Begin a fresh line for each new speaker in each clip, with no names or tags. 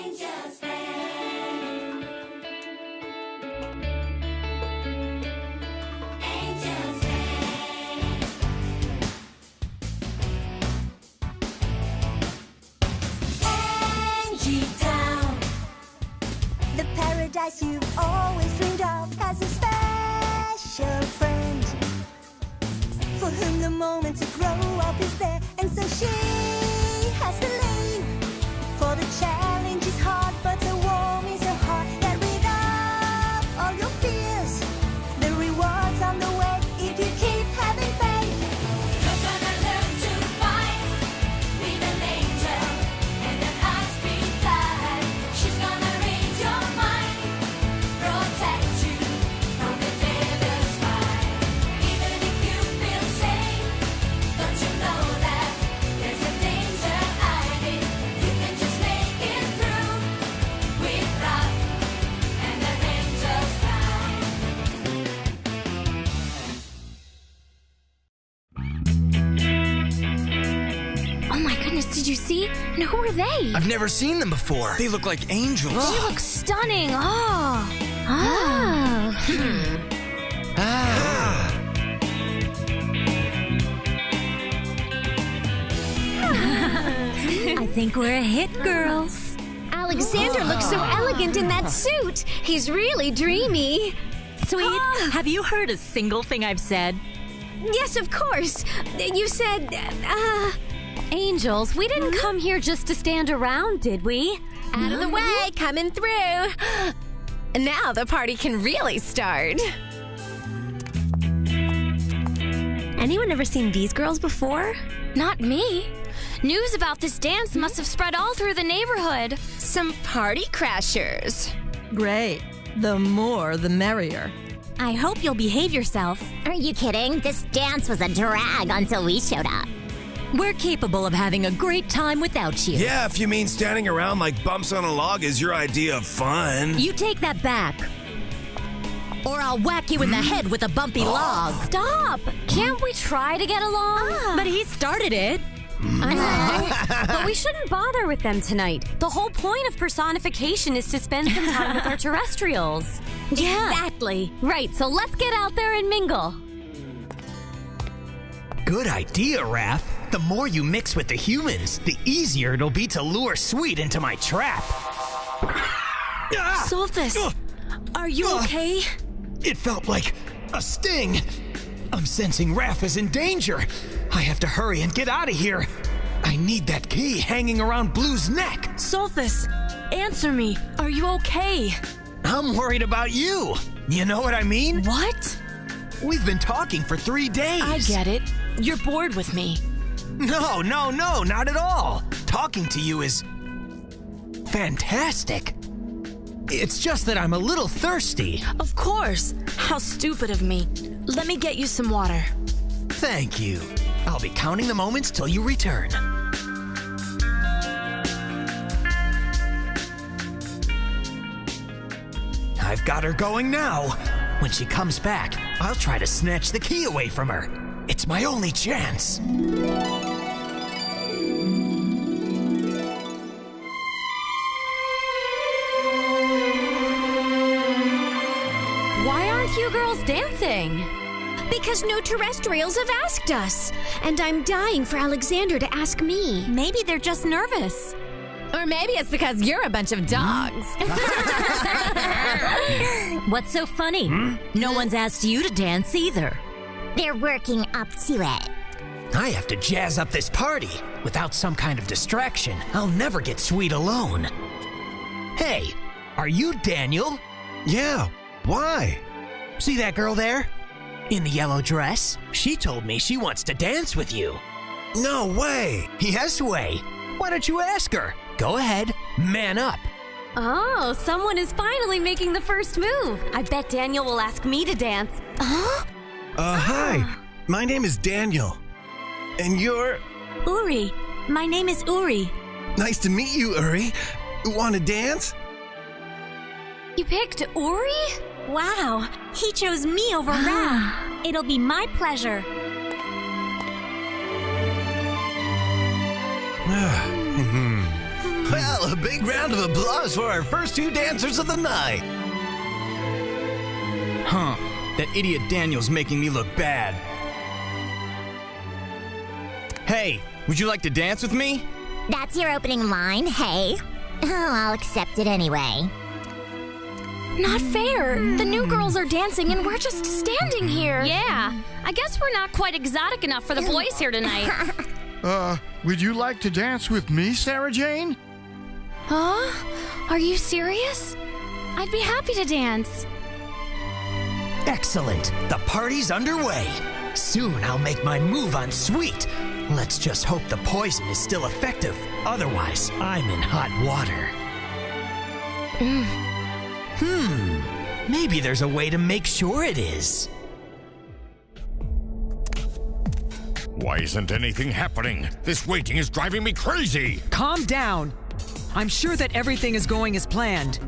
Angel's friend. Angel's friend. Angie Town.
The paradise you've always dreamed of has a special friend for whom the moment to grow up is there, and so she has to leave. For the challenge is hard, but the warm is her heart that rid of all your fears. The rewards on the way if you keep having faith.
You're gonna learn to fight with an angel and an high-speed flight. She's gonna read your mind, protect you from the devil's fight. Even if you feel safe, don't you know that there's a danger hiding? You can just make it through with Raf and an angel's flight.
Oh my goodness, did you see? And who are they?
I've never seen them before. They look like angels.
They look stunning. Oh. Oh.
I think we're a hit, girls.
Alexander looks so elegant in that suit. He's really dreamy.
Sweet, have you heard a single thing I've said?
Yes, of course. You said,
Angels, we didn't come here just to stand around, did we?
out of the way, coming through. Now the party can really start. Anyone ever seen these girls before?
Not me. News about this dance must have spread all through the neighborhood.
Some party crashers.
Great. The more, the merrier.
I hope you'll behave yourself.
Are you kidding? This dance was a drag until we showed up.
We're capable of having a great time without you.
Yeah, if you mean standing around like bumps on a log is your idea of fun.
You take that back, or I'll whack you in the head with a bumpy log.
Stop! Can't we try to get along?
But he started it.
But we shouldn't bother with them tonight. The whole point of personification is to spend some time with our terrestrials.
Yeah.
Exactly. Right, so let's get out there and mingle.
Good idea, Raf. The more you mix with the humans, the easier it'll be to lure Sweet into my trap.
Sulfus, are you okay?
It felt like a sting. I'm sensing Raf is in danger. I have to hurry and get out of here. I need that key hanging around Blue's neck.
Sulfus, answer me. Are you okay?
I'm worried about you. You know what I mean?
What?
We've been talking for 3 days.
I get it. You're bored with me.
No, not at all. Talking to you is fantastic. It's just that I'm a little thirsty.
Of course. How stupid of me. Let me get you some water.
Thank you. I'll be counting the moments till you return. I've got her going now. When she comes back, I'll try to snatch the key away from her. It's my only chance.
Why aren't you girls dancing?
Because no terrestrials have asked us. And I'm dying for Alexander to ask me.
Maybe they're just nervous.
Or maybe it's because you're a bunch of dogs.
What's so funny? No one's asked you to dance either.
They're working up to it.
I have to jazz up this party. Without some kind of distraction, I'll never get Sweet alone. Hey, are you Daniel?
Yeah, why?
See that girl there? In the yellow dress? She told me she wants to dance with you.
No way.
Yes way. Why don't you ask her? Go ahead, man up.
Oh, someone is finally making the first move. I bet Daniel will ask me to dance. Huh?
Hi. My name is Daniel. And you're...
Uri. My name is Uri.
Nice to meet you, Uri. Want to dance?
You picked Uri?
Wow, he chose me over Raf.
It'll be my pleasure.
Well, a big round of applause for our first two dancers of the night.
Huh. That idiot Daniel's making me look bad. Hey, would you like to dance with me?
That's your opening line, hey? Oh, I'll accept it anyway.
Not fair. The new girls are dancing and we're just standing here. Yeah, I guess we're not quite exotic enough for the boys here tonight.
Would you like to dance with me, Sarah Jane?
Huh? Are you serious? I'd be happy to dance.
Excellent. The party's underway. Soon I'll make my move on Sweet. Let's just hope the poison is still effective. Otherwise, I'm in hot water. Maybe there's a way to make sure it is.
Why isn't anything happening? This waiting is driving me crazy!
Calm down. I'm sure that everything is going as planned.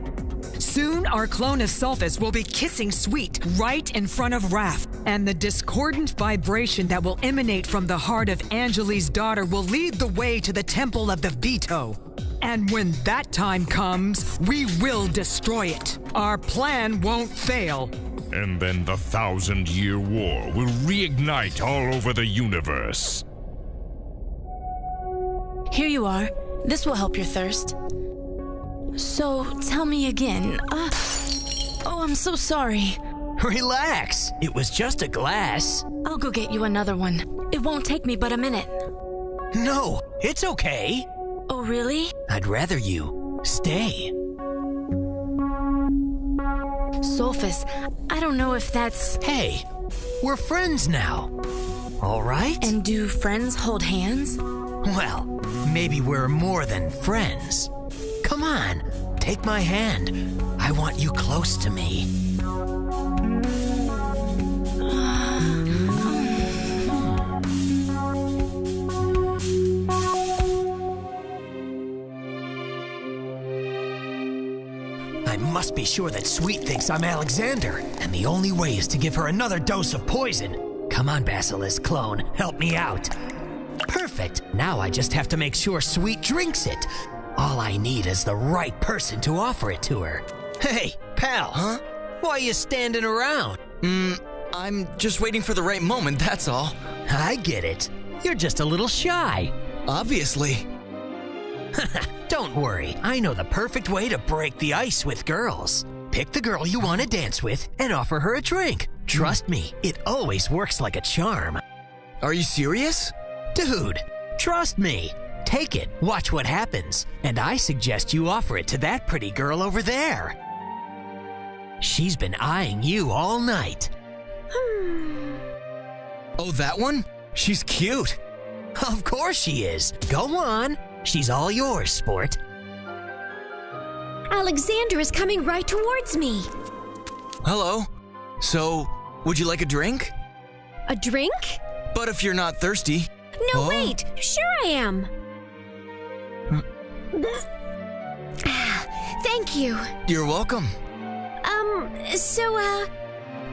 Soon, our clone of Sulfus will be kissing Sweet right in front of Raf, and the discordant vibration that will emanate from the heart of Angeli's daughter will lead the way to the Temple of the Veto. And when that time comes, we will destroy it. Our plan won't fail.
And then the 1,000-year war will reignite all over the universe.
Here you are. This will help your thirst. So, tell me again. Oh, I'm so sorry.
Relax. It was just a glass.
I'll go get you another one. It won't take me but a minute.
No, it's okay.
Oh, really?
I'd rather you stay.
Sulfus, I don't know if that's...
Hey, we're friends now. All right?
And do friends hold hands?
Well, maybe we're more than friends. Come on, take my hand. I want you close to me. I must be sure that Sweet thinks I'm Alexander, and the only way is to give her another dose of poison. Come on, Basilisk clone, help me out. Perfect. Now I just have to make sure Sweet drinks it. All I need is the right person to offer it to her. Hey, pal.
Huh?
Why are you standing around?
I'm just waiting for the right moment, that's all.
I get it. You're just a little shy.
Obviously.
Don't worry, I know the perfect way to break the ice with girls. Pick the girl you want to dance with and offer her a drink. Trust me, it always works like a charm.
Are you serious?
Dude, trust me. Take it, watch what happens, and I suggest you offer it to that pretty girl over there. She's been eyeing you all night.
Oh, that one? She's cute.
Of course she is. Go on. She's all yours, sport.
Alexander is coming right towards me.
Hello. So, would you like a drink?
A drink?
But if you're not thirsty.
No, wait. Sure I am. Thank you.
You're welcome.
So,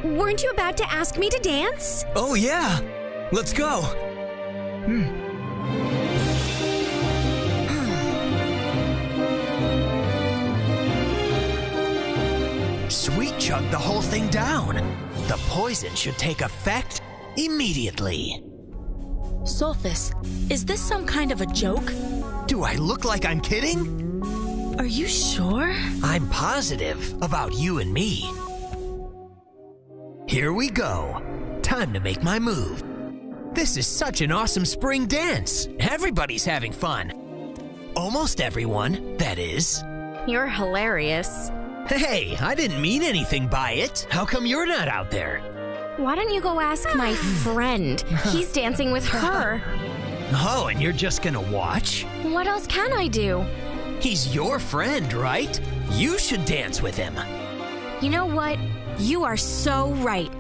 weren't you about to ask me to dance?
Oh, yeah. Let's go.
Sweet chugged the whole thing down. The poison should take effect immediately.
Sulfus, is this some kind of a joke?
Do I look like I'm kidding?
Are you sure?
I'm positive about you and me. Here we go. Time to make my move. This is such an awesome spring dance. Everybody's having fun. Almost everyone, that is.
You're hilarious.
Hey, I didn't mean anything by it. How come you're not out there?
Why don't you go ask my friend? He's dancing with her.
Oh, and you're just gonna watch?
What else can I do?
He's your friend, right? You should dance with him.
You know what? You are so right.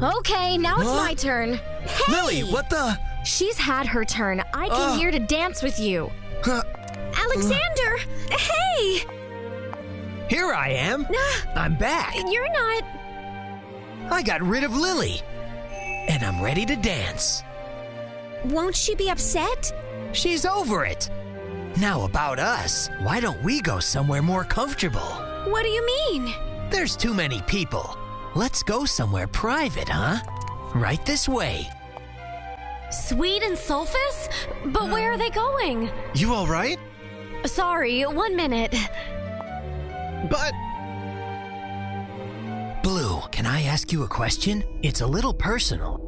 Okay, now it's my turn. Hey!
Lily, what the?
She's had her turn. I came here to dance with you.
Alexander! Hey!
Here I am. I'm back.
You're not.
I got rid of Lily. And I'm ready to dance.
Won't she be upset?
She's over it. Now about us, why don't we go somewhere more comfortable?
What do you mean?
There's too many people. Let's go somewhere private, huh? Right this way.
Sweet and Sulfus? But where are they going?
You all right?
Sorry, 1 minute.
But...
Blue, can I ask you a question? It's a little personal.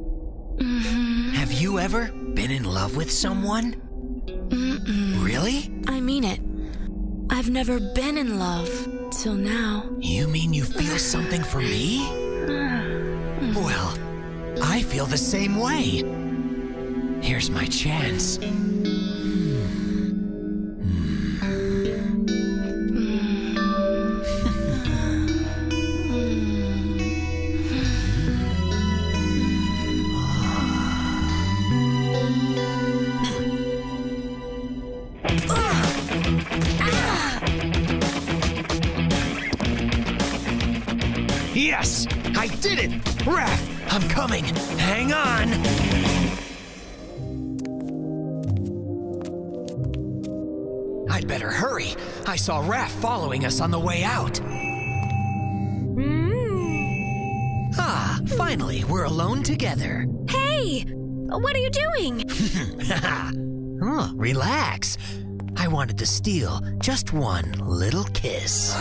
Have you ever been in love with someone? Really?
I mean it. I've never been in love till now.
You mean you feel something for me? Well, I feel the same way. Here's my chance. Yes! I did it! Raf, I'm coming! Hang on! I'd better hurry. I saw Raf following us on the way out. Ah, finally, we're alone together.
Hey! What are you doing?
Oh, relax. I wanted to steal just one little kiss.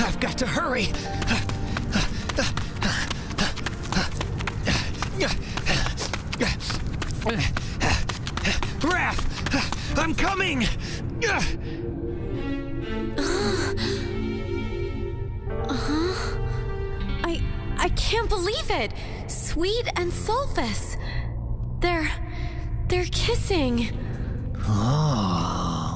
I've got to hurry. Raf, I'm coming.
I can't believe it! Sweet and Sulfus. They're kissing.
Oh.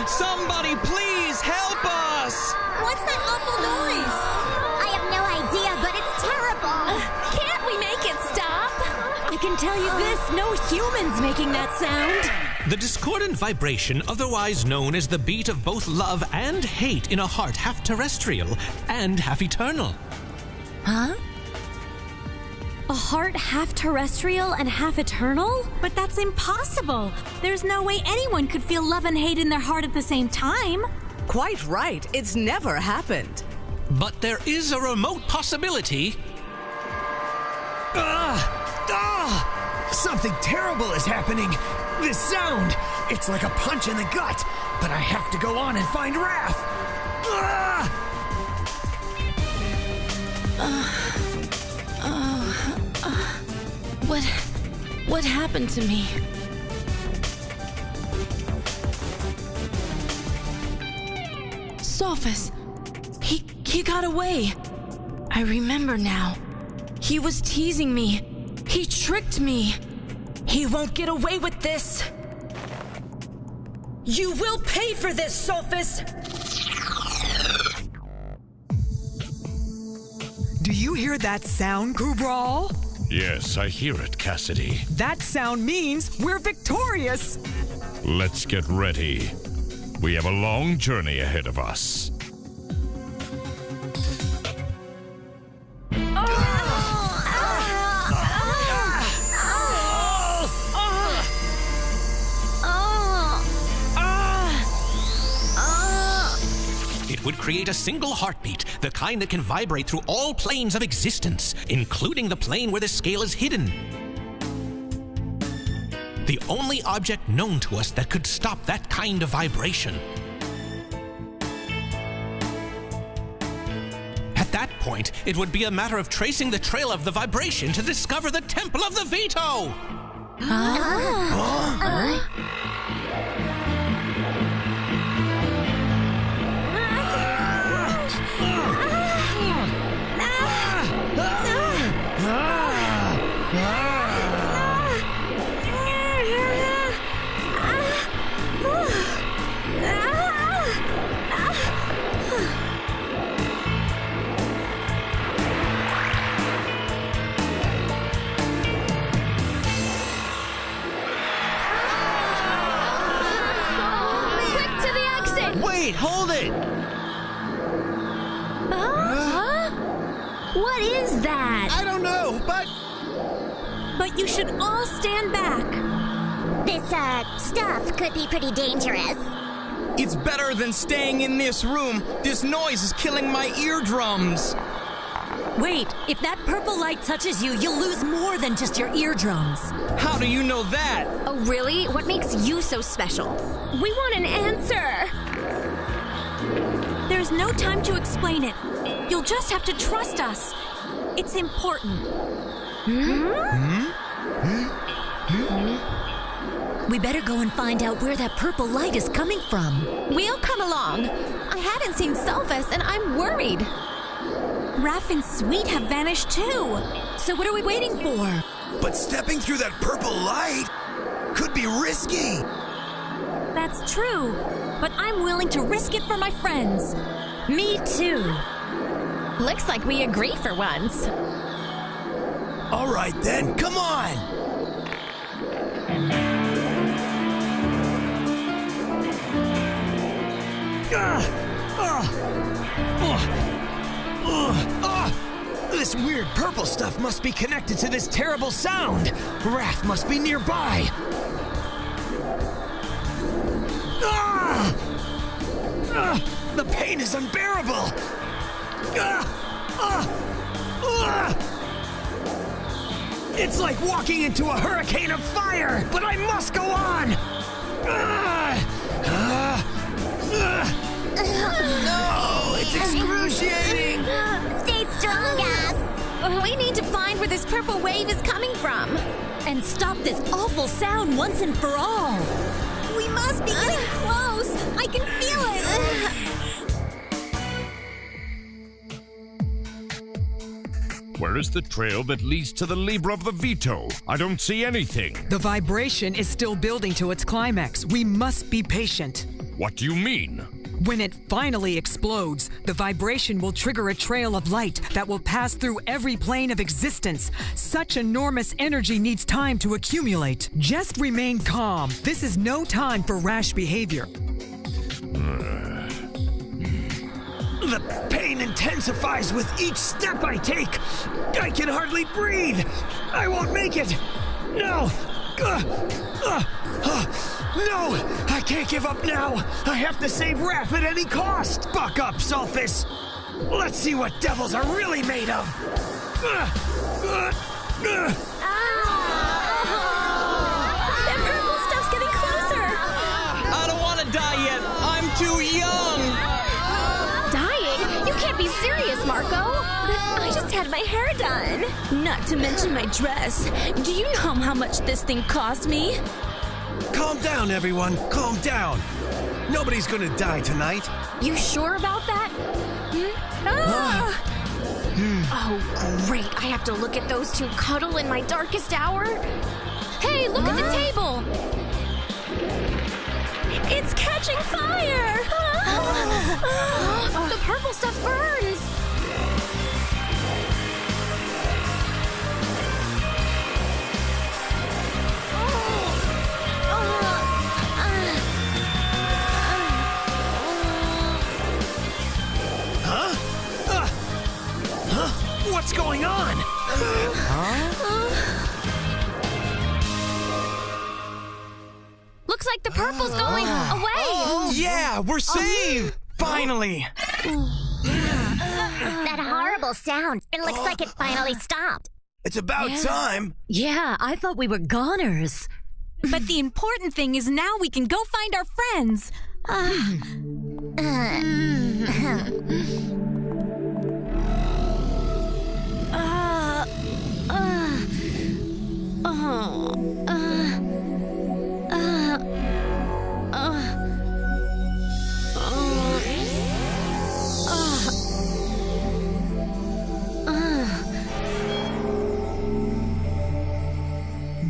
Somebody please help us!
What's that awful noise? I have no idea, but it's terrible.
Can't we make it stop?
I can tell you this, no human's making that sound.
The discordant vibration, otherwise known as the beat of both love and hate in a heart half terrestrial and half eternal.
Huh?
A heart half terrestrial and half eternal?
But that's impossible. There's no way anyone could feel love and hate in their heart at the same time.
Quite right. It's never happened.
But there is a remote possibility.
Something terrible is happening. This sound, it's like a punch in the gut. But I have to go on and find Raf.
What happened to me? Sulfus, he got away. I remember now. He was teasing me. He tricked me. He won't get away with this.
You will pay for this, Sulfus!
Do you hear that sound, Kubral?
Yes, I hear it, Cassidy.
That sound means we're victorious!
Let's get ready. We have a long journey ahead of us.
It would create a single heartbeat, the kind that can vibrate through all planes of existence, including the plane where the scale is hidden. The only object known to us that could stop that kind of vibration. that point, it would be a matter of tracing the trail of the vibration to discover the Temple of the Veto!
Wait, hold it!
What is that?
I don't know, but
you should all stand back.
This, stuff could be pretty dangerous.
It's better than staying in this room. This noise is killing my eardrums.
Wait, if that purple light touches you, you'll lose more than just your eardrums.
How do you know that?
Oh, really? What makes you so special? We want an answer!
There's no time to explain it. You'll just have to trust us. It's important. We better go and find out where that purple light is coming from.
We'll come along. I haven't seen Sulfus, and I'm worried.
Raf and Sweet have vanished too. So what are we waiting for?
But stepping through that purple light could be risky.
That's true, but I'm willing to risk it for my friends.
Me too. Looks like we agree for once.
All right then, come on!
This weird purple stuff must be connected to this terrible sound. Raf must be nearby. The pain is unbearable. It's like walking into a hurricane of fire, but I must go on.
No, it's excruciating.
Stay strong, guys.
We need to find where this purple wave is coming from.
And stop this awful sound once and for all.
We must be getting close. I can feel it.
Where is the trail that leads to the Libra of the Veto? I don't see anything.
The vibration is still building to its climax. We must be patient.
What do you mean?
When it finally explodes, the vibration will trigger a trail of light that will pass through every plane of existence. Such enormous energy needs time to accumulate. Just remain calm. This is no time for rash behavior.
The pain intensifies with each step I take. I can hardly breathe. I won't make it. No. No, I can't give up now. I have to save Raf at any cost. Buck up, Sulfus. Let's see what devils are really made of.
That purple stuff's getting closer.
I don't want to die yet. I'm too young.
Dying? You can't be serious, Marco. I just had my hair done. Not to mention my dress. Do you know how much this thing cost me?
Calm down, everyone. Calm down. Nobody's gonna die tonight.
You sure about that? Oh, great. I have to look at those two cuddle in my darkest hour. Hey, look at the table. It's catching fire. The purple stuff burns.
What's going on?
Looks like the purple's going away.
Yeah, we're saved! Finally!
That horrible sound. It looks like it finally stopped.
It's about time.
Yeah, I thought we were goners. But the important thing is now we can go find our friends.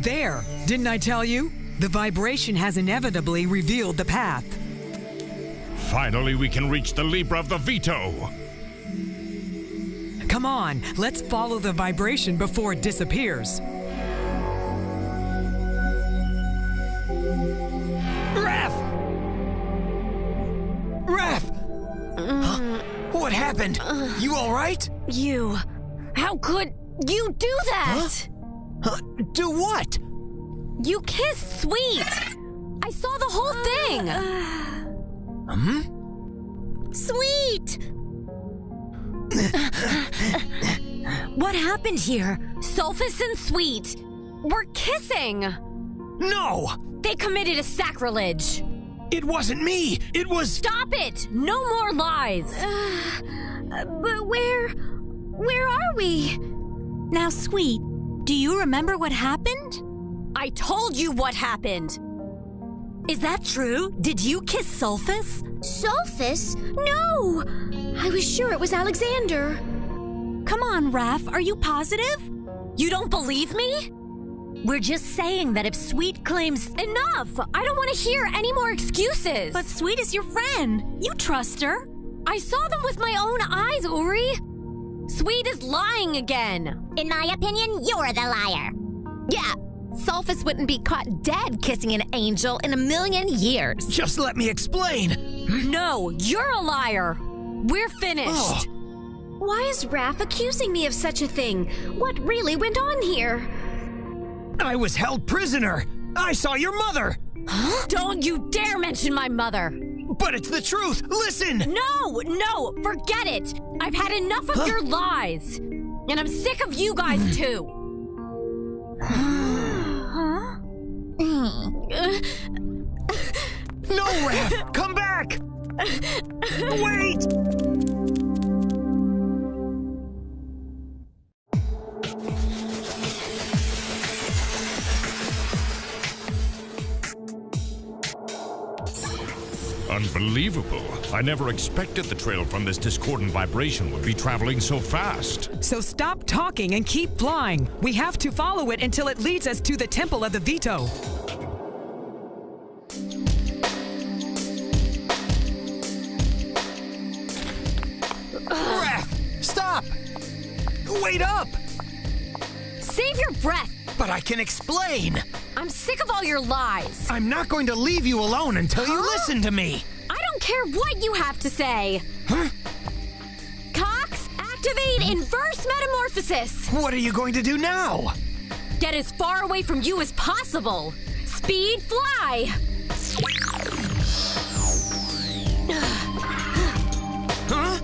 There! Didn't I tell you? The vibration has inevitably revealed the path.
Finally, we can reach the Libra of the Veto.
Come on, let's follow the vibration before it disappears.
Raf! Raf! Huh? What happened? You all right?
You. How could you do that?
Do what?
You kissed Sweet. I saw the whole thing.
Sweet! What happened here?
Sulfus and Sweet were kissing.
No!
They committed a sacrilege.
It wasn't me! It was...
Stop it! No more lies!
But where are we? Now, Sweet, do you remember what happened?
I told you what happened.
Is that true? Did you kiss Sulfus?
Sulfus? No! I was sure it was Alexander.
Come on, Raf, are you positive?
You don't believe me?
We're just saying that if Sweet claims...
Enough! I don't want to hear any more excuses.
But Sweet is your friend. You trust her.
I saw them with my own eyes, Uri. Sweet is lying again.
In my opinion, you're the liar.
Yeah, Sulfus wouldn't be caught dead kissing an angel in a million years.
Just let me explain.
No, you're a liar. We're finished.
Why is Raf accusing me of such a thing? What really went on here?
I was held prisoner. I saw your mother.
Huh? Don't you dare mention my mother.
But it's the truth. Listen.
No, forget it. I've had enough of your lies. And I'm sick of you guys too.
No, Raf! Come back! Wait!
Unbelievable. I never expected the trail from this discordant vibration would be traveling so fast.
So stop talking and keep flying. We have to follow it until it leads us to the Temple of the Veto.
Raf! Stop! Wait up!
Save your breath!
But I can explain!
I'm sick of all your lies!
I'm not going to leave you alone until you listen to me!
I don't care what you have to say!
Huh?
Cox, activate inverse metamorphosis!
What are you going to do now?
Get as far away from you as possible! Speed fly!
Huh?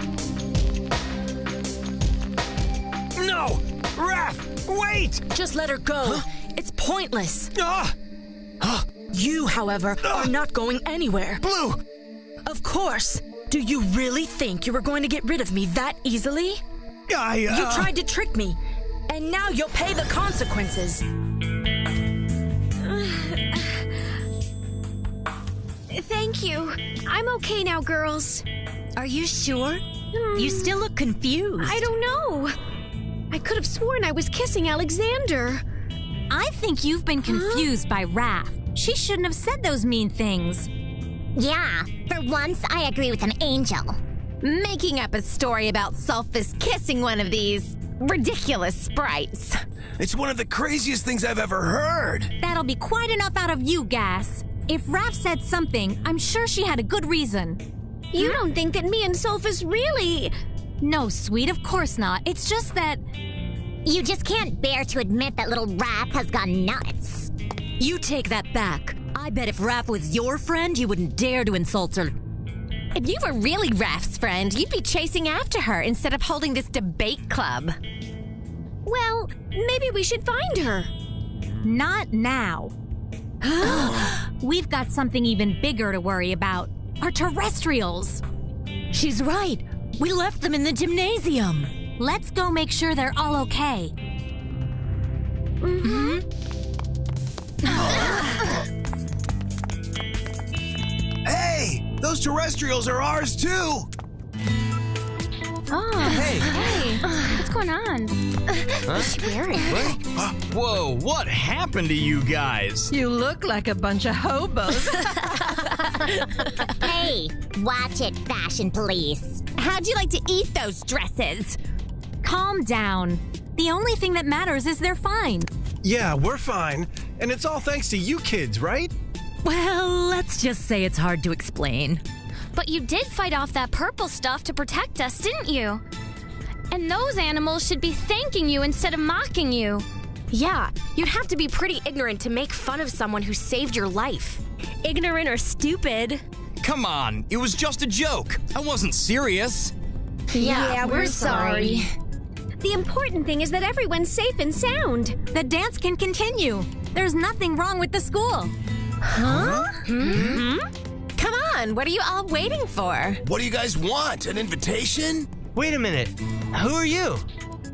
No! Raf! Wait!
Just let her go. Huh? It's pointless.
Huh?
You, however, are not going anywhere.
Blue!
Of course. Do you really think you were going to get rid of me that easily? You tried to trick me, and now you'll pay the consequences.
Thank you. I'm okay now, girls.
Are you sure? You still look confused.
I don't know. I could have sworn I was kissing Alexander.
I think you've been confused by Raf. She shouldn't have said those mean things.
Yeah, for once I agree with an angel.
Making up a story about Sulfus kissing one of these ridiculous sprites.
It's one of the craziest things I've ever heard.
That'll be quite enough out of you, Gas. If Raf said something, I'm sure she had a good reason.
You don't think that me and Sulfus really...
No, Sweet, of course not. It's just that...
You just can't bear to admit that little Raf has gone nuts.
You take that back. I bet if Raf was your friend, you wouldn't dare to insult her.
If you were really Raf's friend, you'd be chasing after her instead of holding this debate club.
Well, maybe we should find her.
Not now. We've got something even bigger to worry about. Our terrestrials. She's right. We left them in the gymnasium. Let's go make sure they're all okay.
Hey, those terrestrials are ours too.
Oh, hey. What's going on?
What's she wearing? Whoa, what happened to you guys?
You look like a bunch of hobos.
Hey, watch it, fashion police.
How'd you like to eat those dresses?
Calm down. The only thing that matters is they're fine.
Yeah, we're fine. And it's all thanks to you kids, right?
Well, let's just say it's hard to explain.
But you did fight off that purple stuff to protect us, didn't you? And those animals should be thanking you instead of mocking you.
Yeah, you'd have to be pretty ignorant to make fun of someone who saved your life. Ignorant or stupid.
Come on, it was just a joke. I wasn't serious.
Yeah, we're sorry.
The important thing is that everyone's safe and sound.
The dance can continue. There's nothing wrong with the school.
Huh? Come on, what are you all waiting for?
What do you guys want? An invitation?
Wait a minute. Who are you?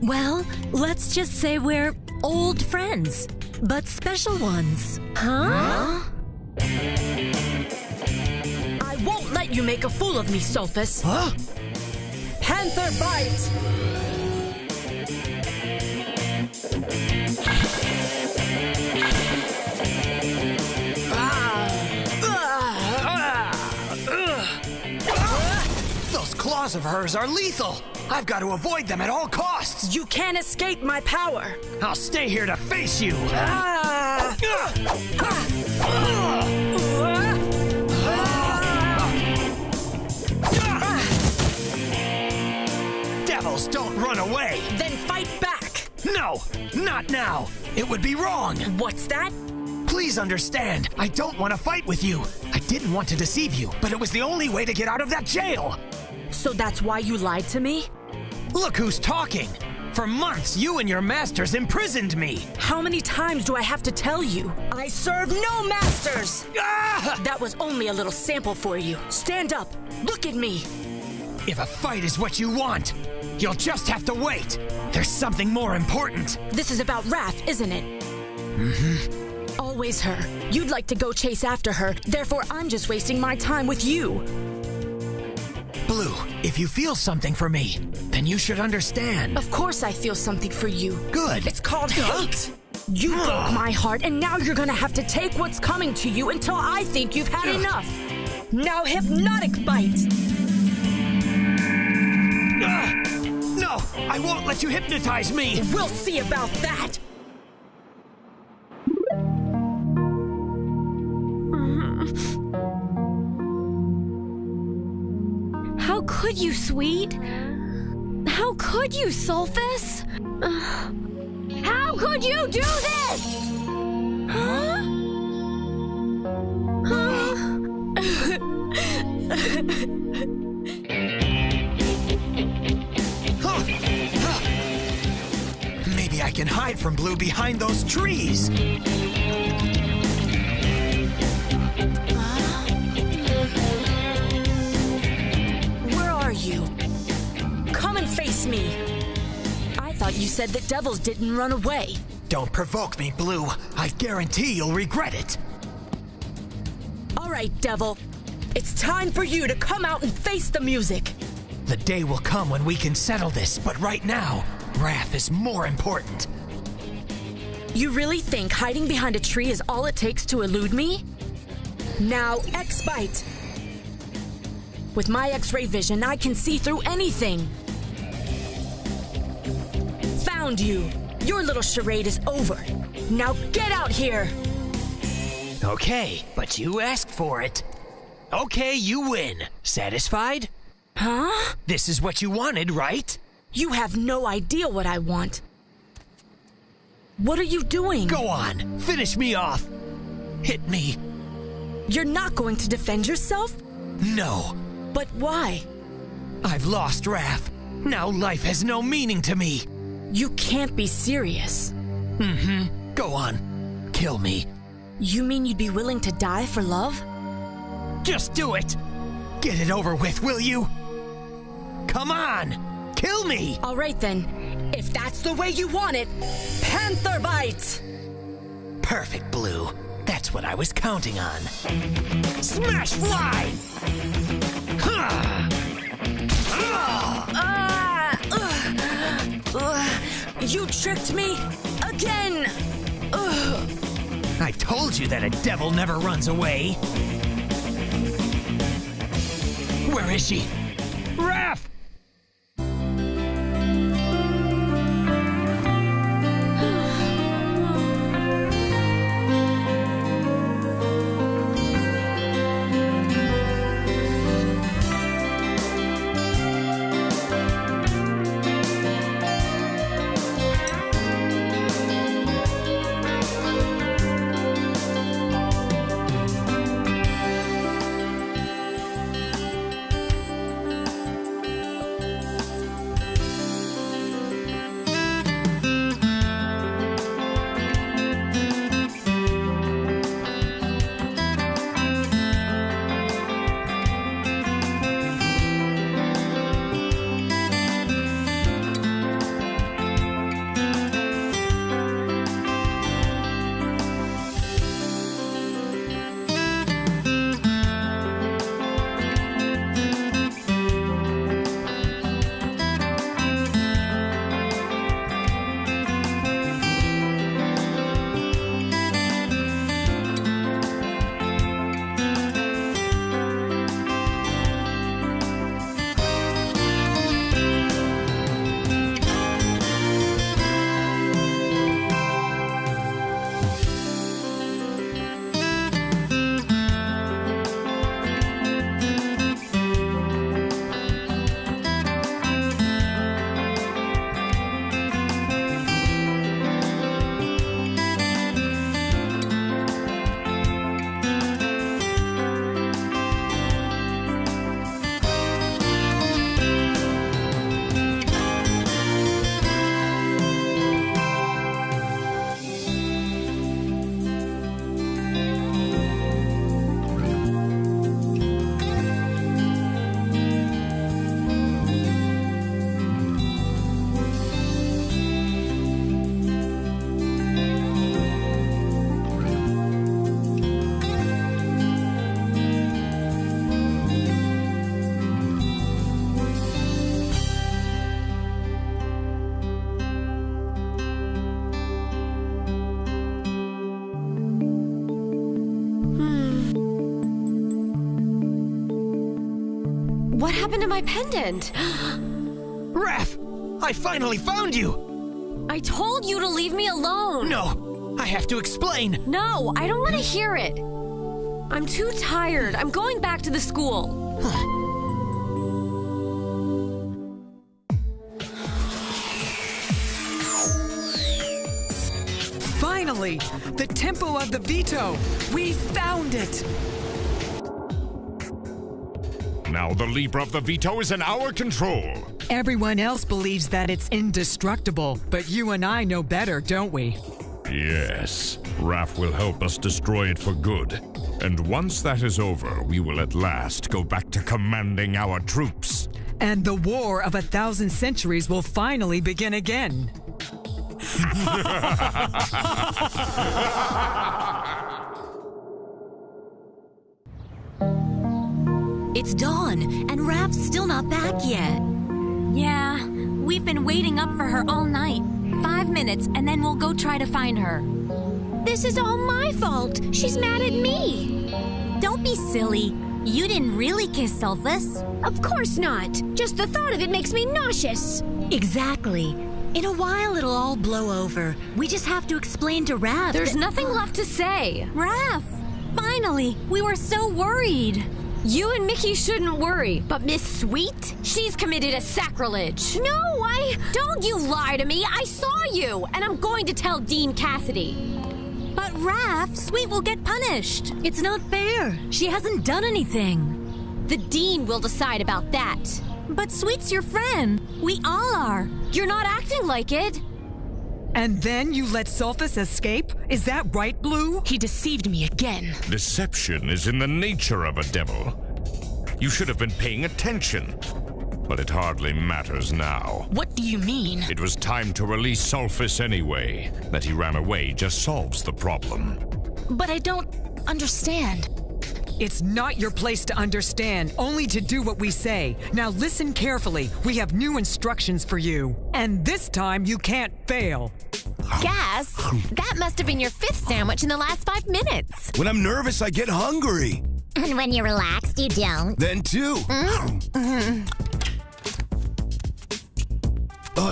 Well, let's just say we're old friends, but special ones.
Huh? I won't let you make a fool of me, Sulfus.
Huh?
Panther bite!
Those claws of hers are lethal. I've got to avoid them at all costs.
You can't escape my power.
I'll stay here to face you. Devils, don't run away.
Then fight back.
No, not now. It would be wrong.
What's that?
Please understand, I don't want to fight with you. I didn't want to deceive you, but it was the only way to get out of that jail.
So that's why you lied to me?
Look who's talking. For months, you and your masters imprisoned me.
How many times do I have to tell you? I serve no masters!
Ah!
That was only a little sample for you. Stand up. Look at me.
If a fight is what you want, you'll just have to wait. There's something more important.
This is about Raf, isn't it?
Mm-hmm.
Always her. You'd like to go chase after her, therefore I'm just wasting my time with you.
Blue, if you feel something for me, then you should understand.
Of course I feel something for you.
Good.
It's called hate. You broke my heart, and now you're gonna have to take what's coming to you until I think you've had enough. Now, hypnotic bite.
No, I won't let you hypnotize me.
We'll see about that.
How could you, sweet? How could you, Sulfus? How could you do this? Huh?
Maybe I can hide from Blue behind those trees.
You. Come and face me. I thought you said that devils didn't run away.
Don't provoke me, Blue. I guarantee you'll regret it.
All right, devil. It's time for you to come out and face the music.
The day will come when we can settle this, but right now, Raf is more important.
You really think hiding behind a tree is all it takes to elude me? Now, X-Bite. With my X-ray vision, I can see through anything. Found you. Your little charade is over. Now get out here.
Okay, but you asked for it. Okay, you win. Satisfied?
Huh?
This is what you wanted, right?
You have no idea what I want. What are you doing?
Go on. Finish me off. Hit me.
You're not going to defend yourself?
No.
But why?
I've lost Raf. Now life has no meaning to me.
You can't be serious.
Mm-hmm. Go on. Kill me.
You mean you'd be willing to die for love?
Just do it. Get it over with, will you? Come on. Kill me.
All right then. If that's the way you want it, Panther Bite!
Perfect, Blue. That's what I was counting on. Smash Fly!
You tricked me again!
I told you that a devil never runs away. Where is she? Raf!
What happened to my pendant?
Raf! I finally found you!
I told you to leave me alone!
No! I have to explain!
No, I don't want to hear it! I'm too tired. I'm going back to the school.
Finally! The Temple of the Veto! We found it!
Now the lever of the veto is in our control.
Everyone else believes that it's indestructible, but you and I know better, don't we?
Yes. Raf will help us destroy it for good. And once that is over, we will at last go back to commanding our troops.
And the War of 1,000 Centuries will finally begin again.
It's dawn, and Raf's still not back yet. Yeah, we've been waiting up for her all night. 5 minutes, and then we'll go try to find her.
This is all my fault. She's mad at me.
Don't be silly. You didn't really kiss Sulfus.
Of course not. Just the thought of it makes me nauseous.
Exactly. In a while, it'll all blow over. We just have to explain to Raf.
There's nothing left to say.
Raf! Finally! We were so worried.
You and Mickey shouldn't worry, but Miss Sweet, she's committed a sacrilege.
No,
Don't you lie to me! I saw you, and I'm going to tell Dean Cassidy.
But Raf, Sweet will get punished. It's not fair. She hasn't done anything.
The Dean will decide about that.
But Sweet's your friend. We all are.
You're not acting like it.
And then you let Sulfus escape? Is that right, Blue?
He deceived me again.
Deception is in the nature of a devil. You should have been paying attention. But it hardly matters now.
What do you mean?
It was time to release Sulfus anyway. That he ran away just solves the problem.
But I don't understand.
It's not your place to understand, only to do what we say. Now listen carefully. We have new instructions for you. And this time you can't fail.
Gas? That must have been your 5th sandwich in the last 5 minutes.
When I'm nervous, I get hungry.
And when you're relaxed, you don't.
Then too.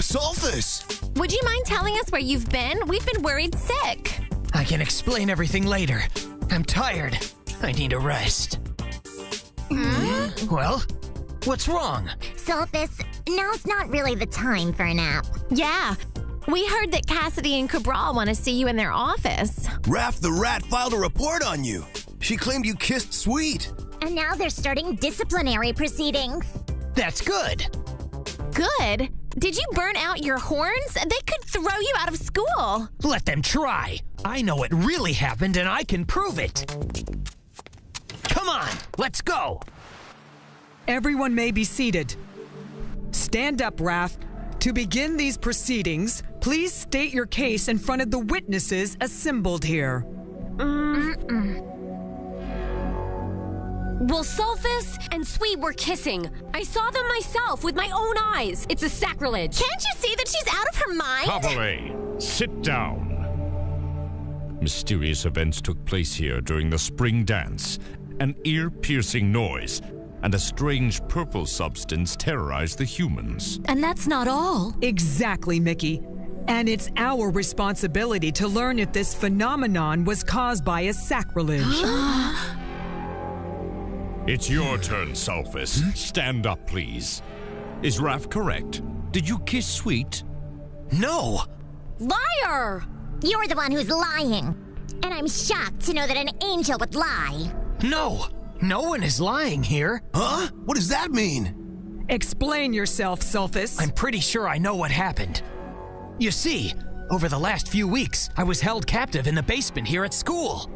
Sulfus!
Would you mind telling us where you've been? We've been worried sick.
I can explain everything later. I'm tired. I need a rest. Well, what's wrong?
Sulfus, now's not really the time for a nap.
Yeah. We heard that Cassidy and Cabral want to see you in their office.
Raf the rat filed a report on you. She claimed you kissed Sweet.
And now they're starting disciplinary proceedings.
That's good.
Good? Did you burn out your horns? They could throw you out of school.
Let them try. I know it really happened and I can prove it. Come on, let's go.
Everyone may be seated. Stand up, Raf. To begin these proceedings, please state your case in front of the witnesses assembled here.
Well, Sulfus and Sweet were kissing. I saw them myself with my own eyes. It's a sacrilege.
Can't you see that she's out of her mind?
Cavalry, sit down. Mysterious events took place here during the spring dance. An ear-piercing noise and a strange purple substance terrorized the humans.
And that's not all.
Exactly, Mickey. And it's our responsibility to learn if this phenomenon was caused by a sacrilege.
It's your turn, Sulfus. Stand up, please. Is Raf correct? Did you kiss Sweet?
No.
Liar!
You're the one who's lying. And I'm shocked to know that an angel would lie.
No. No one is lying here.
Huh? What does that mean?
Explain yourself, Sulfus.
I'm pretty sure I know what happened. You see, over the last few weeks, I was held captive in the basement here at school.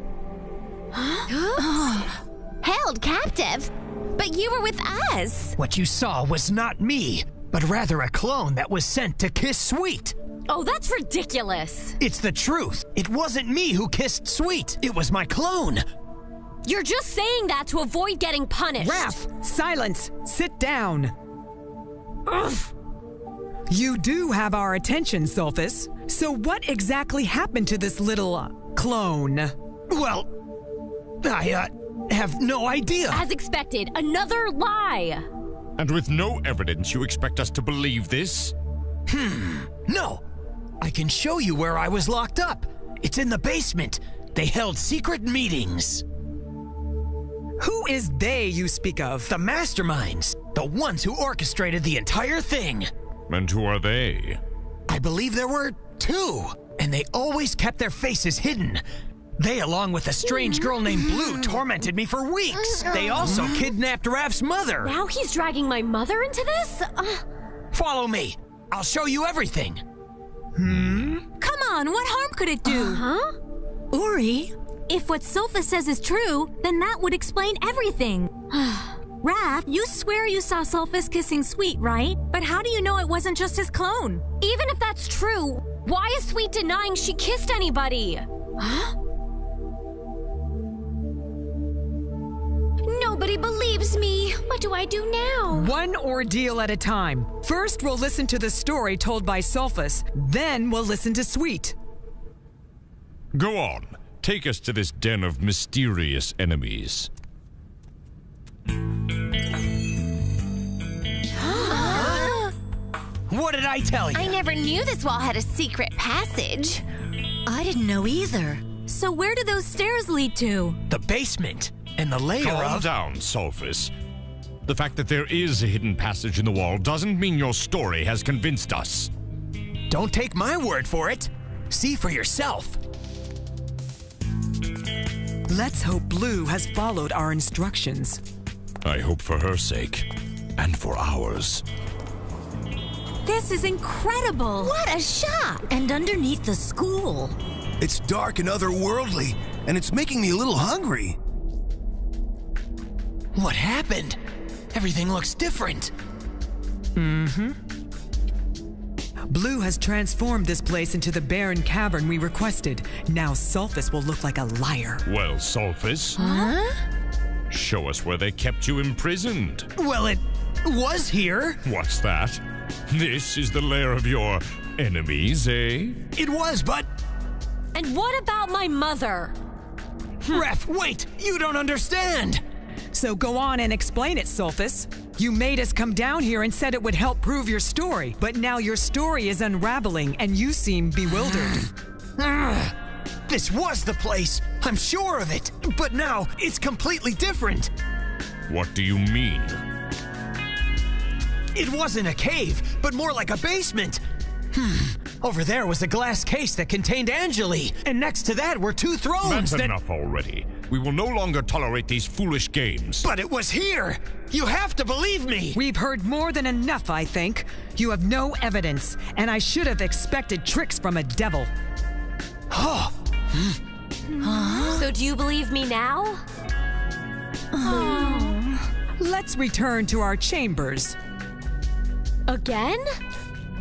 Held captive? But you were with us.
What you saw was not me, but rather a clone that was sent to kiss Sweet.
Oh, that's ridiculous.
It's the truth. It wasn't me who kissed Sweet. It was my clone.
You're just saying that to avoid getting punished.
Raf, silence. Sit down. Ugh. You do have our attention, Sulfus. So what exactly happened to this little clone?
Well, I have no idea.
As expected, another lie.
And with no evidence, you expect us to believe this?
No. I can show you where I was locked up. It's in the basement. They held secret meetings.
Who is they you speak of?
The masterminds. The ones who orchestrated the entire thing.
And who are they?
I believe there were 2. And they always kept their faces hidden. They, along with a strange girl named Blue, tormented me for weeks. They also kidnapped Raf's mother.
Now he's dragging my mother into this?
Follow me. I'll show you everything.
Come on, what harm could it do? Uri? If what Sulfus says is true, then that would explain everything. Raf, you swear you saw Sulfus kissing Sweet, right? But how do you know it wasn't just his clone?
Even if that's true, why is Sweet denying she kissed anybody? Nobody believes me. What do I do now?
One ordeal at a time. First, we'll listen to the story told by Sulfus. Then we'll listen to Sweet.
Go on. Take us to this den of mysterious enemies.
What did I tell you?
I never knew this wall had a secret passage.
I didn't know either. So where do those stairs lead to?
The basement. And the layer
Calm down, Sulfus. The fact that there is a hidden passage in the wall doesn't mean your story has convinced us.
Don't take my word for it. See for yourself.
Let's hope Blue has followed our instructions.
I hope for her sake, and for ours.
This is incredible!
What a shock!
And underneath the school.
It's dark and otherworldly, and it's making me a little hungry.
What happened? Everything looks different.
Mm-hmm. Blue has transformed this place into the barren cavern we requested. Now Sulfus will look like a liar.
Well, Sulfus. Huh? Show us where they kept you imprisoned.
Well, it was here.
What's that? This is the lair of your enemies, eh?
It was, but...
And what about my mother?
Raf, wait! You don't understand!
So go on and explain it, Sulfus. You made us come down here and said it would help prove your story, but now your story is unraveling and you seem bewildered.
This was the place! I'm sure of it! But now, it's completely different!
What do you mean?
It wasn't a cave, but more like a basement! Over there was a glass case that contained Angeli, and next to that were 2 thrones.
That's enough already. We will no longer tolerate these foolish games.
But it was here! You have to believe me!
We've heard more than enough, I think. You have no evidence, and I should have expected tricks from a devil.
So do you believe me now?
Let's return to our chambers.
Again?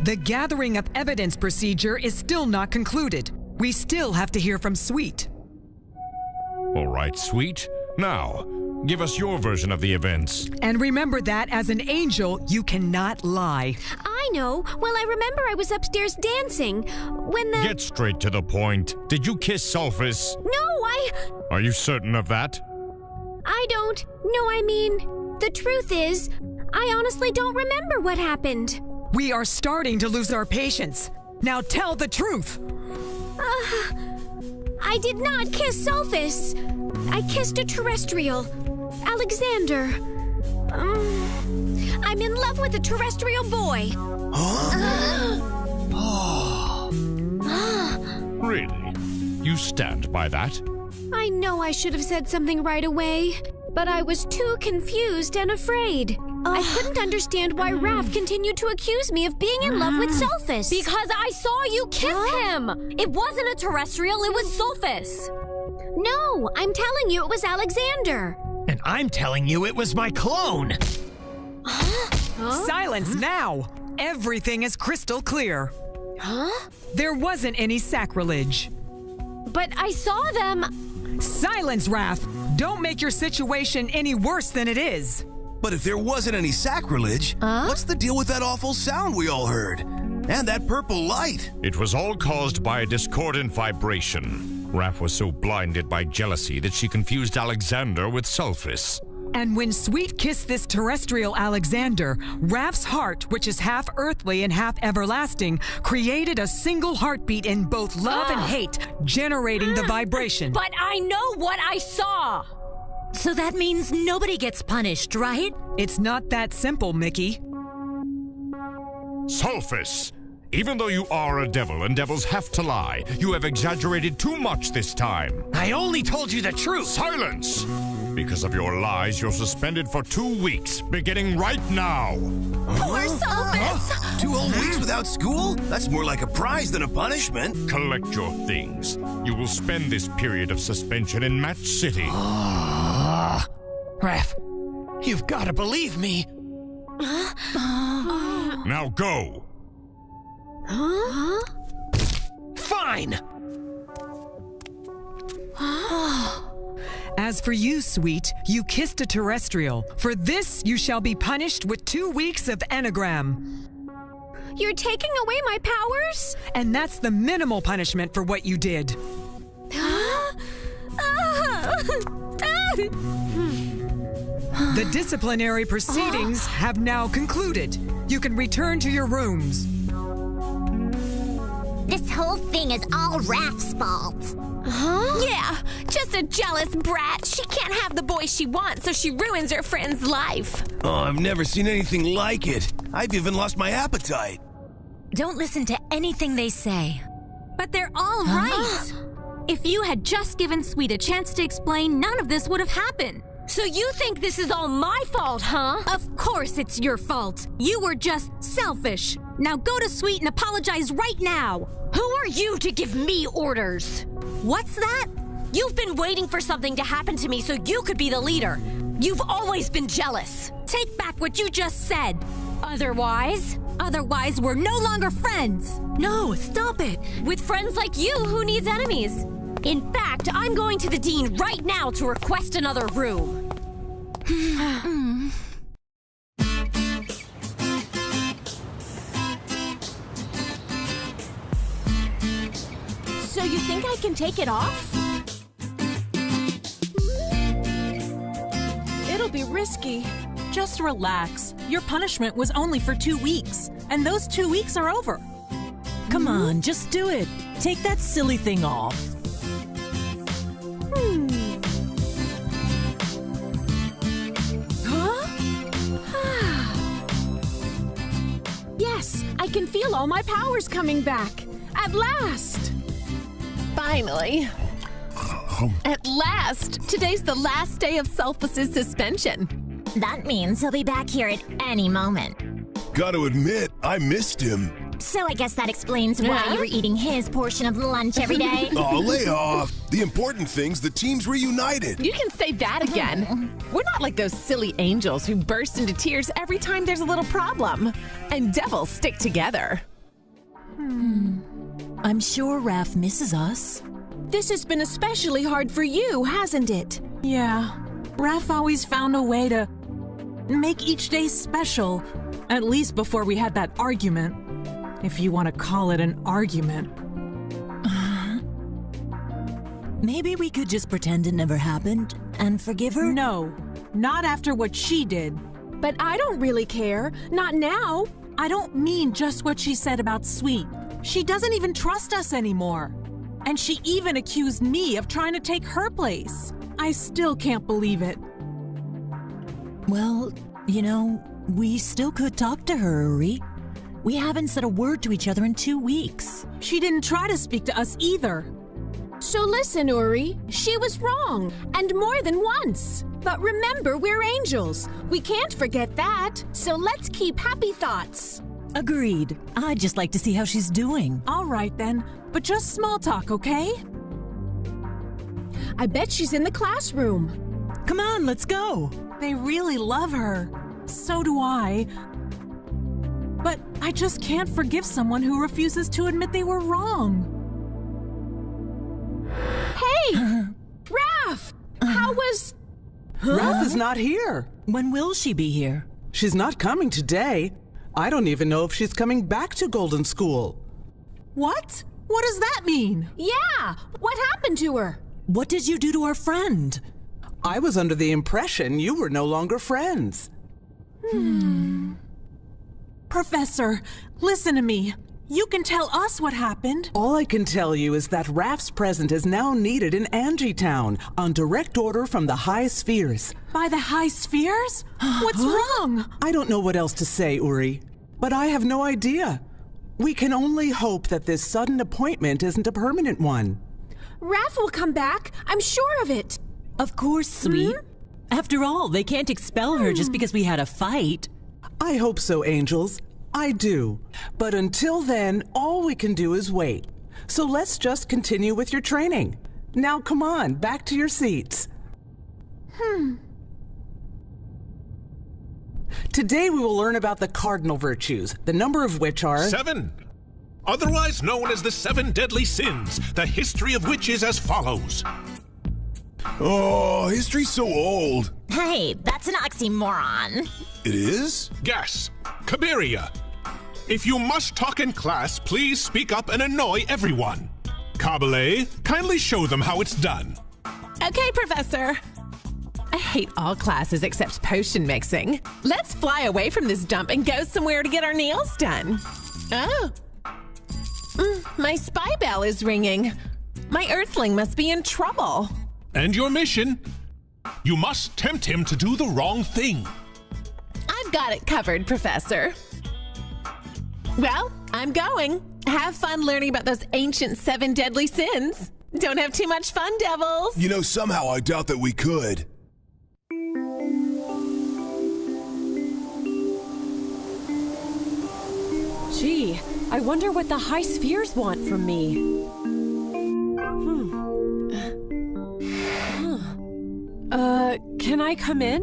The gathering of evidence procedure is still not concluded. We still have to hear from Sweet.
All right, Sweet. Now, give us your version of the events.
And remember that, as an angel, you cannot lie.
I know. Well, I remember I was upstairs dancing when the...
Get straight to the point. Did you kiss Sulfus?
No,
Are you certain of that?
I don't. No, I mean, the truth is, I honestly don't remember what happened.
We are starting to lose our patience. Now tell the truth.
I did not kiss Sulfus. I kissed a terrestrial, Alexander. I'm in love with a terrestrial boy.
Really? You stand by that?
I know I should have said something right away, but I was too confused and afraid. I couldn't understand why Raf continued to accuse me of being in love with Sulfus.
Because I saw you kiss him! It wasn't a terrestrial, it was Sulfus!
No, I'm telling you it was Alexander.
And I'm telling you it was my clone!
Silence now! Everything is crystal clear. There wasn't any sacrilege.
But I saw them...
Silence, Raf! Don't make your situation any worse than it is.
But if there wasn't any sacrilege, what's the deal with that awful sound we all heard? And that purple light?
It was all caused by a discordant vibration. Raf was so blinded by jealousy that she confused Alexander with Sulfus.
And when Sweet kissed this terrestrial Alexander, Raf's heart, which is half earthly and half everlasting, created a single heartbeat in both love and hate, generating the vibration.
But I know what I saw!
So that means nobody gets punished, right?
It's not that simple, Mickey.
Sulfus! Even though you are a devil and devils have to lie, you have exaggerated too much this time.
I only told you the truth!
Silence! Because of your lies, you're suspended for 2 weeks, beginning right now.
Poor Sulfus!
2 whole weeks without school? That's more like a prize than a punishment.
Collect your things. You will spend this period of suspension in Match City.
Raf, you've got to believe me.
Now go.
Fine.
As for you, Sweet, you kissed a terrestrial. For this, you shall be punished with 2 weeks of anagram.
You're taking away my powers?
And that's the minimal punishment for what you did. The disciplinary proceedings have now concluded. You can return to your rooms.
This whole thing is all Raf's fault.
Yeah, just a jealous brat. She can't have the boy she wants, so she ruins her friend's life.
Oh, I've never seen anything like it. I've even lost my appetite.
Don't listen to anything they say. But they're all right. If you had just given Sweet a chance to explain, none of this would have happened.
So you think this is all my fault, huh?
Of course it's your fault. You were just selfish. Now go to Sweet and apologize right now.
Who are you to give me orders?
What's that?
You've been waiting for something to happen to me so you could be the leader. You've always been jealous.
Take back what you just said.
Otherwise?
Otherwise, we're no longer friends.
No, stop it. With friends like you, who needs enemies? In fact, I'm going to the dean right now to request another room.
So you think I can take it off?
It'll be risky. Just relax. Your punishment was only for 2 weeks, and those 2 weeks are over.
Come on, just do it. Take that silly thing off.
Yes, I can feel all my powers coming back. At last! Finally. At last! Today's the last day of Sulfus's suspension.
That means he'll be back here at any moment.
Gotta admit, I missed him.
So I guess that explains why you were eating his portion of lunch every day.
Oh, lay off. The important thing's the team's reunited.
You can say that again. We're not like those silly angels who burst into tears every time there's a little problem. And devils stick together.
I'm sure Raf misses us.
This has been especially hard for you, hasn't it?
Yeah. Raf always found a way to make each day special. At least before we had that argument. If you want to call it an argument.
Maybe we could just pretend it never happened and forgive her?
No, not after what she did.
But I don't really care. Not now.
I don't mean just what she said about Sweet. She doesn't even trust us anymore. And she even accused me of trying to take her place. I still can't believe it.
Well, you know, we still could talk to her, Uri. We haven't said a word to each other in 2 weeks.
She didn't try to speak to us either.
So listen, Uri, she was wrong, and more than once. But remember, we're angels. We can't forget that. So let's keep happy thoughts.
Agreed. I'd just like to see how she's doing.
All right then, but just small talk, okay?
I bet she's in the classroom.
Come on, let's go.
They really love her. So do I. But I just can't forgive someone who refuses to admit they were wrong.
Hey! Raf! How was...
Raf is not here.
When will she be here?
She's not coming today. I don't even know if she's coming back to Golden School.
What? What does that mean?
Yeah! What happened to her?
What did you do to our friend?
I was under the impression you were no longer friends.
Professor, listen to me. You can tell us what happened.
All I can tell you is that Raf's present is now needed in Angietown on direct order from the High Spheres.
By the High Spheres? What's wrong?
I don't know what else to say, Uri, but I have no idea. We can only hope that this sudden appointment isn't a permanent one.
Raf will come back. I'm sure of it.
Of course, Sweet. After all, they can't expel her just because we had a fight.
I hope so, angels. I do. But until then, all we can do is wait. So let's just continue with your training. Now come on, back to your seats. Today we will learn about the cardinal virtues, the number of which are...
7. Otherwise known as the 7 deadly sins, the history of which is as follows.
Oh, history's so old.
Hey, that's an oxymoron.
It is?
Gas. Cabiria. If you must talk in class, please speak up and annoy everyone. Kabale, kindly show them how it's done.
Okay, Professor. I hate all classes except potion mixing. Let's fly away from this dump and go somewhere to get our nails done. Oh. My spy bell is ringing. My earthling must be in trouble.
And your mission? You must tempt him to do the wrong thing.
I've got it covered, Professor. Well, I'm going. Have fun learning about those ancient 7 deadly sins. Don't have too much fun, devils.
You know, somehow I doubt that we could.
Gee, I wonder what the High Spheres want from me. Can I come in?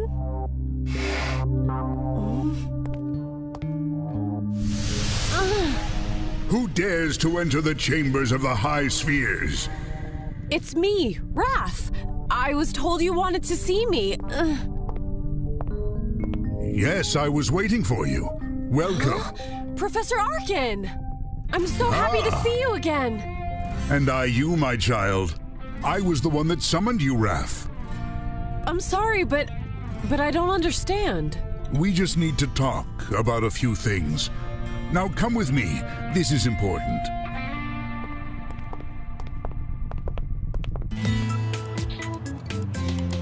Who dares to enter the chambers of the high spheres?
It's me, Raf. I was told you wanted to see me.
Yes, I was waiting for you. Welcome.
Professor Arkin! I'm so happy to see you again.
And you, my child. I was the one that summoned you, Raf.
I'm sorry, but I don't understand.
We just need to talk about a few things. Now come with me. This is important.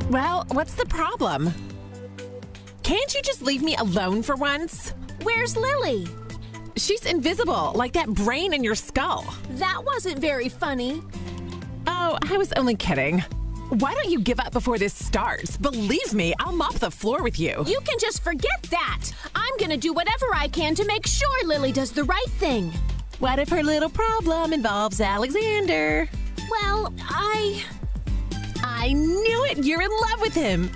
Well, what's the problem? Can't you just leave me alone for once?
Where's Lily?
She's invisible, like that brain in your skull.
That wasn't very funny.
Oh, I was only kidding. Why don't you give up before this starts? Believe me, I'll mop the floor with you.
You can just forget that. I'm gonna do whatever I can to make sure Lily does the right thing.
What if her little problem involves Alexander?
Well,
I knew it! You're in love with him!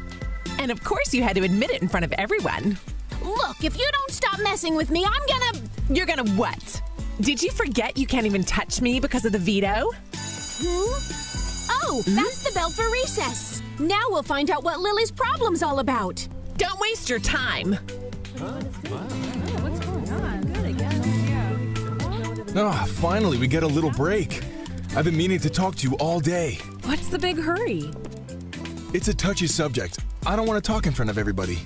And of course you had to admit it in front of everyone.
Look, if you don't stop messing with me, I'm gonna...
You're gonna what? Did you forget you can't even touch me because of the veto?
Oh, that's the bell for recess. Now we'll find out what Lily's problem's all about.
Don't waste your time.
Finally, we get a little break. I've been meaning to talk to you all day.
What's the big hurry?
It's a touchy subject. I don't want to talk in front of everybody.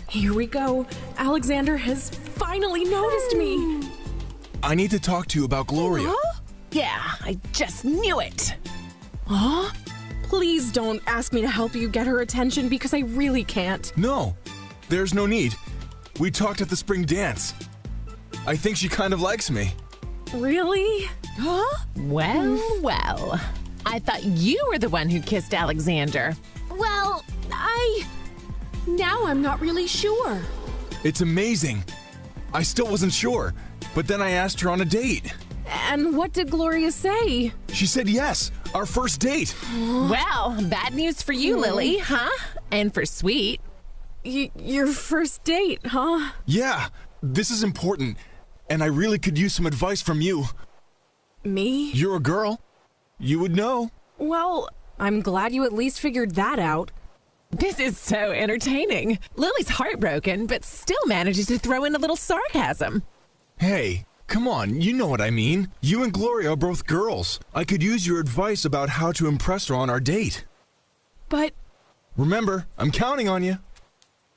Here we go. Alexander has finally noticed me.
I need to talk to you about Gloria.
Huh? Yeah, I just knew it.
Huh? Please don't ask me to help you get her attention because I really can't.
No, there's no need. We talked at the spring dance. I think she kind of likes me.
Really?
Huh? Well. I thought you were the one who kissed Alexander.
Well,
Now I'm not really sure.
It's amazing. I still wasn't sure, but then I asked her on a date.
And what did Gloria say?
She said yes, our first date.
Well, bad news for you, Lily, huh? And for Sweet.
Your first date, huh?
Yeah, this is important, and I really could use some advice from you.
Me?
You're a girl. You would know.
Well, I'm glad you at least figured that out.
This is so entertaining. Lily's heartbroken, but still manages to throw in a little sarcasm.
Hey, come on, you know what I mean. You and Gloria are both girls. I could use your advice about how to impress her on our date.
But...
Remember, I'm counting on you.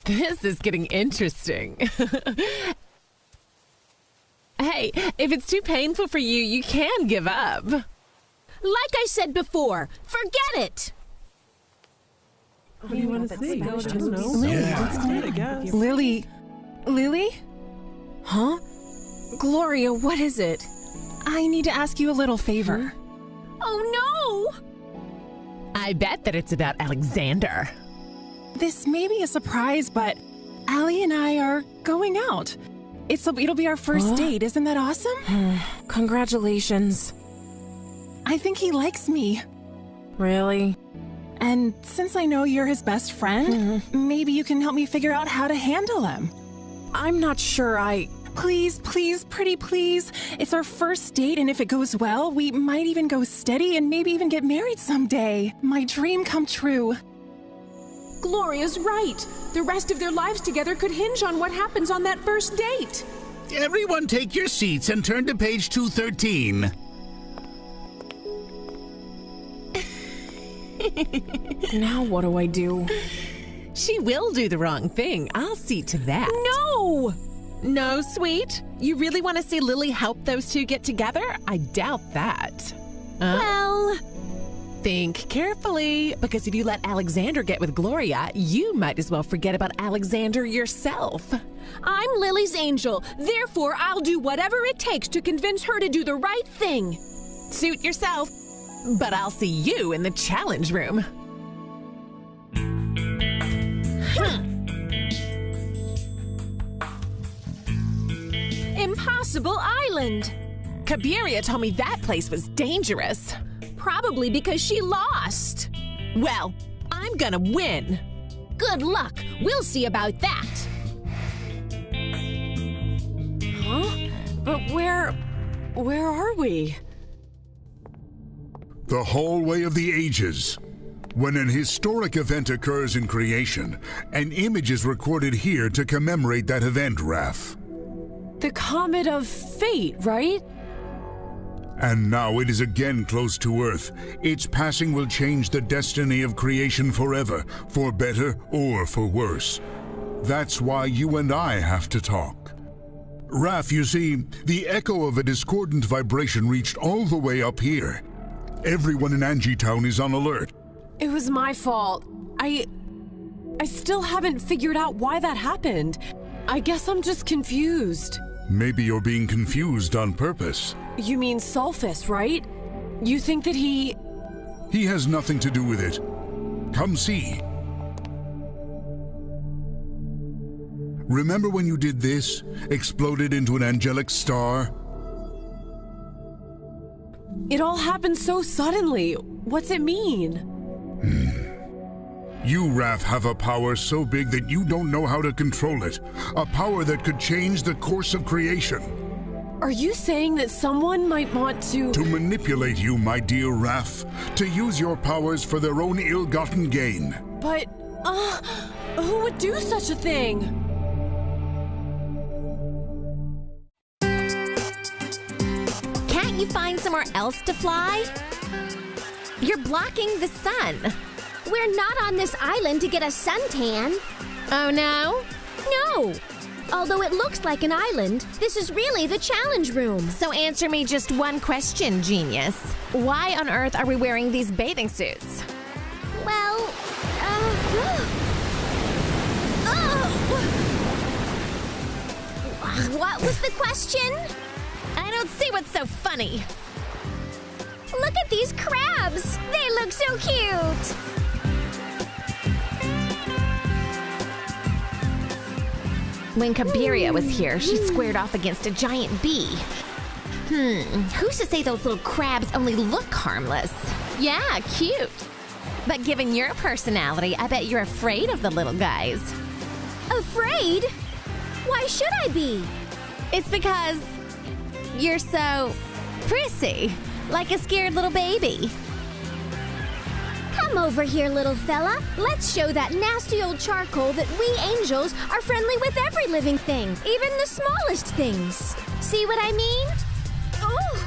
This is getting interesting. Hey, if it's too painful for you, you can give up.
Like I said before, forget it.
What do you want to say?
Lily.
Lily? Huh? Gloria, what is it? I need to ask you a little favor.
Oh no!
I bet that it's about Alexander.
This may be a surprise, but Allie and I are going out. It'll be our first date. Isn't that awesome? Congratulations. I think he likes me. Really? And since I know you're his best friend, maybe you can help me figure out how to handle him. I'm not sure Please, pretty please. It's our first date, and if it goes well, we might even go steady and maybe even get married someday. My dream come true. Gloria's right. The rest of their lives together could hinge on what happens on that first date.
Everyone take your seats and turn to page 213.
Now what do I do?
She will do the wrong thing. I'll see to that.
No!
No, Sweet? You really want to see Lily help those two get together? I doubt that.
Well...
Think carefully, because if you let Alexander get with Gloria, you might as well forget about Alexander yourself.
I'm Lily's angel, therefore I'll do whatever it takes to convince her to do the right thing.
Suit yourself, but I'll see you in the challenge room.
Impossible Island.
Kabiria told me that place was dangerous.
Probably because she lost.
Well, I'm gonna win.
Good luck. We'll see about that. Huh? Where are we?
The hallway of the ages. When an historic event occurs in creation, an image is recorded here to commemorate that event, Raf.
The Comet of Fate, right?
And now it is again close to Earth. Its passing will change the destiny of creation forever, for better or for worse. That's why you and I have to talk. Raf, you see, the echo of a discordant vibration reached all the way up here. Everyone in Angietown is on alert.
It was my fault. I still haven't figured out why that happened. I guess I'm just confused.
Maybe you're being confused on purpose.
You mean Sulfus, right? You think that he...
He has nothing to do with it. Come see. Remember when you did this? Exploded into an angelic star?
It all happened so suddenly. What's it mean?
You, Raf, have a power so big that you don't know how to control it. A power that could change the course of creation.
Are you saying that someone might want to...
To manipulate you, my dear Raf. To use your powers for their own ill-gotten gain.
But, who would do such a thing?
Can't you find somewhere else to fly? You're blocking the sun.
We're not on this island to get a suntan.
Oh, no?
No. Although it looks like an island, this is really the challenge room.
So answer me just one question, genius. Why on earth are we wearing these bathing suits?
Well, what was the question?
I don't see what's so funny.
Look at these crabs. They look so cute.
When Kabiria was here, she squared off against a giant bee. Who's to say those little crabs only look harmless? Yeah, cute. But given your personality, I bet you're afraid of the little guys.
Afraid? Why should I be?
It's because you're so prissy, like a scared little baby.
Come over here, little fella. Let's show that nasty old charcoal that we angels are friendly with every living thing, even the smallest things. See what I mean? Oh.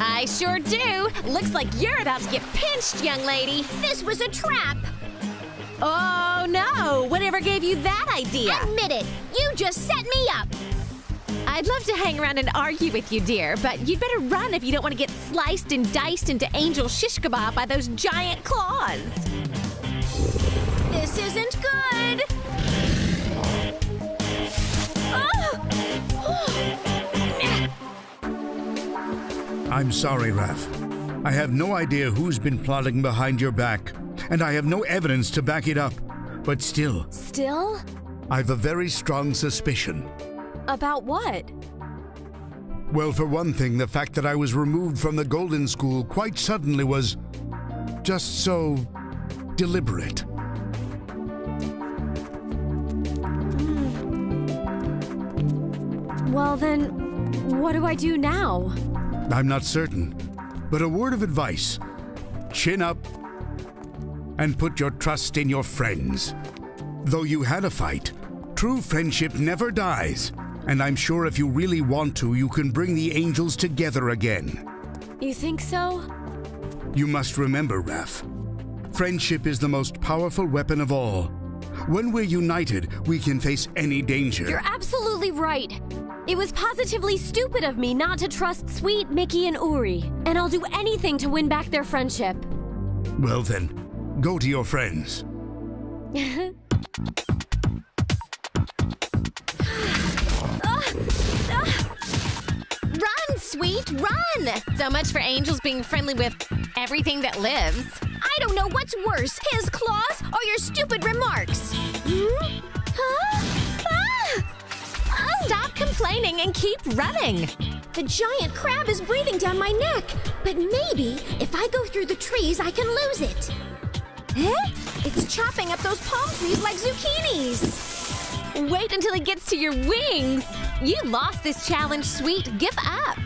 I sure do. Looks like you're about to get pinched, young lady.
This was a trap.
Oh, no. Whatever gave you that idea?
Admit it. You just set me up.
I'd love to hang around and argue with you, dear, but you'd better run if you don't want to get sliced and diced into angel shish kebab by those giant claws.
This isn't good.
I'm sorry, Raf. I have no idea who's been plotting behind your back, and I have no evidence to back it up. But still...
Still?
I've a very strong suspicion.
About what?
Well, for one thing, the fact that I was removed from the Golden School quite suddenly was just so deliberate.
Well then, what do I do now?
I'm not certain, but a word of advice. Chin up and put your trust in your friends. Though you had a fight, true friendship never dies. And I'm sure if you really want to, you can bring the angels together again.
You think so?
You must remember, Raf. Friendship is the most powerful weapon of all. When we're united, we can face any danger.
You're absolutely right. It was positively stupid of me not to trust Sweet, Mickey, and Uri. And I'll do anything to win back their friendship.
Well then, go to your friends.
Run, Sweet, run! So much for angels being friendly with everything that lives.
I don't know what's worse, his claws or your stupid remarks.
Stop complaining and keep running.
The giant crab is breathing down my neck, but maybe if I go through the trees, I can lose it.
It's chopping up those palm trees like zucchinis.
Wait until it gets to your wings. You lost this challenge, Sweet. Give up.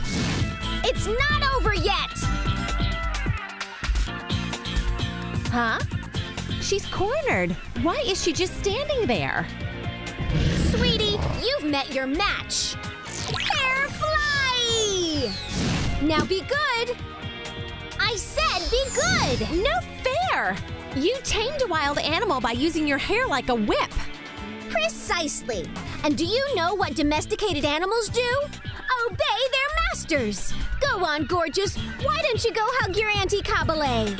It's not over yet.
Huh? She's cornered. Why is she just standing there?
Sweetie, you've met your match. Hair fly! Now be good. I said be good.
No fair. You tamed a wild animal by using your hair like a whip.
Precisely. And do you know what domesticated animals do? Obey their masters. Go on, gorgeous. Why don't you go hug your Auntie Kabale?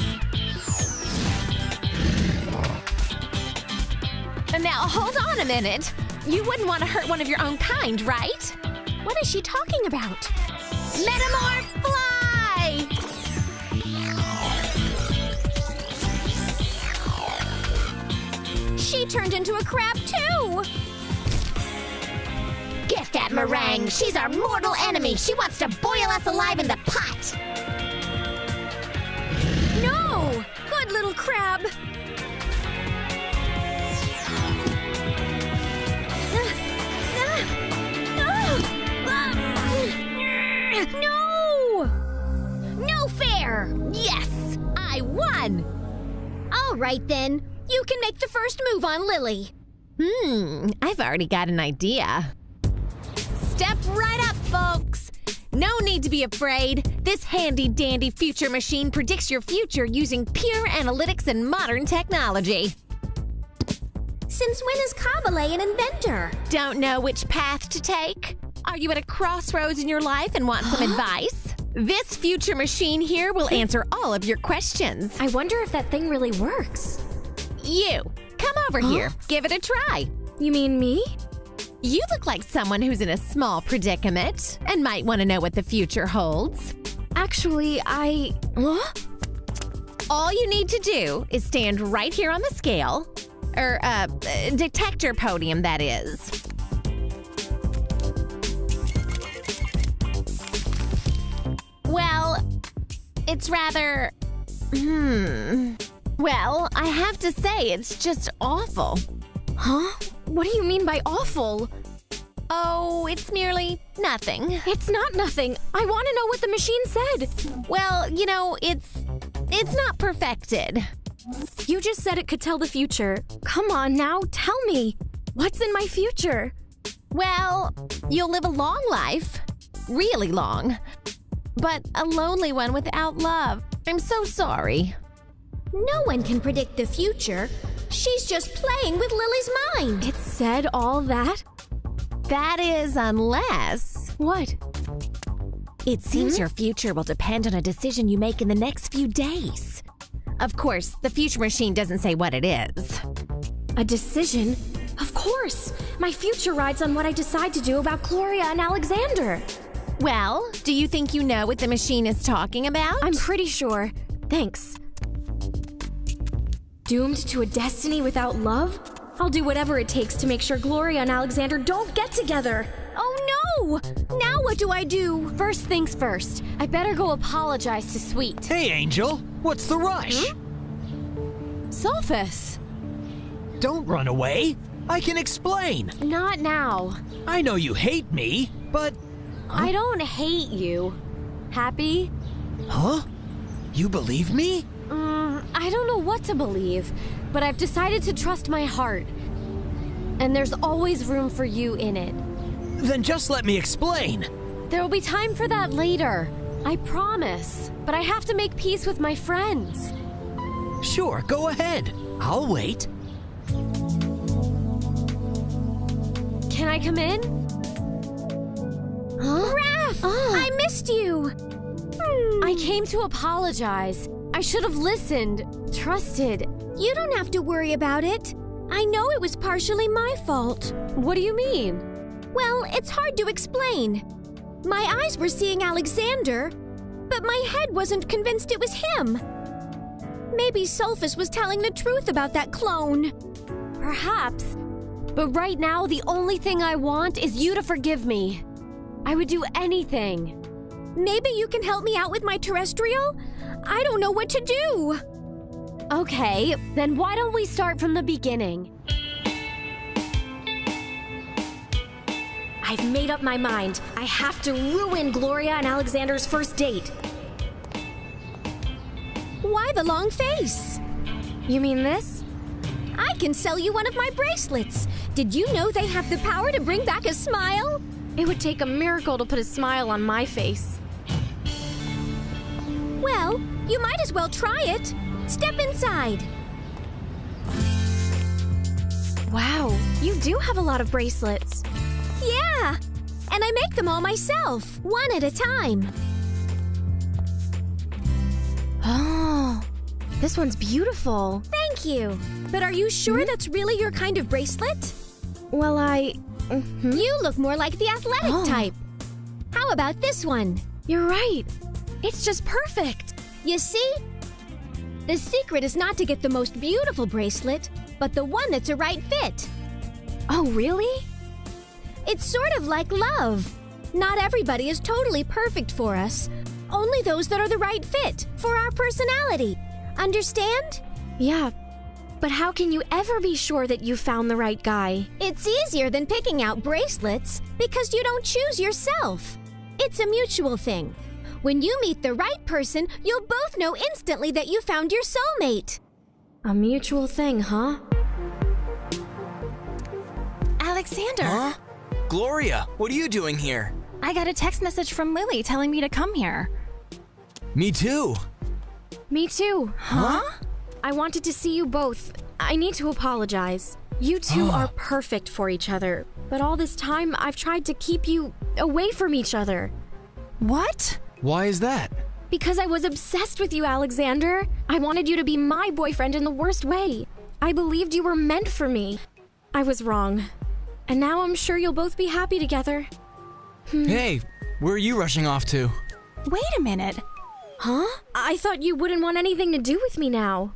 Now, hold on a minute. You wouldn't want to hurt one of your own kind, right?
What is she talking about?
Metamorph fly!
She turned into a crab, too!
Get that meringue! She's our mortal enemy! She wants to boil us alive in the pot!
No! Good little crab! No! No fair!
Yes! I won!
All right, then. You can make the first move on Lily.
I've already got an idea. Step right up, folks! No need to be afraid. This handy-dandy future machine predicts your future using pure analytics and modern technology.
Since when is Kabale an inventor?
Don't know which path to take? Are you at a crossroads in your life and want some advice? This future machine here will answer all of your questions.
I wonder if that thing really works.
You, come over here. Give it a try.
You mean me?
You look like someone who's in a small predicament and might want to know what the future holds.
Actually, What?
All you need to do is stand right here on the scale, or detector podium, that is. Well, it's rather... Well, I have to say, it's just awful.
Huh? What do you mean by awful?
Oh, it's merely nothing.
It's not nothing. I want to know what the machine said.
Well, you know, it's not perfected.
You just said it could tell the future. Come on now, tell me. What's in my future?
Well, you'll live a long life. Really long. But a lonely one without love. I'm so sorry.
No one can predict the future. She's just playing with Lily's mind. It said all that?
That is, unless...
What?
It seems your future will depend on a decision you make in the next few days. Of course, the future machine doesn't say what it is.
A decision? Of course! My future rides on what I decide to do about Gloria and Alexander.
Well, do you think you know what the machine is talking about?
I'm pretty sure. Thanks. Doomed to a destiny without love? I'll do whatever it takes to make sure Gloria and Alexander don't get together. Oh no! Now what do I do? First things first. I better go apologize to Sweet.
Hey, Angel. What's the rush?
Sulfus!
Don't run away. I can explain.
Not now.
I know you hate me, but...
I don't hate you. Happy?
Huh? You believe me?
I don't know what to believe, but I've decided to trust my heart. And there's always room for you in it.
Then just let me explain.
There will be time for that later. I promise. But I have to make peace with my friends.
Sure, go ahead. I'll wait.
Can I come in? Huh? Raf! I missed you! I came to apologize. I should have listened, trusted. You don't have to worry about it. I know it was partially my fault. What do you mean? Well, it's hard to explain. My eyes were seeing Alexander, but my head wasn't convinced it was him. Maybe Sulfus was telling the truth about that clone. Perhaps. But right now, the only thing I want is you to forgive me. I would do anything. Maybe you can help me out with my terrestrial? I don't know what to do. Okay, then why don't we start from the beginning? I've made up my mind. I have to ruin Gloria and Alexander's first date.
Why the long face?
You mean this?
I can sell you one of my bracelets. Did you know they have the power to bring back a smile?
It would take a miracle to put a smile on my face.
Well, you might as well try it. Step inside.
Wow, you do have a lot of bracelets.
Yeah, and I make them all myself, one at a time.
Oh, this one's beautiful.
Thank you. But are you sure that's really your kind of bracelet?
Well,
You look more like the athletic type. How about this one?
You're right. It's just perfect.
You see? The secret is not to get the most beautiful bracelet, but the one that's a right fit.
Oh, really?
It's sort of like love. Not everybody is totally perfect for us. Only those that are the right fit for our personality. Understand?
Yeah, but how can you ever be sure that you found the right guy?
It's easier than picking out bracelets because you don't choose yourself. It's a mutual thing. When you meet the right person, you'll both know instantly that you found your soulmate.
A mutual thing, huh?
Alexander!
Huh? Gloria, what are you doing here?
I got a text message from Lily telling me to come here.
Me too.
Me too.
Huh?
I wanted to see you both. I need to apologize. You two are perfect for each other, but all this time I've tried to keep you away from each other.
What?
Why is that?
Because I was obsessed with you, Alexander. I wanted you to be my boyfriend in the worst way. I believed you were meant for me. I was wrong. And now I'm sure you'll both be happy together.
Hey, where are you rushing off to?
Wait a minute.
Huh? I thought you wouldn't want anything to do with me now.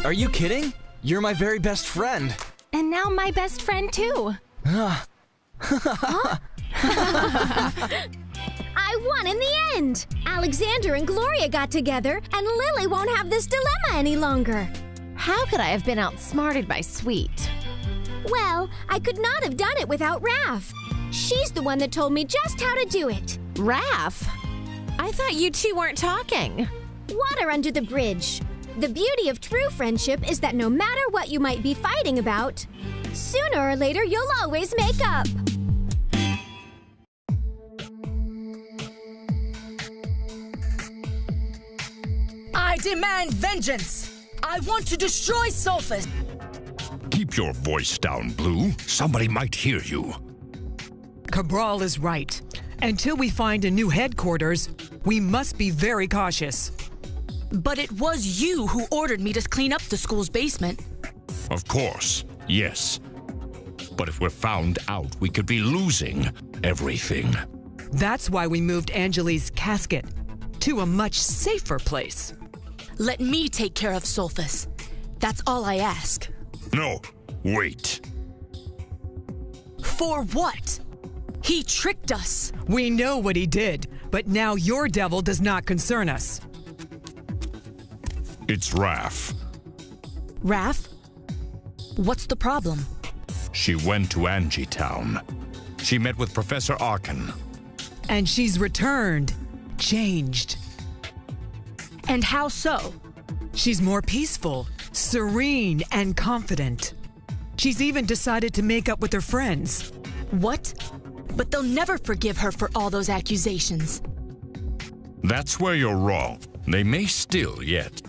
Are you kidding? You're my very best friend.
And now my best friend too.
I won in the end. Alexander and Gloria got together, and Lily won't have this dilemma any longer.
How could I have been outsmarted by Sweet?
Well, I could not have done it without Raf. She's the one that told me just how to do it.
Raf? I thought you two weren't talking.
Water under the bridge. The beauty of true friendship is that no matter what you might be fighting about, sooner or later you'll always make up.
I demand vengeance! I want to destroy Sulfus!
Keep your voice down, Blue. Somebody might hear you.
Cabral is right. Until we find a new headquarters, we must be very cautious.
But it was you who ordered me to clean up the school's basement.
Of course, yes. But if we're found out, we could be losing everything.
That's why we moved Angeli's casket to a much safer place.
Let me take care of Sulfus. That's all I ask.
No, wait.
For what? He tricked us.
We know what he did, but now your devil does not concern us.
It's Raf.
Raf? What's the problem?
She went to Angie Town. She met with Professor Arkin.
And she's returned, changed.
And how so?
She's more peaceful, serene, and confident. She's even decided to make up with her friends.
What? But they'll never forgive her for all those accusations.
That's where you're wrong. They may still yet.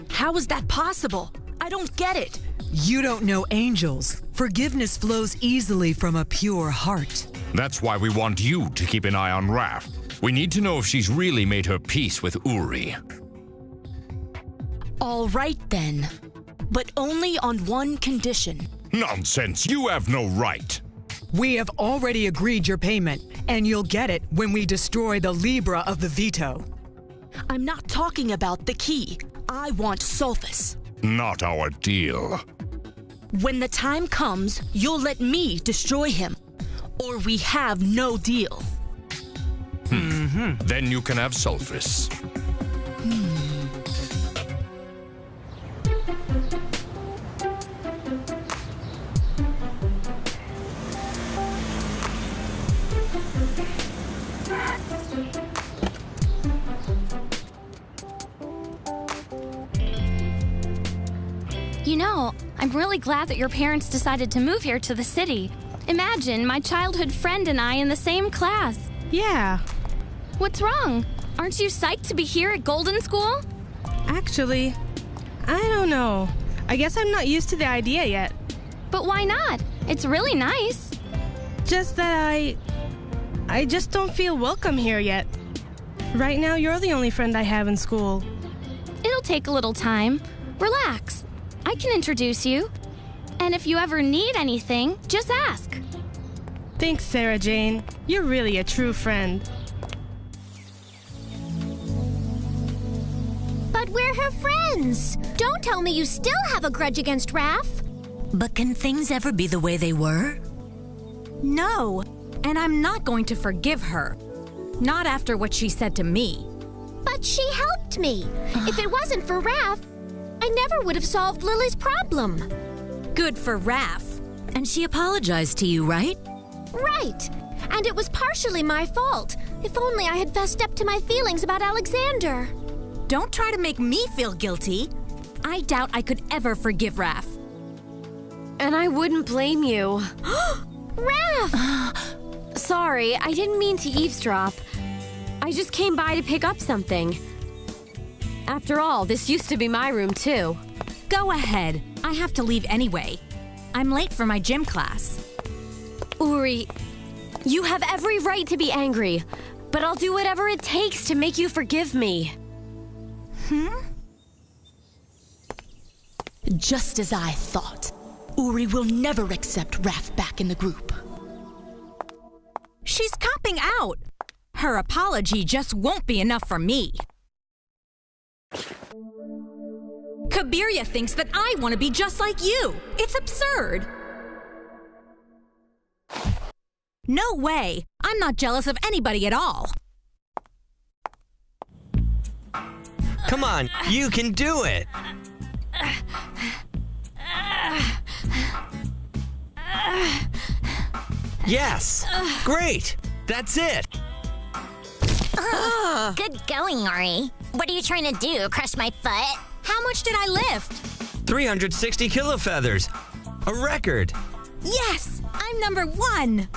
How is that possible? I don't get it.
You don't know angels. Forgiveness flows easily from a pure heart.
That's why we want you to keep an eye on Raf. We need to know if she's really made her peace with Uri.
All right then. But only on one condition.
Nonsense! You have no right!
We have already agreed your payment, and you'll get it when we destroy the Libra of the Veto.
I'm not talking about the key. I want Sulfus.
Not our deal.
When the time comes, you'll let me destroy him. Or we have no deal.
Then you can have Sulfus.
You know, I'm really glad that your parents decided to move here to the city. Imagine my childhood friend and I in the same class.
Yeah.
What's wrong? Aren't you psyched to be here at Golden School?
Actually, I don't know. I guess I'm not used to the idea yet.
But why not? It's really nice.
Just that I just don't feel welcome here yet. Right now, you're the only friend I have in school.
It'll take a little time. Relax. I can introduce you. And if you ever need anything, just ask.
Thanks, Sarah Jane. You're really a true friend.
But we're her friends. Don't tell me you still have a grudge against Raf.
But can things ever be the way they were?
No, and I'm not going to forgive her. Not after what she said to me.
But she helped me. If it wasn't for Raf, I never would have solved Lily's problem.
Good for Raf.
And she apologized to you, right?
Right. And it was partially my fault. If only I had fessed up to my feelings about Alexander.
Don't try to make me feel guilty. I doubt I could ever forgive Raf.
And I wouldn't blame you.
Raf!
Sorry, I didn't mean to eavesdrop. I just came by to pick up something. After all, this used to be my room too.
Go ahead. I have to leave anyway. I'm late for my gym class.
Uri, you have every right to be angry, but I'll do whatever it takes to make you forgive me.
Just as I thought. Uri will never accept Raf back in the group.
She's copping out. Her apology just won't be enough for me. Kabiria thinks that I want to be just like you. It's absurd. No way. I'm not jealous of anybody at all.
Come on, you can do it. Yes, great. That's it.
Good going, Ori. What are you trying to do, crush my foot?
How much did I lift?
360 kilo feathers. A record.
Yes, I'm number 1.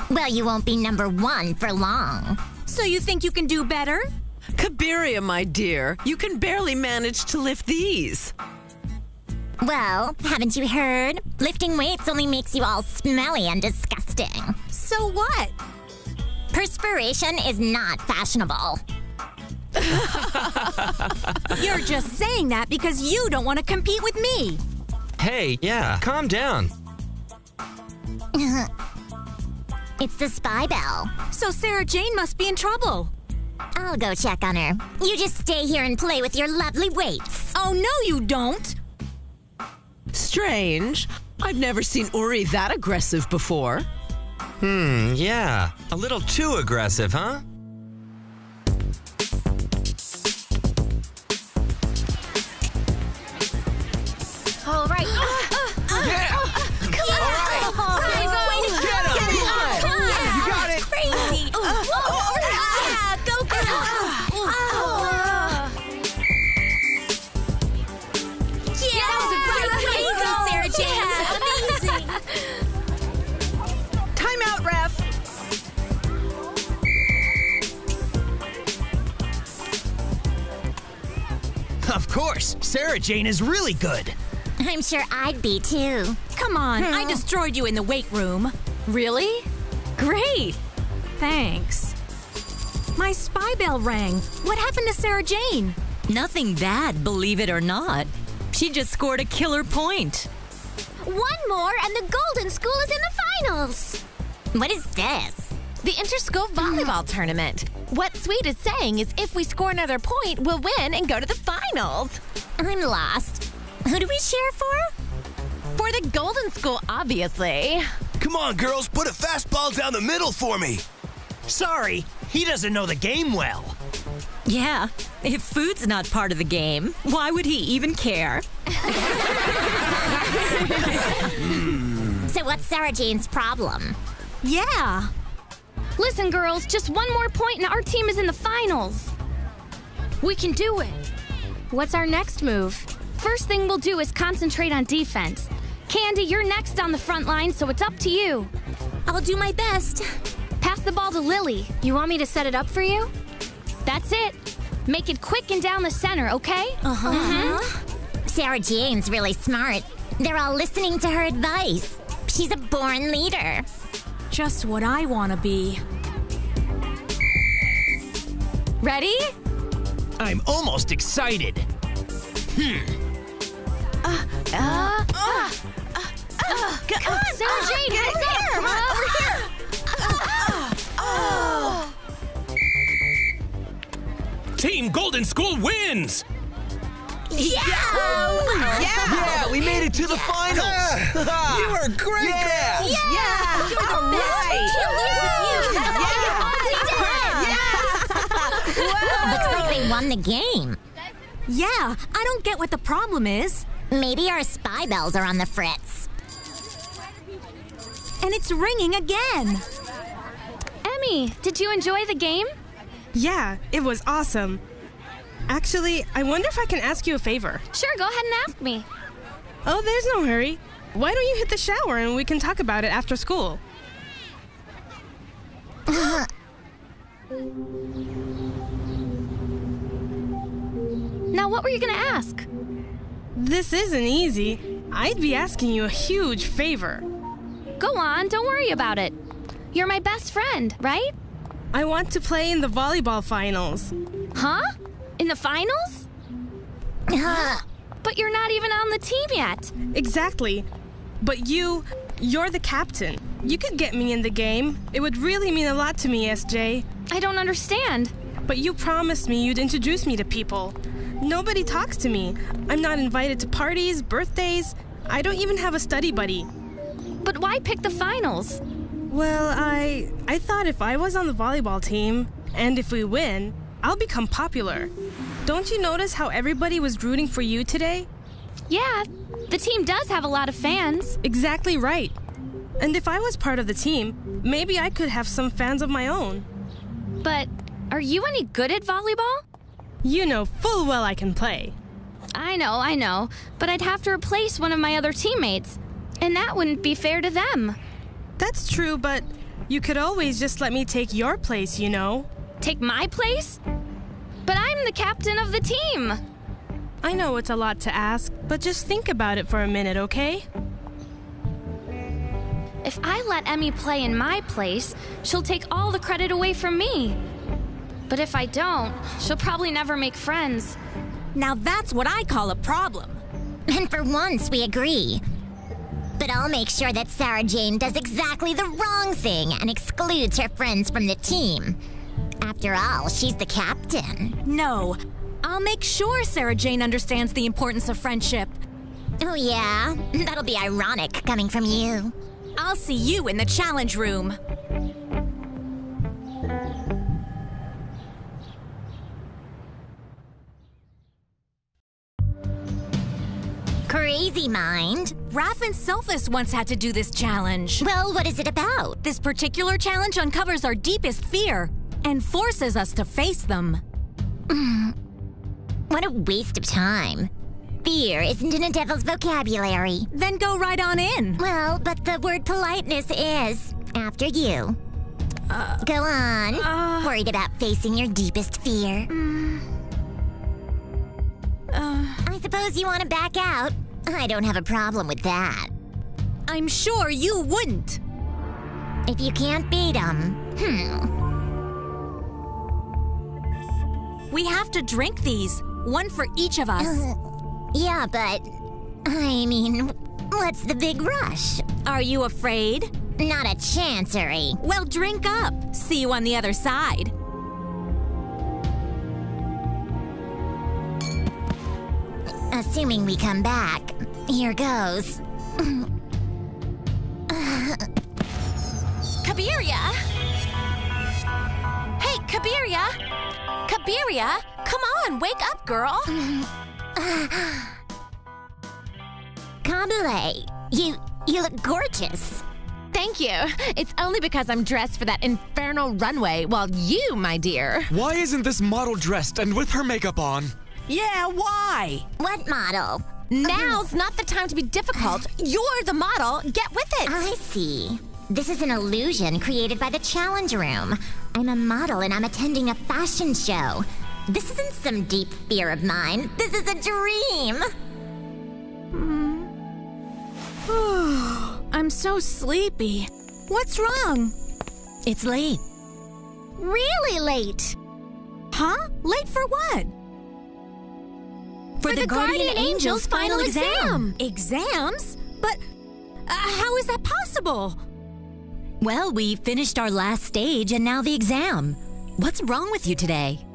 Well, you won't be number 1 for long.
So you think you can do better?
Kabiria, my dear, you can barely manage to lift these.
Well, haven't you heard? Lifting weights only makes you all smelly and disgusting.
So what?
Perspiration is not fashionable.
You're just saying that because you don't want to compete with me.
Hey, yeah, calm down.
It's the spy bell.
So Sarah Jane must be in trouble.
I'll go check on her. You just stay here and play with your lovely weights.
Oh, no, you don't.
Strange. I've never seen Uri that aggressive before.
Yeah. A little too aggressive, huh?
All right.
Yeah!
Come on!
All right! Get him! You got it!
Crazy! Yeah, go Yeah, that was a great crazy, Sarah Jane! Amazing!
Time out, Raf!
Of course, Sarah Jane is really good.
I'm sure I'd be too.
Come on, I destroyed you in the weight room.
Really? Great!
Thanks. My spy bell rang. What happened to Sarah Jane?
Nothing bad, believe it or not. She just scored a killer point.
One more and the Golden School is in the finals.
What is this?
The inter-school volleyball tournament. What Sweet is saying is if we score another point, we'll win and go to the finals.
I'm lost. Who do we cheer for?
For the Golden School, obviously.
Come on, girls, put a fastball down the middle for me.
Sorry, he doesn't know the game well.
Yeah, if food's not part of the game, why would he even care?
So what's Sarah Jane's problem?
Yeah.
Listen, girls, just one more point and our team is in the finals. We can do it.
What's our next move?
First thing we'll do is concentrate on defense. Candy, you're next on the front line, so it's up to you.
I'll do my best.
Pass the ball to Lily.
You want me to set it up for you?
That's it. Make it quick and down the center, okay?
Sarah Jane's really smart. They're all listening to her advice. She's a born leader.
Just what I want to be.
Ready?
I'm almost excited.
Sarah Jane, get there!
Team Golden School wins!
Yeah, we made it to the finals.
You were great, girls!
All right.
Looks like they won the game.
Yeah, I don't get what the problem is.
Maybe our spy bells are on the fritz.
And it's ringing again.
Emmy, did you enjoy the game?
Yeah, it was awesome. Actually, I wonder if I can ask you a favor.
Sure, go ahead and ask me.
Oh, there's no hurry. Why don't you hit the shower and we can talk about it after school?
Now, what were you gonna ask?
This isn't easy. I'd be asking you a huge favor.
Go on, don't worry about it. You're my best friend, right?
I want to play in the volleyball finals.
Huh? In the finals? But you're not even on the team yet.
Exactly. But you're the captain. You could get me in the game. It would really mean a lot to me, SJ.
I don't understand.
But you promised me you'd introduce me to people. Nobody talks to me. I'm not invited to parties, birthdays. I don't even have a study buddy.
But why pick the finals?
Well, I thought if I was on the volleyball team, and if we win, I'll become popular. Don't you notice how everybody was rooting for you today?
Yeah, the team does have a lot of fans.
Exactly right. And if I was part of the team, maybe I could have some fans of my own.
But are you any good at volleyball?
You know full well I can play.
I know, but I'd have to replace one of my other teammates, and that wouldn't be fair to them.
That's true, but you could always just let me take your place, you know.
Take my place? But I'm the captain of the team.
I know it's a lot to ask, but just think about it for a minute, okay?
If I let Emmy play in my place, she'll take all the credit away from me. But if I don't, she'll probably never make friends.
Now that's what I call a problem.
And for once, we agree. But I'll make sure that Sarah Jane does exactly the wrong thing and excludes her friends from the team. After all, she's the captain.
No, I'll make sure Sarah Jane understands the importance of friendship.
Oh yeah? That'll be ironic coming from you.
I'll see you in the challenge room.
Crazy mind.
Raf and Sulfus once had to do this challenge.
Well, what is it about?
This particular challenge uncovers our deepest fear and forces us to face them.
What a waste of time. Fear isn't in a devil's vocabulary.
Then go right on in.
Well, but the word politeness is. After you. Go on. Worried about facing your deepest fear. I suppose you want to back out. I don't have a problem with that.
I'm sure you wouldn't.
If you can't beat them,
We have to drink these. One for each of us.
Yeah, but... I mean, what's the big rush?
Are you afraid?
Not a chancery.
Well, drink up. See you on the other side.
Assuming we come back, here goes.
Kabiria! Hey, Kabiria! Kabiria, come on, wake up, girl!
Kabule, you look gorgeous.
Thank you. It's only because I'm dressed for that infernal runway, while you, my dear...
Why isn't this model dressed and with her makeup on?
Yeah, why?
What model?
Now's not the time to be difficult. You're the model. Get with it.
I see. This is an illusion created by the challenge room. I'm a model and I'm attending a fashion show. This isn't some deep fear of mine. This is a dream.
I'm so sleepy. What's wrong?
It's late.
Really late. Huh? Late for what?
For the Guardian Angel's final exam.
Exams? But how is that possible?
Well, we finished our last stage and now the exam. What's wrong with you today?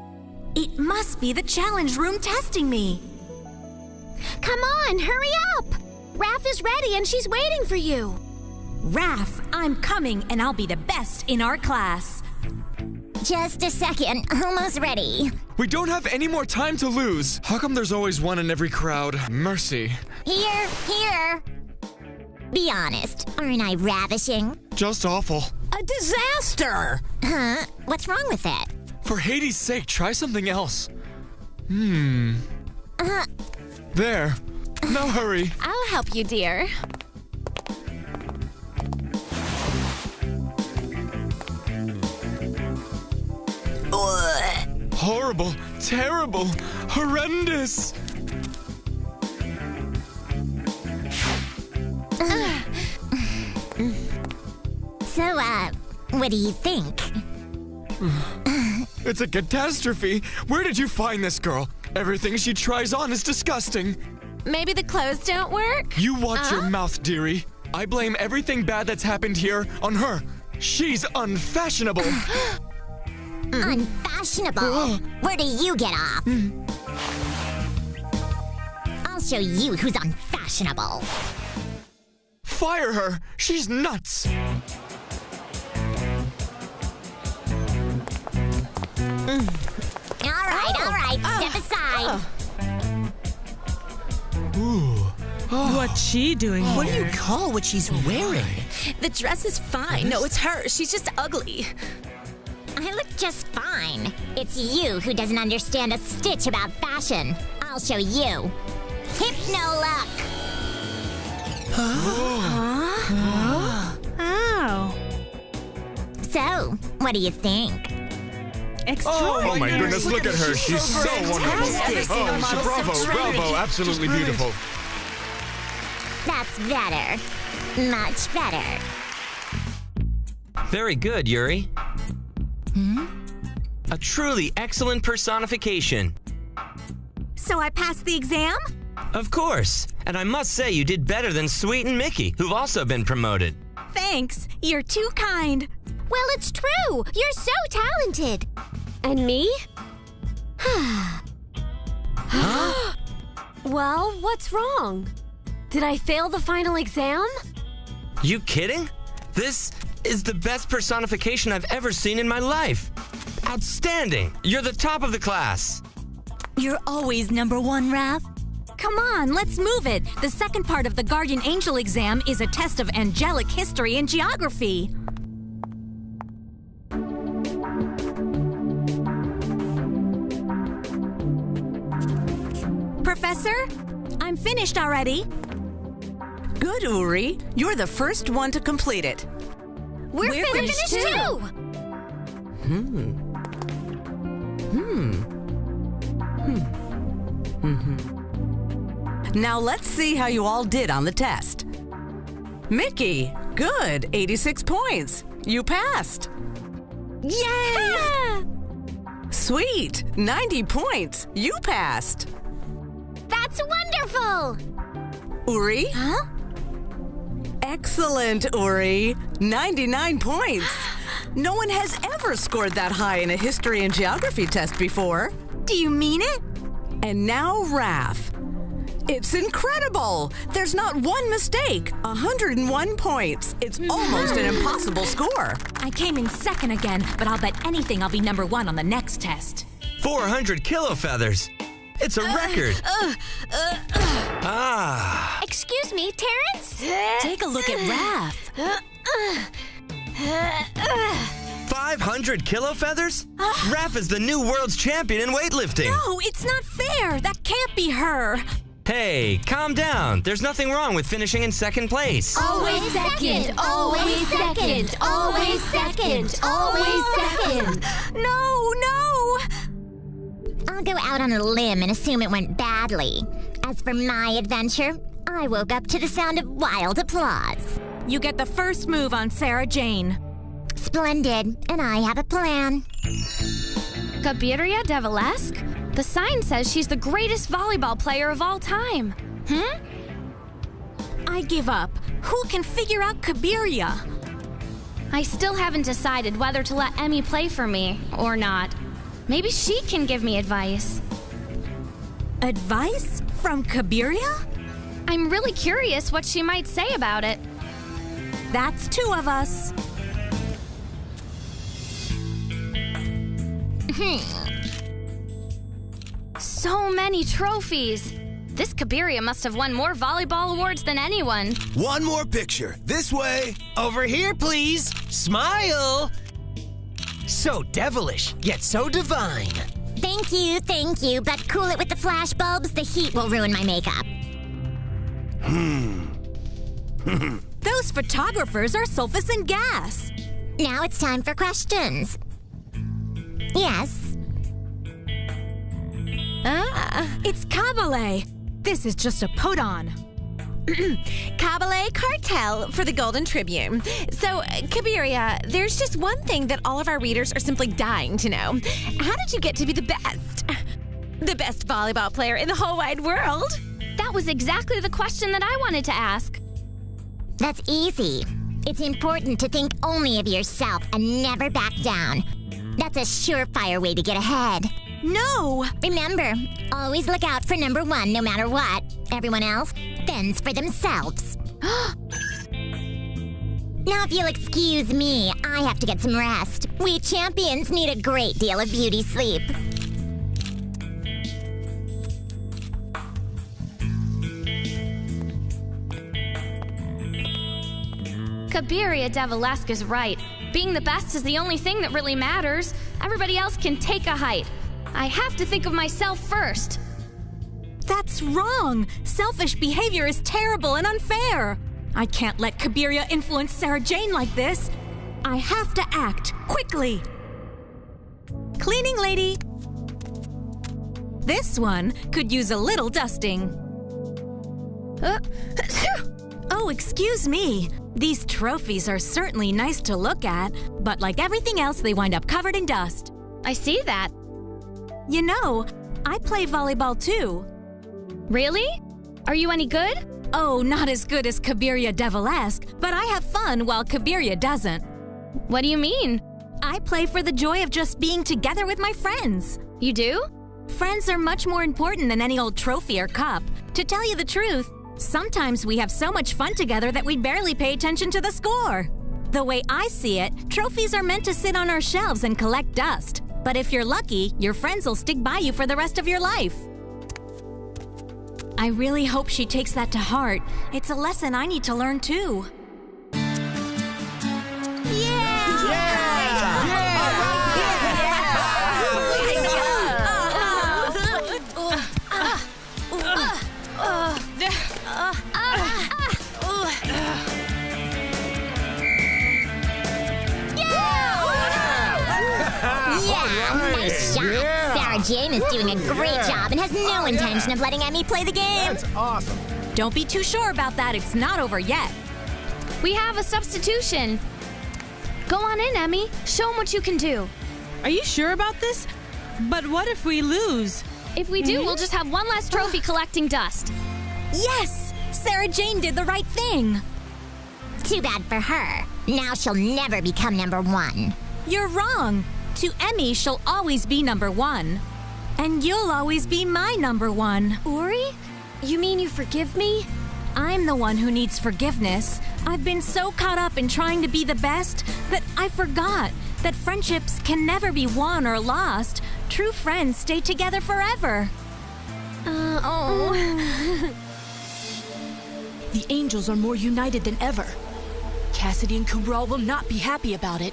It must be the challenge room testing me. Come on, hurry up! Raf is ready and she's waiting for you.
Raf, I'm coming and I'll be the best in our class.
Just a second, almost ready.
We don't have any more time to lose. How come there's always one in every crowd? Mercy.
Here. Be honest, aren't I ravishing?
Just awful.
A disaster! Huh? What's wrong with it?
For Hades' sake, try something else. There. Now hurry.
I'll help you, dear.
Horrible, terrible, horrendous.
So, what do you think?
It's a catastrophe. Where did you find this girl? Everything she tries on is disgusting.
Maybe the clothes don't work?
You watch your mouth, dearie. I blame everything bad that's happened here on her. She's unfashionable.
Unfashionable? Where do you get off? I'll show you who's unfashionable.
Fire her! She's nuts!
All right, step aside.
What's she doing here?
What do you call what she's wearing?
The dress is fine. No, it's her. She's just ugly.
I look just fine. It's you who doesn't understand a stitch about fashion. I'll show you. Hypno-look!
Ow.
So, what do you think?
Oh my goodness, look at her. She's so wonderful. Oh, bravo, absolutely beautiful.
That's better. Much better.
Very good, Yuri. A truly excellent personification.
So I passed the exam?
Of course. And I must say you did better than Sweet and Mickey, who've also been promoted.
Thanks. You're too kind.
Well, it's true. You're so talented. And me? Well, what's wrong? Did I fail the final exam?
You kidding? This is the best personification I've ever seen in my life. Outstanding! You're the top of the class.
You're always #1, Raf. Come on, let's move it. The second part of the Guardian Angel exam is a test of angelic history and geography. Professor, I'm finished already.
Good, Uri. You're the first one to complete it.
We're finished too!
Now let's see how you all did on the test. Mickey, good, 86 points. You passed.
Yay!
Sweet, 90 points. You passed.
That's wonderful!
Uri?
Huh?
Excellent, Uri. 99 points. No one has ever scored that high in a history and geography test before.
Do you mean it?
And now Raf. It's incredible! There's not one mistake. 101 points. It's almost an impossible score.
I came in second again, but I'll bet anything I'll be #1 on the next test.
400 kilo feathers. It's a record.
Excuse me, Terrence?
Take a look at Raf.
500 kilo feathers? Raf is the new world's champion in weightlifting.
No, it's not fair. That can't be her.
Hey, calm down. There's nothing wrong with finishing in second place.
Always second, always second, always second, always second.
No! I'll go out on a limb and assume it went badly. As for my adventure, I woke up to the sound of wild applause.
You get the first move on Sarah Jane.
Splendid, and I have a plan.
Cabiria Devilesque? The sign says she's the greatest volleyball player of all time.
I give up. Who can figure out Cabiria?
I still haven't decided whether to let Emmy play for me or not. Maybe she can give me advice.
Advice? From Cabiria?
I'm really curious what she might say about it.
That's two of us.
So many trophies. This Cabiria must have won more volleyball awards than anyone.
One more picture. This way.
Over here, please. Smile. So devilish, yet so divine.
Thank you, but cool it with the flash bulbs. The heat will ruin my makeup.
Those photographers are Sulfus and Gas.
Now it's time for questions. Yes?
It's Kabale. This is just a put-on.
Kabale Cartel for the Golden Tribune. So, Cabiria, there's just one thing that all of our readers are simply dying to know. How did you get to be the best? The best volleyball player in the whole wide world?
That was exactly the question that I wanted to ask.
That's easy. It's important to think only of yourself and never back down. That's a surefire way to get ahead.
No!
Remember, always look out for number one no matter what. Everyone else fends for themselves. Now, if you'll excuse me, I have to get some rest. We champions need a great deal of beauty sleep.
Cabiria Devilesque is right. Being the best is the only thing that really matters. Everybody else can take a height. I have to think of myself first.
That's wrong. Selfish behavior is terrible and unfair. I can't let Cabiria influence Sarah Jane like this. I have to act quickly. Cleaning lady. This one could use a little dusting. Oh, excuse me. These trophies are certainly nice to look at, but like everything else, they wind up covered in dust.
I see that.
You know, I play volleyball too.
Really? Are you any good?
Oh, not as good as Cabiria Devilesque, but I have fun while Cabiria doesn't.
What do you mean?
I play for the joy of just being together with my friends.
You do?
Friends are much more important than any old trophy or cup. To tell you the truth, sometimes we have so much fun together that we barely pay attention to the score. The way I see it, trophies are meant to sit on our shelves and collect dust. But if you're lucky, your friends will stick by you for the rest of your life. I really hope she takes that to heart. It's a lesson I need to learn too.
Nice shot. Sarah Jane is doing a great job and has no intention of letting Emmy play the game.
That's awesome.
Don't be too sure about that. It's not over yet.
We have a substitution. Go on in, Emmy. Show them what you can do.
Are you sure about this? But what if we lose?
If we do, we'll just have one less trophy collecting dust.
Yes! Sarah Jane did the right thing.
Too bad for her. Now she'll never become number one.
You're wrong. To Emmy, she'll always be number one. And you'll always be my number one.
Uri? You mean you forgive me?
I'm the one who needs forgiveness. I've been so caught up in trying to be the best that I forgot that friendships can never be won or lost. True friends stay together forever.
The angels are more united than ever. Cassidy and Cabral will not be happy about it.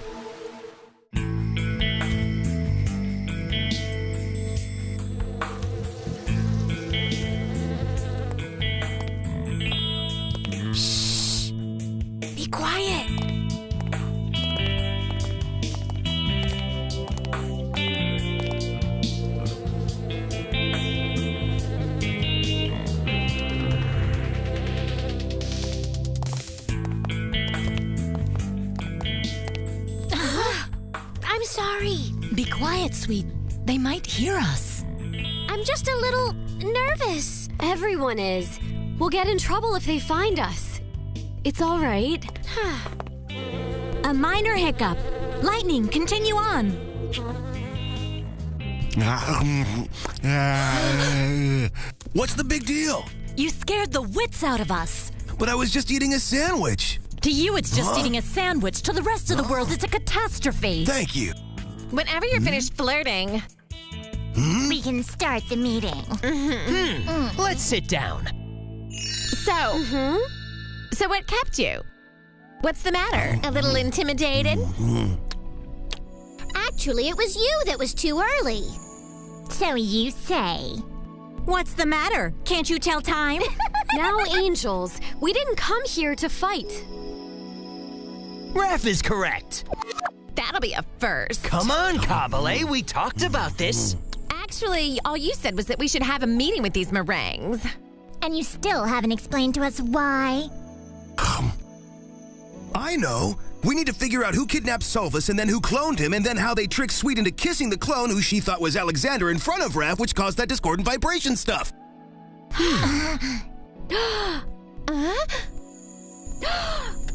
Hurry! Be quiet, Sweet. They might hear us.
I'm just a little nervous.
Everyone is. We'll get in trouble if they find us. It's all right.
A minor hiccup. Lightning, continue on.
What's the big deal?
You scared the wits out of us.
But I was just eating a sandwich.
To you, it's just eating a sandwich. To the rest of the world, it's a catastrophe.
Thank you.
Whenever you're finished flirting,
we can start the meeting.
Let's sit down.
So what kept you? What's the matter? A little intimidated?
Actually, it was you that was too early. So you say.
What's the matter? Can't you tell time?
Now, angels, we didn't come here to fight.
Raf is correct.
That'll be a first.
Come on, Kabale, we talked about this.
Actually, all you said was that we should have a meeting with these meringues.
And you still haven't explained to us why.
I know. We need to figure out who kidnapped Sulfus and then who cloned him and then how they tricked Sweet into kissing the clone who she thought was Alexander in front of Raf, which caused that discordant vibration stuff.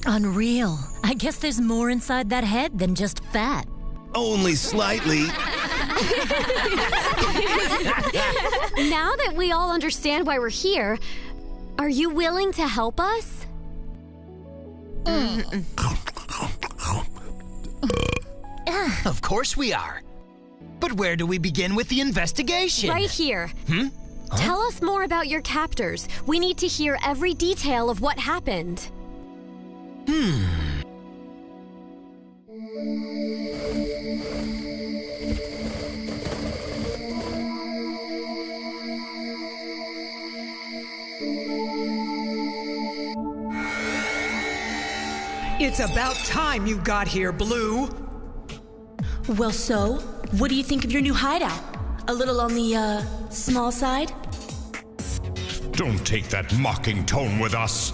Unreal. I guess there's more inside that head than just fat.
Only slightly.
Now that we all understand why we're here, are you willing to help us?
Of course we are. But where do we begin with the investigation?
Right here. Tell us more about your captors. We need to hear every detail of what happened.
It's about time you got here, Blue.
Well, so, what do you think of your new hideout? A little on the, small side?
Don't take that mocking tone with us.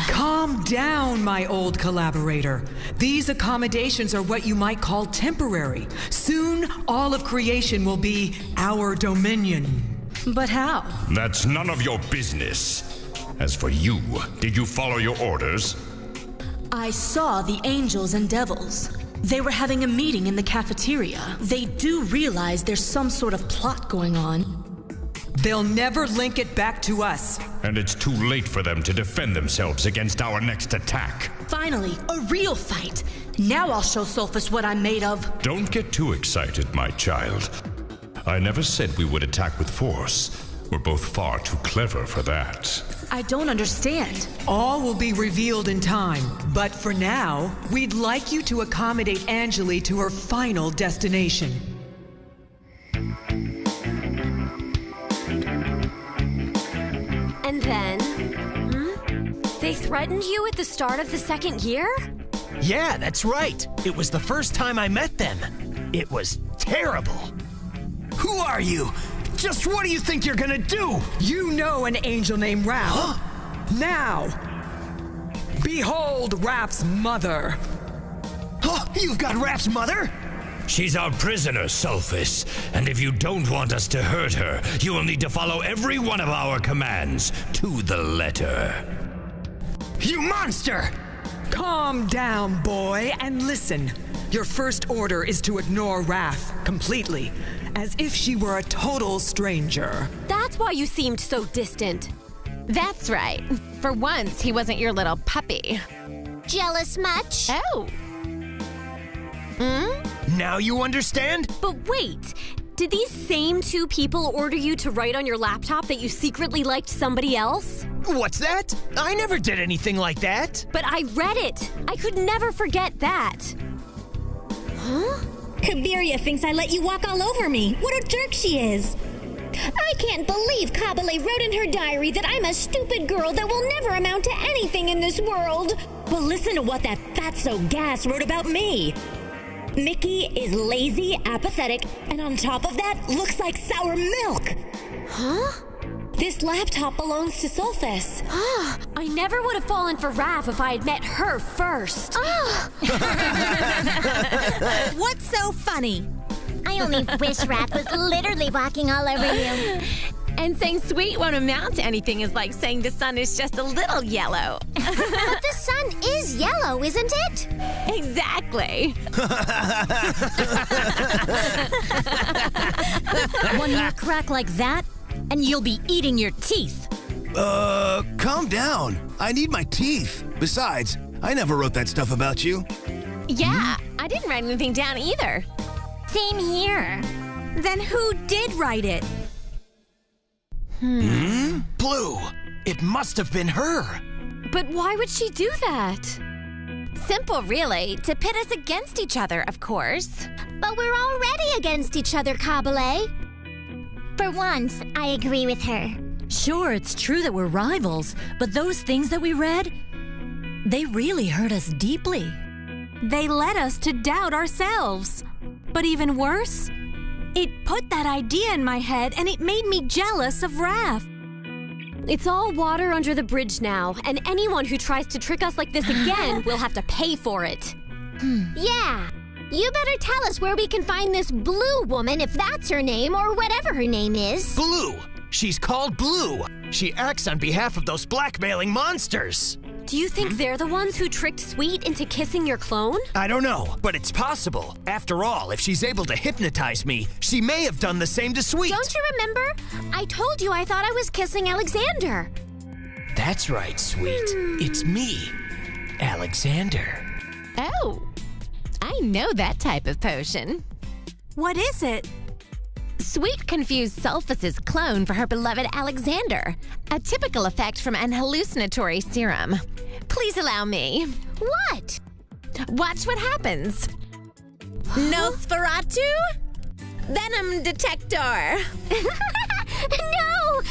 Calm down, my old collaborator. These accommodations are what you might call temporary. Soon, all of creation will be our dominion.
But how?
That's none of your business. As for you, did you follow your orders?
I saw the angels and devils. They were having a meeting in the cafeteria. They do realize there's some sort of plot going on.
They'll never link it back to us.
And it's too late for them to defend themselves against our next attack.
Finally, a real fight. Now I'll show Sulfus what I'm made of.
Don't get too excited, my child. I never said we would attack with force. We're both far too clever for that.
I don't understand.
All will be revealed in time. But for now, we'd like you to accommodate Angeli to her final destination.
And then? They threatened you at the start of the second year?
Yeah, that's right. It was the first time I met them. It was terrible. Who are you? Just what do you think you're gonna do?
You know an angel named Raf.
Huh?
Now, behold Raf's mother.
Oh, you've got Raf's mother?
She's our prisoner, Sulfus. And if you don't want us to hurt her, you will need to follow every one of our commands to the letter.
You monster!
Calm down, boy, and listen. Your first order is to ignore Raf completely, as if she were a total stranger.
That's why you seemed so distant.
That's right. For once, he wasn't your little puppy.
Jealous much?
Oh.
Now you understand?
But wait, did these same two people order you to write on your laptop that you secretly liked somebody else?
What's that? I never did anything like that.
But I read it. I could never forget that. Huh?
Kabiria thinks I let you walk all over me. What a jerk she is.
I can't believe Kabale wrote in her diary that I'm a stupid girl that will never amount to anything in this world.
Well, listen to what that fatso gas wrote about me. Mickey is lazy, apathetic, and on top of that, looks like sour milk.
Huh?
This laptop belongs to Sulfus.
I never would have fallen for Raf if I had met her first.
What's so funny?
I only wish Raf was literally walking all over you.
And saying sweet won't amount to anything is like saying the sun is just a little yellow.
But the sun is yellow, isn't it?
Exactly.
One more crack like that, and you'll be eating your teeth.
Calm down. I need my teeth. Besides, I never wrote that stuff about you.
Yeah, I didn't write anything down either.
Same here.
Then who did write it?
Blue. It must have been her.
But why would she do that?
Simple, really. To pit us against each other, of course.
But we're already against each other, Kabale. For once, I agree with her.
Sure, it's true that we're rivals, but those things that we read, they really hurt us deeply.
They led us to doubt ourselves. But even worse, it put that idea in my head and it made me jealous of Raf.
It's all water under the bridge now, and anyone who tries to trick us like this again will have to pay for it.
Yeah. You better tell us where we can find this Blue woman, if that's her name, or whatever her name is.
Blue. She's called Blue. She acts on behalf of those blackmailing monsters.
Do you think they're the ones who tricked Sweet into kissing your clone?
I don't know, but it's possible. After all, if she's able to hypnotize me, she may have done the same to Sweet.
Don't you remember? I told you I thought I was kissing Alexander.
That's right, Sweet. It's me, Alexander.
Oh, I know that type of potion.
What is it?
Sweet confused Sulfus's clone for her beloved Alexander, a typical effect from an hallucinatory serum. Please allow me.
What?
Watch what happens. Nosferatu? Venom detector.
No!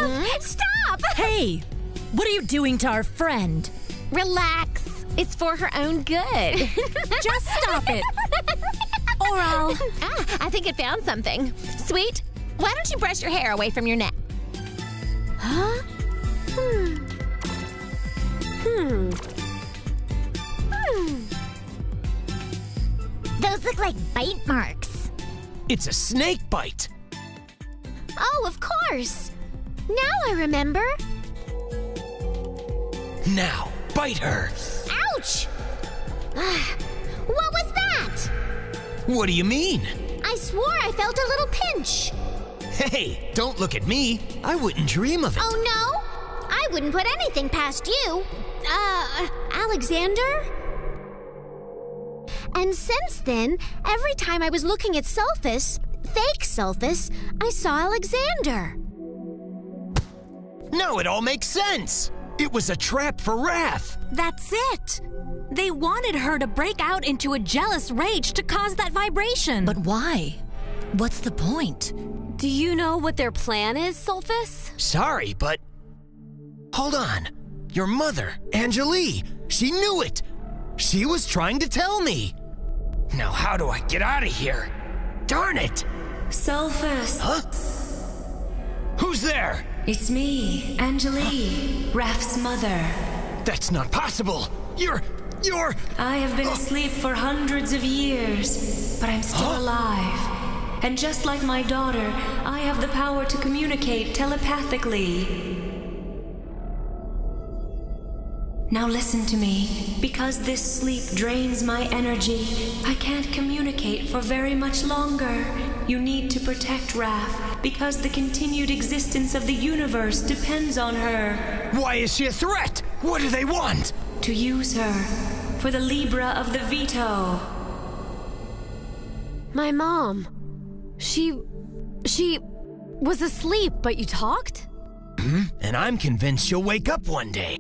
Enough! Stop!
Hey, what are you doing to our friend?
Relax. It's for her own good.
Just stop it. Or I'll...
I think it found something. Sweet, why don't you brush your hair away from your neck?
Huh? Those look like bite marks.
It's a snake bite.
Oh, of course. Now I remember.
Now, bite her.
Ouch! What was that?
What do you mean?
I swore I felt a little pinch.
Hey, don't look at me. I wouldn't dream of it.
Oh, no? I wouldn't put anything past you. Alexander? And since then, every time I was looking at Sulfus, fake Sulfus, I saw Alexander.
Now it all makes sense. It was a trap for Raf.
That's it. They wanted her to break out into a jealous rage to cause that vibration.
But why? What's the point?
Do you know what their plan is, Sulfus?
Sorry, but... Hold on. Your mother, Angelie, she knew it. She was trying to tell me. Now how do I get out of here? Darn it!
Sulfus.
Huh? Who's there?
It's me, Angelie, Raf's mother.
That's not possible. You're...
I have been asleep for hundreds of years, but I'm still alive. And just like my daughter, I have the power to communicate telepathically. Now listen to me. Because this sleep drains my energy, I can't communicate for very much longer. You need to protect Raf, because the continued existence of the universe depends on her.
Why is she a threat? What do they want?
To use her for the Libra of the Veto.
My mom. She was asleep, but you talked?
And I'm convinced she'll wake up one day.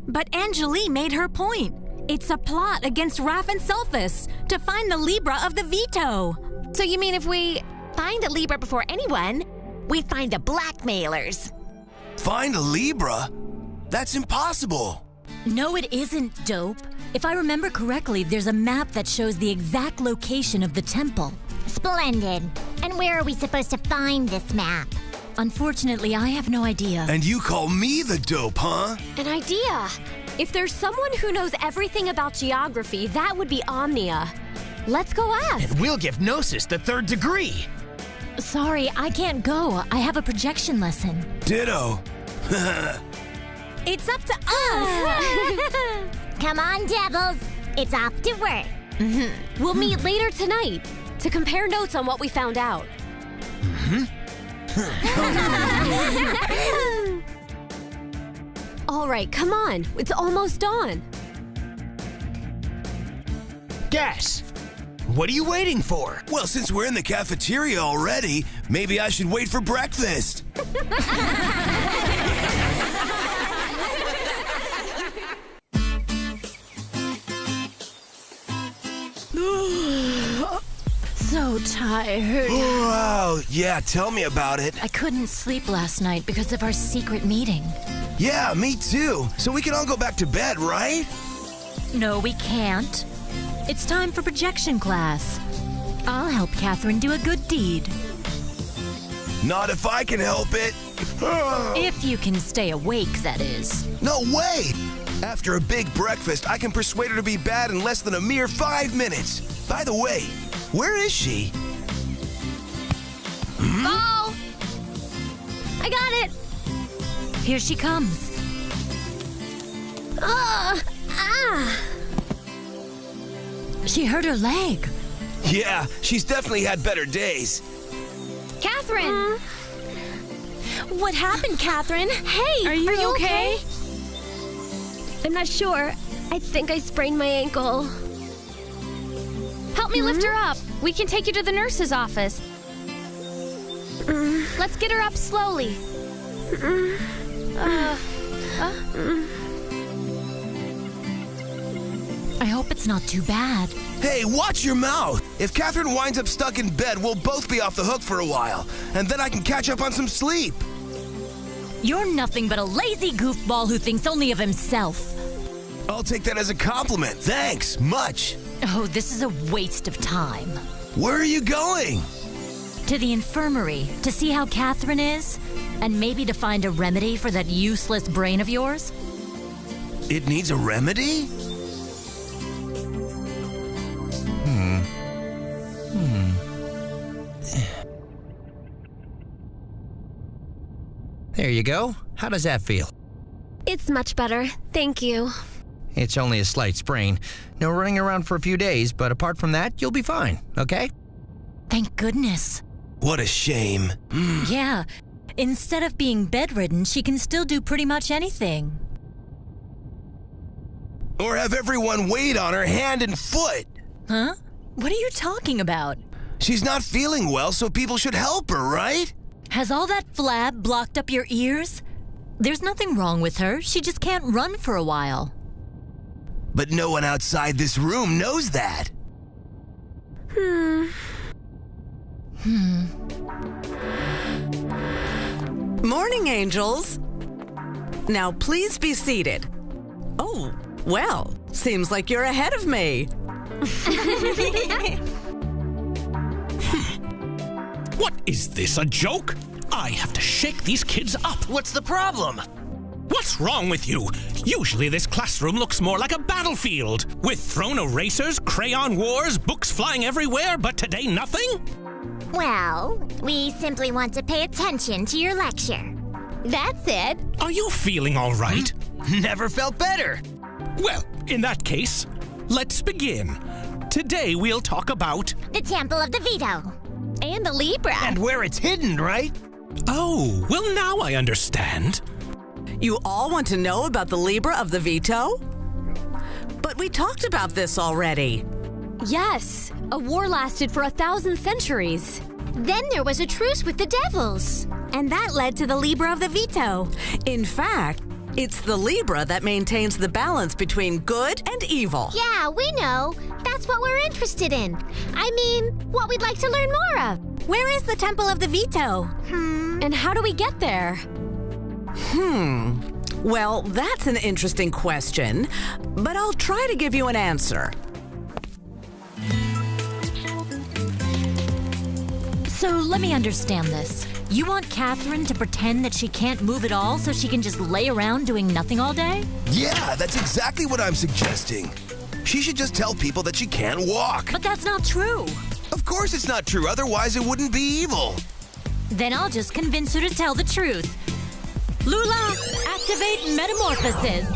But Angelie made her point. It's a plot against Raf and Sulfus to find the Libra of the Veto.
So you mean if we find a Libra before anyone, we find the blackmailers?
Find a Libra? That's impossible.
No, it isn't, Dope. If I remember correctly, there's a map that shows the exact location of the temple.
Splendid. And where are we supposed to find this map?
Unfortunately, I have no idea.
And you call me the dope, huh?
An idea. If there's someone who knows everything about geography, that would be Omnia. Let's go ask.
And we'll give Gnosis the 3rd degree.
Sorry, I can't go. I have a projection lesson.
Ditto.
It's up to us.
Come on, devils. It's off to work.
We'll meet later tonight to compare notes on what we found out. All right, come on. It's almost dawn.
Guess. What are you waiting for?
Well, since we're in the cafeteria already, maybe I should wait for breakfast.
So tired.
Wow, yeah, tell me about it.
I couldn't sleep last night because of our secret meeting.
Yeah, me too. So we can all go back to bed, right?
No, we can't. It's time for projection class. I'll help Catherine do a good deed.
Not if I can help it.
If you can stay awake, that is.
No way! After a big breakfast, I can persuade her to be bad in less than a mere 5 minutes. By the way, where is she?
Ball! I got it!
Here she comes. She hurt her leg.
Yeah, she's definitely had better days.
Catherine!
What happened, Catherine?
Hey!
Are you okay?
I'm not sure. I think I sprained my ankle.
Help me lift her up. We can take you to the nurse's office. Let's get her up slowly.
I hope it's not too bad.
Hey, watch your mouth! If Catherine winds up stuck in bed, we'll both be off the hook for a while. And then I can catch up on some sleep.
You're nothing but a lazy goofball who thinks only of himself.
I'll take that as a compliment. Thanks, much.
Oh, this is a waste of time.
Where are you going?
To the infirmary, to see how Catherine is, and maybe to find a remedy for that useless brain of yours.
It needs a remedy?
There you go. How does that feel?
It's much better. Thank you.
It's only a slight sprain. No running around for a few days, but apart from that, you'll be fine, okay?
Thank goodness.
What a shame.
Yeah. Instead of being bedridden, she can still do pretty much anything.
Or have everyone wait on her hand and foot.
Huh? What are you talking about?
She's not feeling well, so people should help her, right?
Has all that flab blocked up your ears? There's nothing wrong with her. She just can't run for a while.
But no one outside this room knows that.
Morning, angels. Now, please be seated. Oh, well, seems like you're ahead of me.
What is this, a joke? I have to shake these kids up.
What's the problem?
What's wrong with you? Usually this classroom looks more like a battlefield, with thrown erasers, crayon wars, books flying everywhere, but today nothing?
Well, we simply want to pay attention to your lecture.
That's it.
Are you feeling all right?
Never felt better.
Well, in that case, let's begin. Today we'll talk about
The Temple of the Veto.
And the Libra.
And where it's hidden, right?
Oh, well now I understand.
You all want to know about the Libra of the Veto? But we talked about this already.
Yes. A war lasted for 1,000 centuries.
Then there was a truce with the devils.
And that led to the Libra of the Veto.
In fact, it's the Libra that maintains the balance between good and evil.
Yeah, we know. That's what we're interested in. I mean, what we'd like to learn more of.
Where is the Temple of the Veto?
And how do we get there?
Well, that's an interesting question, but I'll try to give you an answer.
So let me understand this. You want Catherine to pretend that she can't move at all so she can just lay around doing nothing all day?
Yeah, that's exactly what I'm suggesting. She should just tell people that she can't walk.
But that's not true.
Of course it's not true, otherwise it wouldn't be evil.
Then I'll just convince her to tell the truth. Lula, activate metamorphosis.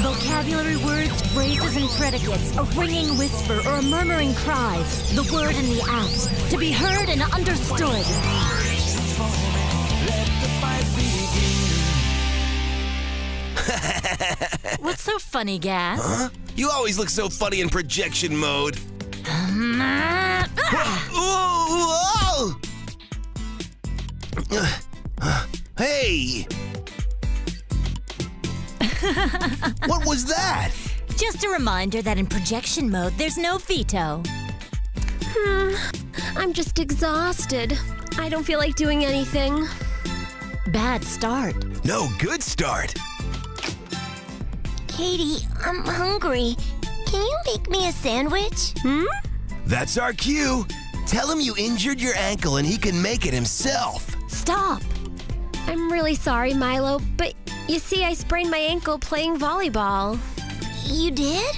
Vocabulary words, phrases, and predicates, a ringing whisper or a murmuring cry, the word and the act, to be heard and understood. What's so funny, Gas?
Huh? You always look so funny in projection mode. Whoa! Hey! What was that?
Just a reminder that in projection mode, there's no veto.
I'm just exhausted. I don't feel like doing anything.
Bad start.
No, good start.
Katie, I'm hungry. Can you make me a sandwich?
That's our cue. Tell him you injured your ankle and he can make it himself.
Stop.
I'm really sorry, Milo, but you see, I sprained my ankle playing volleyball.
You did?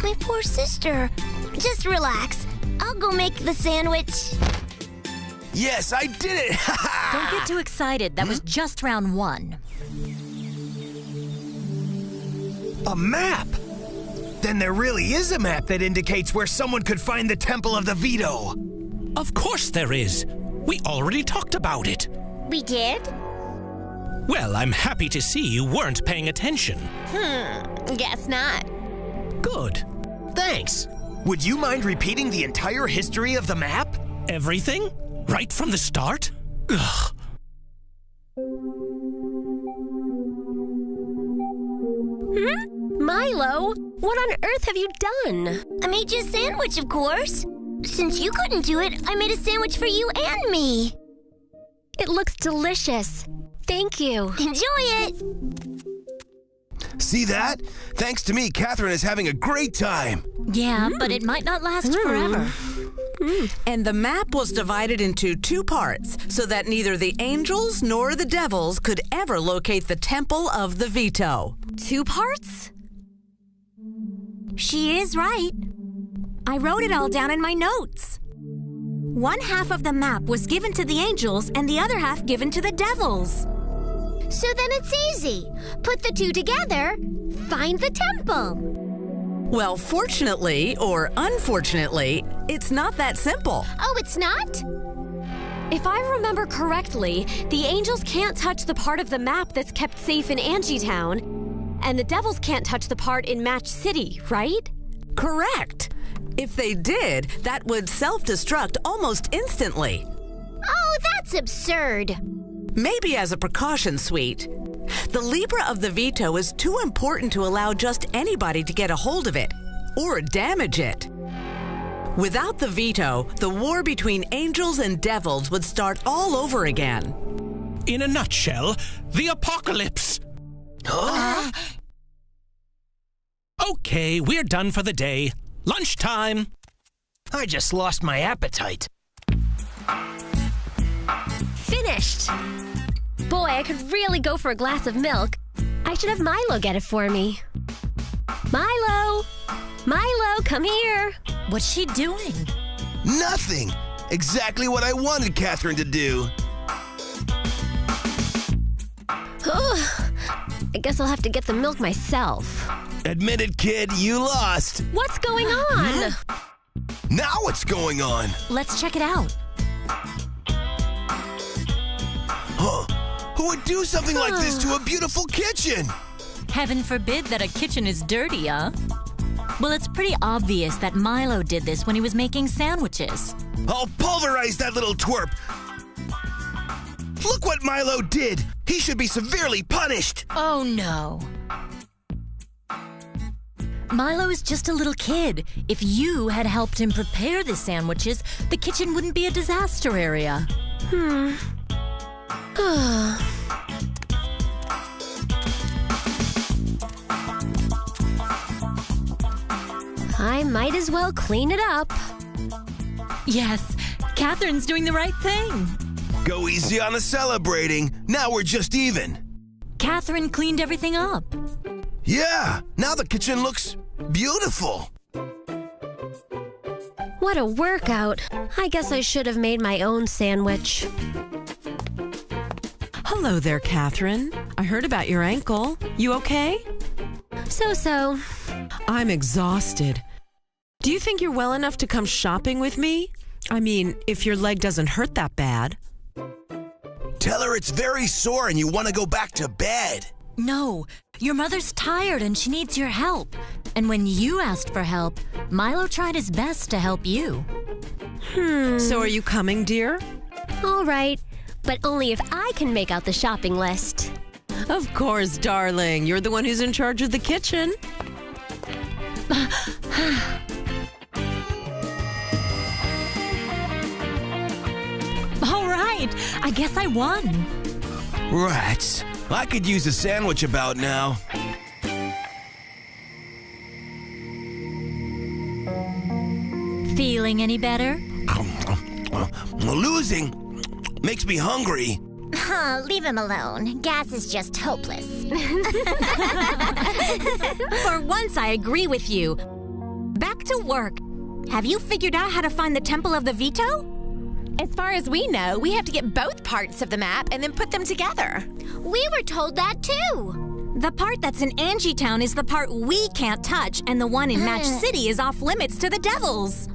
My poor sister. Just relax. I'll go make the sandwich.
Yes, I did it!
Don't get too excited. That was just round 1.
A map? Then there really is a map that indicates where someone could find the Temple of the Veto.
Of course there is. We already talked about it.
We did?
Well, I'm happy to see you weren't paying attention.
Guess not.
Good.
Thanks. Would you mind repeating the entire history of the map?
Everything? Right from the start? Ugh.
Milo, what on earth have you done?
I made you a sandwich, of course. Since you couldn't do it, I made a sandwich for you and me.
It looks delicious. Thank you.
Enjoy it.
See that? Thanks to me, Catherine is having a great time.
Yeah, but it might not last forever.
And the map was divided into 2 parts so that neither the angels nor the devils could ever locate the Temple of the Veto.
2 parts?
She is right. I wrote it all down in my notes. 1 half of the map was given to the angels and the other half given to the devils.
So then it's easy. Put the 2 together, find the temple.
Well, fortunately, or unfortunately, it's not that simple.
Oh, it's not?
If I remember correctly, the angels can't touch the part of the map that's kept safe in Angietown, and the devils can't touch the part in Match City, right?
Correct. If they did, that would self-destruct almost instantly.
Oh, that's absurd.
Maybe as a precaution, sweet. The Libra of the Veto is too important to allow just anybody to get a hold of it, or damage it. Without the Veto, the war between angels and devils would start all over again.
In a nutshell, the apocalypse.
Huh?
Okay, we're done for the day. Lunchtime.
I just lost my appetite.
Finished. Boy, I could really go for a glass of milk. I should have Milo get it for me. Milo! Milo, come here.
What's she doing?
Nothing. Exactly what I wanted Catherine to do.
I guess I'll have to get the milk myself.
Admit it, kid, you lost.
What's going on?
Now what's going on?
Let's check it out.
Huh? Who would do something like this to a beautiful kitchen?
Heaven forbid that a kitchen is dirty, huh? Well, it's pretty obvious that Milo did this when he was making sandwiches.
I'll pulverize that little twerp. Look what Milo did. He should be severely punished.
Oh, no. Milo's just a little kid. If you had helped him prepare the sandwiches, the kitchen wouldn't be a disaster area.
I might as well clean it up.
Yes, Catherine's doing the right thing.
Go easy on the celebrating. Now we're just even.
Catherine cleaned everything up.
Yeah, now the kitchen looks beautiful.
What a workout. I guess I should have made my own sandwich.
Hello there, Catherine. I heard about your ankle. You okay?
So.
I'm exhausted. Do you think you're well enough to come shopping with me? I mean, if your leg doesn't hurt that bad.
Tell her it's very sore and you want to go back to bed.
No, your mother's tired and she needs your help. And when you asked for help, Milo tried his best to help you.
So are you coming, dear?
All right, but only if I can make out the shopping list.
Of course, darling. You're the one who's in charge of the kitchen.
All right, I guess I won.
Rats. I could use a sandwich about now.
Feeling any better?
Losing makes me hungry.
Leave him alone. Gas is just hopeless.
For once, I agree with you. Back to work. Have you figured out how to find the Temple of the Veto?
As far as we know, we have to get both parts of the map and then put them together.
We were told that too.
The part that's in Angietown is the part we can't touch, and the one in Match City is off limits to the devils.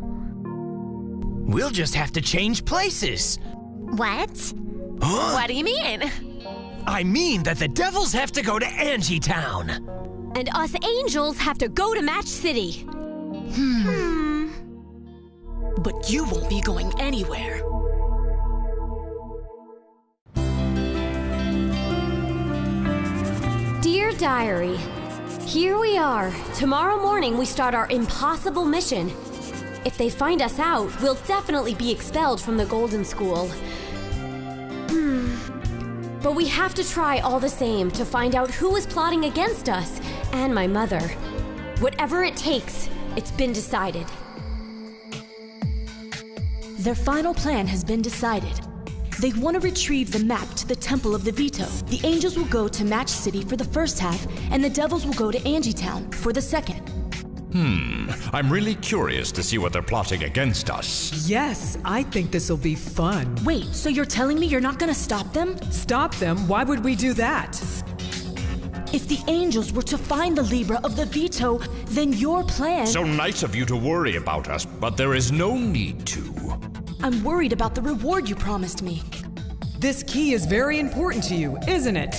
We'll just have to change places.
What?
Huh?
What do you mean?
I mean that the devils have to go to Angietown.
And us angels have to go to Match City.
But you won't be going anywhere.
Dear Diary, here we are. Tomorrow morning we start our impossible mission. If they find us out, we'll definitely be expelled from the Golden School. But we have to try all the same to find out who is plotting against us and my mother. Whatever it takes, it's been decided.
Their final plan has been decided. They want to retrieve the map to the Temple of the Veto. The angels will go to Match City for the first half, and the devils will go to Angietown for the second.
I'm really curious to see what they're plotting against us.
Yes, I think this'll be fun.
Wait, so you're telling me you're not gonna stop them?
Stop them? Why would we do that?
If the angels were to find the Libra of the Veto, then your plan...
So nice of you to worry about us, but there is no need to.
I'm worried about the reward you promised me.
This key is very important to you, isn't it?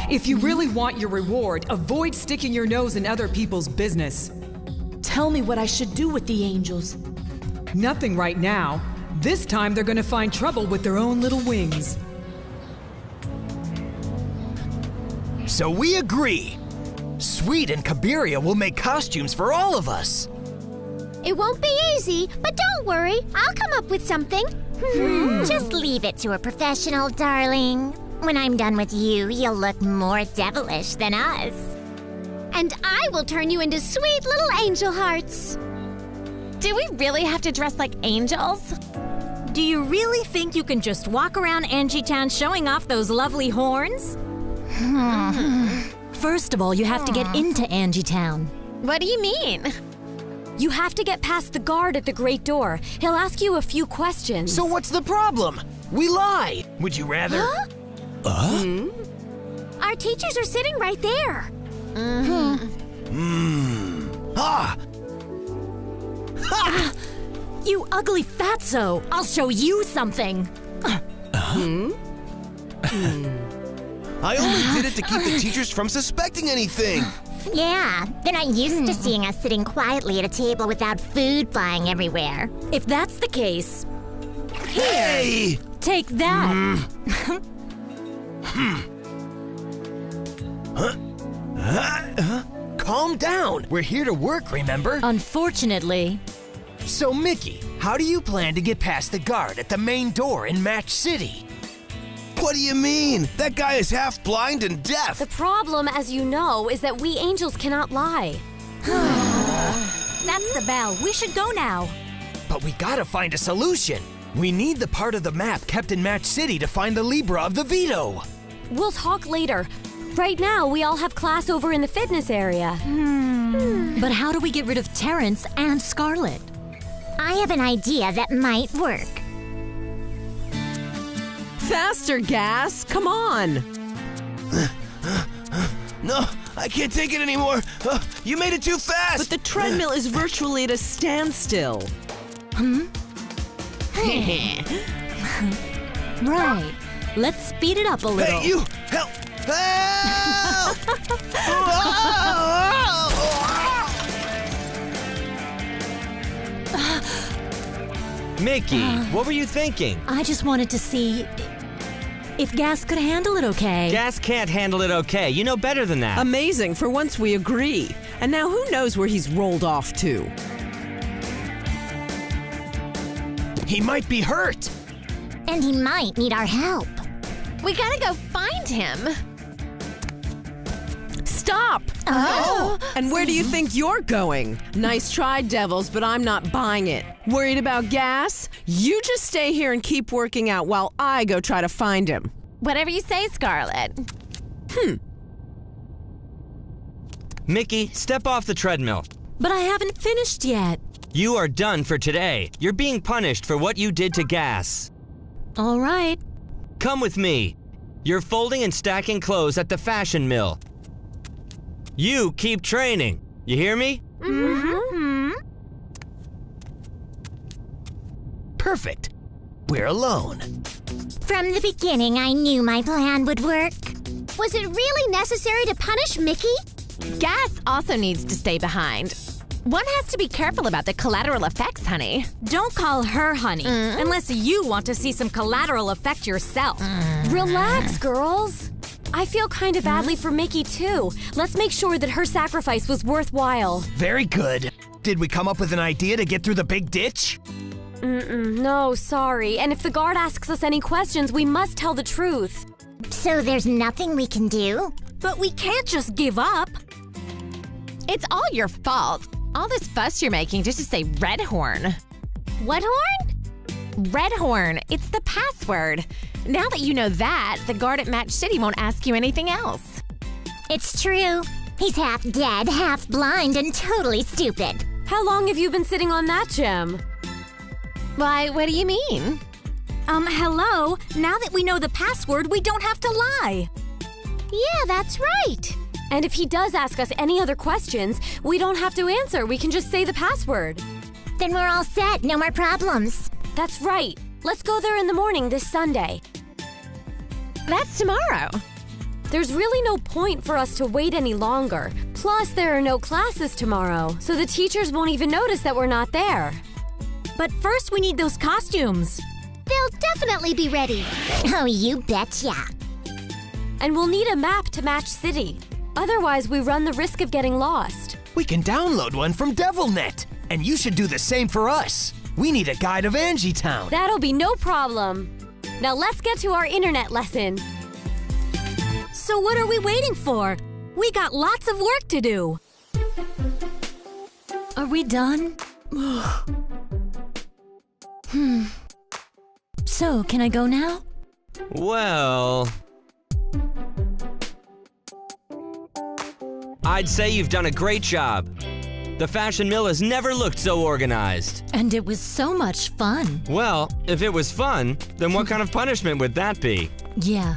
If you really want your reward, avoid sticking your nose in other people's business.
Tell me what I should do with the angels.
Nothing right now. This time they're gonna find trouble with their own little wings.
So we agree. Sweet and Kabiria will make costumes for all of us.
It won't be easy, but don't worry. I'll come up with something.
Just leave it to a professional, darling. When I'm done with you, you'll look more devilish than us.
And I will turn you into sweet little angel hearts.
Do we really have to dress like angels?
Do you really think you can just walk around Angietown showing off those lovely horns?
First of all, you have to get into Angietown.
What do you mean?
You have to get past the guard at the Great Door. He'll ask you a few questions.
So what's the problem? We lie. Would you rather?
Our teachers are sitting right there.
You ugly fatso! I'll show you something!
I only did it to keep the teachers from suspecting anything.
Yeah, they're not used to seeing us sitting quietly at a table without food flying everywhere.
If that's the case...
Hey!
Take that!
Calm down. We're here to work, remember?
Unfortunately.
So, Mickey, how do you plan to get past the guard at the main door in Match City?
What do you mean? That guy is half blind and deaf.
The problem, as you know, is that we angels cannot lie.
That's the bell. We should go now.
But we gotta find a solution. We need the part of the map kept in Match City to find the Libra of the veto.
We'll talk later. Right now, we all have class over in the fitness area.
But how do we get rid of Terrence and Scarlet?
I have an idea that might work.
Faster, Gas! Come on!
No, I can't take it anymore. You made it too fast.
But the treadmill is virtually at a standstill.
Right. Let's speed it up a little.
Hey, you! Help! Help!
Mickey, what were you thinking?
I just wanted to see if Gas could handle it okay.
Gas can't handle it okay. You know better than that.
Amazing. For once we agree. And now who knows where he's rolled off to?
He might be hurt.
And he might need our help.
We gotta go find him.
Stop!
Oh!
And where do you think you're going? Nice try, Devils, but I'm not buying it. Worried about Gas? You just stay here and keep working out while I go try to find him.
Whatever you say, Scarlet.
Mickey, step off the treadmill.
But I haven't finished yet.
You are done for today. You're being punished for what you did to Gas.
All right.
Come with me. You're folding and stacking clothes at the fashion mill. You keep training. You hear me?
Perfect. We're alone.
From the beginning, I knew my plan would work. Was it really necessary to punish Mickey?
Gas also needs to stay behind. One has to be careful about the collateral effects, honey.
Don't call her honey, unless you want to see some collateral effect yourself.
Relax, girls. I feel kind of badly for Mickey, too. Let's make sure that her sacrifice was worthwhile.
Very good. Did we come up with an idea to get through the big ditch?
No, sorry. And if the guard asks us any questions, we must tell the truth.
So there's nothing we can do?
But we can't just give up.
It's all your fault. All this fuss you're making just to say Red Horn.
What horn?
Red Horn. It's the password. Now that you know that, the guard at Match City won't ask you anything else.
It's true. He's half dead, half blind, and totally stupid.
How long have you been sitting on that gem?
Why, what do you mean?
Hello? Now that we know the password, we don't have to lie.
Yeah, that's right.
And if he does ask us any other questions, we don't have to answer. We can just say the password.
Then we're all set. No more problems.
That's right. Let's go there in the morning this Sunday.
That's tomorrow.
There's really no point for us to wait any longer. Plus, there are no classes tomorrow, so the teachers won't even notice that we're not there.
But first, we need those costumes.
They'll definitely be ready. Oh, you betcha.
And we'll need a map to Match City. Otherwise, we run the risk of getting lost.
We can download one from DevilNet. And you should do the same for us. We need a guide of Angietown.
That'll be no problem. Now let's get to our internet lesson.
So what are we waiting for? We got lots of work to do. Are we done? So, can I go now?
Well... I'd say you've done a great job. The fashion mill has never looked so organized.
And it was so much fun.
Well, if it was fun, then what kind of punishment would that be?
Yeah.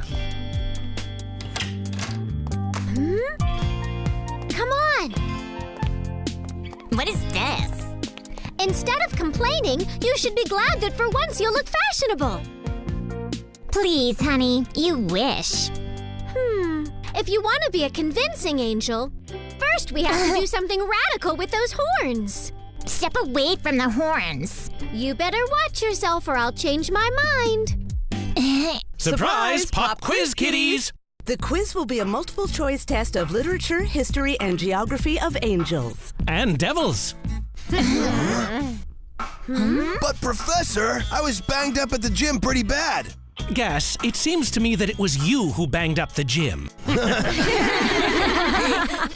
Come on! What is this? Instead of complaining, you should be glad that for once you look fashionable. Please, honey, you wish. If you want to be a convincing angel, first we have to do something radical with those horns. Step away from the horns. You better watch yourself or I'll change my mind.
Surprise pop quiz, kiddies!
The quiz will be a multiple-choice test of literature, history, and geography of angels.
And devils.
But Professor, I was banged up at the gym pretty bad.
Gas, it seems to me that it was you who banged up the gym.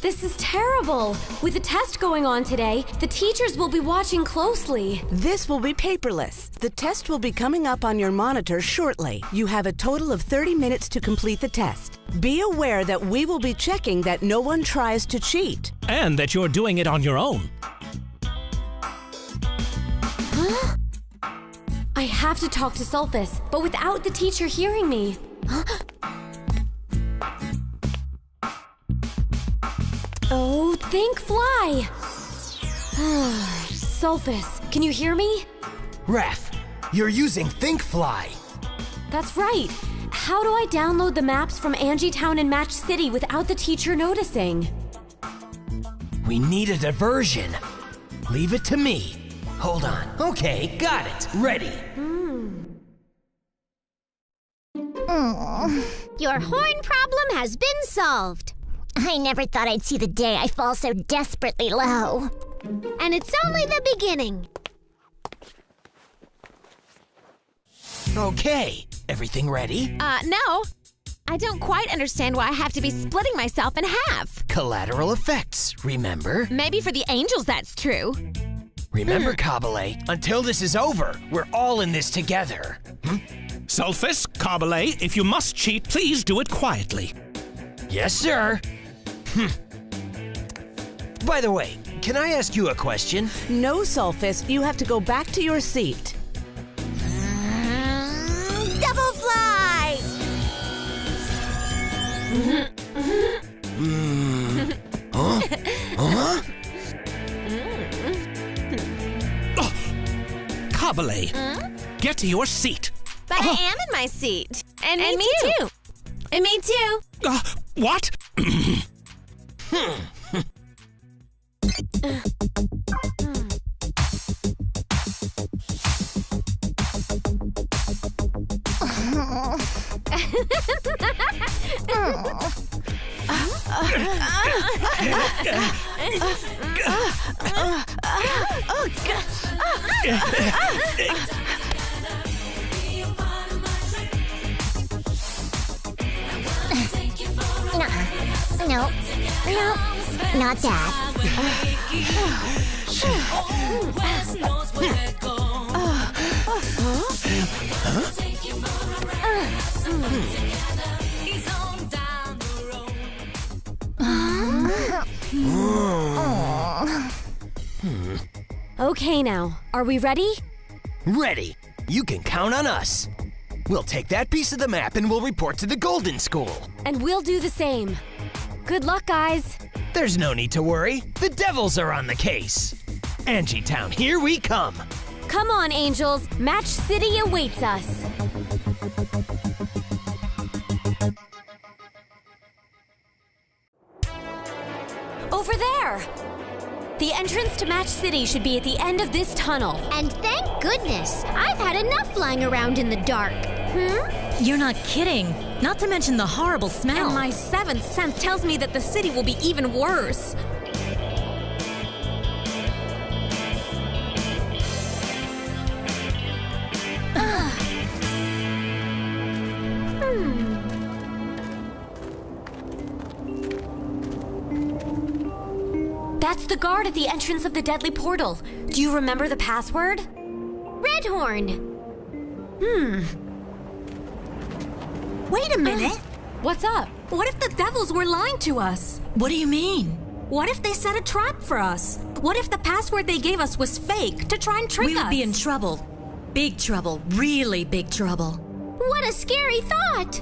This is terrible. With the test going on today, the teachers will be watching closely.
This will be paperless. The test will be coming up on your monitor shortly. You have a total of 30 minutes to complete the test. Be aware that we will be checking that no one tries to cheat.
And that you're doing it on your own.
Huh? I have to talk to Sulfus, but without the teacher hearing me. Oh, think fly! Sulfus, can you hear me?
Raf, you're using ThinkFly.
That's right. How do I download the maps from Angietown and Match City without the teacher noticing?
We need a diversion. Leave it to me. Hold on. Okay, got it. Ready.
Your horn problem has been solved. I never thought I'd see the day I fall so desperately low.
And it's only the beginning.
Okay, everything ready?
No. I don't quite understand why I have to be splitting myself in half.
Collateral effects, remember?
Maybe for the angels that's true.
Remember, Kabale, until this is over, we're all in this together.
Sulfus, Kabale, if you must cheat, please do it quietly.
Yes, sir. By the way, can I ask you a question?
No, Sulfus, you have to go back to your seat.
Double fly!
Kabale, get to your seat.
But I am in my seat. And me too. And me too.
What?
No, not that.
Okay now, are we ready?
Ready. You can count on us. We'll take that piece of the map and we'll report to the Golden School.
And we'll do the same. Good luck, guys.
There's no need to worry. The Devils are on the case. Angietown, here we come.
Come on, Angels. Match City awaits us. Over there! The entrance to Match City should be at the end of this tunnel.
And thank goodness, I've had enough flying around in the dark.
You're not kidding. Not to mention the horrible smell.
And my seventh sense tells me that the city will be even worse.
That's the guard at the entrance of the deadly portal. Do you remember the password?
Redhorn.
Wait a minute.
What's up?
What if the devils were lying to us? What do you mean? What if they set a trap for us? What if the password they gave us was fake to try and trick us?
We would be in trouble. Big trouble. Really big trouble.
What a scary thought.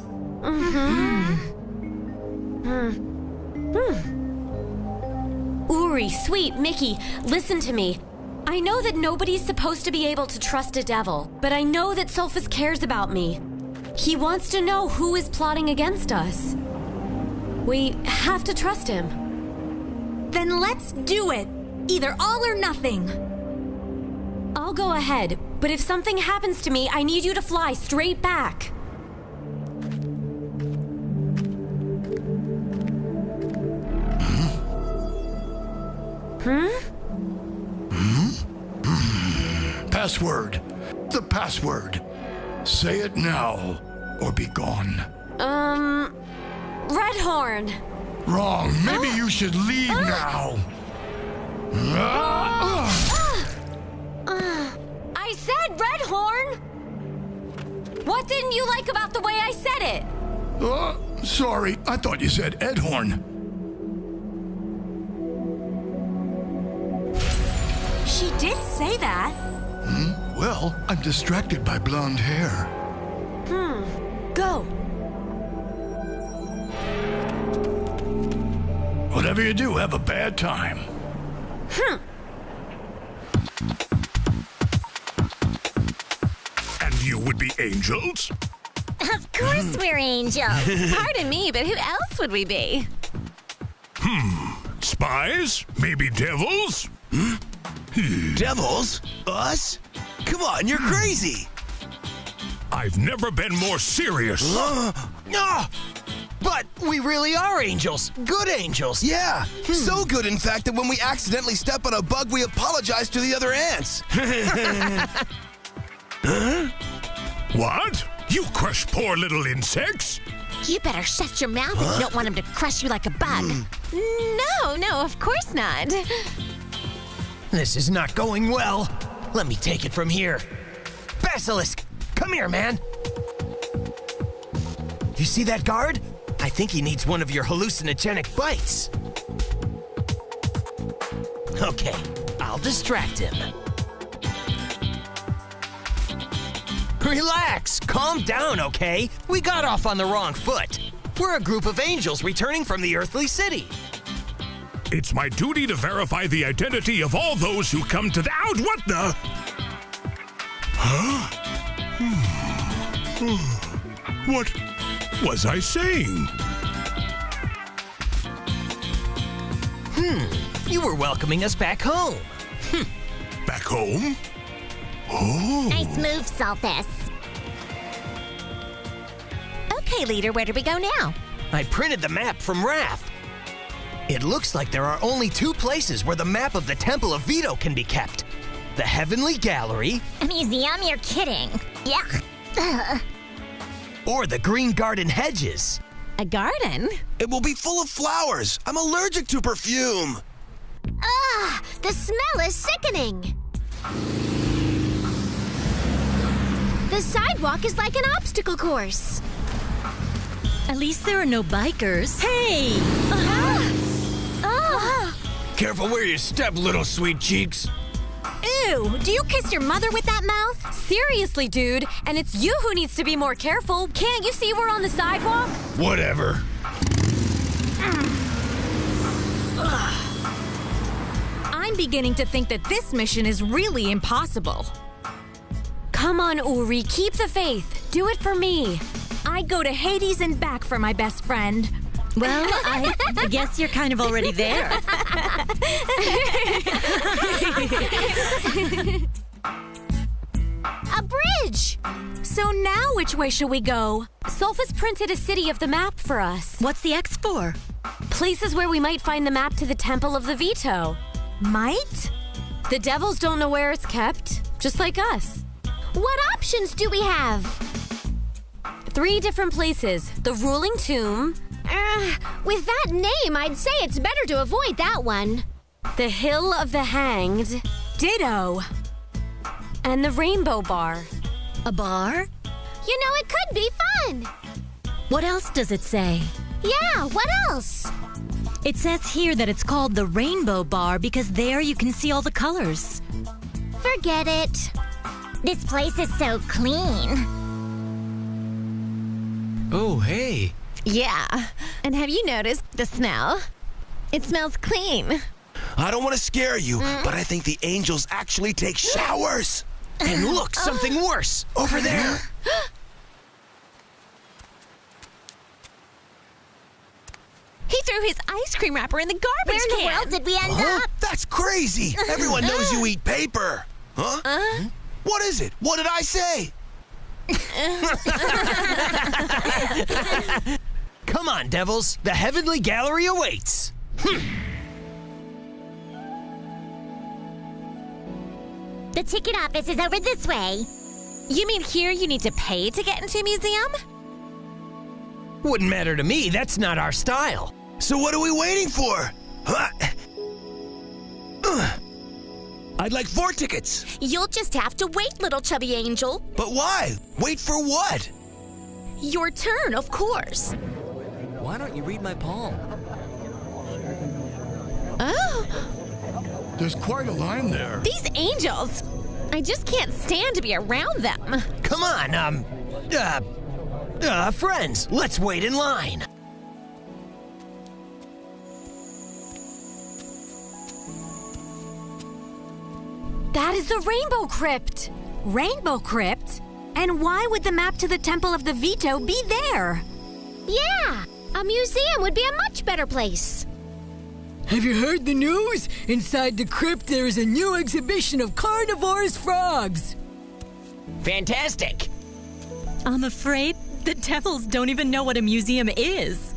Uri, Sweet, Mickey, listen to me. I know that nobody's supposed to be able to trust a devil, but I know that Sulfus cares about me. He wants to know who is plotting against us. We have to trust him.
Then let's do it. Either all or nothing.
I'll go ahead, but if something happens to me, I need you to fly straight back.
Password. The password. Say it now. or be gone?
Redhorn.
Wrong. Maybe you should leave now.
I said Redhorn! What didn't you like about the way I said it?
Sorry, I thought you said Edhorn.
She did say that.
Well, I'm distracted by blonde hair.
Go.
Whatever you do, have a bad time.
And you would be angels?
Of course we're angels.
Pardon me, but who else would we be?
Spies? Maybe devils?
Devils? Us? Come on, you're crazy.
I've never been more serious.
But we really are angels. Good angels.
Yeah, so good, in fact, that when we accidentally step on a bug, we apologize to the other ants.
What? You crush poor little insects?
You better shut your mouth if you don't want him to crush you like a bug. No, of course not.
This is not going well. Let me take it from here. Basilisk, come here, man. You see that guard? I think he needs one of your hallucinogenic bites. Okay, I'll distract him. Relax, calm down, okay? We got off on the wrong foot. We're a group of angels returning from the earthly city.
It's my duty to verify the identity of all those who come to the out. What the? Huh? What was I saying?
You were welcoming us back home.
Back home? Oh.
Nice move, Sulfus.
Okay, leader, where do we go now?
I printed the map from Raf. It looks like there are only two places where the map of the Temple of Vito can be kept. The Heavenly Gallery.
A museum? You're kidding. Yuck.
Or the Green Garden Hedges.
A garden?
It will be full of flowers. I'm allergic to perfume.
The smell is sickening. The sidewalk is like an obstacle course.
At least there are no bikers. Hey!
Careful where you step, little sweet cheeks.
Ew, do you kiss your mother with that mouth? Seriously, dude, and it's you who needs to be more careful. Can't you see we're on the sidewalk?
Whatever.
I'm beginning to think that this mission is really impossible.
Come on, Uri, keep the faith. Do it for me.
I'd go to Hades and back for my best friend.
Well, I guess you're kind of already there.
A bridge!
So now which way should we go?
Sulfus printed a city of the map for us.
What's the X for?
Places where we might find the map to the Temple of the Vito.
Might?
The devils don't know where it's kept, just like us.
What options do we have?
3 different places. The ruling tomb.
With that name, I'd say it's better to avoid that one.
The Hill of the Hanged.
Ditto.
And the Rainbow Bar.
A bar?
You know, it could be fun.
What else does it say?
Yeah, what else?
It says here that it's called the Rainbow Bar because there you can see all the colors.
Forget it.
This place is so clean.
Oh, hey.
Yeah. And have you noticed the smell? It smells clean.
I don't want to scare you, but I think the angels actually take showers.
And look, something worse. Over there.
He threw his ice cream wrapper in the garbage
Where in the
can.
world did we end up?
That's crazy. Everyone knows you eat paper. Huh? What is it? What did I say?
Come on, devils. The Heavenly Gallery awaits.
The ticket office is over this way.
You mean here you need to pay to get into a museum?
Wouldn't matter to me, that's not our style.
So what are we waiting for? I'd like 4 tickets.
You'll just have to wait, little chubby angel.
But why? Wait for what?
Your turn, of course.
Why don't you read my palm?
Oh!
There's quite a line there.
These angels! I just can't stand to be around them.
Come on, friends, let's wait in line.
That is the Rainbow Crypt!
Rainbow Crypt? And why would the map to the Temple of the Veto be there?
Yeah, a museum would be a much better place.
Have you heard the news? Inside the crypt there is a new exhibition of carnivorous frogs.
Fantastic.
I'm afraid the devils don't even know what a museum is.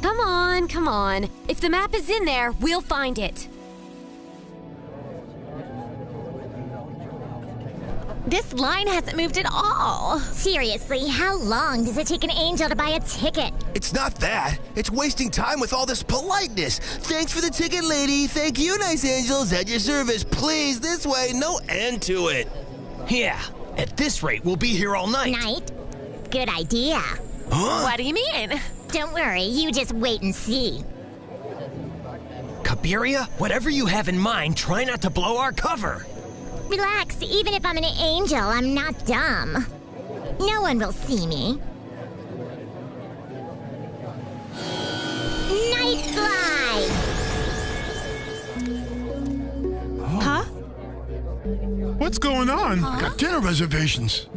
Come on, come on. If the map is in there, we'll find it.
This line hasn't moved at all.
Seriously, how long does it take an angel to buy a ticket?
It's not that. It's wasting time with all this politeness. Thanks for the ticket, lady. Thank you, nice angels. At your service. Please, this way. No end to it.
Yeah, at this rate, we'll be here all night.
Night? Good idea.
Huh?
What do you mean?
Don't worry, you just wait and see.
Kabiria, whatever you have in mind, try not to blow our cover.
Relax, even if I'm an angel, I'm not dumb. No one will see me. Night fly!
Huh? What's going on? I got dinner reservations.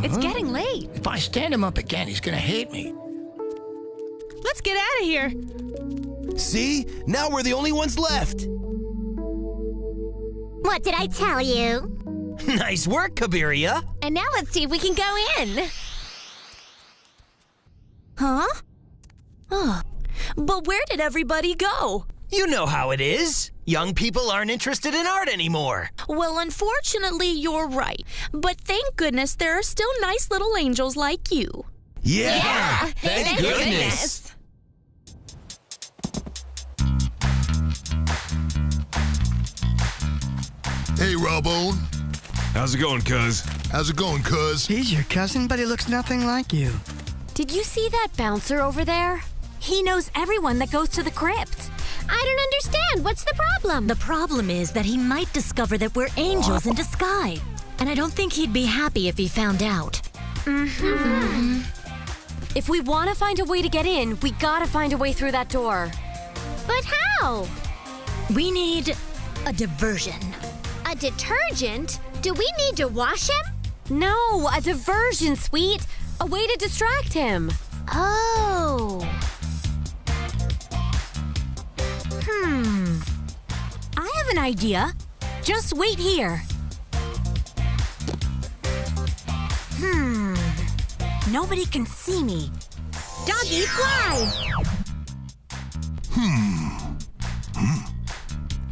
It's getting late.
If I stand him up again, he's gonna hate me.
Let's get out of here.
See? Now we're the only ones left.
What did I tell you?
Nice work, Kabiria.
And now let's see if we can go in.
Huh? Oh, but where did everybody go?
You know how it is. Young people aren't interested in art anymore.
Well, unfortunately, you're right. But thank goodness there are still nice little angels like you.
Yeah!
Thank goodness.
Hey, Rawbone.
How's it going, cuz?
How's it going, cuz?
He's your cousin, but he looks nothing like you.
Did you see that bouncer over there?
He knows everyone that goes to the crypt.
I don't understand. What's the problem?
The problem is that he might discover that we're angels in disguise. And I don't think he'd be happy if he found out.
If we want to find a way to get in, we gotta find a way through that door.
But how?
We need a diversion.
A detergent? Do we need to wash him?
No, a diversion, sweet. A way to distract him.
Oh.
I have an idea. Just wait here. Nobody can see me.
Doggy, fly!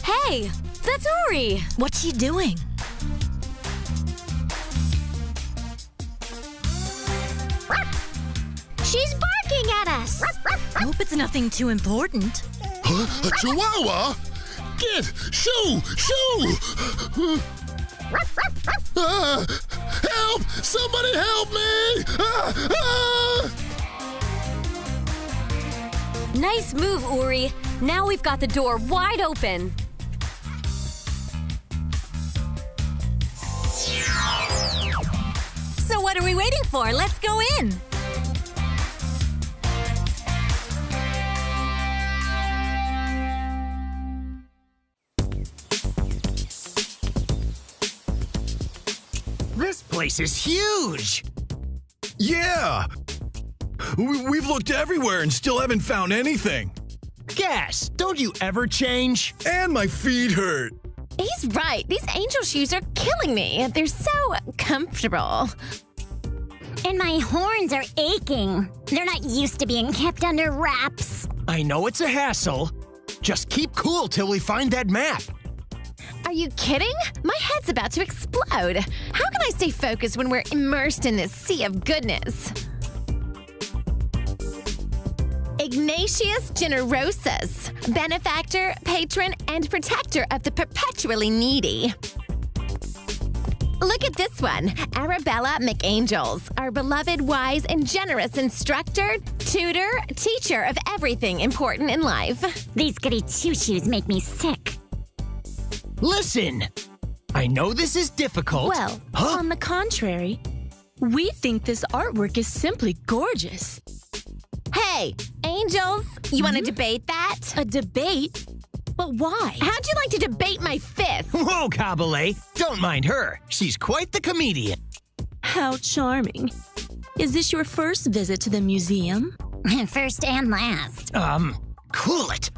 Hey, that's Uri.
What's he doing?
She's barking at us!
Hope it's nothing too important.
Huh? A chihuahua? Get! Shoo! Shoo! Help! Somebody help me!
Nice move, Uri. Now we've got the door wide open.
So what are we waiting for? Let's go in.
This place is huge.
Yeah! We've looked everywhere and still haven't found anything.
Gas, don't you ever change?
And my feet hurt.
He's right. These angel shoes are killing me. They're so comfortable.
And my horns are aching. They're not used to being kept under wraps.
I know it's a hassle. Just keep cool till we find that map.
Are you kidding? My head's about to explode. How can I stay focused when we're immersed in this sea of goodness?
Ignatius Generosus, benefactor, patron, and protector of the perpetually needy. Look at this one, Arabella McAngels, our beloved, wise, and generous instructor, tutor, teacher of everything important in life.
These goody two-shoes make me sick.
Listen, I know this is difficult.
Well, on the contrary, we think this artwork is simply gorgeous.
Hey, Angels, you want to debate that?
A debate? But why?
How'd you like to debate my fist?
Whoa, Kabale, don't mind her. She's quite the comedian.
How charming. Is this your first visit to the museum?
First and last.
Cool it.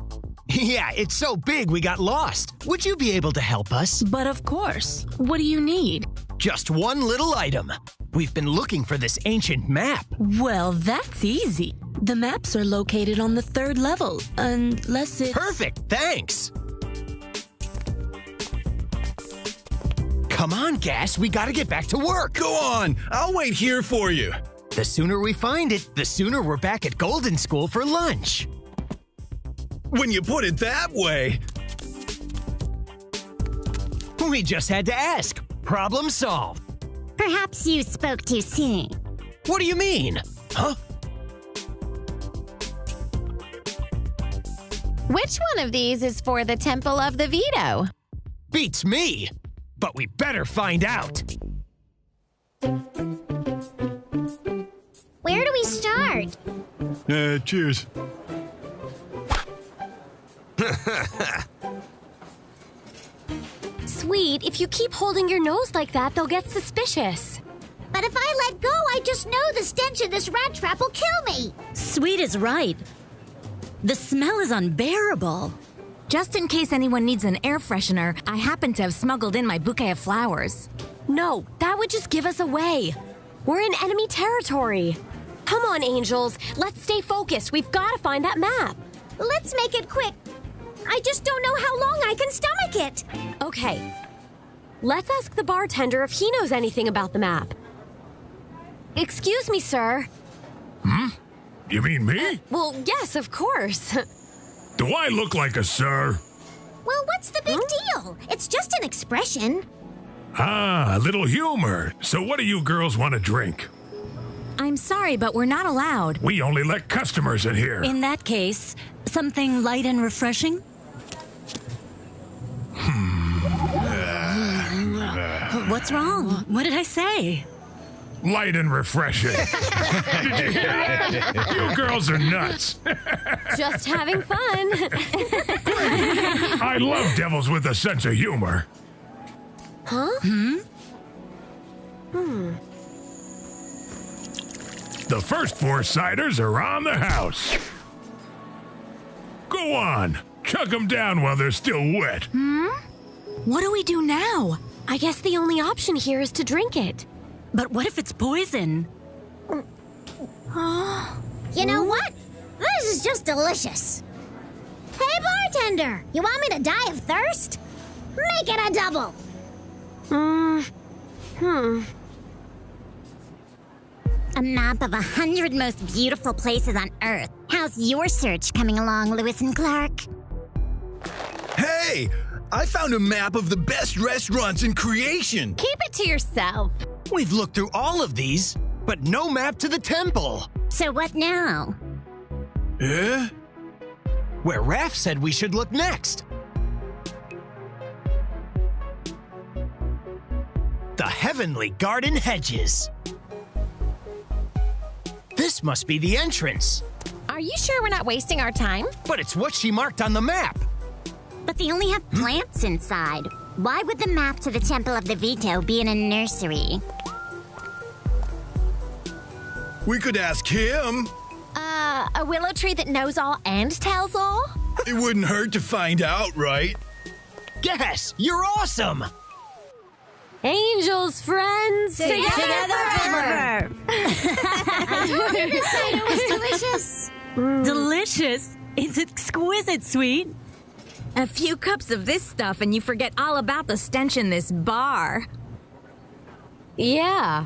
Yeah, it's so big we got lost. Would you be able to help us?
But of course. What do you need?
Just one little item. We've been looking for this ancient map.
Well, that's easy. The maps are located on the 3rd level, unless it's...
Perfect, thanks. Come on, Gas, we gotta get back to work.
Go on, I'll wait here for you.
The sooner we find it, the sooner we're back at Golden School for lunch.
When you put it that way.
We just had to ask. Problem solved.
Perhaps you spoke too soon.
What do you mean? Huh?
Which one of these is for the Temple of the Veto?
Beats me, but we better find out.
Where do we start?
Cheers.
Sweet, if you keep holding your nose like that, they'll get suspicious.
But if I let go, I just know the stench of this rat trap will kill me.
Sweet is right. The smell is unbearable.
Just in case anyone needs an air freshener, I happen to have smuggled in my bouquet of flowers.
No, that would just give us away. We're in enemy territory. Come on, Angels. Let's stay focused. We've got to find that map.
Let's make it quick. I just don't know how long I can stomach it.
Okay. Let's ask the bartender if he knows anything about the map. Excuse me, sir.
You mean me?
Well, yes, of course.
Do I look like a sir?
Well, what's the big deal? It's just an expression.
Ah, a little humor. So what do you girls want to drink?
I'm sorry, but we're not allowed.
We only let customers in here.
In that case, something light and refreshing? What's wrong? What did I say?
Light and refreshing. Did you hear that? You girls are nuts.
Just having fun.
I love devils with a sense of humor.
Huh?
The first 4 ciders are on the house. Go on. Chug them down while they're still wet.
What do we do now?
I guess the only option here is to drink it.
But what if it's poison?
You know what? This is just delicious. Hey, bartender, you want me to die of thirst? Make it a double. A map of 100 most beautiful places on Earth. How's your search coming along, Lewis and Clark?
Hey, I found a map of the best restaurants in creation.
Keep it to yourself.
We've looked through all of these, but no map to the temple.
So what now?
Where Raf said we should look next. The Heavenly Garden Hedges. This must be the entrance.
Are you sure we're not wasting our time?
But it's what she marked on the map.
But they only have plants inside. Why would the map to the Temple of the Veto be in a nursery?
We could ask him.
A willow tree that knows all and tells all?
It wouldn't hurt to find out, right?
Guess, you're awesome.
Angels, friends,
Together forever.
I told you this cider was delicious.
Delicious? It's exquisite, Sweet.
A few cups of this stuff and you forget all about the stench in this bar.
Yeah.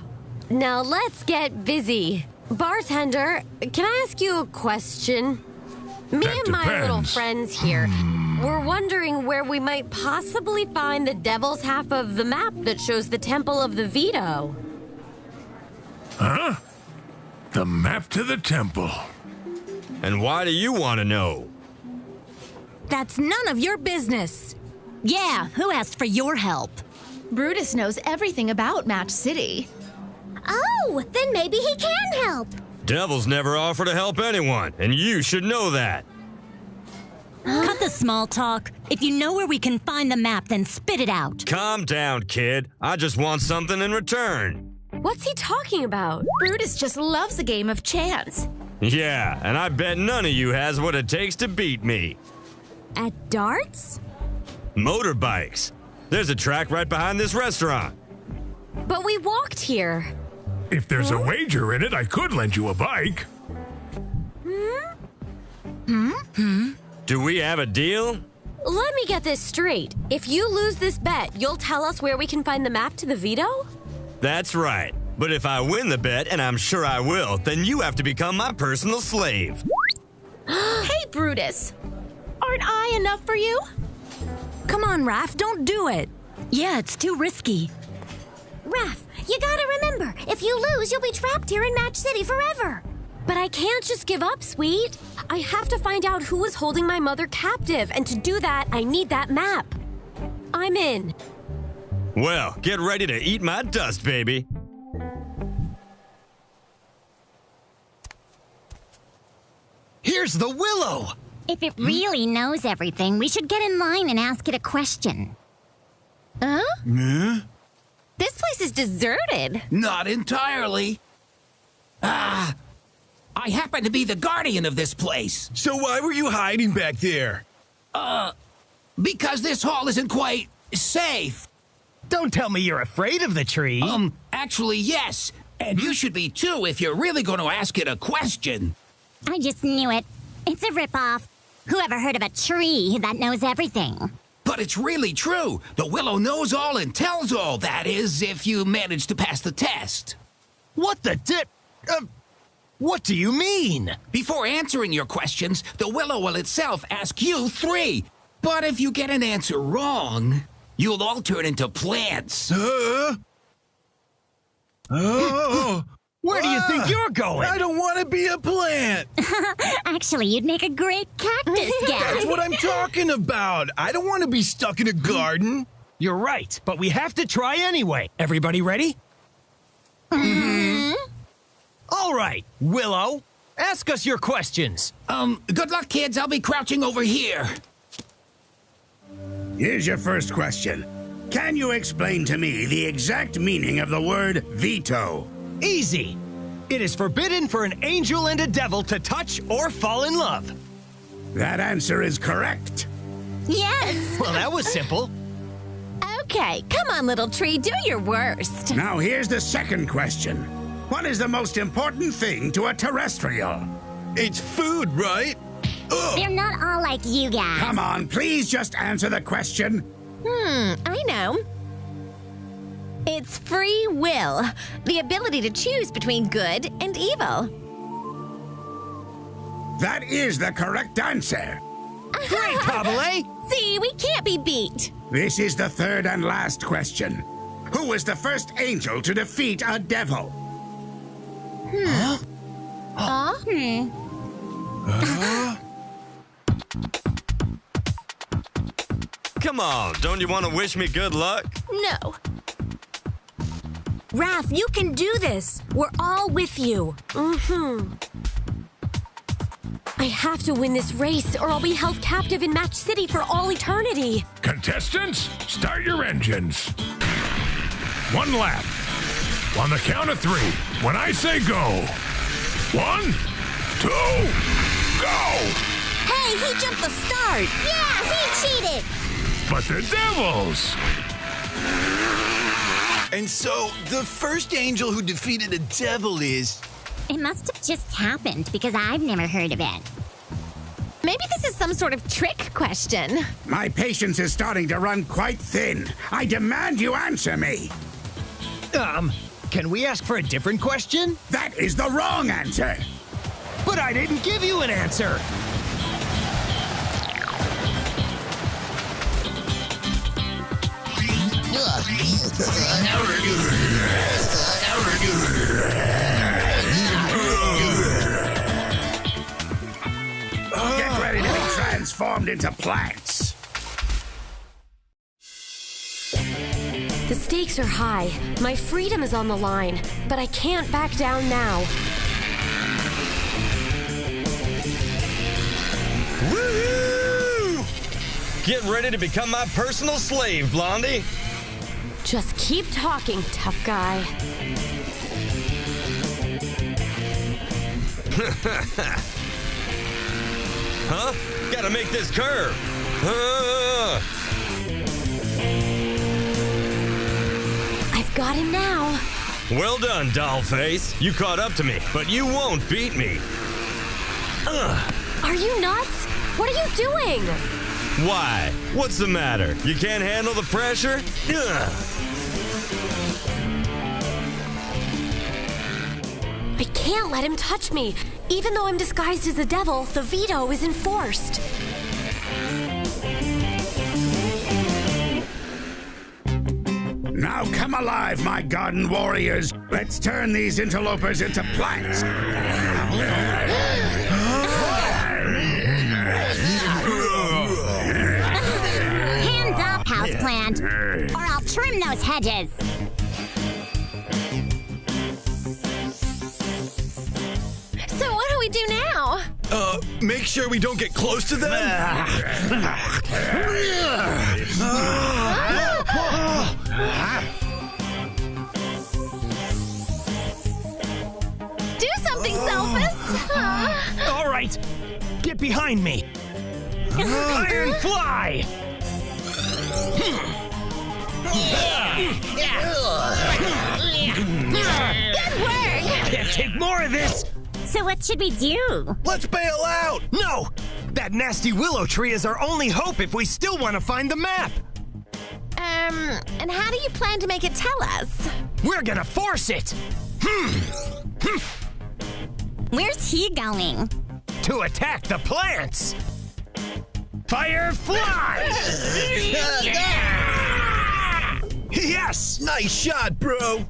Now let's get busy. Bartender, can I ask you a question?
Me
That
and my little
depends.
friends here were wondering where we might possibly find the devil's half of the map that shows the Temple of the Veto.
Huh? The map to the temple.
And why do you want to know?
That's none of your business.
Yeah, who asked for your help?
Brutus knows everything about Match City.
Oh, then maybe he can help.
Devils never offer to help anyone, and you should know that.
Cut the small talk. If you know where we can find the map, then spit it out.
Calm down, kid. I just want something in return.
What's he talking about?
Brutus just loves a game of chance.
Yeah, and I bet none of you has what it takes to beat me.
At darts?
Motorbikes. There's a track right behind this restaurant.
But we walked here.
If there's a wager in it, I could lend you a bike.
Do we have a deal?
Let me get this straight. If you lose this bet, you'll tell us where we can find the map to the Veto?
That's right. But if I win the bet, and I'm sure I will, then you have to become my personal slave.
Hey, Brutus. Aren't I enough for you?
Come on, Raf, don't do it.
Yeah, it's too risky.
Raf, you gotta remember, if you lose, you'll be trapped here in Match City forever.
But I can't just give up, Sweet. I have to find out who is holding my mother captive, and to do that, I need that map. I'm in.
Well, get ready to eat my dust, baby.
Here's the willow!
If it really knows everything, we should get in line and ask it a question.
Huh?
Huh?
This place is deserted.
Not entirely. I happen to be the guardian of this place.
So why were you hiding back there?
Because this hall isn't quite safe.
Don't tell me you're afraid of the tree.
Actually, yes. And you should be too if you're really going to ask it a question.
I just knew it. It's a ripoff. Whoever heard of a tree that knows everything?
But it's really true. The willow knows all and tells all, that is, if you manage to pass the test.
What the what do you mean?
Before answering your questions, the willow will itself ask you 3. But if you get an answer wrong, you'll all turn into plants.
Where do you think you're going?
I don't want to be a plant.
Actually, you'd make a great cactus guy.
That's what I'm talking about. I don't want to be stuck in a garden.
You're right, but we have to try anyway. Everybody ready? All right, Willow, ask us your questions.
Good luck, kids. I'll be crouching over here.
Here's your first question. Can you explain to me the exact meaning of the word veto?
Easy. It is forbidden for an angel and a devil to touch or fall in love.
That answer is correct.
Yes.
Well, that was simple.
Okay, come on, little tree, do your worst.
Now here's the second question. What is the most important thing to a terrestrial?
It's food, right?
They're not all like you guys.
Come on, please just answer the question.
I know. It's free will. The ability to choose between good and evil.
That is the correct answer.
Great, Kabale!
See, we can't be beat.
This is the third and last question. Who was the first angel to defeat a devil?
Come on, don't you want to wish me good luck?
No.
Raf, you can do this. We're all with you.
I have to win this race, or I'll be held captive in Match City for all eternity.
Contestants, start your engines. 1 lap. On the count of 3. When I say go. 1, 2, go!
Hey, he jumped the start.
Yeah, he cheated.
But they're devils.
And so, the first angel who defeated a devil is...
It must have just happened because I've never heard of it.
Maybe this is some sort of trick question.
My patience is starting to run quite thin. I demand you answer me.
Can we ask for a different question?
That is the wrong answer.
But I didn't give you an answer.
Get ready to be transformed into plants.
The stakes are high. My freedom is on the line, but I can't back down now.
Woohoo! Get ready to become my personal slave, Blondie.
Just keep talking, tough guy.
Huh? Gotta make this curve.
I've got him now.
Well done, dollface. You caught up to me, but you won't beat me.
Are you nuts? What are you doing?
Why? What's the matter? You can't handle the pressure?
I can't let him touch me. Even though I'm disguised as a devil, the veto is enforced.
Now come alive, my garden warriors. Let's turn these interlopers into plants.
Hands up, houseplant, or I'll trim those hedges.
So what do we do now?
Make sure we don't get close to them.
Do something, Sulfus.
All right, get behind me. Iron fly.
Good work.
Can't take more of this.
So what should we do?
Let's bail out.
No, that nasty willow tree is our only hope if we still want to find the map.
And how do you plan to make it tell us?
We're gonna force it.
Where's he going?
To attack the plants. Firefly!
Yes! Nice shot, bro!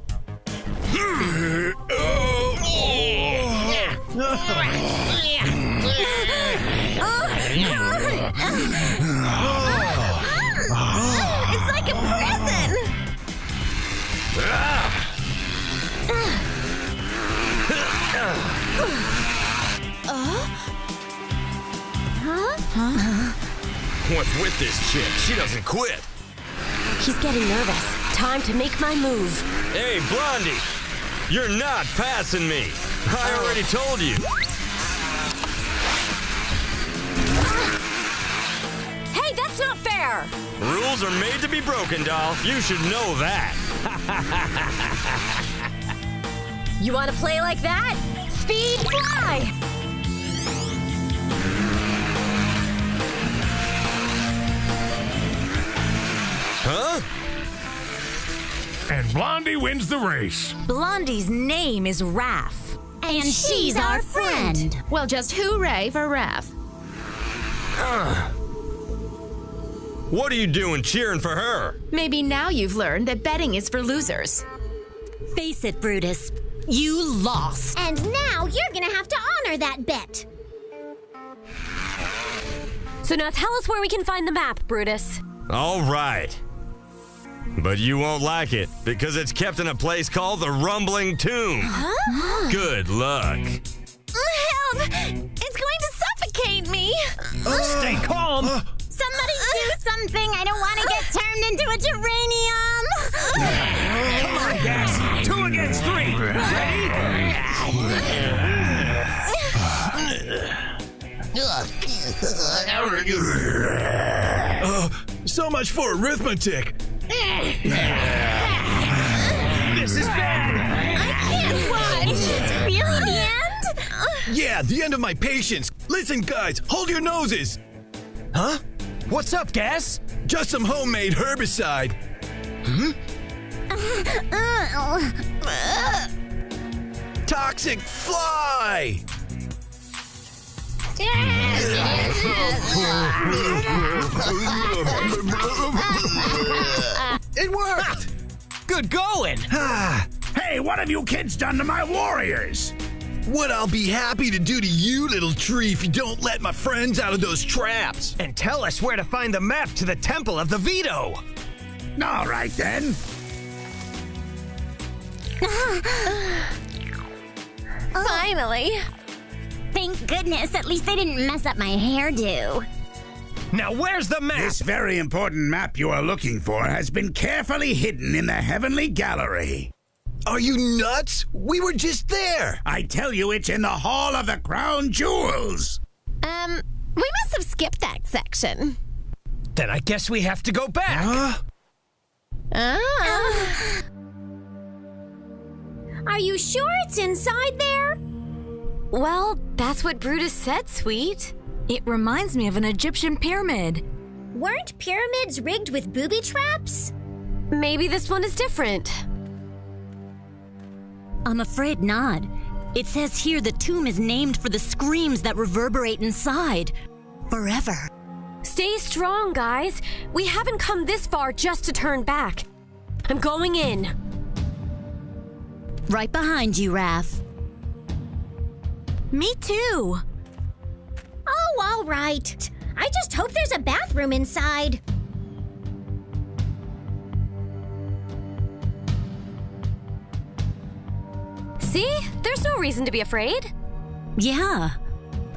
It's like a prison!
What's with this chick? She doesn't quit.
He's getting nervous. Time to make my move.
Hey, Blondie! You're not passing me! I already told you!
Hey, that's not fair!
Rules are made to be broken, doll. You should know that.
You want to play like that? Speed fly!
Huh?
And Blondie wins the race.
Blondie's name is Raf.
And she's our friend.
Well, just hooray for Raf.
What are you doing cheering for her?
Maybe now you've learned that betting is for losers.
Face it, Brutus. You lost.
And now you're gonna have to honor that bet.
So now tell us where we can find the map, Brutus.
All right. But you won't like it, because it's kept in a place called the Rumbling Tomb.
Huh?
Good luck.
Help! It's going to suffocate me!
Stay calm!
Somebody do something! I don't want to get turned into a geranium!
Come on, Gas! 2 against 3!
Ready? So much for arithmetic.
This is bad!
I can't watch!
Is this really the end?
Yeah, the end of my patience. Listen, guys, hold your noses.
Huh? What's up, Gas?
Just some homemade herbicide. Toxic fly! It worked!
Good going!
Hey, what have you kids done to my warriors?
What I'll be happy to do to you, little tree, if you don't let my friends out of those traps.
And tell us where to find the map to the Temple of the Veto.
All right, then.
Finally.
Thank goodness, at least they didn't mess up my hairdo.
Now where's the map?
This very important map you are looking for has been carefully hidden in the Heavenly Gallery.
Are you nuts? We were just there.
I tell you, it's in the Hall of the Crown Jewels.
We must have skipped that section.
Then I guess we have to go back.
Are you sure it's inside there?
Well, that's what Brutus said, Sweet.
It reminds me of an Egyptian pyramid.
Weren't pyramids rigged with booby traps?
Maybe this one is different.
I'm afraid not. It says here the tomb is named for the screams that reverberate inside. Forever.
Stay strong, guys. We haven't come this far just to turn back. I'm going in.
Right behind you, Raf.
Me too.
Oh, all right. I just hope there's a bathroom inside.
See? There's no reason to be afraid.
Yeah.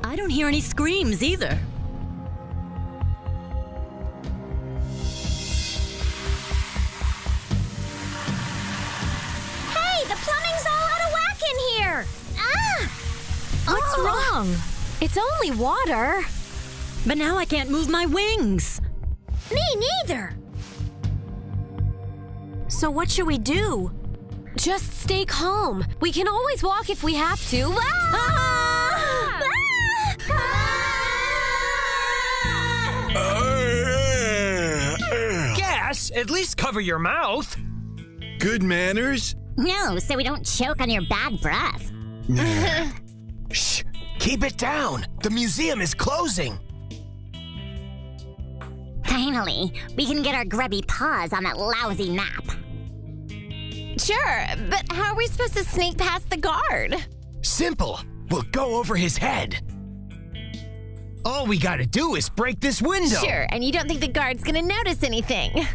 I don't hear any screams either.
Hey, the plumbing's all out of whack in here.
What's wrong? It's only water.
But now I can't move my wings.
Me neither.
So what should we do?
Just stay calm. We can always walk if we have to.
Gas, at least cover your mouth.
Good manners?
No, so we don't choke on your bad breath.
Shh, keep it down. The museum is closing.
Finally, we can get our grubby paws on that lousy map.
Sure, but how are we supposed to sneak past the guard?
Simple. We'll go over his head. All we gotta do is break this window.
Sure, and you don't think the guard's gonna notice anything?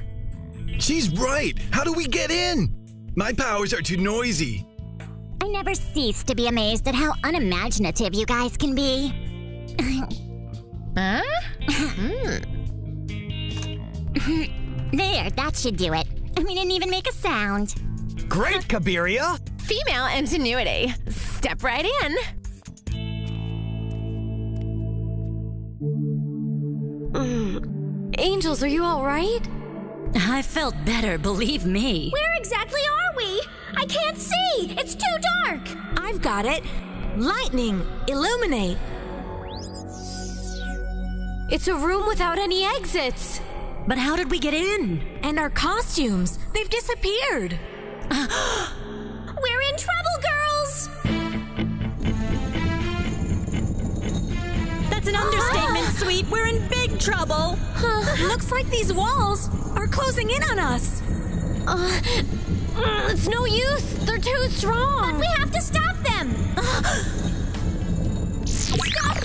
She's right. How do we get in? My powers are too noisy.
I never cease to be amazed at how unimaginative you guys can be.
Huh?
There, that should do it. And we didn't even make a sound.
Great, Kabiria.
Female ingenuity. Step right in.
Angels, are you all right?
I felt better, believe me.
Where exactly are we? I can't see. It's too dark.
I've got it. Lightning, illuminate.
It's a room without any exits.
But how did we get in?
And our costumes, they've disappeared.
We're in trouble, girls.
That's an understatement, Sweet. We're in big trouble.
Looks like these walls are closing in on us.
It's no use. They're too strong.
But we have to stop them. Stop.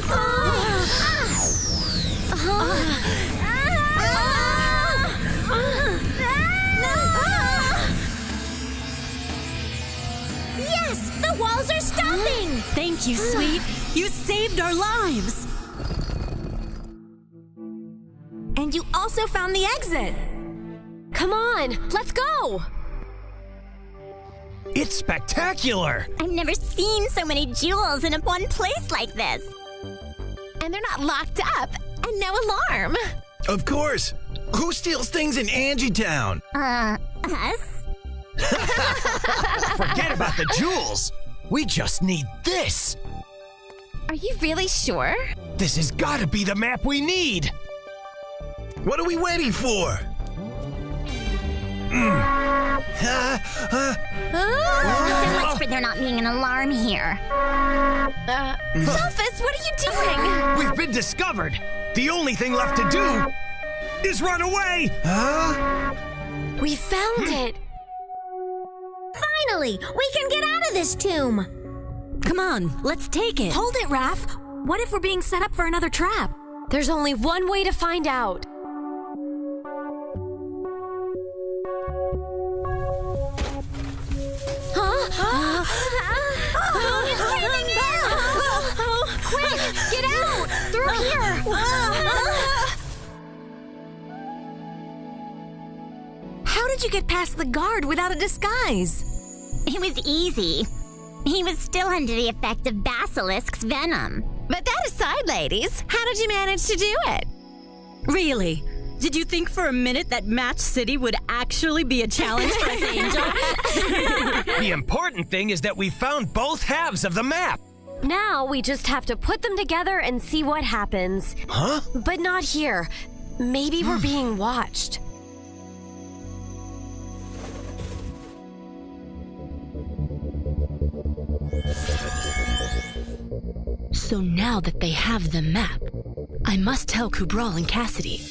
Yes, the walls are stopping.
Thank you, Sweet. You saved our lives.
And you also found the exit.
Come on, let's go.
It's spectacular.
I've never seen so many jewels in one place like this.
And they're not locked up. And no alarm.
Of course. Who steals things in Angietown?
Us?
Forget about the jewels. We just need this.
Are you really sure?
This has got to be the map we need.
What are we waiting for?
So much for there not being an alarm here.
Sulfus, what are you doing?
We've been discovered. The only thing left to do is run away.
We found it!
Finally! We can get out of this tomb!
Come on, let's take it. Hold it, Raf. What if we're being set up for another trap?
There's only one way to find out.
It's caving in!
Quick, get out! Through here!
How did you get past the guard without a disguise?
It was easy. He was still under the effect of Basilisk's venom.
But that aside, ladies, how did you manage to do it?
Really? Did you think for a minute that Match City would actually be a challenge for us, Angel?
The important thing is that we found both halves of the map.
Now we just have to put them together and see what happens.
Huh?
But not here. Maybe we're being watched.
So now that they have the map, I must tell Kubral and Cassidy.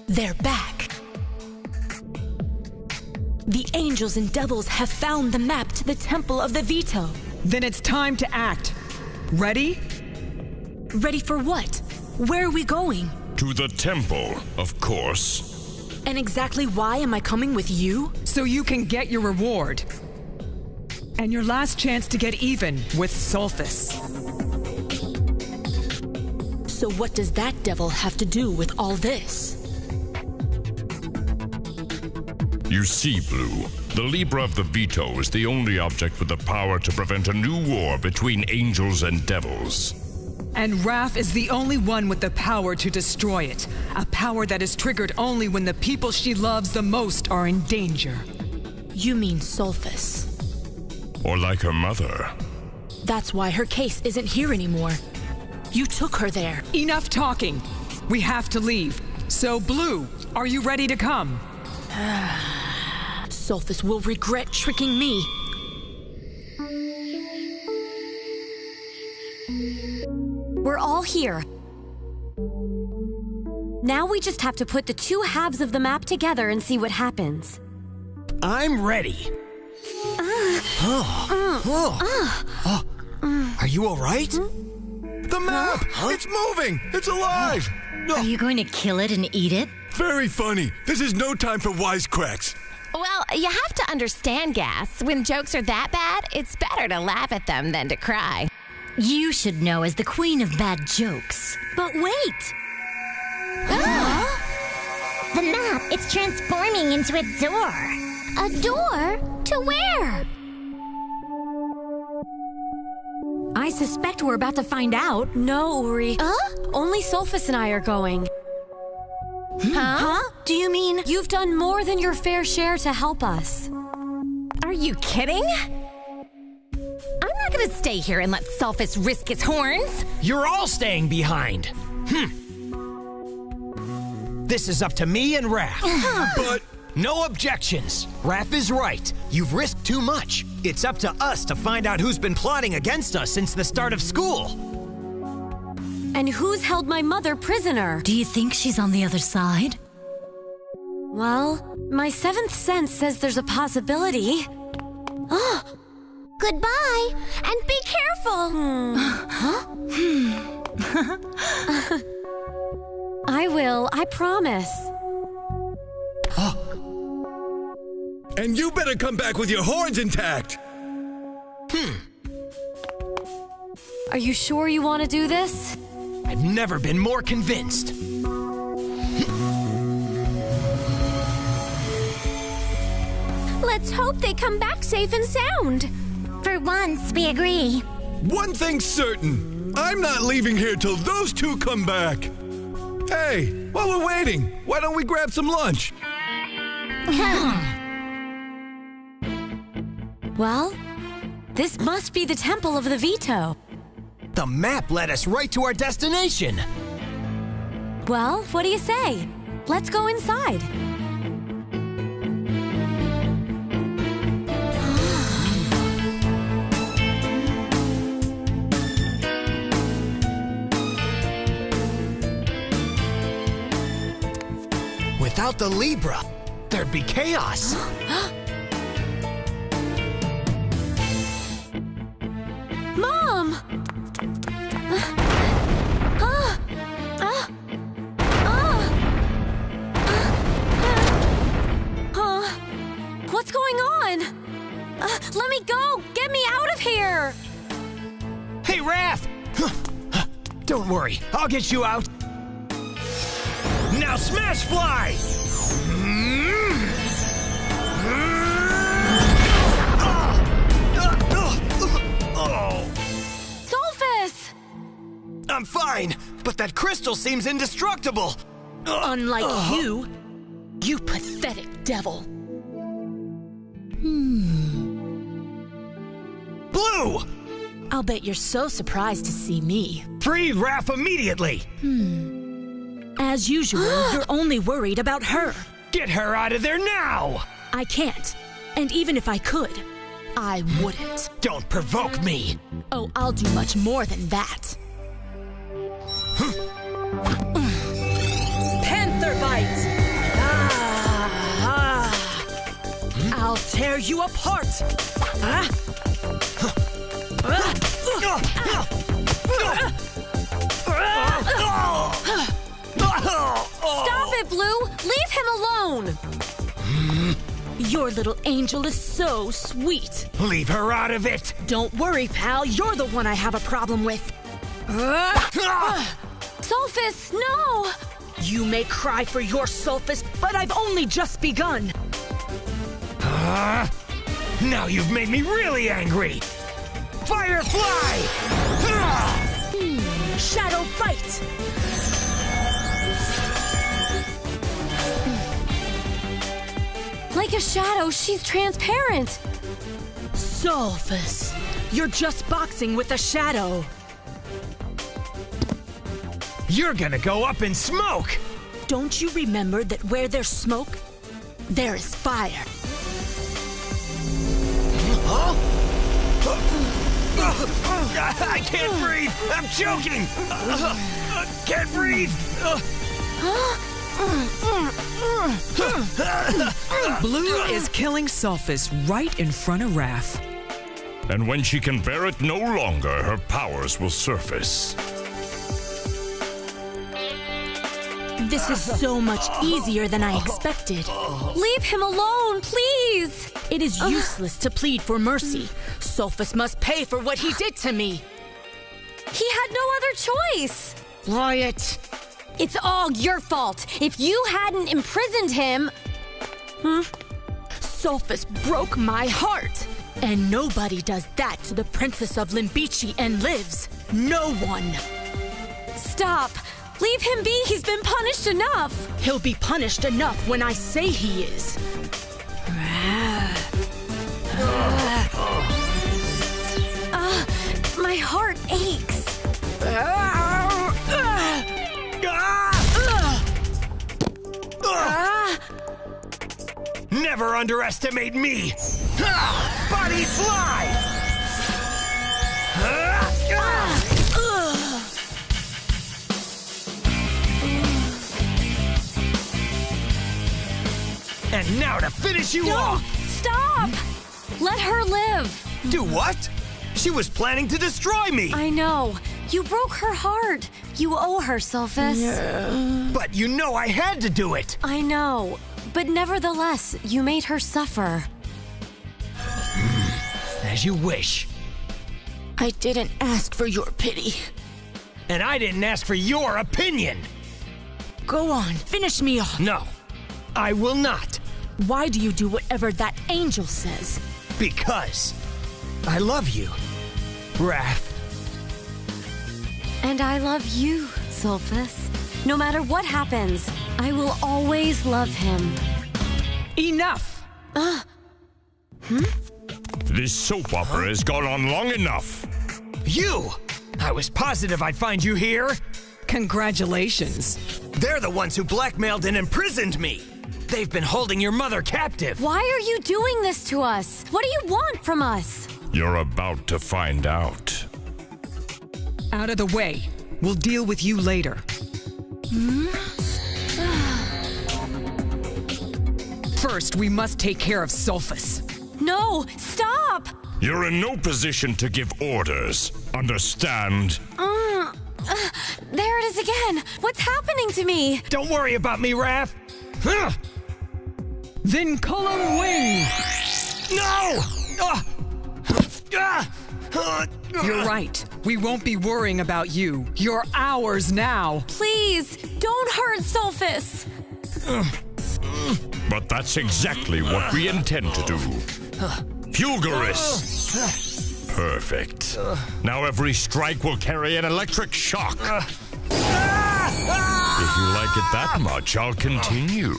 They're back. The angels and devils have found the map to the Temple of the Veto.
Then it's time to act. Ready?
Ready for what? Where are we going?
To the temple, of course.
And exactly why am I coming with you?
So you can get your reward. And your last chance to get even with Sulfus.
So what does that devil have to do with all this?
You see, Blue, the Libra of the Veto is the only object with the power to prevent a new war between angels and devils.
And Raf is the only one with the power to destroy it. A power that is triggered only when the people she loves the most are in danger.
You mean Sulfus.
Or like her mother.
That's why her case isn't here anymore. You took her there.
Enough talking. We have to leave. So, Blue, are you ready to come?
Sulfus will regret tricking me.
We're all here. Now we just have to put the two halves of the map together and see what happens.
I'm ready. Are you all right?
The map! It's moving! It's alive!
Are you going to kill it and eat it?
Very funny. This is no time for wisecracks.
Well, you have to understand, Gas. When jokes are that bad, it's better to laugh at them than to cry.
You should know as the queen of bad jokes.
But wait!
The map, it's transforming into a door.
A door? To where?
I suspect we're about to find out.
No, Uri. Only Sulfus and I are going.
Huh? Do you mean?
You've done more than your fair share to help us.
Are you kidding? I'm not gonna stay here and let Sulfus risk his horns.
You're all staying behind. This is up to me and Raf.
But...
No objections. Raf is right. You've risked too much. It's up to us to find out who's been plotting against us since the start of school.
And who's held my mother prisoner?
Do you think she's on the other side?
Well, my seventh sense says there's a possibility.
Goodbye, and be careful.
I will, I promise.
And you better come back with your horns intact.
Are you sure you want to do this?
I've never been more convinced.
Let's hope they come back safe and sound.
For once, we agree.
One thing's certain. I'm not leaving here till those two come back. Hey, while we're waiting, why don't we grab some lunch?
Well, this must be the Temple of the Veto.
The map led us right to our destination.
Well, what do you say? Let's go inside.
Without the Libra, there'd be chaos.
Mom! What's going on? Let me go! Get me out of here!
Hey, Raf! Don't worry, I'll get you out. Now smash fly!
Sulfus!
I'm fine, but that crystal seems indestructible.
Unlike you pathetic devil.
Blue!
I'll bet you're so surprised to see me.
Free Raf immediately!
As usual, you're only worried about her.
Get her out of there now!
I can't. And even if I could, I wouldn't.
Don't provoke me!
Oh, I'll do much more than that. Panther bite! I'll tear you apart!
Stop it, Blue! Leave him alone!
Your little angel is so sweet.
Leave her out of it!
Don't worry, pal. You're the one I have a problem with.
Sulfus, no!
You may cry for your Sulfus, but I've only just begun.
Now you've made me really angry! Firefly!
Shadow bite!
Like a shadow, she's transparent.
Sulfus, you're just boxing with a shadow.
You're gonna go up in smoke!
Don't you remember that where there's smoke, there is fire?
Huh? I can't breathe! I'm choking! Can't breathe!
Blue is killing Sulfus right in front of Raf.
And when she can bear it no longer, her powers will surface.
This is so much easier than I expected.
Leave him alone, please!
It is useless to plead for mercy. Sulfus must pay for what he did to me.
He had no other choice!
Riot!
It's all your fault! If you hadn't imprisoned him...
Sulfus broke my heart! And nobody does that to the Princess of Limbici and lives. No one!
Stop! Leave him be! He's been punished enough!
He'll be punished enough when I say he is.
My heart aches.
Never underestimate me! Body fly! And now to finish you off!
Stop! Let her live!
Do what? She was planning to destroy me!
I know. You broke her heart. You owe her, Sulfus.
But you know I had to do it!
I know. But nevertheless, you made her suffer.
As you wish.
I didn't ask for your pity.
And I didn't ask for your opinion!
Go on, finish me off.
No, I will not.
Why do you do whatever that angel says?
Because I love you, Raf.
And I love you, Sulfus. No matter what happens, I will always love him.
Enough!
This soap opera has gone on long enough.
You! I was positive I'd find you here.
Congratulations.
They're the ones who blackmailed and imprisoned me. They've been holding your mother captive.
Why are you doing this to us? What do you want from us?
You're about to find out.
Out of the way. We'll deal with you later. First, we must take care of Sulfus.
No! Stop!
You're in no position to give orders. Understand?
There it is again! What's happening to me?
Don't worry about me, Raf.
Then Column Wing!
No!
You're right. We won't be worrying about you. You're ours now.
Please, don't hurt Sulfus!
But that's exactly what we intend to do. Fulgurus! Perfect. Now every strike will carry an electric shock. If you like it that much, I'll continue.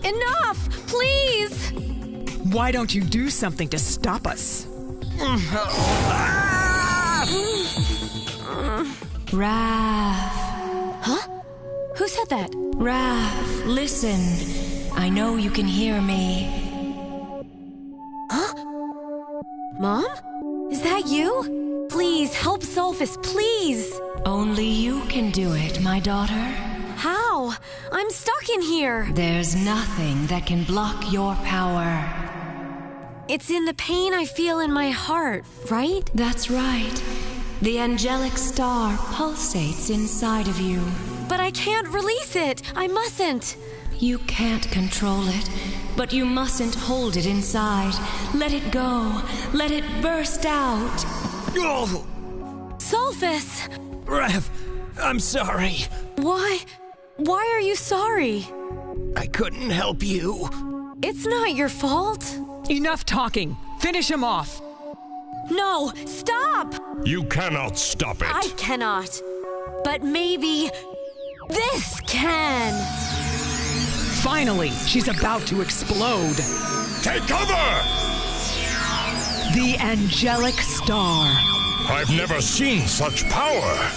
Enough! Please!
Why don't you do something to stop us?
Raf.
Huh? Who said that?
Raf, listen. I know you can hear me.
Huh? Mom? Is that you? Please, help Sulfus, please!
Only you can do it, my daughter.
How? I'm stuck in here!
There's nothing that can block your power.
It's in the pain I feel in my heart, right?
That's right. The angelic star pulsates inside of you.
But I can't release it! I mustn't!
You can't control it, but you mustn't hold it inside. Let it go. Let it burst out.
Oh!
Sulfus!
Raf, I'm sorry.
Why? Why are you sorry?
I couldn't help you.
It's not your fault.
Enough talking. Finish him off.
No, stop!
You cannot stop it.
I cannot. But maybe this can.
Finally, she's about to explode.
Take cover!
The angelic star.
I've never seen such power.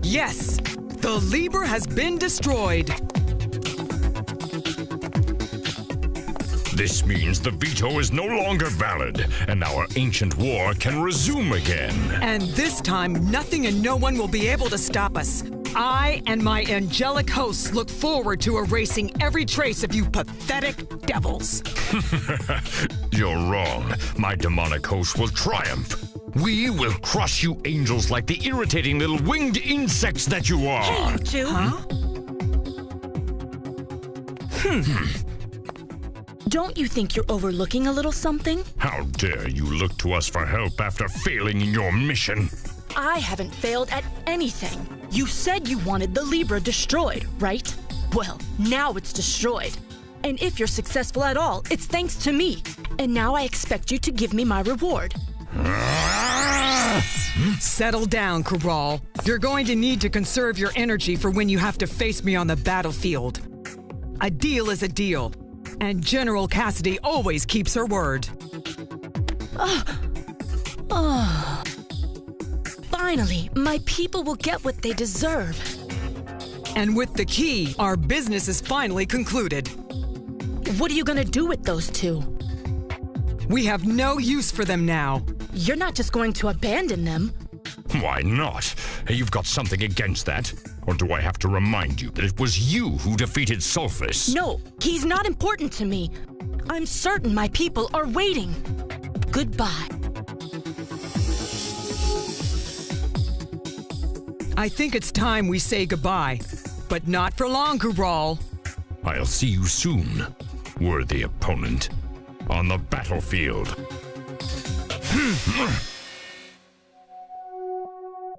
Yes, the Libra has been destroyed.
This means the veto is no longer valid, and our ancient war can resume again.
And this time, nothing and no one will be able to stop us. I and my angelic hosts look forward to erasing every trace of you pathetic devils.
You're wrong. My demonic host will triumph. We will crush you angels like the irritating little winged insects that you are.
Hey, you two.
Huh?
Don't you think you're overlooking a little something?
How dare you look to us for help after failing in your mission?
I haven't failed at anything. You said you wanted the Libra destroyed, right? Well, now it's destroyed. And if you're successful at all, it's thanks to me. And now I expect you to give me my reward.
Settle down, Cabral. You're going to need to conserve your energy for when you have to face me on the battlefield. A deal is a deal, and General Cassidy always keeps her word.
Finally, my people will get what they deserve.
And with the key, our business is finally concluded.
What are you gonna do with those two?
We have no use for them now.
You're not just going to abandon them.
Why not? You've got something against that? Or do I have to remind you that it was you who defeated Sulfus?
No, he's not important to me. I'm certain my people are waiting. Goodbye.
I think it's time we say goodbye. But not for long, Cabral.
I'll see you soon, worthy opponent, on the battlefield.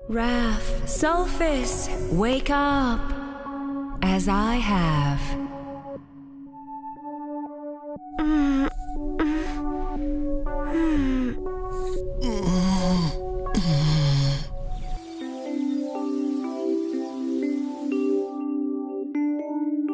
Raf, Sulfus, wake up, as I have.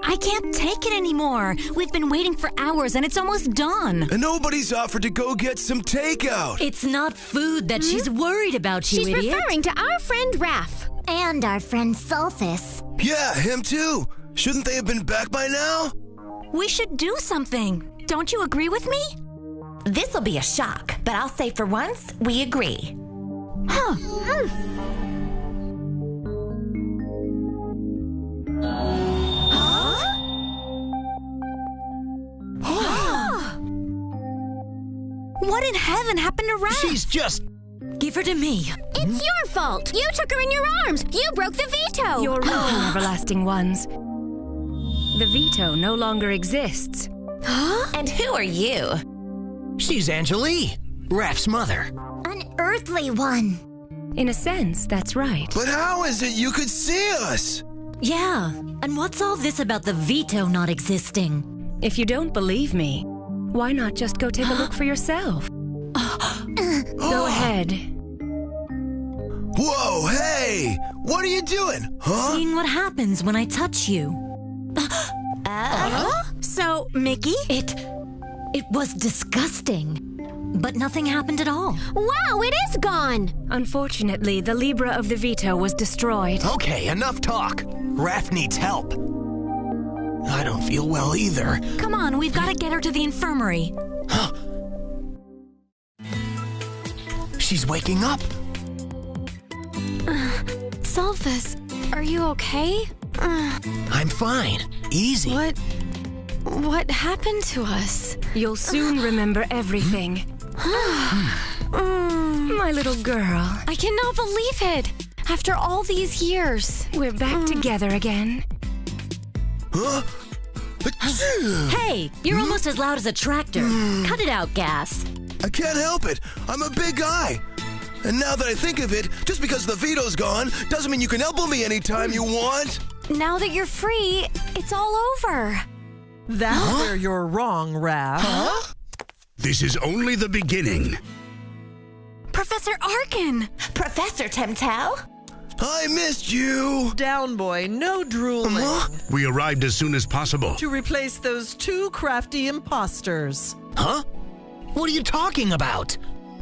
I can't take it anymore. We've been waiting for hours and it's almost dawn.
And nobody's offered to go get some takeout.
It's not food that she's worried about, you idiot.
She's referring to our friend Raf.
And our friend Sulfus.
Yeah, him too. Shouldn't they have been back by now?
We should do something. Don't you agree with me?
This'll be a shock, but I'll say for once, we agree.
Huh. What in heaven happened to Raf?
She's just...
Give her to me.
It's your fault. You took her in your arms. You broke the veto.
You're wrong, Everlasting Ones. The veto no longer exists.
Huh? And who are you?
She's Angelie, Raf's mother.
An earthly one.
In a sense, that's right.
But how is it you could see us?
Yeah, and what's all this about the veto not existing?
If you don't believe me, why not just go take a look for yourself? Go ahead.
Whoa, hey! What are you doing? Huh?
Seeing what happens when I touch you.
So, Mickey?
It was disgusting. But nothing happened at all.
Wow, it is gone.
Unfortunately, the Libra of the veto was destroyed.
Okay, enough talk. Raf needs help. I don't feel well either.
Come on, we've got to get her to the infirmary.
She's waking up.
Sulfus, are you okay?
I'm fine. Easy.
What happened to us?
You'll soon remember everything. My little girl.
I cannot believe it. After all these years.
We're back together again.
Huh?
Hey, you're almost as loud as a tractor. Cut it out, Gas.
I can't help it. I'm a big guy. And now that I think of it, just because the veto's gone doesn't mean you can elbow me anytime you want.
Now that you're free, it's all over.
That's where you're wrong, Raf.
Huh?
This is only the beginning.
Professor Arkin!
Professor Temtel?
I missed you.
Down, boy. No drooling.
We arrived as soon as possible.
To replace those two crafty imposters.
Huh? What are you talking about?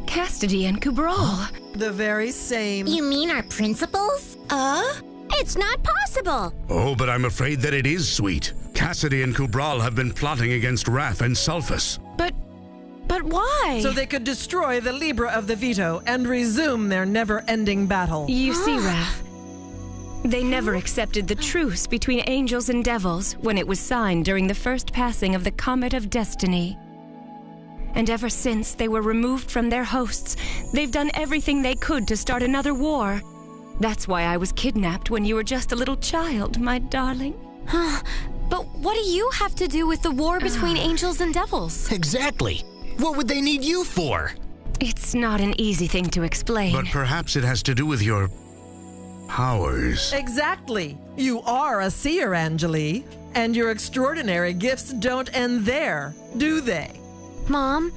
Cassidy and Cabral.
The very same.
You mean our principals?
It's not possible.
Oh, but I'm afraid that it is, Sweet. Cassidy and Cabral have been plotting against Raf and Sulfus.
But why?
So they could destroy the Libra of the veto and resume their never-ending battle.
You see, Raf, they never accepted the truce between angels and devils when it was signed during the first passing of the Comet of Destiny. And ever since they were removed from their hosts, they've done everything they could to start another war. That's why I was kidnapped when you were just a little child, my darling.
But what do you have to do with the war between angels and devils?
Exactly. What would they need you for?
It's not an easy thing to explain.
But perhaps it has to do with your powers.
Exactly. You are a seer, Angelie. And your extraordinary gifts don't end there, do they?
Mom,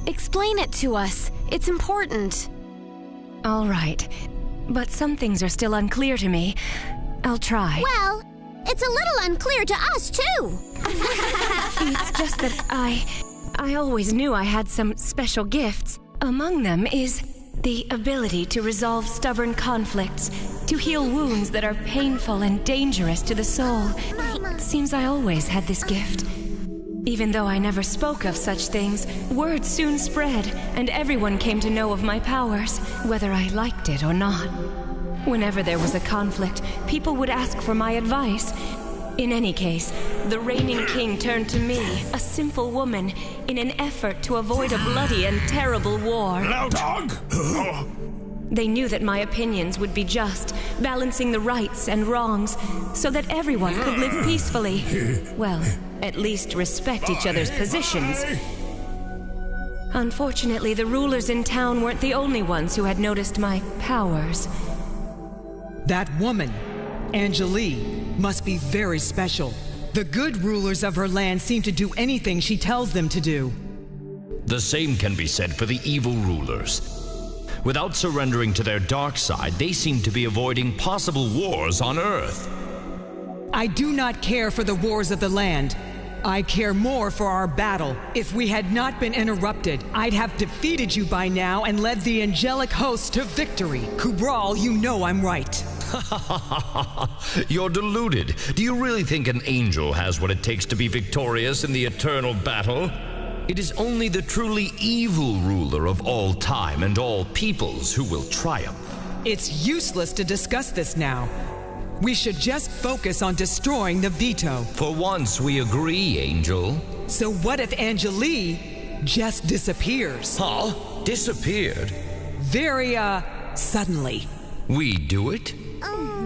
explain it to us. It's important.
All right. But some things are still unclear to me. I'll try.
Well, it's a little unclear to us, too.
It's just that I always knew I had some special gifts. Among them is the ability to resolve stubborn conflicts, to heal wounds that are painful and dangerous to the soul. It seems I always had this gift. Even though I never spoke of such things, word soon spread, and everyone came to know of my powers, whether I liked it or not. Whenever there was a conflict, people would ask for my advice. In any case, the reigning king turned to me, a simple woman, in an effort to avoid a bloody and terrible war.
Now, dog!
They knew that my opinions would be just, balancing the rights and wrongs, so that everyone could live peacefully. Well, at least respect each other's positions. Unfortunately, the rulers in town weren't the only ones who had noticed my powers.
That woman, Angelie, must be very special. The good rulers of her land seem to do anything she tells them to do.
The same can be said for the evil rulers. Without surrendering to their dark side, they seem to be avoiding possible wars on Earth.
I do not care for the wars of the land. I care more for our battle. If we had not been interrupted, I'd have defeated you by now and led the angelic host to victory. Kubral, you know I'm right.
You're deluded. Do you really think an angel has what it takes to be victorious in the eternal battle? It is only the truly evil ruler of all time and all peoples who will triumph.
It's useless to discuss this now. We should just focus on destroying the veto.
For once, we agree, Angel.
So what if Angelie just disappears?
Huh? Disappeared?
Very, suddenly.
We do it?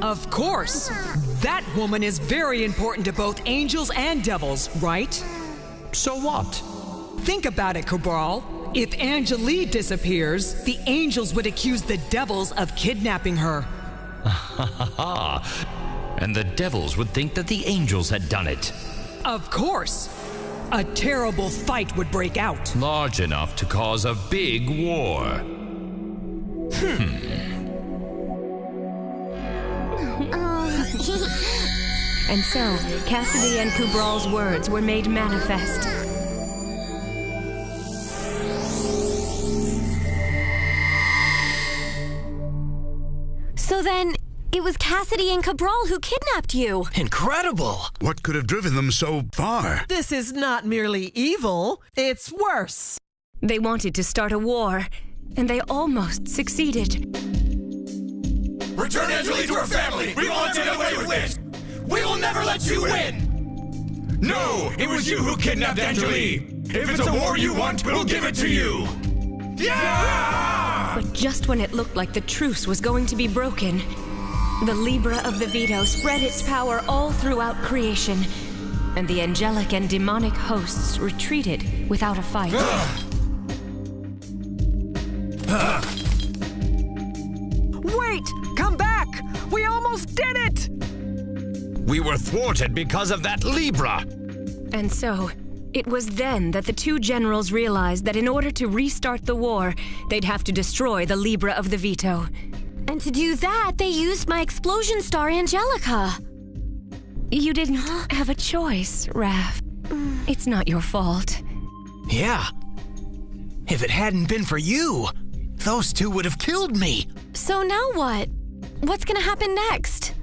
Of course. That woman is very important to both angels and devils, right?
So what?
Think about it, Kubral. If Angelie disappears, the angels would accuse the devils of kidnapping her.
And the devils would think that the angels had done it.
Of course. A terrible fight would break out.
Large enough to cause a big war.
And so, Cassidy and Kubral's words were made manifest.
So then, it was Cassidy and Kubral who kidnapped you.
Incredible!
What could have driven them so far?
This is not merely evil, it's worse.
They wanted to start a war, and they almost succeeded.
Return Angelie to her family! We won't get away with this! We will never let you win! No! It was you who kidnapped Angelie! If it's a war you want, we'll give it to you! Yeah!
But just when it looked like the truce was going to be broken, the Libra of the Veto spread its power all throughout creation, and the angelic and demonic hosts retreated without a fight.
Wait! Come back! We almost did it!
We were thwarted because of that Libra!
And so, it was then that the two generals realized that in order to restart the war, they'd have to destroy the Libra of the Veto.
And to do that, they used my explosion star, Angelica.
You didn't have a choice, Raf. It's not your fault.
Yeah. If it hadn't been for you, those two would have killed me.
So now what? What's gonna happen next?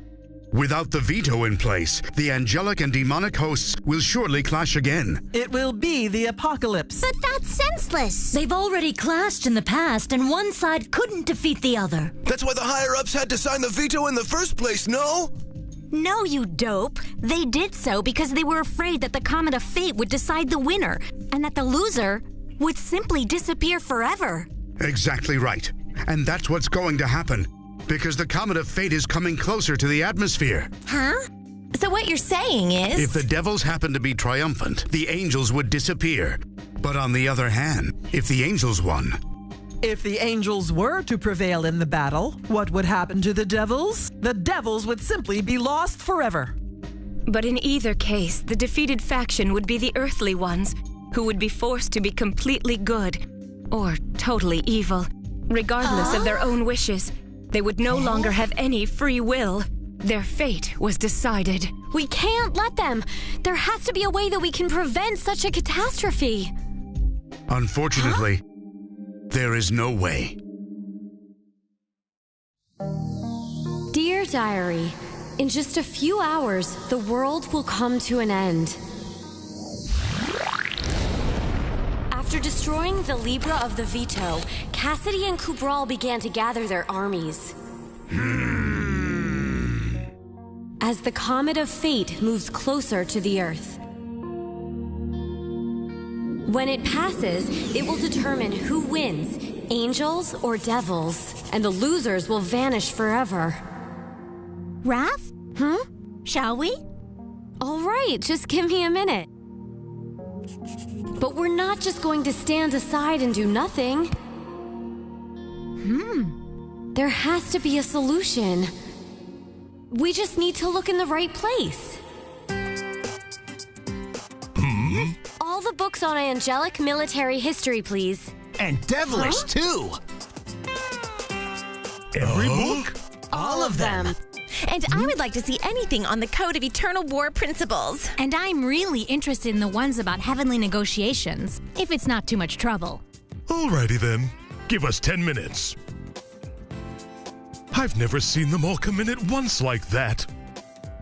Without the veto in place, the angelic and demonic hosts will surely clash again.
It will be the apocalypse.
But that's senseless. They've already clashed in the past, and one side couldn't defeat the other.
That's why the higher-ups had to sign the veto in the first place, no?
No, you dope. They did so because they were afraid that the Comet of Fate would decide the winner, and that the loser would simply disappear forever.
Exactly right. And that's what's going to happen. Because the Comet of Fate is coming closer to the atmosphere.
Huh? So what you're saying is...
If the devils happen to be triumphant, the angels would disappear. But on the other hand, if the angels won...
If the angels were to prevail in the battle, what would happen to the devils? The devils would simply be lost forever.
But in either case, the defeated faction would be the earthly ones, who would be forced to be completely good, or totally evil, regardless of their own wishes. They would no longer have any free will. Their fate was decided.
We can't let them. There has to be a way that we can prevent such a catastrophe.
Unfortunately, there is no way.
Dear Diary, in just a few hours, the world will come to an end. After destroying the Libra of the Veto, Cassidy and Kubral began to gather their armies. As the Comet of Fate moves closer to the Earth. When it passes, it will determine who wins, angels or devils, and the losers will vanish forever.
Raf? Shall we?
All right, just give me a minute. But we're not just going to stand aside and do nothing. There has to be a solution. We just need to look in the right place. All the books on angelic military history, please.
And devilish, too.
Every book?
All of them.
And I would like to see anything on the Code of Eternal War Principles.
And I'm really interested in the ones about heavenly negotiations, if it's not too much trouble.
Alrighty then. Give us 10 minutes. I've never seen them all come in at once like that.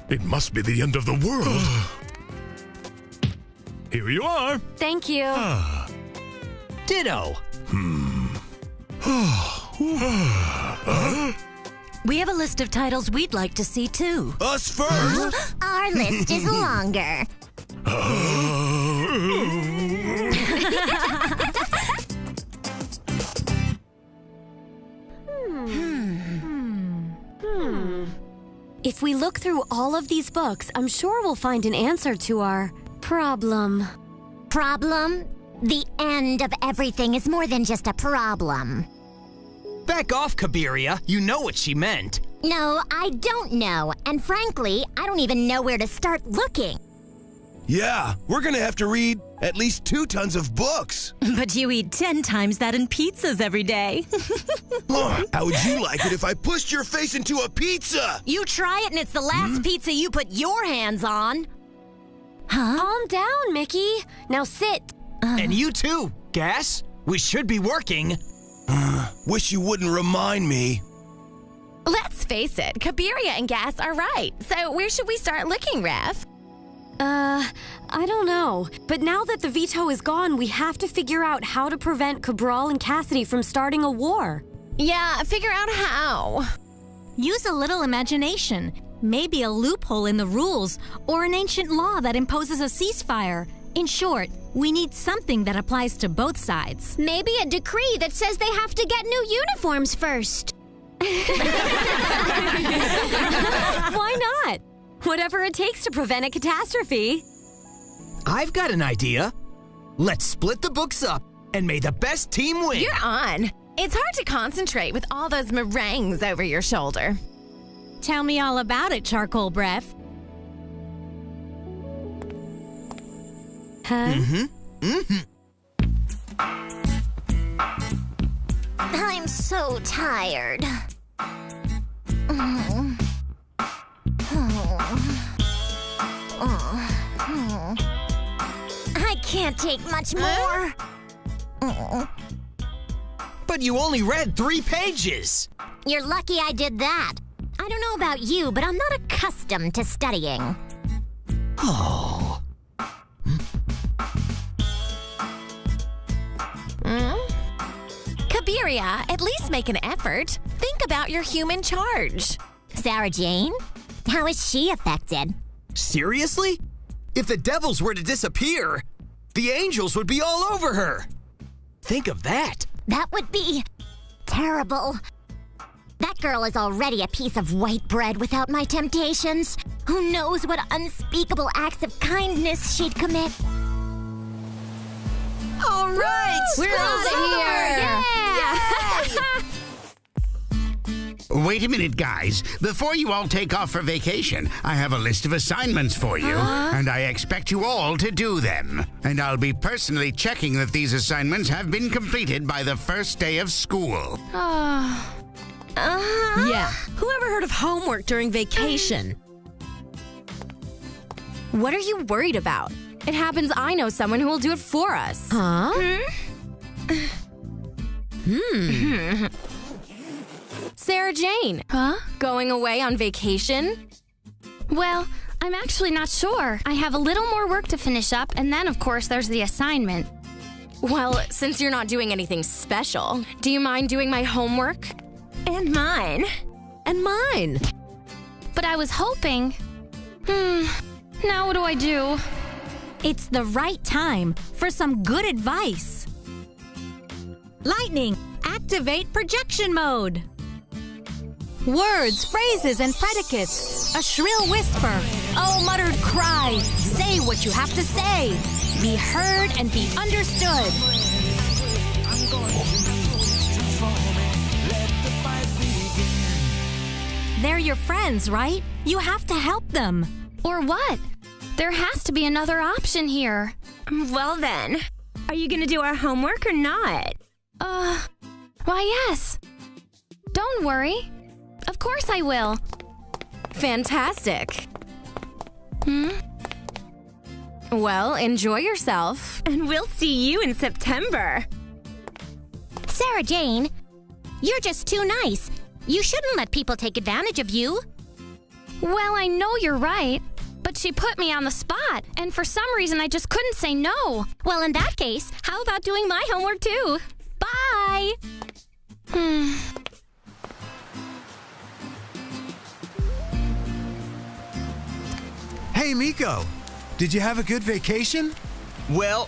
It must be the end of the world. Here you are.
Thank you.
Ditto.
We have a list of titles we'd like to see, too.
Us first?
Our list is longer.
If we look through all of these books, I'm sure we'll find an answer to our problem.
Problem? The end of everything is more than just a problem.
Back off, Kabiria. You know what she meant.
No, I don't know. And frankly, I don't even know where to start looking.
Yeah, we're gonna have to read at least 2 tons of books.
But you eat 10 times that in pizzas every day.
How would you like it if I pushed your face into a pizza?
You try it and it's the last pizza you put your hands on.
Huh? Calm down, Mickey. Now sit.
And you too, Gas. We should be working.
Wish you wouldn't remind me.
Let's face it, Kabiria and Gas are right. So where should we start looking, Raf?
I don't know. But now that the veto is gone, we have to figure out how to prevent Cabral and Cassidy from starting a war.
Yeah, figure out how.
Use a little imagination. Maybe a loophole in the rules, or an ancient law that imposes a ceasefire. In short, we need something that applies to both sides.
Maybe a decree that says they have to get new uniforms first.
Why not? Whatever it takes to prevent a catastrophe.
I've got an idea. Let's split the books up, and may the best team win.
You're on. It's hard to concentrate with all those meringues over your shoulder.
Tell me all about it, Charcoal Breath.
Huh?
I'm so tired. I can't take much more.
But you only read 3 pages.
You're lucky I did that. I don't know about you, but I'm not accustomed to studying.
Oh.
Kabiria, at least make an effort. Think about your human charge.
Sarah Jane? How is she affected?
Seriously? If the devils were to disappear, the angels would be all over her. Think of that.
That would be terrible. That girl is already a piece of white bread without my temptations. Who knows what unspeakable acts of kindness she'd commit.
All right,
We're out of here.
Yeah.
Wait a minute, guys. Before you all take off for vacation, I have a list of assignments for you, and I expect you all to do them. And I'll be personally checking that these assignments have been completed by the first day of school.
Yeah, whoever heard of homework during vacation?
What are you worried about? It happens I know someone who will do it for us.
Huh?
Sarah Jane.
Huh?
Going away on vacation?
Well, I'm actually not sure. I have a little more work to finish up, and then, of course, there's the assignment.
Well, since you're not doing anything special, do you mind doing my homework?
And mine.
And mine.
But I was hoping... Now what do I do?
It's the right time for some good advice. Lightning, activate projection mode. Words, phrases, and predicates. A shrill whisper. Oh, muttered cry. Say what you have to say. Be heard and be understood. They're your friends, right? You have to help them.
Or what? There has to be another option here.
Well then, are you gonna do our homework or not?
Why yes. Don't worry. Of course I will.
Fantastic. Well, enjoy yourself.
And we'll see you in September.
Sarah Jane, you're just too nice. You shouldn't let people take advantage of you.
Well, I know you're right, but she put me on the spot, and for some reason I just couldn't say no.
Well, in that case, how about doing my homework too? Bye!
Hey, Miko. Did you have a good vacation?
Well,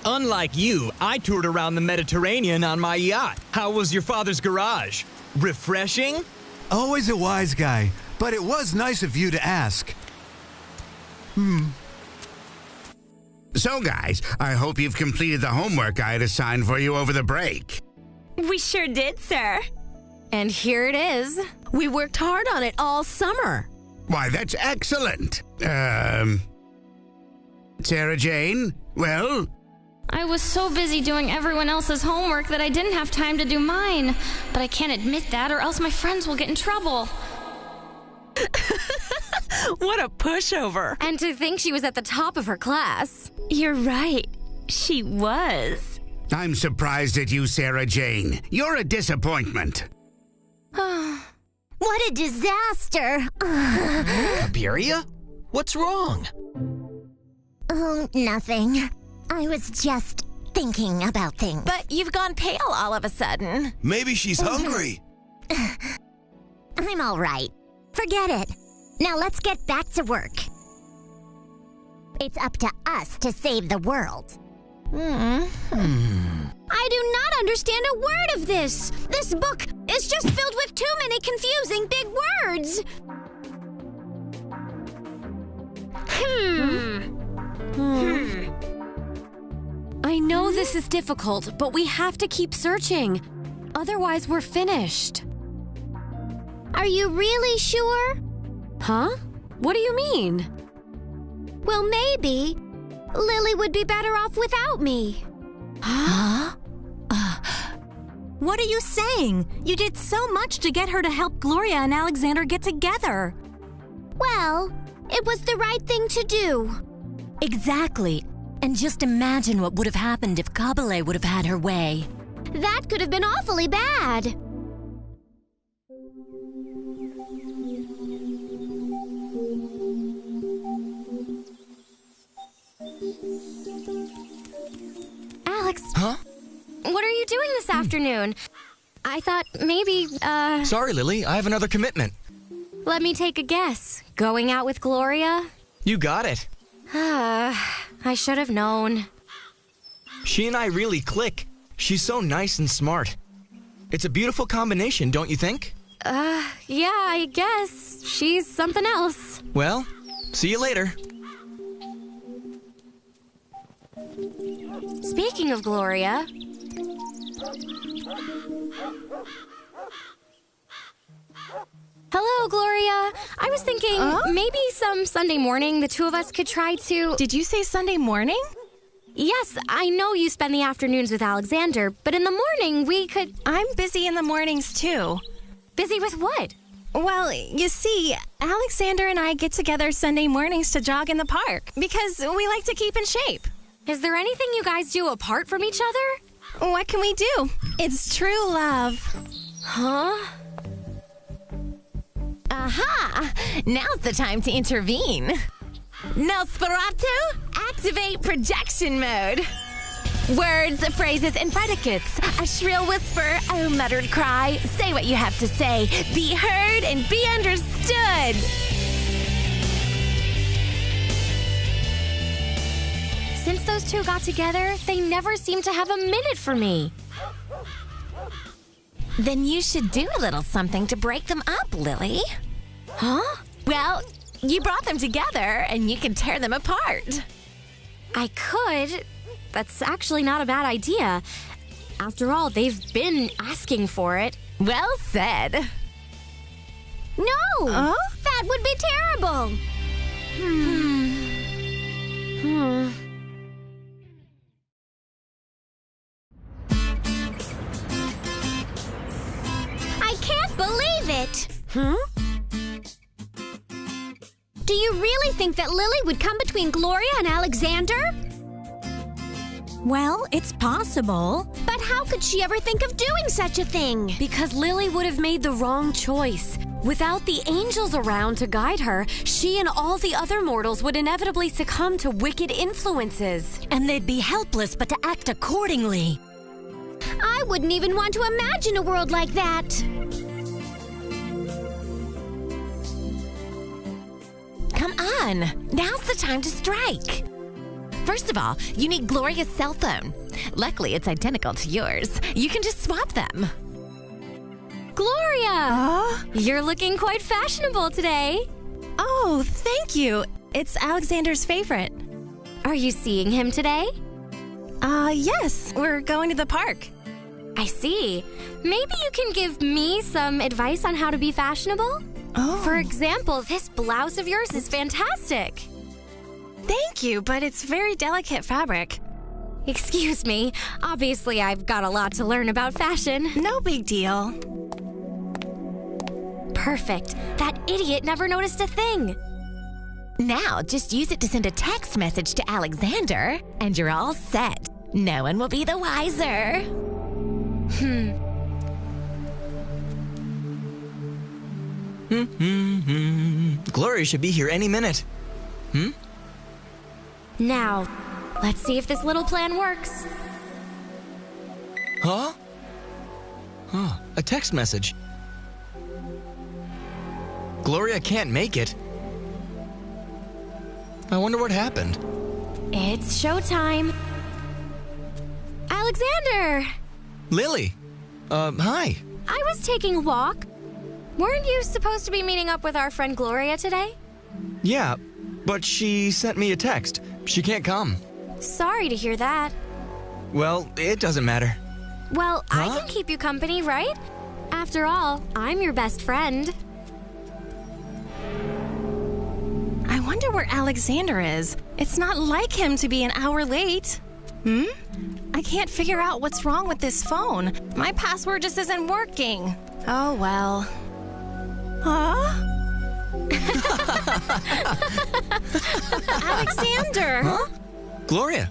unlike you, I toured around the Mediterranean on my yacht. How was your father's garage? Refreshing?
Always a wise guy, but it was nice of you to ask.
So, guys, I hope you've completed the homework I had assigned for you over the break.
We sure did, sir.
And here it is. We worked hard on it all summer.
Why, that's excellent. Sarah Jane, well?
I was so busy doing everyone else's homework that I didn't have time to do mine. But I can't admit that, or else my friends will get in trouble.
What a pushover.
And to think she was at the top of her class.
You're right. She was.
I'm surprised at you, Sarah Jane. You're a disappointment.
What a disaster!
Cabiria? What's wrong?
Oh, nothing. I was just thinking about things.
But you've gone pale all of a sudden.
Maybe she's hungry.
I'm all right. Forget it. Now let's get back to work. It's up to us to save the world.
Hmm.
I do not understand a word of this. This book is just filled with too many confusing big words.
I know this is difficult, but we have to keep searching. Otherwise, we're finished.
Are you really sure?
Huh? What do you mean?
Well, maybe Lily would be better off without me.
Huh? What are you saying? You did so much to get her to help Gloria and Alexander get together.
Well, it was the right thing to do.
Exactly. And just imagine what would have happened if Kabale would have had her way.
That could have been awfully bad.
Alex?
Huh?
What are you doing this afternoon? I thought maybe,
Sorry, Lily, I have another commitment.
Let me take a guess. Going out with Gloria?
You got it.
I should have known.
She and I really click. She's so nice and smart. It's a beautiful combination, don't you think?
Yeah, I guess. She's something else.
Well, see you later.
Speaking of Gloria... Hello, Gloria. I was thinking maybe some Sunday morning the two of us could try to...
Did you say Sunday morning?
Yes, I know you spend the afternoons with Alexander, but in the morning we could...
I'm busy in the mornings too.
Busy with what?
Well, you see, Alexander and I get together Sunday mornings to jog in the park because we like to keep in shape.
Is there anything you guys do apart from each other?
What can we do? It's true love.
Huh?
Aha! Now's the time to intervene. Nosferatu, activate projection mode. Words, phrases, and predicates. A shrill whisper, a muttered cry. Say what you have to say. Be heard and be understood.
Since those two got together, they never seem to have a minute for me.
Then you should do a little something to break them up, Lily.
Huh?
Well, you brought them together, and you can tear them apart.
I could. That's actually not a bad idea. After all, they've been asking for it.
Well said.
No! That would be terrible. I can't believe it.
Do you really think that Lily would come between Gloria and Alexander?
Well, it's possible.
But how could she ever think of doing such a thing?
Because Lily would have made the wrong choice. Without the angels around to guide her, she and all the other mortals would inevitably succumb to wicked influences.
And they'd be helpless but to act accordingly.
I wouldn't even want to imagine a world like that.
Come on, now's the time to strike. First of all, you need Gloria's cell phone. Luckily, it's identical to yours. You can just swap them.
Gloria! You're looking quite fashionable today.
Oh, thank you. It's Alexander's favorite.
Are you seeing him today?
Yes. We're going to the park.
I see. Maybe you can give me some advice on how to be fashionable?
Oh.
For example, this blouse of yours is fantastic.
Thank you, but it's very delicate fabric.
Excuse me. Obviously, I've got a lot to learn about fashion.
No big deal.
Perfect. That idiot never noticed a thing.
Now, just use it to send a text message to Alexander, and you're all set. No one will be the wiser.
Gloria should be here any minute.
Now, let's see if this little plan works.
Huh? A text message. Gloria can't make it. I wonder what happened.
It's showtime. Alexander!
Lily! Hi.
I was taking a walk. Weren't you supposed to be meeting up with our friend Gloria today?
Yeah, but she sent me a text. She can't come.
Sorry to hear that.
Well, it doesn't matter.
Well, I can keep you company, right? After all, I'm your best friend.
I wonder where Alexander is. It's not like him to be an hour late. I can't figure out what's wrong with this phone. My password just isn't working. Oh, well. Alexander!
Huh? Gloria,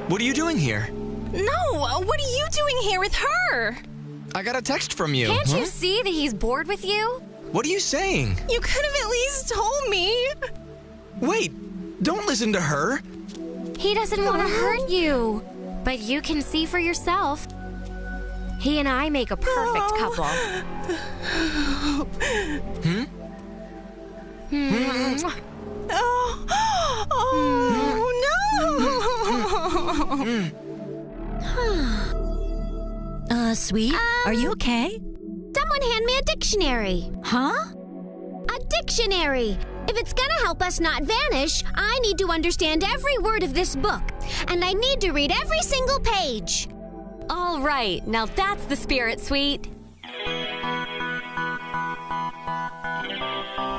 what are you doing here?
No, what are you doing here with her?
I got a text from you.
Can't you see that he's bored with you?
What are you saying?
You could have at least told me.
Wait, don't listen to her.
He doesn't want to hurt you, but you can see for yourself. He and I make a perfect couple.
Sweet, are you okay?
Someone hand me a dictionary.
Huh?
A dictionary. If it's gonna help us not vanish, I need to understand every word of this book. And I need to read every single page.
All right, now that's the spirit, Sweet.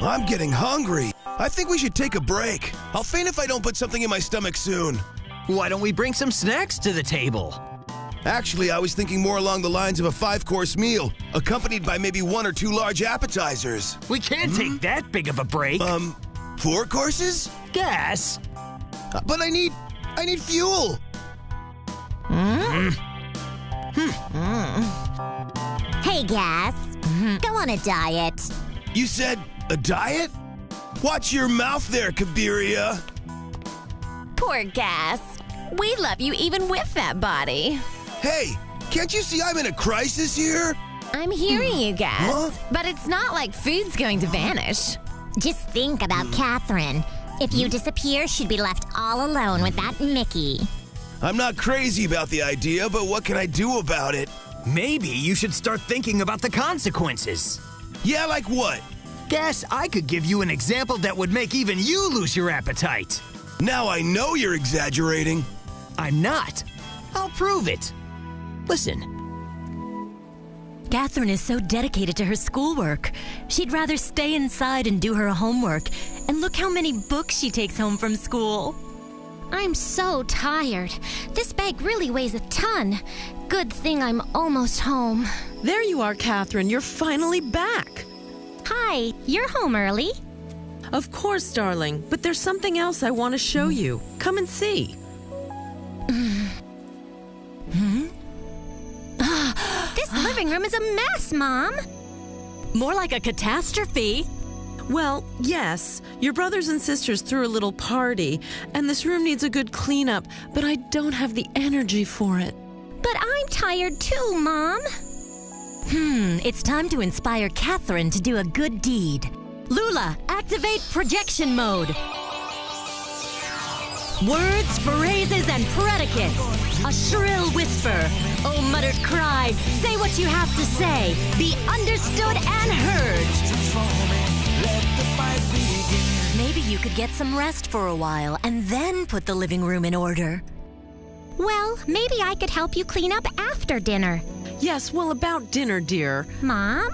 I'm getting hungry. I think we should take a break. I'll faint if I don't put something in my stomach soon.
Why don't we bring some snacks to the table?
Actually, I was thinking more along the lines of a 5-course meal, accompanied by maybe 1 or 2 large appetizers.
We can't take that big of a break.
4 courses?
Gas.
But I need fuel.
Hey, Gas. Go on a diet.
You said a diet? Watch your mouth there, Kabiria.
Poor Gas. We love you even with that body.
Hey, can't you see I'm in a crisis here?
I'm hearing you, Gas. But it's not like food's going to vanish.
Just think about Catherine. If you disappear, she'd be left all alone with that Mickey.
I'm not crazy about the idea, but what can I do about it?
Maybe you should start thinking about the consequences.
Yeah, like what?
Guess I could give you an example that would make even you lose your appetite.
Now I know you're exaggerating.
I'm not. I'll prove it. Listen.
Catherine is so dedicated to her schoolwork. She'd rather stay inside and do her homework. And look how many books she takes home from school.
I'm so tired. This bag really weighs a ton. Good thing I'm almost home.
There you are, Catherine. You're finally back.
Hi, you're home early.
Of course, darling, but there's something else I want to show you. Come and see.
This living room is a mess, Mom.
More like a catastrophe.
Well, yes, your brothers and sisters threw a little party, and this room needs a good cleanup, but I don't have the energy for it.
But I'm tired too, Mom.
It's time to inspire Catherine to do a good deed. Lula, activate projection mode. Words, phrases, and predicates. A shrill whisper. Oh, muttered cry. Say what you have to say. Be understood and heard. Maybe you could get some rest for a while and then put the living room in order.
Well, maybe I could help you clean up after dinner.
Yes, well, about dinner, dear.
Mom?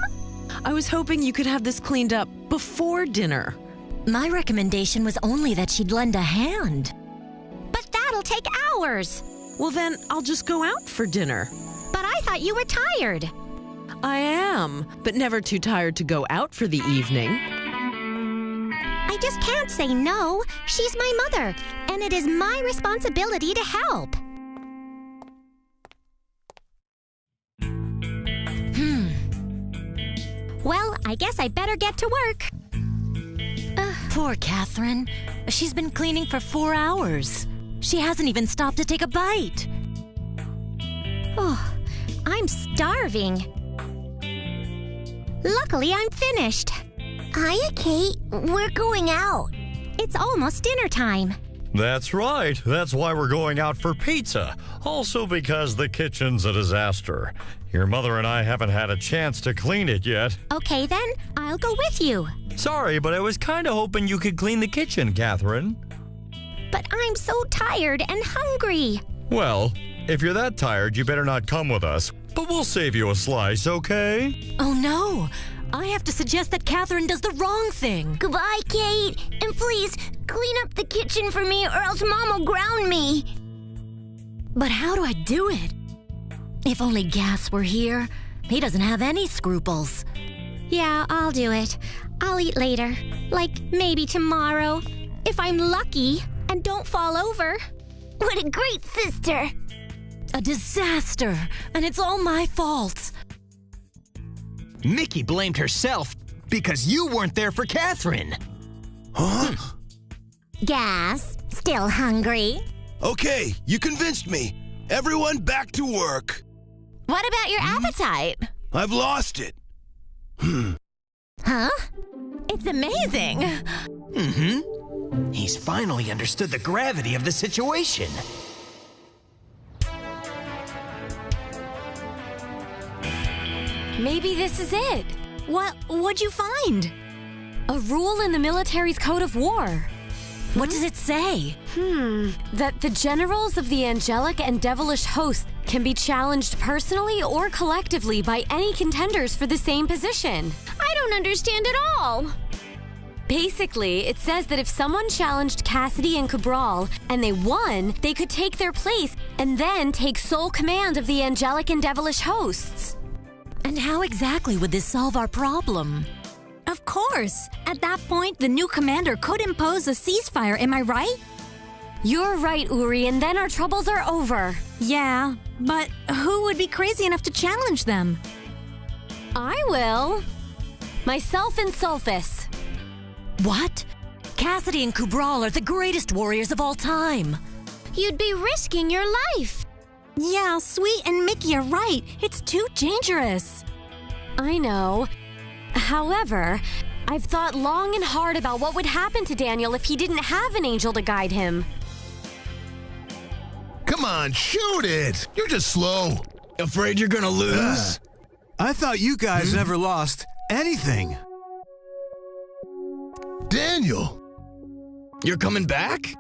I was hoping you could have this cleaned up before dinner.
My recommendation was only that she'd lend a hand.
But that'll take hours.
Well, then I'll just go out for dinner.
But I thought you were tired.
I am, but never too tired to go out for the evening.
I just can't say no. She's my mother, and it is my responsibility to help. Well, I guess I better get to work.
Poor Catherine. She's been cleaning for 4 hours. She hasn't even stopped to take a bite.
Oh, I'm starving. Luckily, I'm finished.
Hiya, Kate. We're going out.
It's almost dinner time.
That's right. That's why we're going out for pizza. Also because the kitchen's a disaster. Your mother and I haven't had a chance to clean it yet.
Okay, then. I'll go with you.
Sorry, but I was kind of hoping you could clean the kitchen, Catherine.
But I'm so tired and hungry.
Well, if you're that tired, you better not come with us. But we'll save you a slice, okay?
Oh, no. I have to suggest that Catherine does the wrong thing.
Goodbye, Kate. And please, clean up the kitchen for me or else Mom will ground me.
But how do I do it? If only Gas were here. He doesn't have any scruples.
Yeah, I'll do it. I'll eat later. Like, maybe tomorrow. If I'm lucky and don't fall over.
What a great sister.
A disaster. And it's all my fault.
Mickey blamed herself because you weren't there for Catherine.
Huh?
Gas, still hungry?
Okay, you convinced me. Everyone back to work.
What about your appetite?
I've lost it.
Huh? It's amazing.
He's finally understood the gravity of the situation.
Maybe this is it.
What'd you find?
A rule in the military's code of war.
What does it say?
That the generals of the angelic and devilish hosts can be challenged personally or collectively by any contenders for the same position.
I don't understand at all.
Basically, it says that if someone challenged Cassidy and Cabral and they won, they could take their place and then take sole command of the angelic and devilish hosts.
And how exactly would this solve our problem?
Of course. At that point, the new commander could impose a ceasefire, am I right?
You're right, Uri, and then our troubles are over.
Yeah, but who would be crazy enough to challenge them?
I will. Myself and Sulfus.
What? Cassidy and Cabral are the greatest warriors of all time.
You'd be risking your life.
Yeah, Sweet and Mickey are right. It's too dangerous.
I know. However, I've thought long and hard about what would happen to Daniel if he didn't have an angel to guide him.
Come on, shoot it. You're just slow.
Afraid you're gonna lose?
I thought you guys never lost anything.
Daniel.
You're coming back?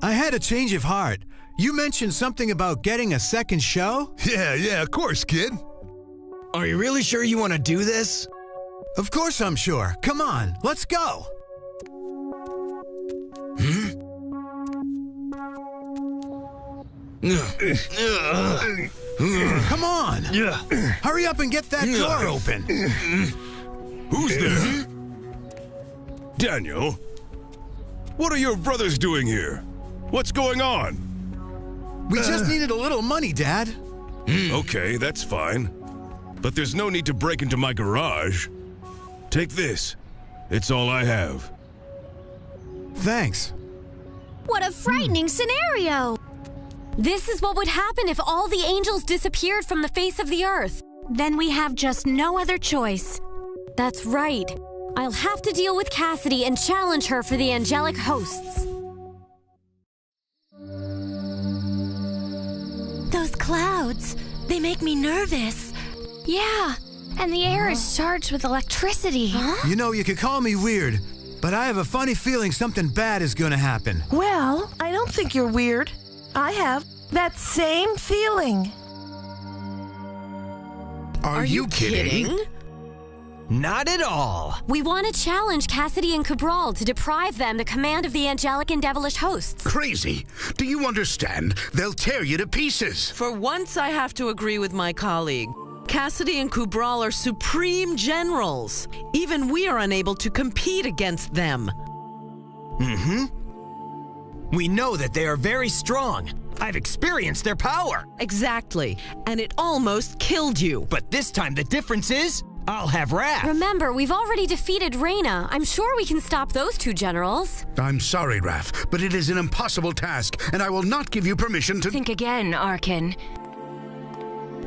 I had a change of heart. You mentioned something about getting a second show?
Yeah, of course, kid.
Are you really sure you want to do this?
Of course I'm sure. Come on, let's go. Come on. Hurry up and get that door open.
Who's there? Daniel, What are your brothers doing here? What's going on?
We just needed a little money, Dad.
Okay, that's fine. But there's no need to break into my garage. Take this. It's all I have.
Thanks.
What a frightening scenario!
This is what would happen if all the angels disappeared from the face of the earth.
Then we have just no other choice.
That's right. I'll have to deal with Cassidy and challenge her for the angelic hosts.
Those clouds, they make me nervous.
Yeah, and the air is charged with electricity.
You know, you could call me weird, but I have a funny feeling something bad is gonna happen.
Well, I don't think you're weird. I have that same feeling.
Are you kidding?
Not at all.
We want to challenge Cassidy and Cabral to deprive them the command of the angelic and devilish hosts.
Crazy. Do you understand? They'll tear you to pieces.
For once, I have to agree with my colleague. Cassidy and Cabral are supreme generals. Even we are unable to compete against them.
We know that they are very strong. I've experienced their power.
Exactly. And it almost killed you.
But this time the difference is, I'll have Raf.
Remember, we've already defeated Reyna. I'm sure we can stop those two generals.
I'm sorry, Raf, but it is an impossible task, and I will not give you permission to...
Think again, Arkin.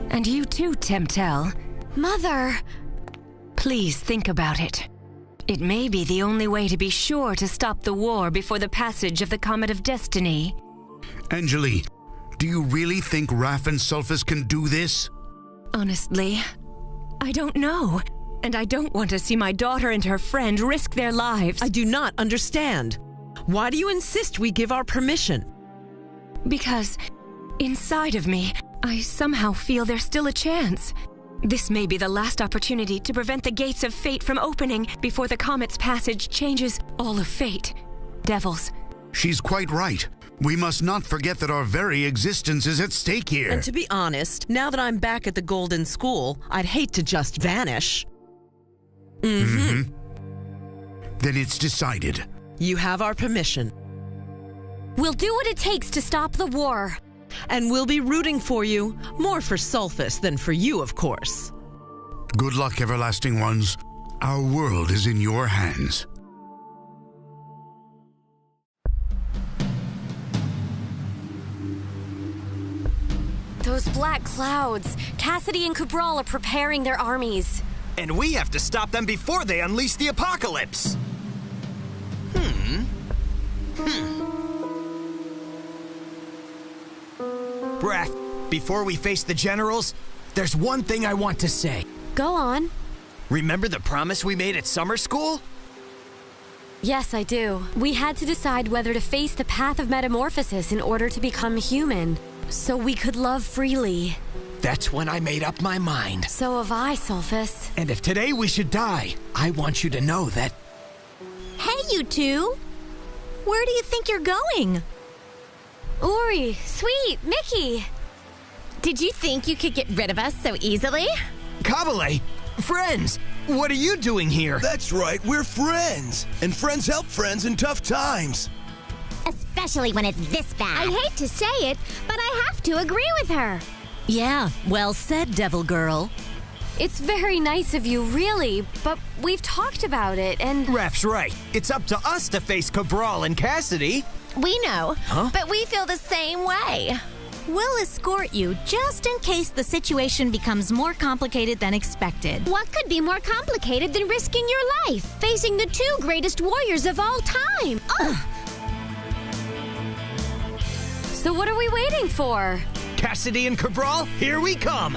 And you too, Temptel.
Mother!
Please think about it. It may be the only way to be sure to stop the war before the passage of the Comet of Destiny.
Anjali, do you really think Raf and Sulfus can do this?
Honestly, I don't know. And I don't want to see my daughter and her friend risk their lives.
I do not understand. Why do you insist we give our permission?
Because inside of me, I somehow feel there's still a chance. This may be the last opportunity to prevent the gates of fate from opening before the comet's passage changes all of fate. Devils.
She's quite right. We must not forget that our very existence is at stake here.
And to be honest, now that I'm back at the Golden School, I'd hate to just vanish.
Then it's decided.
You have our permission.
We'll do what it takes to stop the war.
And we'll be rooting for you. More for Sulfus than for you, of course.
Good luck, Everlasting Ones. Our world is in your hands.
Those black clouds. Cassidy and Cabral are preparing their armies.
And we have to stop them before they unleash the apocalypse. Raf, before we face the generals, there's one thing I want to say.
Go on.
Remember the promise we made at summer school?
Yes, I do. We had to decide whether to face the path of metamorphosis in order to become human, so we could love freely.
That's when I made up my mind.
So have I, Sulfus.
And if today we should die, I want you to know that...
Hey, you two! Where do you think you're going?
Uri, Sweet, Mickey!
Did you think you could get rid of us so easily?
Kabale! Friends! What are you doing here?
That's right, we're friends. And friends help friends in tough times.
Especially when it's this bad.
I hate to say it, but I have to agree with her.
Yeah, well said, Devil Girl.
It's very nice of you, really, but we've talked about it, and...
Raf's right. It's up to us to face Cabral and Cassidy.
We know, but we feel the same way.
We'll escort you just in case the situation becomes more complicated than expected.
What could be more complicated than risking your life, facing the two greatest warriors of all time?
So what are we waiting for?
Cassidy and Cabral, here we come!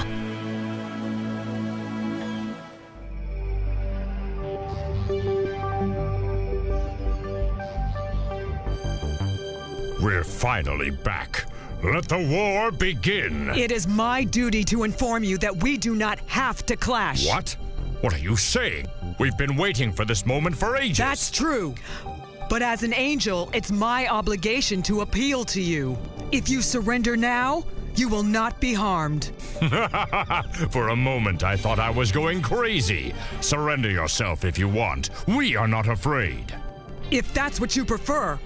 We're finally back. Let the war begin.
It is my duty to inform you that we do not have to clash.
What? What are you saying? We've been waiting for this moment for ages.
That's true. But as an angel, it's my obligation to appeal to you. If you surrender now, you will not be harmed.
For a moment, I thought I was going crazy. Surrender yourself if you want. We are not afraid.
If that's what you prefer,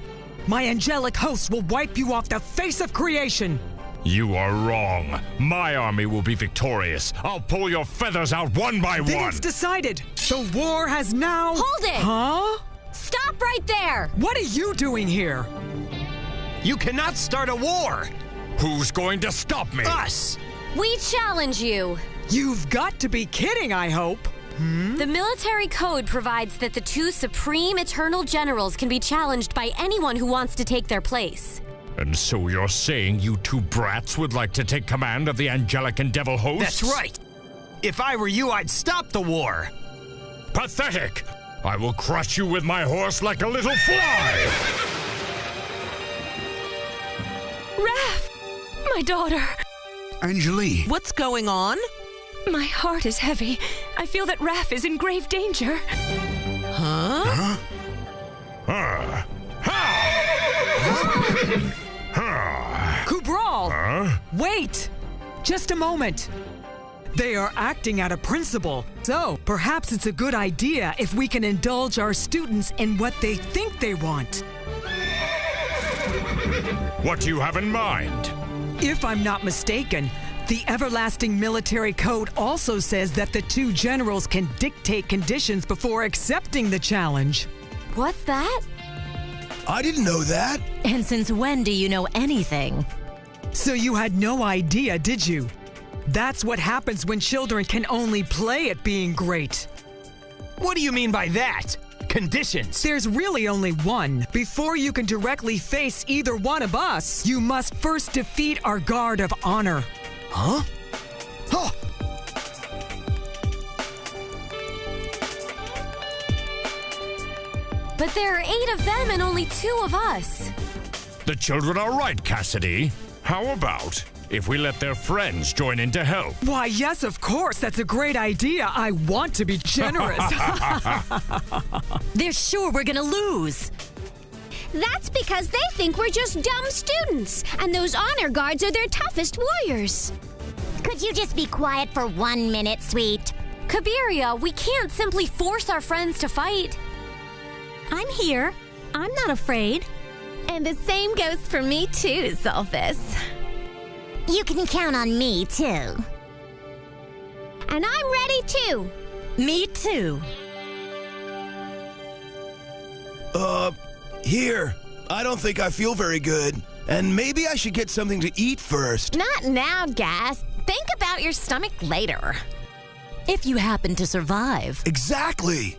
my angelic host will wipe you off the face of creation.
You are wrong. My army will be victorious. I'll pull your feathers out one by
Then
one.
it's decided. The war has now...
Hold it!
Huh?
Stop right there!
What are you doing here?
You cannot start a war!
Who's going to stop me?
Us!
We challenge you!
You've got to be kidding, I hope.
The military code provides that the two supreme eternal generals can be challenged by anyone who wants to take their place.
And so you're saying you two brats would like to take command of the angelic and devil hosts?
That's right! If I were you, I'd stop the war!
Pathetic! I will crush you with my horse like a little fly!
Raf! My daughter!
Anjali!
What's going on?
My heart is heavy. I feel that Raf is in grave danger.
Huh?
Kubral! Wait! Just a moment. They are acting out of principle, so perhaps it's a good idea if we can indulge our students in what they think they want.
What do you have in mind?
If I'm not mistaken, the everlasting military code also says that the two generals can dictate conditions before accepting the challenge.
What's that?
I didn't know that.
And since when do you know anything?
So you had no idea, did you? That's what happens when children can only play at being great.
What do you mean by that? Conditions?
There's really only one. Before you can directly face either one of us, you must first defeat our guard of honor.
Huh? Huh!
But there are 8 of them and only 2 of us.
The children are right, Cassidy. How about if we let their friends join in to help?
Why, yes, of course. That's a great idea. I want to be generous.
They're sure we're gonna lose.
That's because they think we're just dumb students, and those honor guards are their toughest warriors.
Could you just be quiet for 1 minute, sweet?
Kabiria, we can't simply force our friends to fight.
I'm here. I'm not afraid.
And the same goes for me too, Sulfus.
You can count on me, too.
And I'm ready too.
Me too.
Here. I don't think I feel very good. And maybe I should get something to eat first.
Not now, Gas. Think about your stomach later.
If you happen to survive.
Exactly.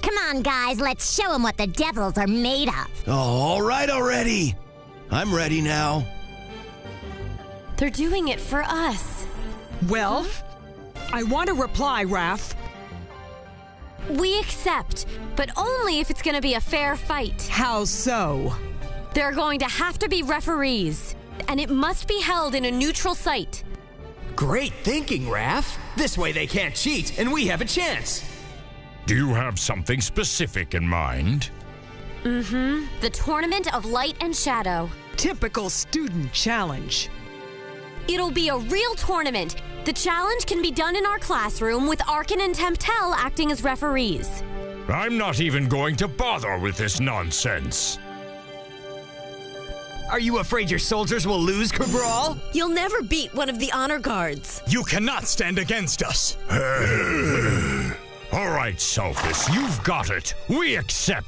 Come on, guys, let's show them what the devils are made of.
Oh, all right already. I'm ready now.
They're doing it for us.
Well, I want to reply, Raf.
We accept, but only if it's going to be a fair fight.
How so?
There are going to have to be referees, and it must be held in a neutral site.
Great thinking, Raf. This way they can't cheat, and we have a chance.
Do you have something specific in mind?
The Tournament of Light and Shadow.
Typical student challenge.
It'll be a real tournament. The challenge can be done in our classroom with Arkin and Temptel acting as referees.
I'm not even going to bother with this nonsense.
Are you afraid your soldiers will lose, Cabral?
You'll never beat one of the honor guards.
You cannot stand against us.
All right, Sulfus, you've got it. We accept.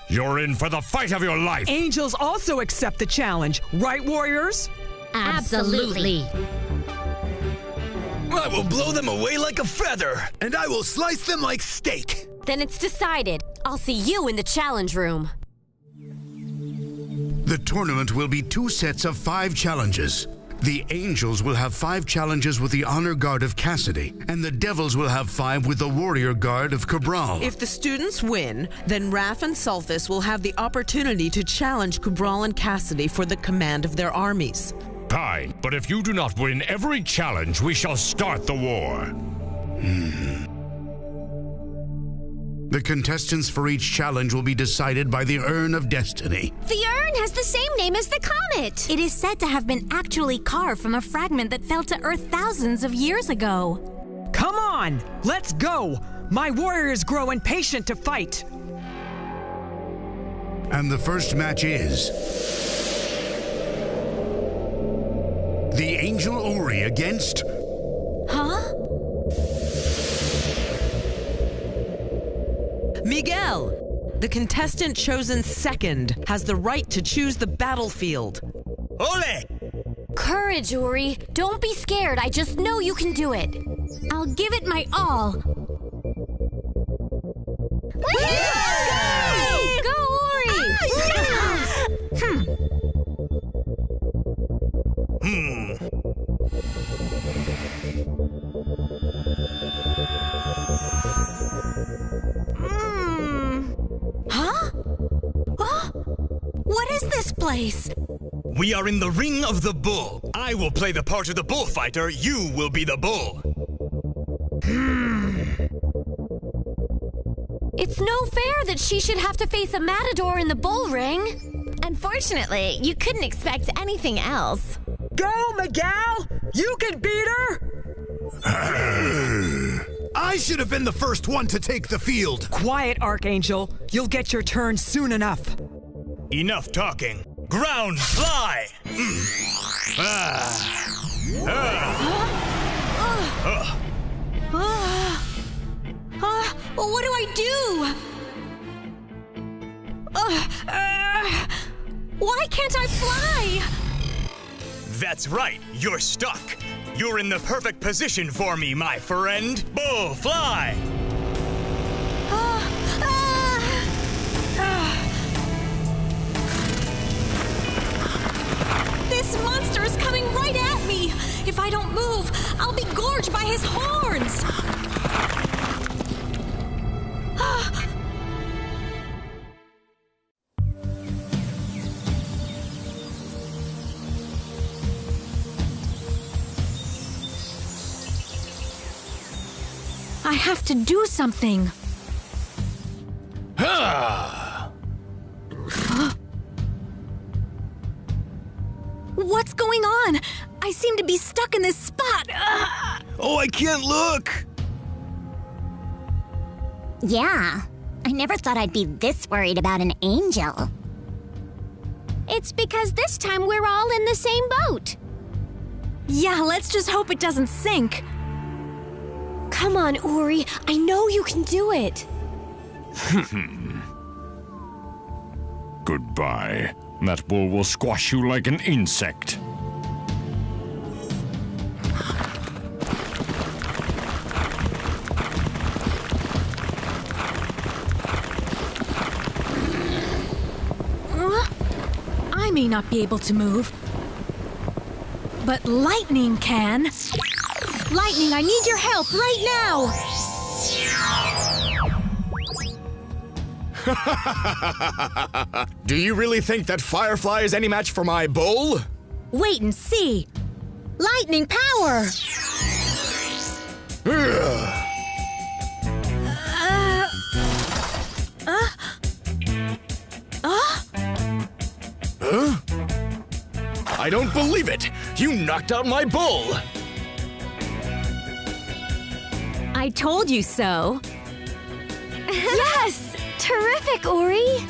You're in for the fight of your life.
Angels also accept the challenge, right, warriors?
Absolutely.
I will blow them away like a feather.
And I will slice them like steak.
Then it's decided. I'll see you in the challenge room.
The tournament will be 2 sets of 5 challenges. The Angels will have 5 challenges with the Honor Guard of Cassidy, and the Devils will have 5 with the Warrior Guard of Cabral.
If the students win, then Raf and Sulfus will have the opportunity to challenge Cabral and Cassidy for the command of their armies.
Fine, but if you do not win every challenge, we shall start the war.
The contestants for each challenge will be decided by the Urn of Destiny.
The urn has the same name as the comet.
It is said to have been actually carved from a fragment that fell to Earth thousands of years ago.
Come on, let's go. My warriors grow impatient to fight.
And the first match is the Angel Uri against...
Huh? Miguel, the contestant chosen second, has the right to choose the battlefield.
Ole!
Courage, Uri. Don't be scared. I just know you can do it.
I'll give it my all.
Go, Uri!
Huh? What is this place?
We are in the Ring of the Bull. I will play the part of the bullfighter. You will be the bull.
It's no fair that she should have to face a matador in the bull ring.
Unfortunately, you couldn't expect anything else.
Go, Miguel! You can beat her!
I should have been the first one to take the field.
Quiet, Archangel. You'll get your turn soon enough.
Enough talking. Ground fly!
What do I do? Why can't I fly?
That's right, you're stuck. You're in the perfect position for me, my friend. Bull fly!
This monster is coming right at me! If I don't move, I'll be gorged by his horns! I have to do something. What's going on? I seem to be stuck in this spot.
Oh, I can't look!
Yeah, I never thought I'd be this worried about an angel.
It's because this time we're all in the same boat.
Yeah, let's just hope it doesn't sink.
Come on, Uri. I know you can do it.
Goodbye. That bull will squash you like an insect.
I may not be able to move, but lightning can. Lightning, I need your help right now!
Do you really think that Firefly is any match for my bull?
Wait and see! Lightning power!
I don't believe it! You knocked out my bull!
I told you so.
Yes! Terrific, Uri!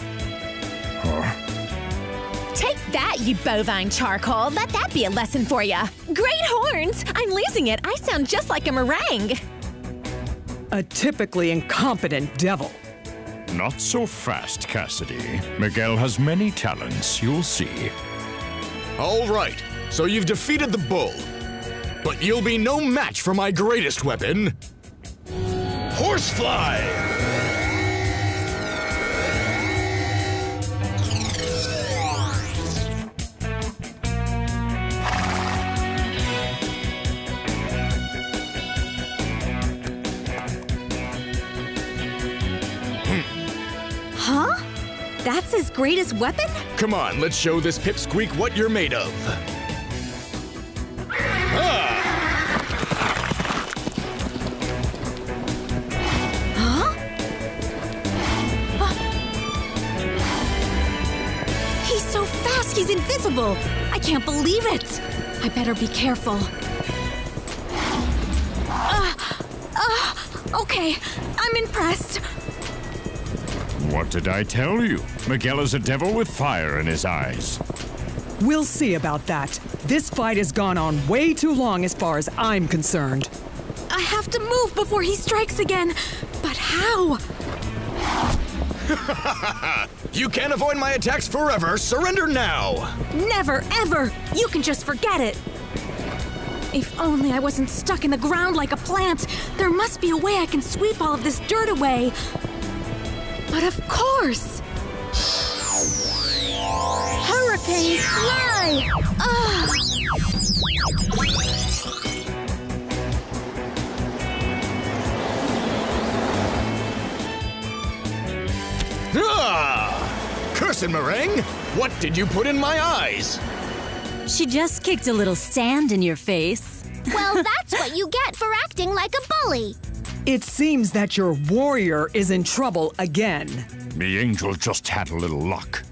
Take that, you bovine charcoal. Let that be a lesson for ya. Great horns! I'm losing it. I sound just like a meringue.
A typically incompetent devil.
Not so fast, Cassidy. Miguel has many talents, you'll see.
All right, so you've defeated the bull. But you'll be no match for my greatest weapon, Horsefly!
Huh? That's his greatest weapon?
Come on, let's show this pipsqueak what you're made of.
He's so fast, he's invisible! I can't believe it! I better be careful. Okay, I'm impressed.
What did I tell you? Miguel is a devil with fire in his eyes.
We'll see about that. This fight has gone on way too long as far as I'm concerned.
I have to move before he strikes again. But how?
You can't avoid my attacks forever. Surrender now.
Never, ever. You can just forget it. If only I wasn't stuck in the ground like a plant. There must be a way I can sweep all of this dirt away. But of course. Hurricane fly!
Cursed meringue! What did you put in my eyes?
She just kicked a little sand in your face.
Well, that's what you get for acting like a bully.
It seems that your warrior is in trouble again.
The angel just had a little luck.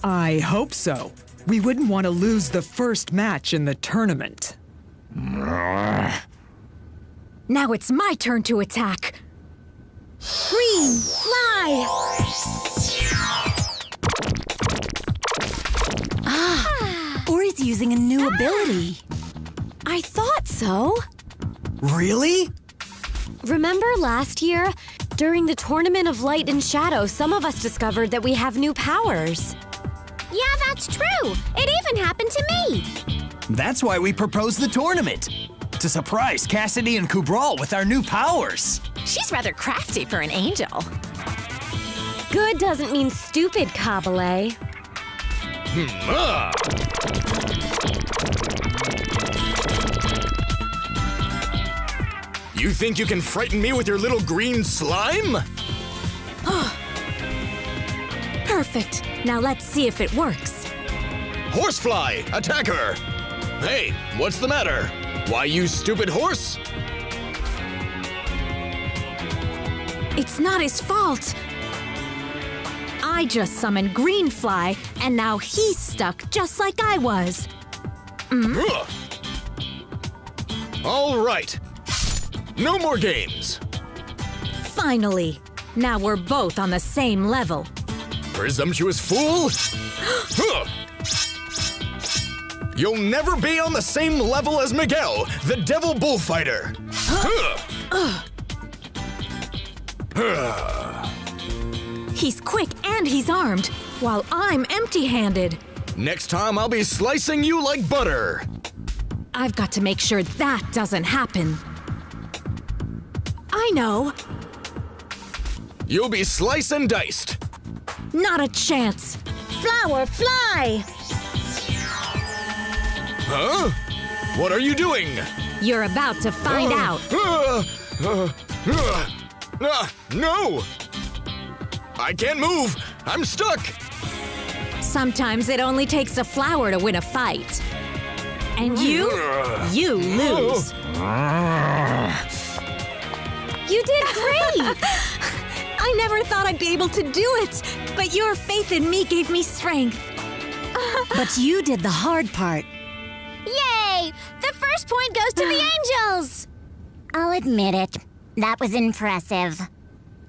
I hope so. We wouldn't want to lose the first match in the tournament.
Now it's my turn to attack. Green, fly!
Ori's using a new ability.
I thought so.
Really?
Remember last year? During the Tournament of Light and Shadow, some of us discovered that we have new powers.
Yeah, that's true. It even happened to me.
That's why we proposed the tournament. To surprise Cassidy and Kubral with our new powers.
She's rather crafty for an angel.
Good doesn't mean stupid, Kabale.
You think you can frighten me with your little green slime?
Perfect. Now let's see if it works.
Horsefly, attack her! Hey, what's the matter? Why, you stupid horse?
It's not his fault. I just summoned Greenfly, and now he's stuck just like I was.
All right. No more games.
Finally. Now we're both on the same level.
Presumptuous fool! You'll never be on the same level as Miguel, the devil bullfighter.
He's quick and he's armed, while I'm empty-handed.
Next time I'll be slicing you like butter.
I've got to make sure that doesn't happen. I know.
You'll be sliced and diced.
Not a chance.
Flower, fly!
Huh? What are you doing?
You're about to find out.
No! I can't move! I'm stuck!
Sometimes it only takes a flower to win a fight. And you lose.
You did great!
I never thought I'd be able to do it, but your faith in me gave me strength.
But you did the hard part.
Yay! The first point goes to the angels!
I'll admit it. That was impressive.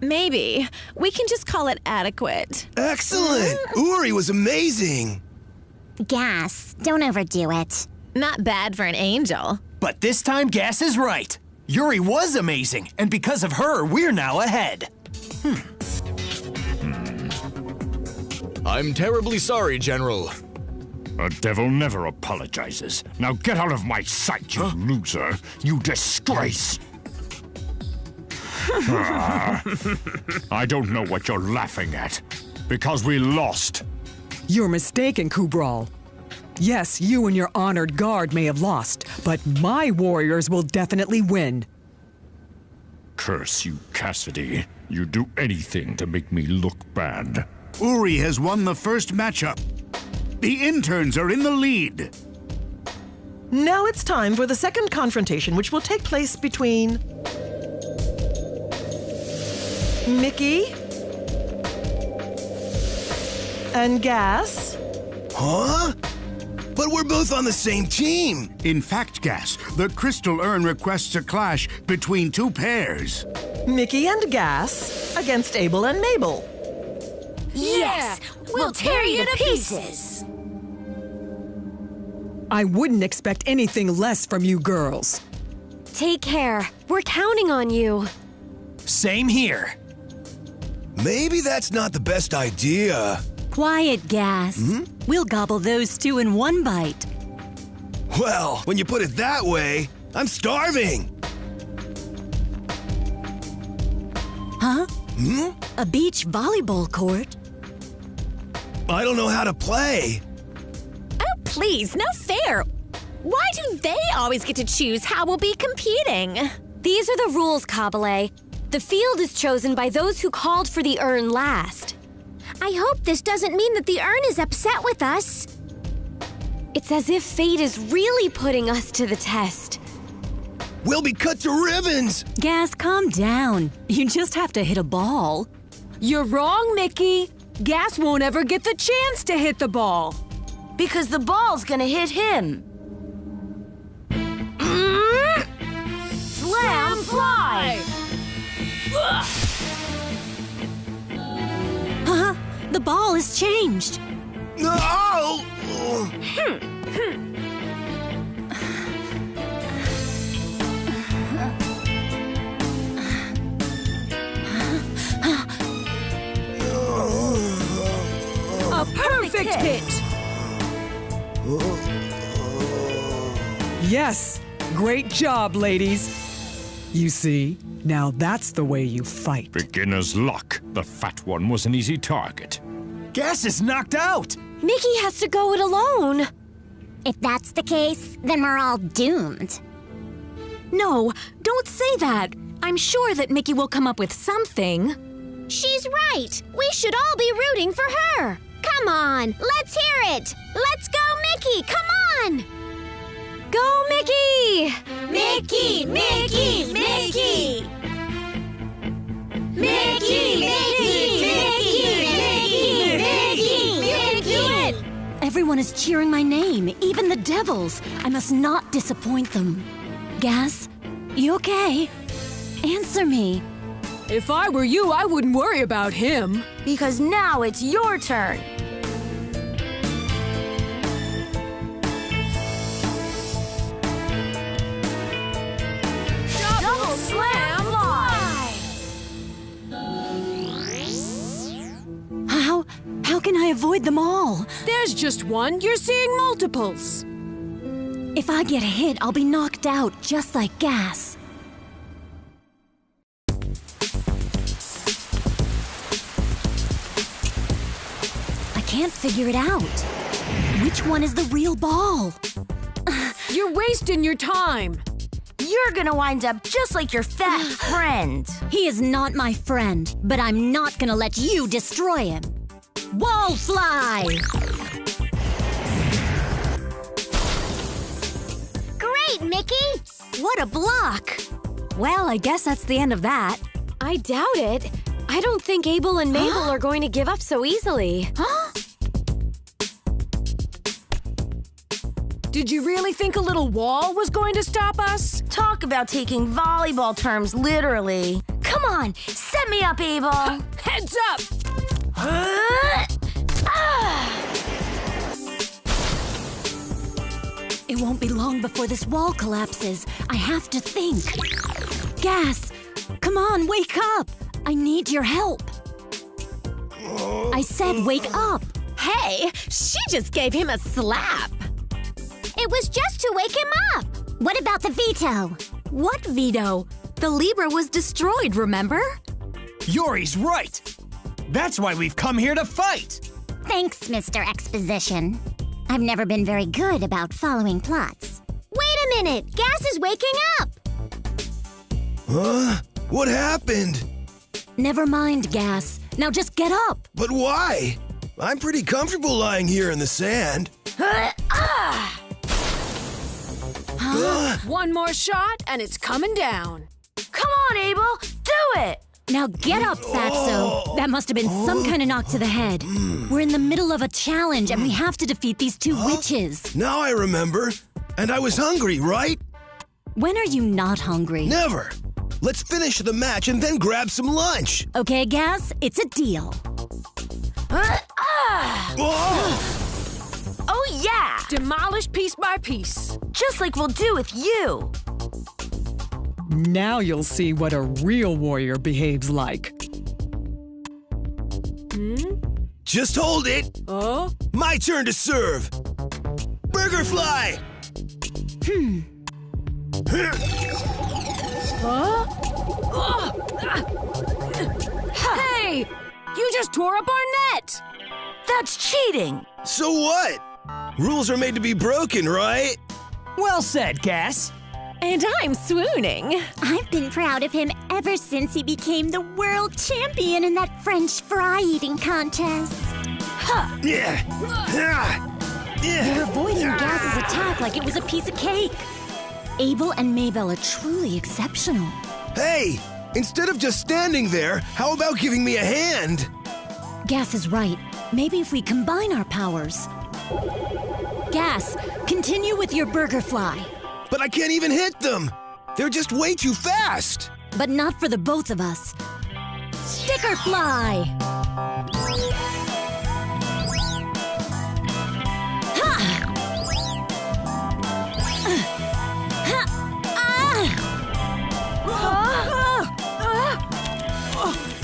Maybe. We can just call it adequate.
Excellent! Uri was amazing!
Gas, don't overdo it. Not bad for an angel.
But this time, Gas is right. Yuri was amazing, and because of her, we're now ahead.
I'm terribly sorry, General.
A devil never apologizes. Now get out of my sight, you loser. You disgrace. I don't know what you're laughing at. Because we lost.
You're mistaken, Kubral. Yes, you and your honored guard may have lost, but my warriors will definitely win.
Curse you, Cassidy. You do anything to make me look bad.
Uri has won the first matchup. The interns are in the lead.
Now it's time for the second confrontation, which will take place between Mickey and Gas.
Huh? But we're both on the same team.
In fact, Gas, the crystal urn requests a clash between two pairs.
Mickey and Gas against Abel and Mabel.
Yes! We'll tear you to pieces!
I wouldn't expect anything less from you girls.
Take care. We're counting on you.
Same here.
Maybe that's not the best idea.
Quiet, Gas. We'll gobble those two in one bite.
Well, when you put it that way, I'm starving.
Huh? A beach volleyball court?
I don't know how to play.
Oh, please, no fair. Why do they always get to choose how we'll be competing?
These are the rules, Kabale. The field is chosen by those who called for the urn last.
I hope this doesn't mean that the urn is upset with us.
It's as if fate is really putting us to the test.
We'll be cut to ribbons!
Gas, calm down. You just have to hit a ball.
You're wrong, Mickey. Gas won't ever get the chance to hit the ball. Because the ball's gonna hit him. Slam fly!
Huh? The ball has changed.
No!
A perfect hit!
Yes! Great job, ladies. You see, now that's the way you fight.
Beginner's luck. The fat one was an easy target.
Gas is knocked out!
Mickey has to go it alone.
If that's the case, then we're all doomed.
No, don't say that. I'm sure that Mickey will come up with something.
She's right. We should all be rooting for her. Come on, let's hear it. Let's go, Mickey. Come on.
Go, Mickey!
Mickey, Mickey, Mickey. Mickey, Mickey, Mickey, Mickey, Mickey. You can do it.
Everyone is cheering my name, even the devils. I must not disappoint them. Gas, you okay? Answer me.
If I were you, I wouldn't worry about him. Because now it's your turn. Double slam fly!
How can I avoid them all?
There's just one. You're seeing multiples.
If I get hit, I'll be knocked out, just like Gas. I can't figure it out. Which one is the real ball?
You're wasting your time. You're gonna wind up just like your fat friend.
He is not my friend, but I'm not gonna let you destroy him. Wall fly!
Great, Mickey!
What a block!
Well, I guess that's the end of that.
I doubt it. I don't think Abel and Mabel are going to give up so easily.
Huh?
Did you really think a little wall was going to stop us? Talk about taking volleyball terms literally. Come on, set me up, Abel. Heads up!
It won't be long before this wall collapses. I have to think. Gas! Come on, wake up! I need your help. I said wake up.
Hey, she just gave him a slap.
It was just to wake him up.
What about the veto?
What veto? The Libra was destroyed, remember?
Yuri's right. That's why we've come here to fight.
Thanks, Mr. Exposition. I've never been very good about following plots.
Wait a minute. Gas is waking up.
Huh? What happened?
Never mind, Gas. Now just get up.
But why? I'm pretty comfortable lying here in the sand.
One more shot and it's coming down. Come on, Abel. Do it.
Now get up, Fatso. That must have been some kind of knock to the head. We're in the middle of a challenge and we have to defeat these two witches.
Now I remember. And I was hungry, right?
When are you not hungry?
Never. Let's finish the match and then grab some lunch.
Okay, Gas, it's a deal.
Oh, yeah! Demolished piece by piece. Just like we'll do with you.
Now you'll see what a real warrior behaves like.
Just hold it. My turn to serve. Burger fly.
Hey! You just tore up our net! That's cheating!
So what? Rules are made to be broken, right?
Well said, Gas.
And I'm swooning.
I've been proud of him ever since he became the world champion in that French fry eating contest.
Huh. Yeah.
You're avoiding Gas's attack like it was a piece of cake. Abel and Mabel are truly exceptional.
Hey, instead of just standing there, how about giving me a hand?
Gas is right. Maybe if we combine our powers. Gas, continue with your burger fly.
But I can't even hit them. They're just way too fast.
But not for the both of us. Sticker fly!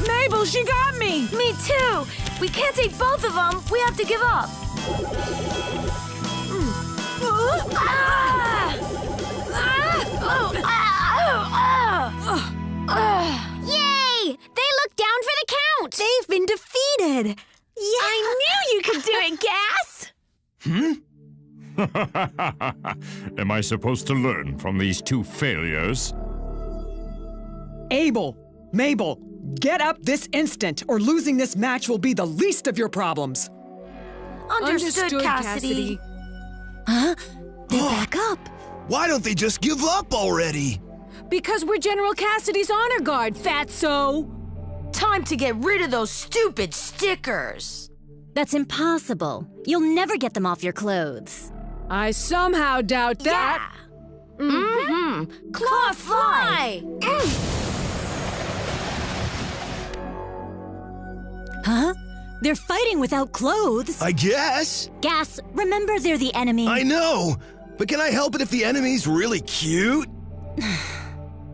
Mabel, she got me! Me too! We can't take both of them. We have to give up.
Yay! They look down for the count! They've been defeated! Yeah!
I knew you could do it, Gas!
Am I supposed to learn from these two failures?
Abel, Mabel, get up this instant, or losing this match will be the least of your problems.
Understood, Cassidy.
Huh? They're back up.
Why don't they just give up already?
Because we're General Cassidy's honor guard, fatso! Time to get rid of those stupid stickers!
That's impossible. You'll never get them off your clothes.
I somehow doubt that. Yeah. Claw fly!
Huh? They're fighting without clothes.
I guess.
Gas, remember they're the enemy.
I know, but can I help it if the enemy's really cute?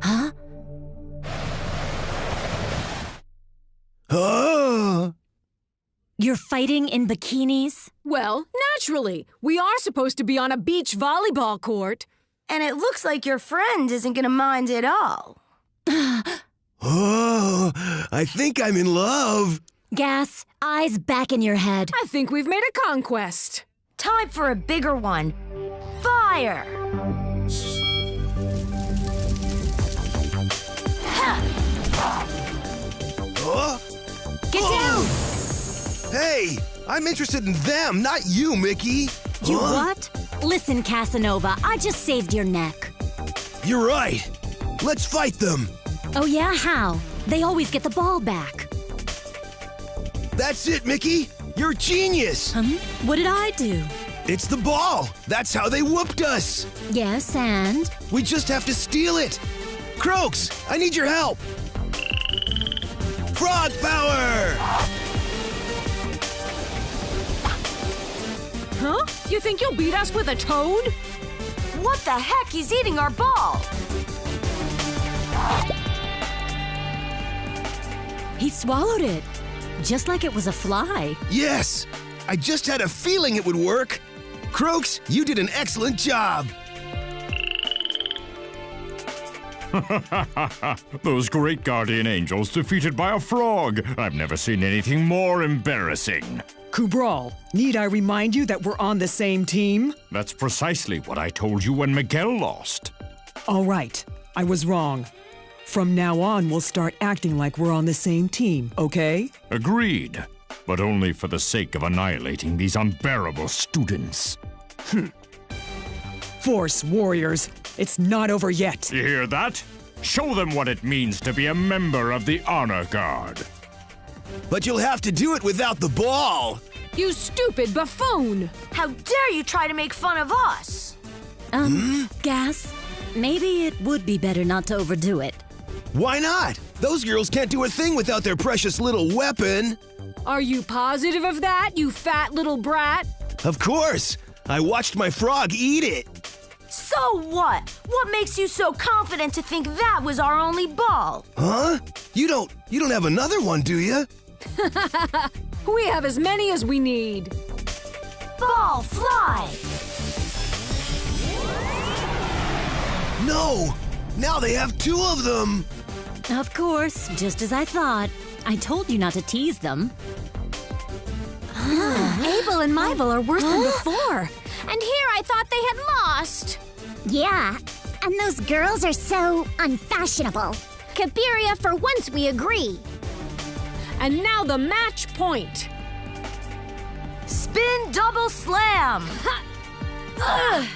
Huh?
Oh!
You're fighting in bikinis?
Well, naturally. We are supposed to be on a beach volleyball court. And it looks like your friend isn't gonna mind at all.
Oh, I think I'm in love.
Gas, eyes back in your head.
I think we've made a conquest. Time for a bigger one. Fire!
Get down!
Hey, I'm interested in them, not you, Mickey.
You what? Listen, Casanova, I just saved your neck.
You're right. Let's fight them.
Oh yeah, how? They always get the ball back.
That's it, Mickey. You're a genius.
What did I do?
It's the ball. That's how they whooped us.
Yes, and?
We just have to steal it. Croaks, I need your help. Frog power!
Huh? You think you'll beat us with a toad? What the heck? He's eating our ball!
He swallowed it. Just like it was a fly.
Yes! I just had a feeling it would work. Croaks, you did an excellent job.
Those great guardian angels defeated by a frog. I've never seen anything more embarrassing.
Kubral, need I remind you that we're on the same team?
That's precisely what I told you when Miguel lost.
All right, I was wrong. From now on, we'll start acting like we're on the same team, okay?
Agreed, but only for the sake of annihilating these unbearable students.
Force warriors, it's not over yet.
You hear that? Show them what it means to be a member of the Honor Guard.
But you'll have to do it without the ball.
You stupid buffoon! How dare you try to make fun of us?
Gas, maybe it would be better not to overdo it.
Why not? Those girls can't do a thing without their precious little weapon.
Are you positive of that, you fat little brat?
Of course! I watched my frog eat it!
So what? What makes you so confident to think that was our only ball?
Huh? You don't have another one, do you?
We have as many as we need. Ball, fly!
No! Now they have 2 of them!
Of course, just as I thought. I told you not to tease them.
Abel and Mabel are worse than before.
And here I thought they had lost.
Yeah, and those girls are so unfashionable.
Cabiria, for once we agree.
And now the match point. Spin double slam.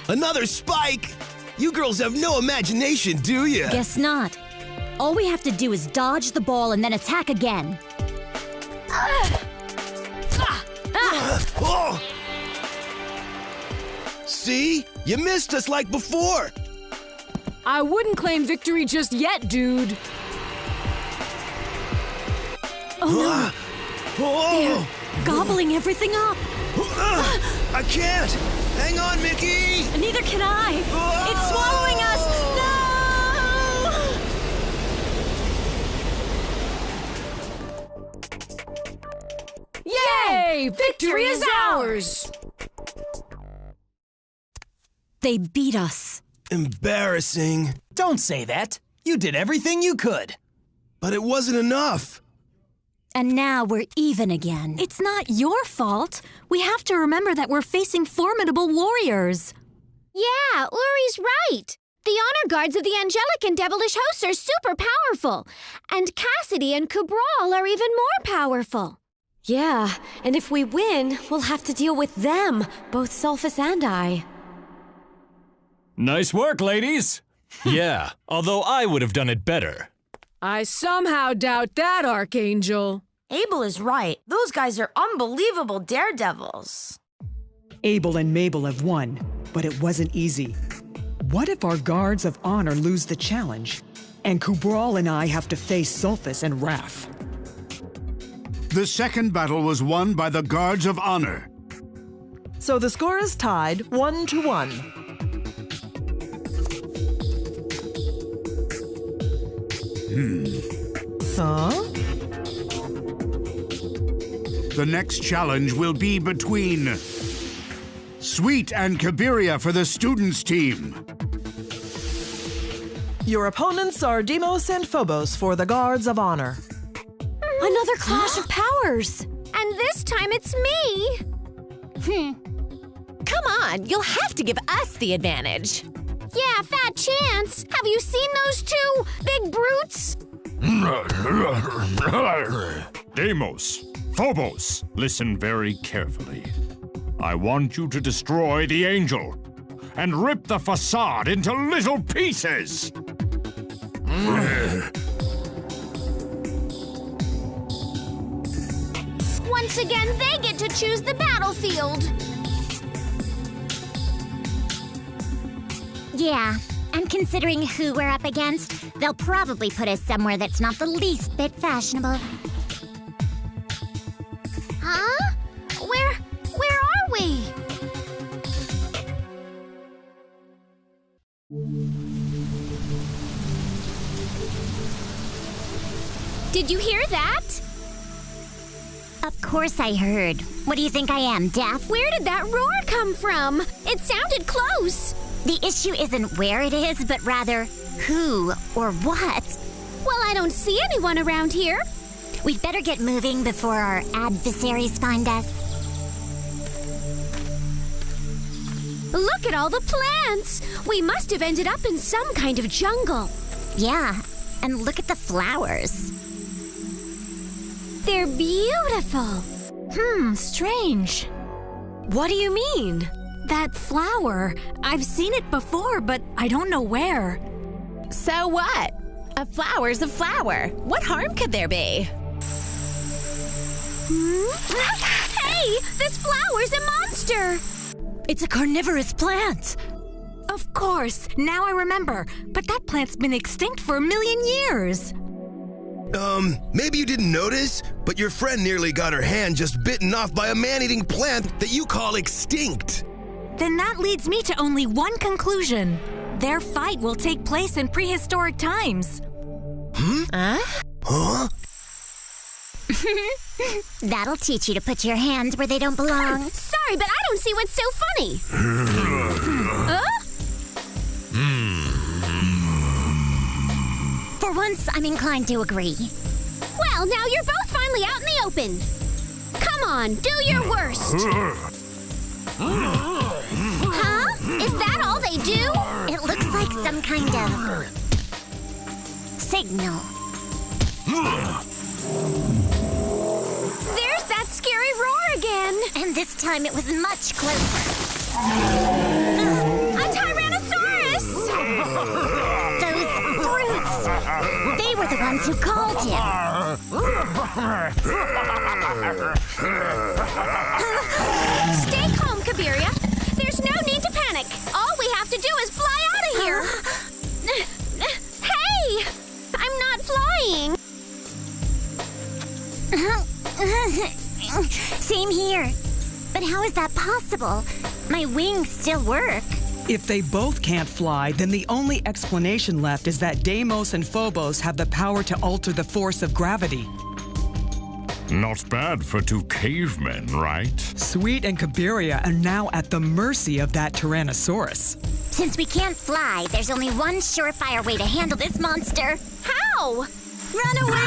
Another spike! You girls have no imagination, do you?
Guess not. All we have to do is dodge the ball and then attack again.
See? You missed us like before!
I wouldn't claim victory just yet, dude.
Oh no! They're gobbling everything up.
I can't! Hang on, Mickey!
Neither can I! It's swallowing us!
No! Yay! Victory is ours!
They beat us.
Embarrassing.
Don't say that. You did everything you could.
But it wasn't enough.
And now we're even again.
It's not your fault. We have to remember that we're facing formidable warriors.
Yeah, Uri's right. The honor guards of the angelic and devilish hosts are super powerful. And Cassidy and Cabral are even more powerful.
Yeah, and if we win, we'll have to deal with them, both Sulfus and I.
Nice work, ladies. Yeah, although I would have done it better.
I somehow doubt that, Archangel. Abel is right. Those guys are unbelievable daredevils.
Abel and Mabel have won, but it wasn't easy. What if our guards of honor lose the challenge, and Cabral and I have to face Sulfus and Raf?
The second battle was won by the guards of honor.
So the score is tied 1-1. Huh?
The next challenge will be between Sweet and Cabiria for the students team.
Your opponents are Deimos and Phobos for the Guards of Honor.
Another clash of powers!
And this time it's me!
Come on, you'll have to give us the advantage.
Yeah, fat chance! Have you seen those 2 big brutes?
Deimos, Phobos, listen very carefully. I want you to destroy the angel and rip the facade into little pieces.
Once again, they get to choose the battlefield.
Yeah, and considering who we're up against, they'll probably put us somewhere that's not the least bit fashionable.
Huh? Where are we? Did you hear that?
Of course I heard. What do you think I am, deaf?
Where did that roar come from? It sounded close.
The issue isn't where it is, but rather who or what.
Well, I don't see anyone around here.
We'd better get moving before our adversaries find us.
Look at all the plants! We must have ended up in some kind of jungle.
Yeah, and look at the flowers.
They're beautiful.
Strange. What do you mean? That flower. I've seen it before, but I don't know where.
So what? A flower's a flower. What harm could there be?
Hey! This flower's a monster!
It's a carnivorous plant. Of course, now I remember. But that plant's been extinct for 1,000,000 years.
Maybe you didn't notice, but your friend nearly got her hand just bitten off by a man-eating plant that you call extinct.
Then that leads me to only one conclusion. Their fight will take place in prehistoric times.
Huh?
That'll teach you to put your hands where they don't belong.
Sorry, but I don't see what's so funny.
For once, I'm inclined to agree.
Well, now you're both finally out in the open. Come on, do your worst.
Huh? Is that all they do? It looks like some kind of signal.
There's that scary roar again.
And this time it was much closer.
A Tyrannosaurus!
Those brutes! They were the ones who called him.
Stay calm, Kabiria. There's no need to panic. All we have to do is fly out of here. Hey! I'm not flying.
Same here. But how is that possible? My wings still work.
If they both can't fly, then the only explanation left is that Deimos and Phobos have the power to alter the force of gravity.
Not bad for two cavemen, right?
Sweet and Kabiria are now at the mercy of that Tyrannosaurus.
Since we can't fly, there's only one surefire way to handle this monster.
How?
Run away!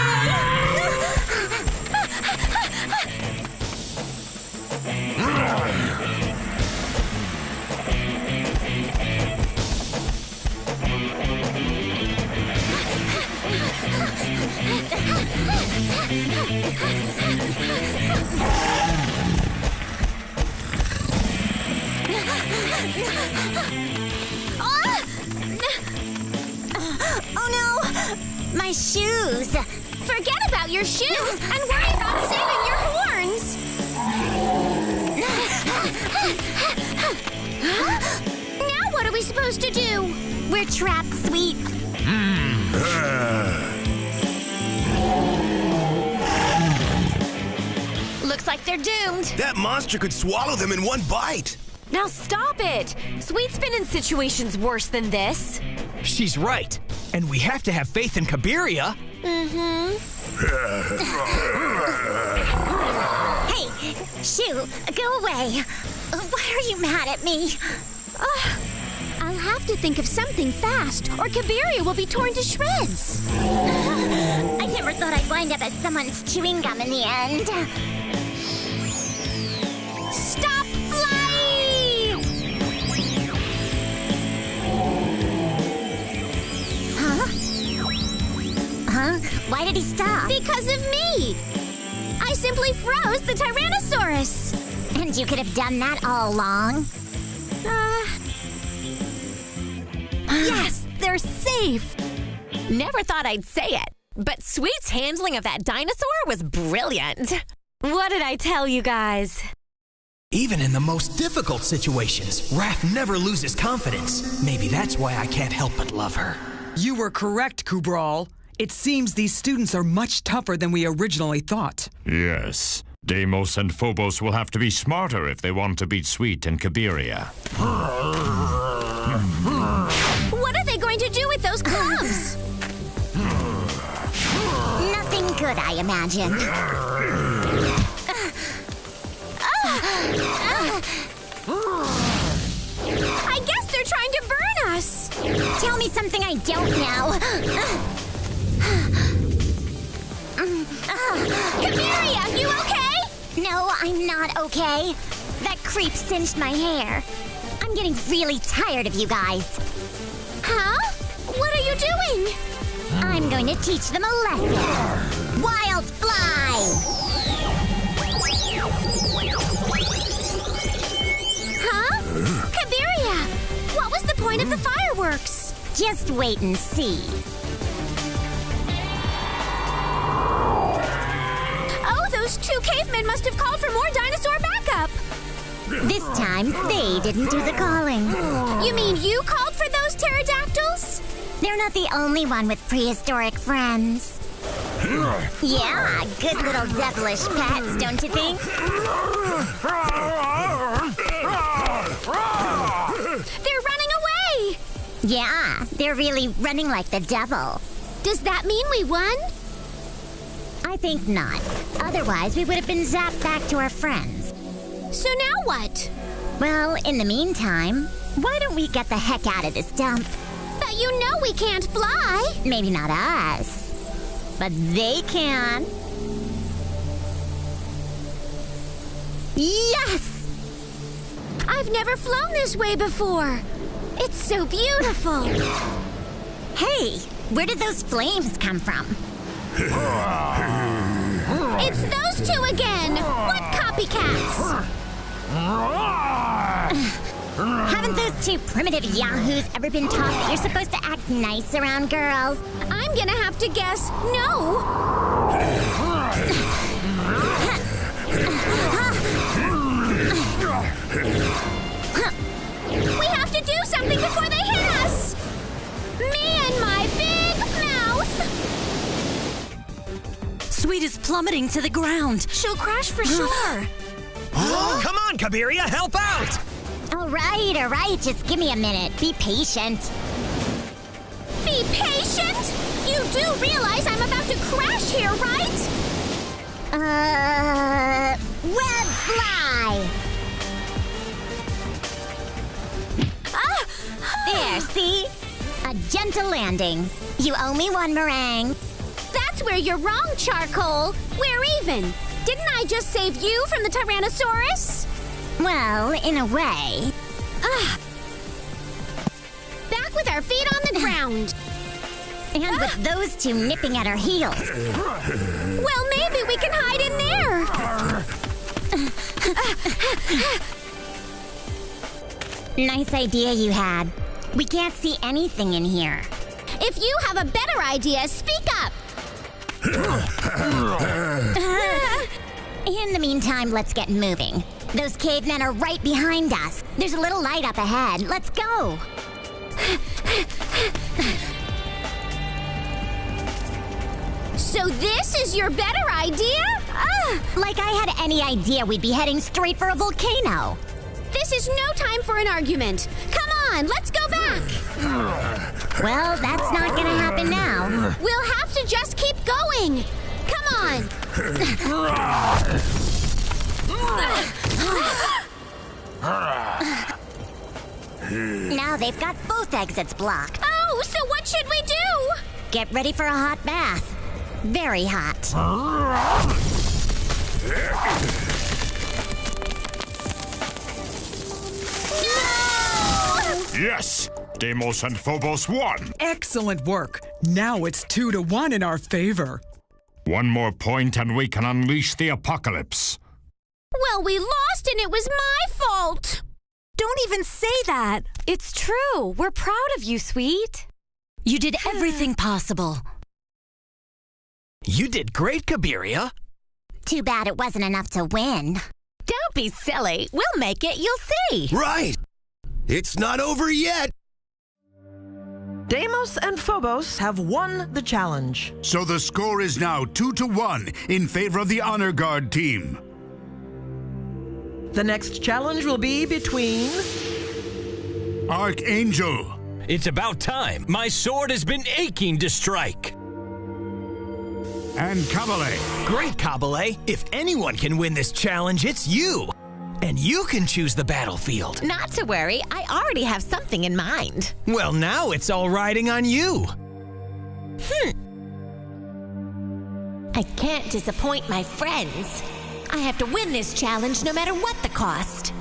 Oh no! My shoes!
Forget about your shoes and worry about saving your horns! Now what are we supposed to do?
We're trapped, Sweet.
Looks like they're doomed.
That monster could swallow them in one bite.
Now stop it! Sweet's been in situations worse than this.
She's right. And we have to have faith in Kabiria.
Hey, Shoo, go away. Why are you mad at me?
I'll have to think of something fast, or Kabiria will be torn to shreds.
I never thought I'd wind up as someone's chewing gum in the end.
Stop flying!
Huh? Why did he stop?
Because of me! I simply froze the Tyrannosaurus!
And you could have done that all along.
Yes, they're safe! Never thought I'd say it, but Sweet's handling of that dinosaur was brilliant. What did I tell you guys?
Even in the most difficult situations, Raf never loses confidence. Maybe that's why I can't help but love her.
You were correct, Kubral. It seems these students are much tougher than we originally thought.
Yes. Deimos and Phobos will have to be smarter if they want to beat Sweet and Kabiria.
What are they going to do with those clubs?
Nothing good, I imagine.
I guess they're trying to burn us.
Tell me something I don't know.
Kabiria, you okay?
No, I'm not okay. That creep singed my hair. I'm getting really tired of you guys.
Huh? What are you doing?
I'm going to teach them a lesson. Wild fly!
Huh? Kabiria, what was the point of the fireworks?
Just wait and see.
Oh, those two cavemen must have called for more dinosaur backup.
This time, they didn't do the calling.
You mean you called for those pterodactyls?
They're not the only one with prehistoric friends. Yeah, good little devilish pets, don't you think?
They're running away!
Yeah, they're really running like the devil.
Does that mean we won?
I think not. Otherwise, we would have been zapped back to our friends.
So now what?
Well, in the meantime, why don't we get the heck out of this dump?
But you know we can't fly!
Maybe not us, but they can. Yes!
I've never flown this way before. It's so beautiful.
Hey, where did those flames come from?
It's those two again! What copycats?
Haven't those two primitive yahoos ever been taught that you're supposed to act nice around girls?
I'm gonna have to guess no. We have to do something before they hit us! Me and my big mouth!
Sweet is plummeting to the ground.
She'll crash for sure.
Come on, Kabiria, help out!
All right, just give me a minute. Be patient.
Be patient? You do realize I'm about to crash here, right?
Web fly! There, see? A gentle landing. You owe me one, Meringue.
That's where you're wrong, Charcoal. We're even. Didn't I just save you from the Tyrannosaurus?
Well, in a way.
Back with our feet on the ground.
And with those two nipping at our heels.
Well, maybe we can hide in
there. Nice idea you had. We can't see anything in here.
If you have a better idea, speak up.
In the meantime, let's get moving. Those cavemen are right behind us. There's a little light up ahead. Let's go.
So this is your better idea?
Like I had any idea we'd be heading straight for a volcano.
This is no time for an argument. Come on, let's go back.
Well, that's not gonna happen now.
We'll have to just keep going. Come on.
Now they've got both exits blocked.
Oh, so what should we do?
Get ready for a hot bath. Very hot.
Yes! Deimos and Phobos won!
Excellent work. Now it's 2-1 in our favor.
One more point and we can unleash the apocalypse.
Well, we lost and it was my fault.
Don't even say that. It's true. We're proud of you, Sweet.
You did everything possible.
You did great, Kabiria.
Too bad it wasn't enough to win.
Don't be silly. We'll make it. You'll see.
Right. It's not over yet.
Deimos and Phobos have won the challenge.
So the score is now 2-1 in favor of the Honor Guard team.
The next challenge will be between
Archangel.
It's about time. My sword has been aching to strike.
And Kabale.
Great, Kabale. If anyone can win this challenge, it's you. And you can choose the battlefield.
Not to worry. I already have something in mind.
Well, now it's all riding on you.
I can't disappoint my friends. I have to win this challenge no matter what the cost.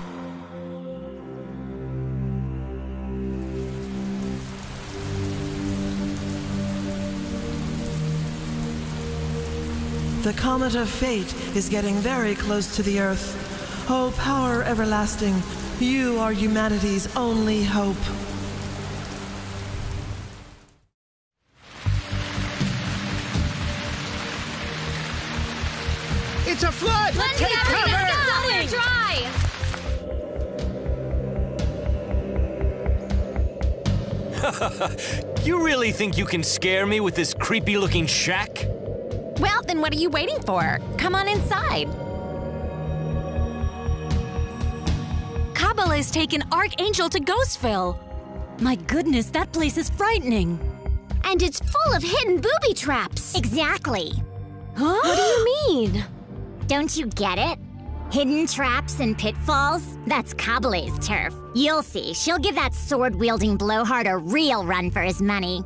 The Comet of Fate is getting very close to the Earth. Oh, power everlasting, you are humanity's only hope.
It's a flood!
Let's get somewhere dry.
You really think you can scare me with this creepy-looking shack?
Well, then what are you waiting for? Come on inside.
Kabale's taken Archangel to Ghostville.
My goodness, that place is frightening.
And it's full of hidden booby traps.
Exactly.
Huh?
What do you mean?
Don't you get it? Hidden traps and pitfalls? That's Kabale's turf. You'll see, she'll give that sword-wielding blowhard a real run for his money.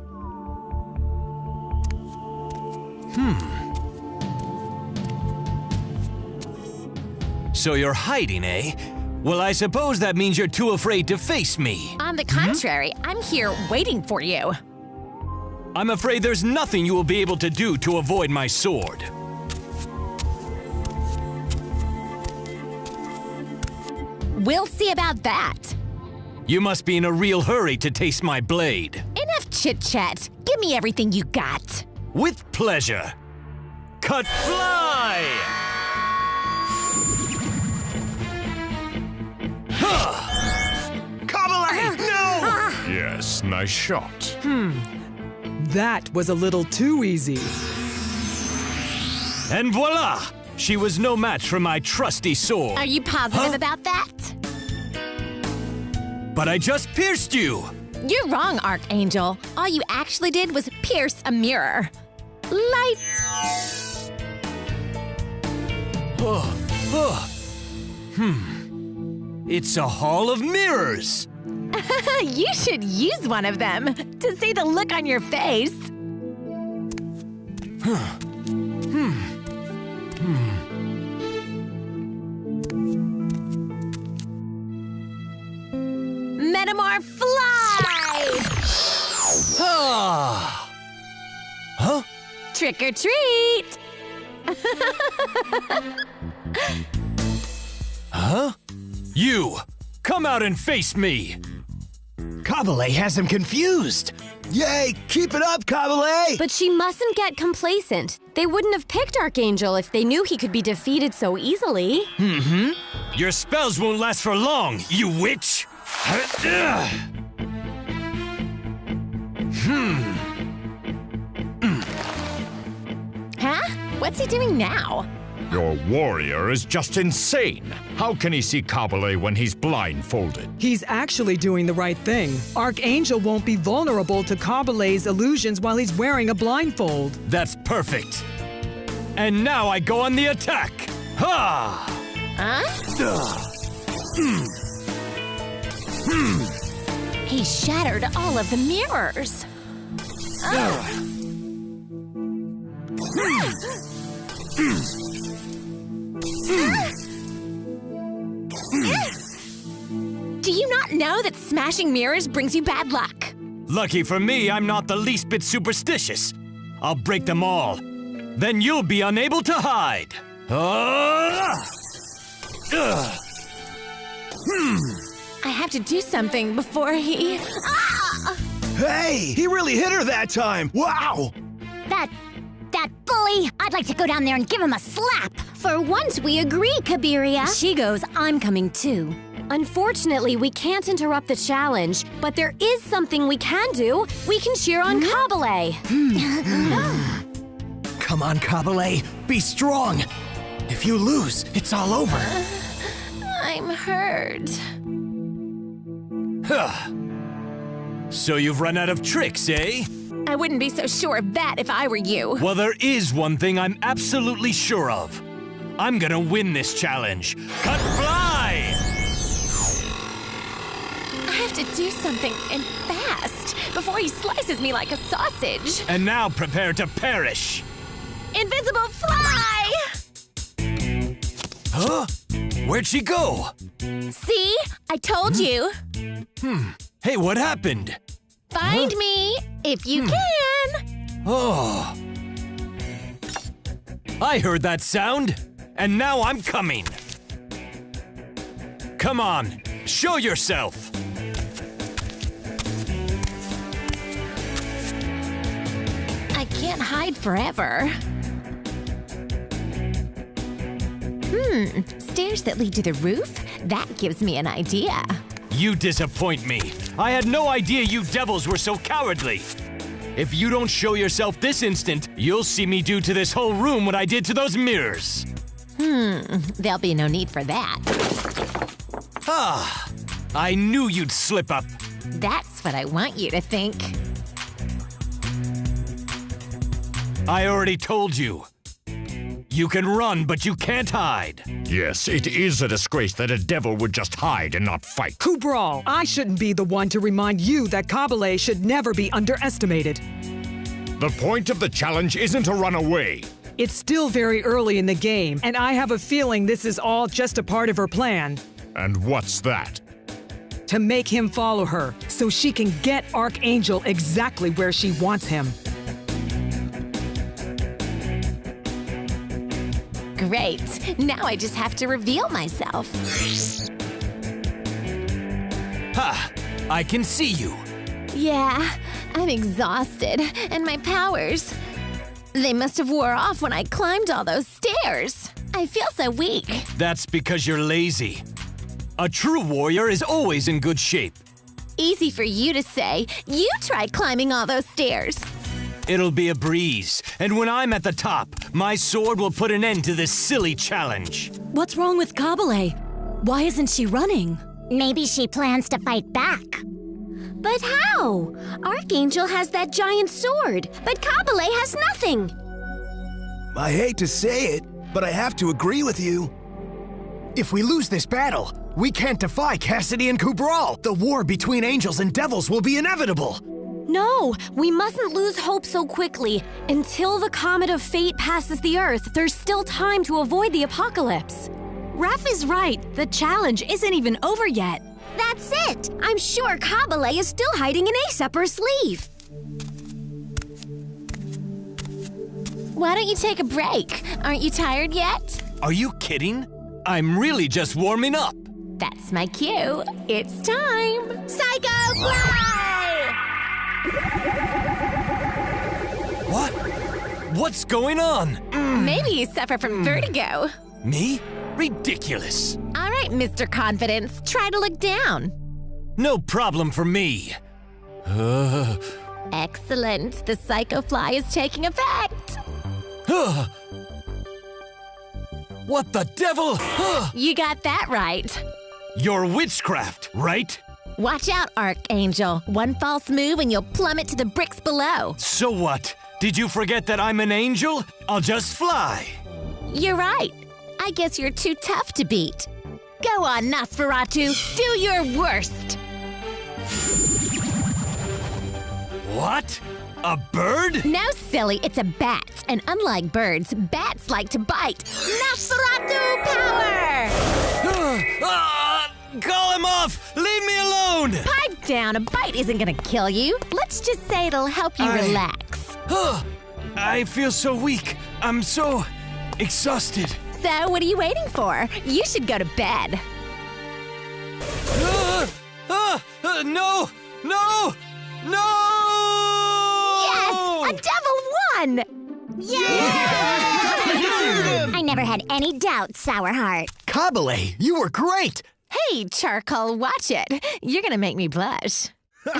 So you're hiding, eh? Well, I suppose that means you're too afraid to face me.
On the contrary, I'm here waiting for you.
I'm afraid there's nothing you will be able to do to avoid my sword.
We'll see about that.
You must be in a real hurry to taste my blade.
Enough chit-chat. Give me everything you got.
With pleasure. Cut fly!
Kabale, no!
Yes, nice shot.
That was a little too easy.
And voila! She was no match for my trusty sword.
Are you positive about that?
But I just pierced you!
You're wrong, Archangel. All you actually did was pierce a mirror. Lights!
It's a hall of mirrors!
You should use one of them to see the look on your face. Metamorph fly!
Huh?
Trick or treat!
Huh? You! Come out and face me!
Kabale has him confused. Yay! Keep it up, Kabale!
But she mustn't get complacent. They wouldn't have picked Archangel if they knew he could be defeated so easily.
Your spells won't last for long, you witch!
Huh? What's he doing now?
Your warrior is just insane. How can he see Kabale when he's blindfolded?
He's actually doing the right thing. Archangel won't be vulnerable to Kabale's illusions while he's wearing a blindfold.
That's perfect. And now I go on the attack! Ha!
He shattered all of the mirrors. Do you not know that smashing mirrors brings you bad luck?
Lucky for me, I'm not the least bit superstitious. I'll break them all. Then you'll be unable to hide.
I have to do something before he...
Hey, he really hit her that time. Wow!
That bully! I'd like to go down there and give him a slap!
For once we agree, Kabiria.
She goes, I'm coming too.
Unfortunately, we can't interrupt the challenge, but there is something we can do. We can cheer on Kabale.
Come on, Kabale. Be strong. If you lose, it's all over.
I'm hurt.
So you've run out of tricks, eh?
I wouldn't be so sure of that if I were you.
Well, there is one thing I'm absolutely sure of. I'm gonna win this challenge. Cut fly!
I have to do something and fast before he slices me like a sausage.
And now prepare to perish.
Invisible fly!
Huh? Where'd she go?
See? I told you.
Hey, what happened?
Find me if you can.
Oh. I heard that sound, and now I'm coming. Come on, show yourself.
I can't hide forever. Stairs that lead to the roof? That gives me an idea.
You disappoint me. I had no idea you devils were so cowardly. If you don't show yourself this instant, you'll see me do to this whole room what I did to those mirrors.
There'll be no need for that.
Ah, I knew you'd slip up.
That's what I want you to think.
I already told you. You can run, but you can't hide.
Yes, it is a disgrace that a devil would just hide and not fight.
Kubral, I shouldn't be the one to remind you that Kabale should never be underestimated.
The point of the challenge isn't to run away.
It's still very early in the game, and I have a feeling this is all just a part of her plan.
And what's that?
To make him follow her, so she can get Archangel exactly where she wants him.
Great. Now I just have to reveal myself.
Ha! I can see you.
Yeah, I'm exhausted, and my powers, they must have wore off when I climbed all those stairs. I feel so weak.
That's because you're lazy. A true warrior is always in good shape.
Easy for you to say. You try climbing all those stairs.
It'll be a breeze, and when I'm at the top, my sword will put an end to this silly challenge.
What's wrong with Kabale? Why isn't she running?
Maybe she plans to fight back.
But how? Archangel has that giant sword, but Kabale has nothing.
I hate to say it, but I have to agree with you.
If we lose this battle, we can't defy Cassidy and Kubral. The war between angels and devils will be inevitable.
No, we mustn't lose hope so quickly. Until the Comet of Fate passes the Earth, there's still time to avoid the apocalypse. Raf is right. The challenge isn't even over yet.
That's it! I'm sure Kabale is still hiding an ace up her sleeve.
Why don't you take a break? Aren't you tired yet?
Are you kidding? I'm really just warming up.
That's my cue. It's time. Psycho Fly!
What? What's going on?
Maybe you suffer from vertigo.
Me? Ridiculous.
All right, Mr. Confidence, try to look down.
No problem for me.
Excellent. The Psycho Fly is taking effect.
What the devil?
You got that right.
You're witchcraft, right?
Watch out, Archangel. One false move and you'll plummet to the bricks below.
So what? Did you forget that I'm an angel? I'll just fly.
You're right. I guess you're too tough to beat. Go on, Nosferatu. Do your worst.
What? A bird?
No, silly. It's a bat. And unlike birds, bats like to bite. Nosferatu power!
Call him off! Leave me alone!
Pipe down. A bite isn't gonna kill you. Let's just say it'll help you relax.
I feel so weak. I'm so exhausted.
So, what are you waiting for? You should go to bed.
No! No! No!
Yes! A devil won!
Yeah! I never had any doubt, Sourheart.
Kabale, you were great!
Hey, Charcoal, watch it. You're gonna make me blush.
What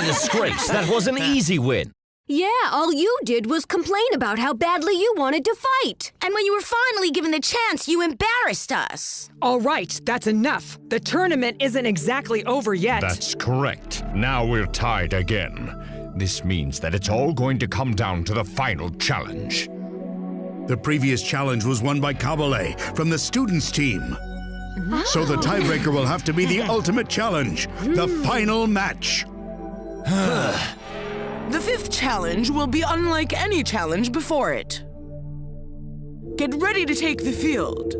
a disgrace. That was an easy win.
Yeah, all you did was complain about how badly you wanted to fight. And when you were finally given the chance, you embarrassed us.
All right, that's enough. The tournament isn't exactly over yet.
That's correct. Now we're tied again. This means that it's all going to come down to the final challenge.
The previous challenge was won by Kabale from the students' team. So the tiebreaker will have to be the ultimate challenge, the final match.
The fifth challenge will be unlike any challenge before it. Get ready to take the field.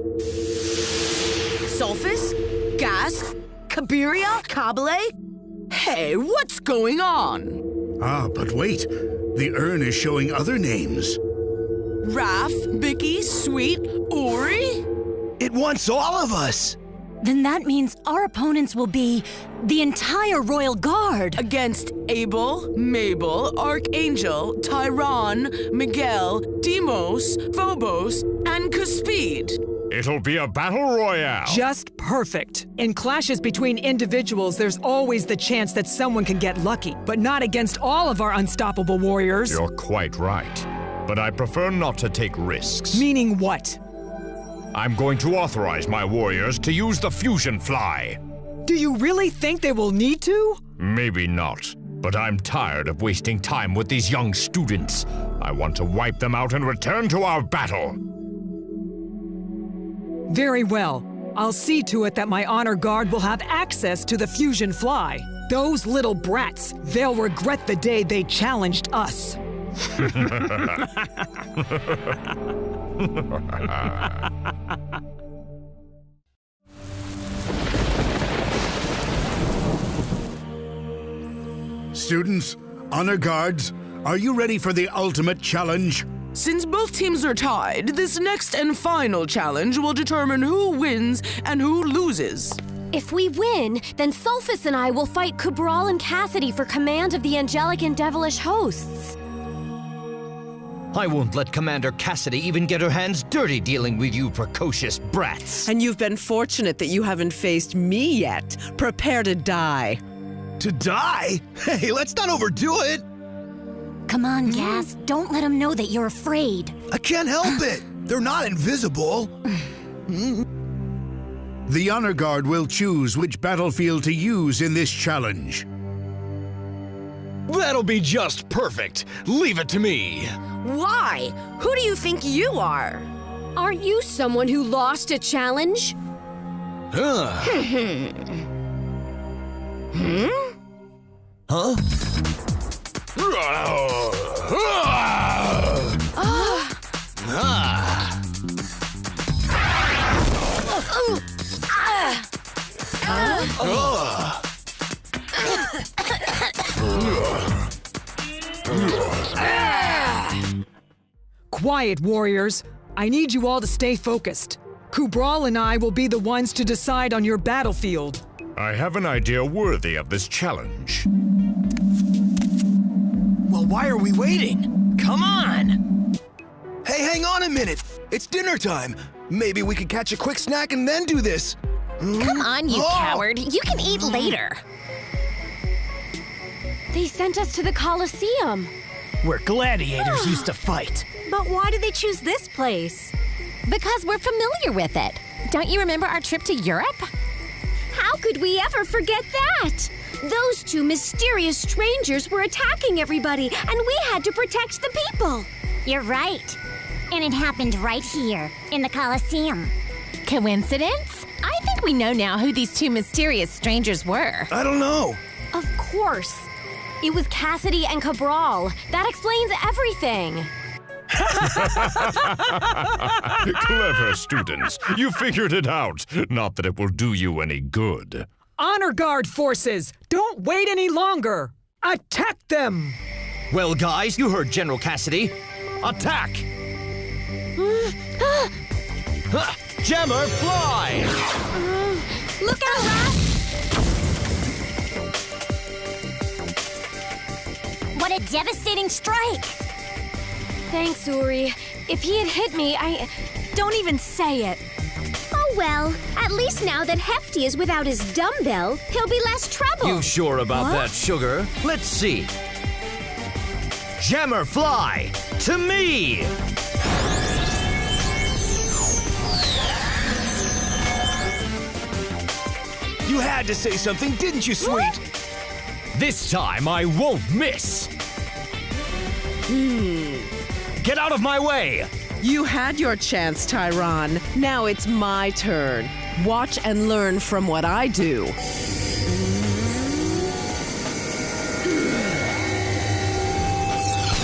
Sulfus? Gas? Kabiria? Kabale? Hey, what's going on?
Ah, but wait. The urn is showing other names.
Raf, Bicky, Sweet, Ori?
It wants all of us!
Then that means our opponents will be the entire Royal Guard.
Against Abel, Mabel, Archangel, Tyron, Miguel, Demos, Phobos, and Cuspide.
It'll be a battle royale.
Just perfect. In clashes between individuals, there's always the chance that someone can get lucky, but not against all of our unstoppable warriors.
You're quite right. But I prefer not to take risks.
Meaning what?
I'm going to authorize my warriors to use the fusion fly.
Do you really think they will need to?
Maybe not. But I'm tired of wasting time with these young students. I want to wipe them out and return to our battle.
Very well. I'll see to it that my honor guard will have access to the fusion fly. Those little brats, they'll regret the day they challenged us.
Students, honor guards, are you ready for the ultimate challenge?
Since both teams are tied, this next and final challenge will determine who wins and who loses.
If we win, then Sulfus and I will fight Cabral and Cassidy for command of the angelic and devilish hosts.
I won't let Commander Cassidy even get her hands dirty dealing with you precocious brats.
And you've been fortunate that you haven't faced me yet. Prepare to die.
To die? Hey, let's not overdo it.
Come on, Gas. Don't let them know that you're afraid.
I can't help it. They're not invisible.
The honor guard will choose which battlefield to use in this challenge.
That'll be just perfect. Leave it to me.
Why? Who do you think you are?
Aren't you someone who lost a challenge?
Huh?
Quiet, warriors. I need you all to stay focused. Cabral and I will be the ones to decide on your battlefield.
I have an idea worthy of this challenge.
Well, why are we waiting? Come on! Hey, hang on a minute. It's dinner time. Maybe we could catch a quick snack and then do this.
Come on, you coward. You can eat later.
They sent us to the Colosseum.
Where gladiators used to fight.
But why did they choose this place?
Because we're familiar with it. Don't you remember our trip to Europe?
How could we ever forget that? Those two mysterious strangers were attacking everybody, and we had to protect the people.
You're right. And it happened right here, in the Colosseum.
Coincidence? I think we know now who these two mysterious strangers were.
I don't know.
Of course. It was Cassidy and Cabral. That explains everything.
Clever students. You figured it out. Not that it will do you any good.
Honor Guard forces! Don't wait any longer! Attack them!
Well, guys, you heard General Cassidy. Attack! Jammer, fly!
Look out, Raf!
What a devastating strike!
Thanks, Uri. If he had hit me,
Don't even say it.
Oh well, at least now that Hefty is without his dumbbell, he'll be less trouble.
You sure about that, Sugar? Let's see. Jammer, fly! To me!
You had to say something, didn't you, Sweet?
This time I won't miss! Get out of my way!
You had your chance, Tyron. Now it's my turn. Watch and learn from what I do.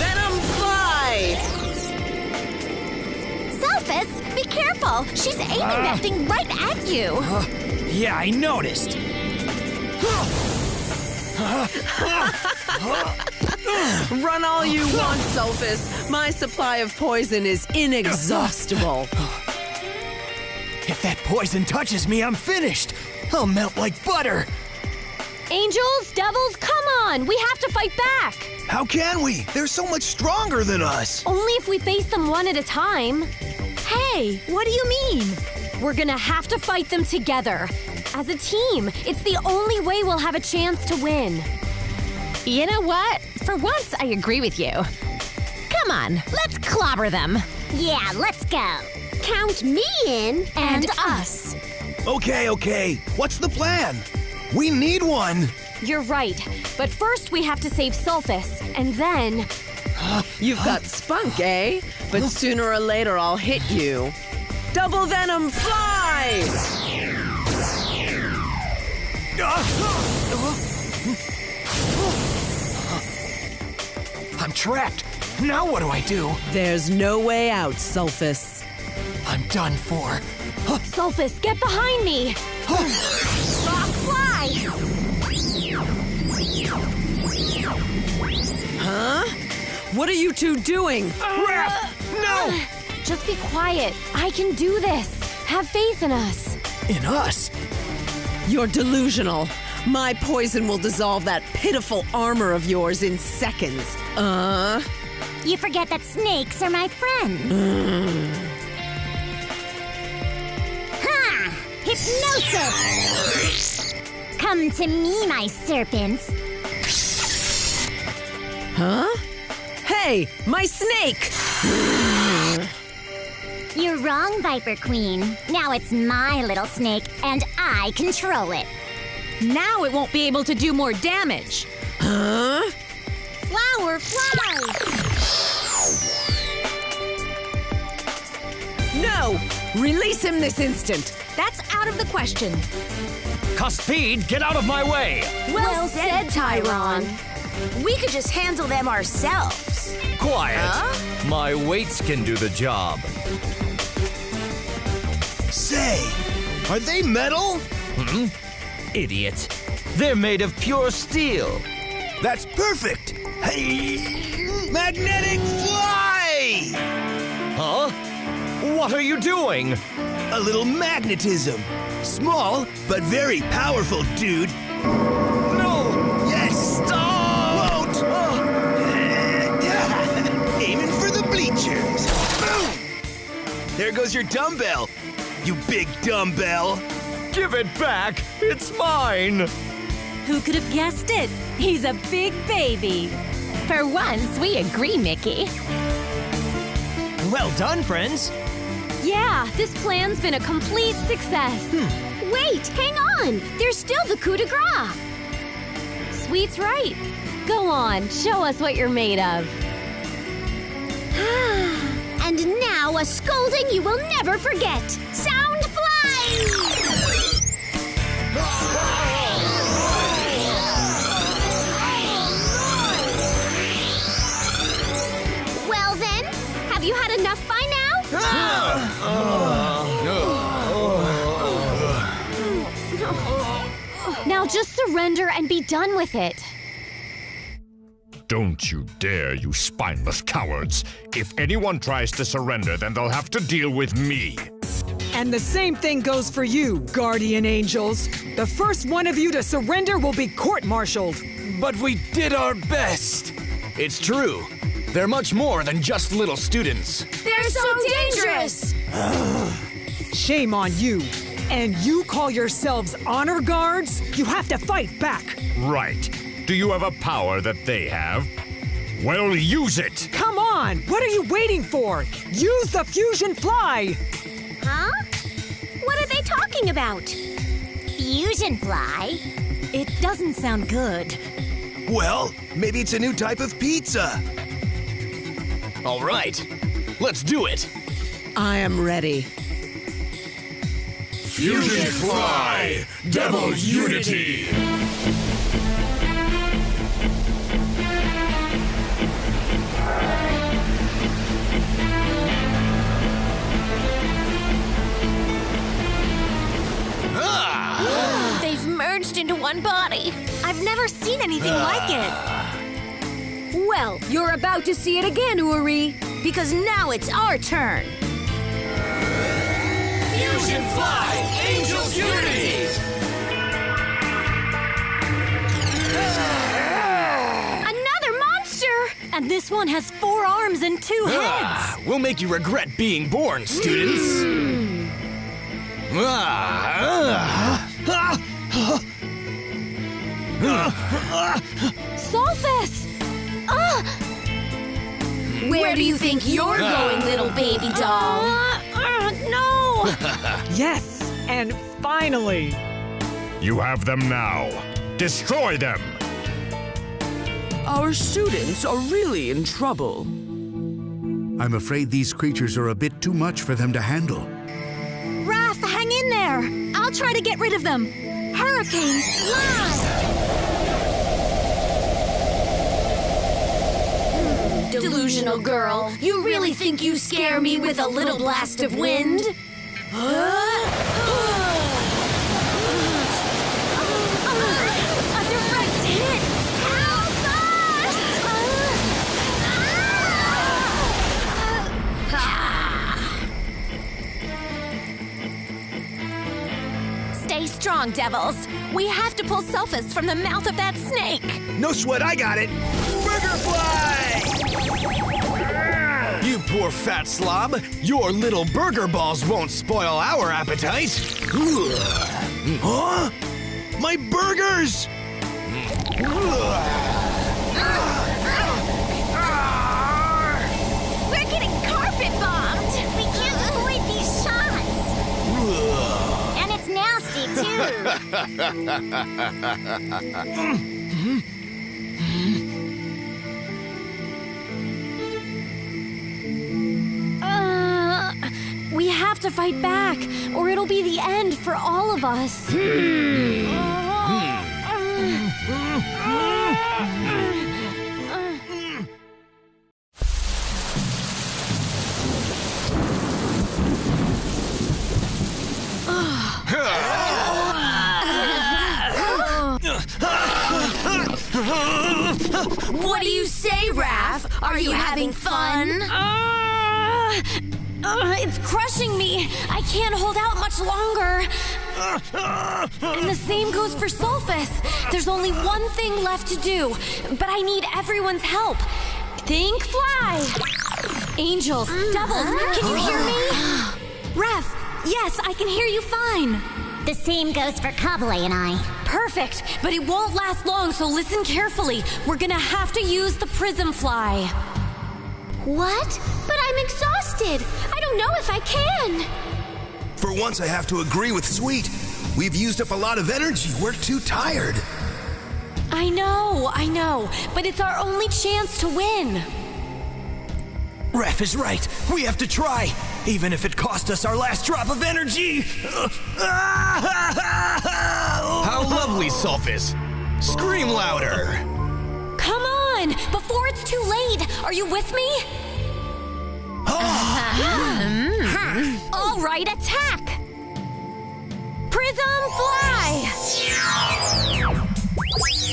Venom fly!
Sulfus, be careful. She's aiming that thing right at you.
Yeah, I noticed.
Run all you want, Sulfus. My supply of poison is inexhaustible.
If that poison touches me, I'm finished. I'll melt like butter.
Angels, devils, come on! We have to fight back!
How can we? They're so much stronger than us.
Only if we face them one at a time.
Hey, what do you mean?
We're gonna have to fight them together. As a team, it's the only way we'll have a chance to win.
You know what? For once, I agree with you. Come on, let's clobber them.
Yeah, let's go.
Count me in.
And us.
Okay. What's the plan? We need one.
You're right. But first we have to save Sulfus, and then...
You've got spunk, eh? But sooner or later I'll hit you. Double venom, fly!
I'm trapped. Now what do I do?
There's no way out, Sulfus.
I'm done for.
Sulfus, get behind me!
Rock fly!
Huh? What are you two doing?
Raf! No!
Just be quiet. I can do this. Have faith in us.
In us?
You're delusional. My poison will dissolve that pitiful armor of yours in seconds.
You forget that snakes are my friends. Ha! Hypnosis! Come to me, my serpents.
Huh? Hey, my snake!
You're wrong, Viper Queen. Now it's my little snake, and I control it.
Now it won't be able to do more damage.
Huh?
Flower, fly!
No! Release him this instant!
That's out of the question.
Cuspide, get out of my way!
Well said, Tyron. We could just handle them ourselves.
Quiet. My weights can do the job.
Say, are they metal?
Idiot. They're made of pure steel.
That's perfect. Hey, magnetic fly!
Huh? What are you doing?
A little magnetism. Small, but very powerful, dude.
No!
Yes!
Stop!
Won't! Aiming for the bleachers. Boom! There goes your dumbbell, you big dumbbell.
Give it back! It's mine!
Who could have guessed it? He's a big baby.
For once, we agree, Mickey.
Well done, friends.
Yeah, this plan's been a complete success.
Wait, hang on. There's still the coup de grace.
Sweet's right. Go on, show us what you're made of.
And now a scolding you will never forget. Sound fly! Well then, have you had enough by now?
Now just surrender and be done with it.
Don't you dare, you spineless cowards. If anyone tries to surrender, then they'll have to deal with me.
And the same thing goes for you, guardian angels. The first one of you to surrender will be court-martialed.
But we did our best. It's true. They're much more than just little students.
They're so dangerous!
Shame on you. And you call yourselves honor guards? You have to fight back.
Right. Do you have a power that they have? Well, use it!
Come on! What are you waiting for? Use the fusion fly!
Huh? What are they talking about?
Fusion fly?
It doesn't sound good.
Well, maybe it's a new type of pizza.
All right, let's do it.
I am ready.
Fusion Fly! Devil Unity!
They've merged into one body.
I've never seen anything like it.
Well, you're about to see it again, Uri, because now it's our turn.
Fusion Fly! Angels Unity!
Another monster! And this one has 4 arms and 2 heads.
We'll make you regret being born, students.
Sulfus!
Where do you think you're going, little baby doll?
No!
Yes, and finally.
You have them now. Destroy them.
Our students are really in trouble.
I'm afraid these creatures are a bit too much for them to handle.
Raf, hang in there. I'll try to get rid of them. Hurricane, fly!
Delusional girl, you really think you scare me with a little blast of wind?
A direct hit! Help us!
Stay strong, devils. We have to pull Sulfus from the mouth of that snake.
No sweat, I got it. Burger fly! You poor fat slob. Your little burger balls won't spoil our appetite. Huh? My burgers!
We're getting carpet bombed.
We can't avoid these shots. And it's nasty,
We have to fight back, or it'll be the end for all of us.
What do you say, Raf? Are you having fun?
It's crushing me. I can't hold out much longer. And the same goes for Sulfus. There's only one thing left to do, but I need everyone's help. Think fly. Angels, devils, can you hear me? Raf, yes, I can hear you fine.
The same goes for Kabale and I.
Perfect, but it won't last long, so listen carefully. We're gonna have to use the prism fly.
What? But I'm exhausted. I don't know if I can.
For once, I have to agree with Sweet. We've used up a lot of energy. We're too tired.
I know, but it's our only chance to win.
Raf is right. We have to try, even if it cost us our last drop of energy. How lovely, Sulfus. Scream louder.
Come on, before it's too late. Are you with me? All right, attack. Prism fly.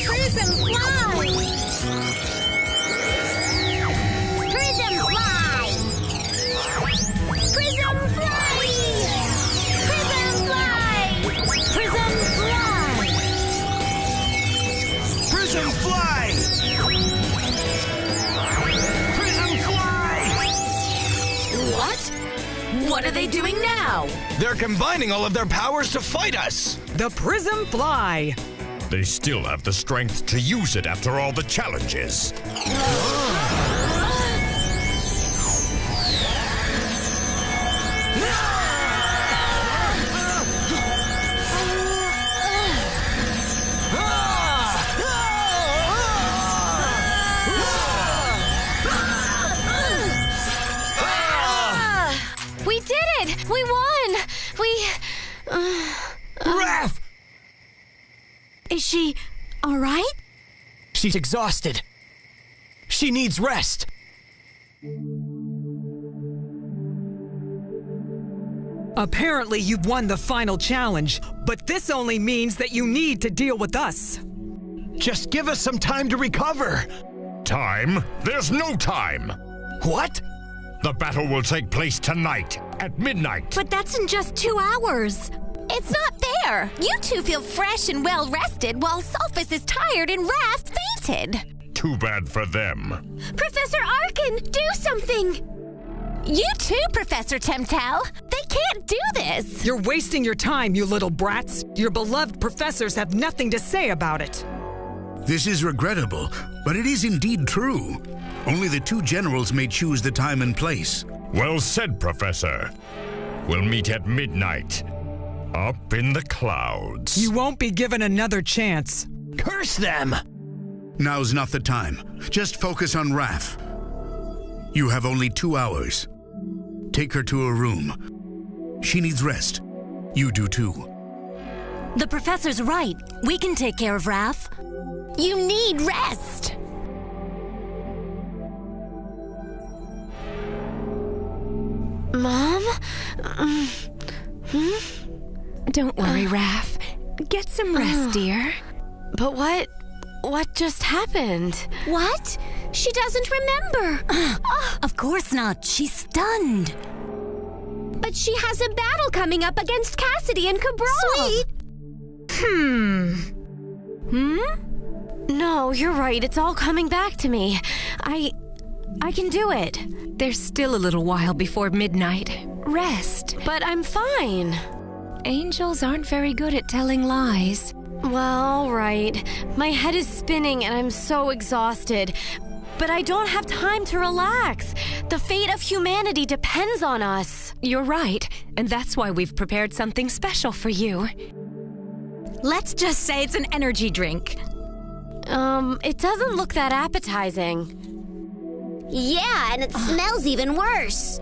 Prism fly! Prism fly! Prism fly! Prism fly!
Prism fly!
Prism fly! Prism fly!
What? What are they doing now?
They're combining all of their powers to fight us.
The Prism Fly.
They still have the strength to use it after all the challenges.
We did it! We won!
Raf!
Is she all right?
She's exhausted. She needs rest.
Apparently, you've won the final challenge, but this only means that you need to deal with us.
Just give us some time to recover.
Time? There's no time.
What?
The battle will take place tonight at midnight.
But that's in just 2 hours.
It's not fair. You two feel fresh and well rested while Sulfus is tired and Raf fainted.
Too bad for them.
Professor Arkin, do something!
You too, Professor Temtel. They can't do this!
You're wasting your time, you little brats. Your beloved professors have nothing to say about it.
This is regrettable, but it is indeed true. Only the two generals may choose the time and place.
Well said, Professor. We'll meet at midnight. Up in the clouds.
You won't be given another chance.
Curse them!
Now's not the time. Just focus on Raf. You have only 2 hours. Take her to a room. She needs rest. You do too.
The professor's right. We can take care of Raf.
You need rest! Mom? Don't worry, Raf. Get some rest, dear.
But what just happened?
What? She doesn't remember.
Of course not. She's stunned.
But she has a battle coming up against Cassidy and Cabral.
Sweet!
No, you're right. It's all coming back to me. I can do it.
There's still a little while before midnight. Rest.
But I'm fine.
Angels aren't very good at telling lies.
Well, right. My head is spinning and I'm so exhausted. But I don't have time to relax. The fate of humanity depends on us.
You're right, and that's why we've prepared something special for you. Let's just say it's an energy drink.
It doesn't look that appetizing.
Yeah, and it smells even worse.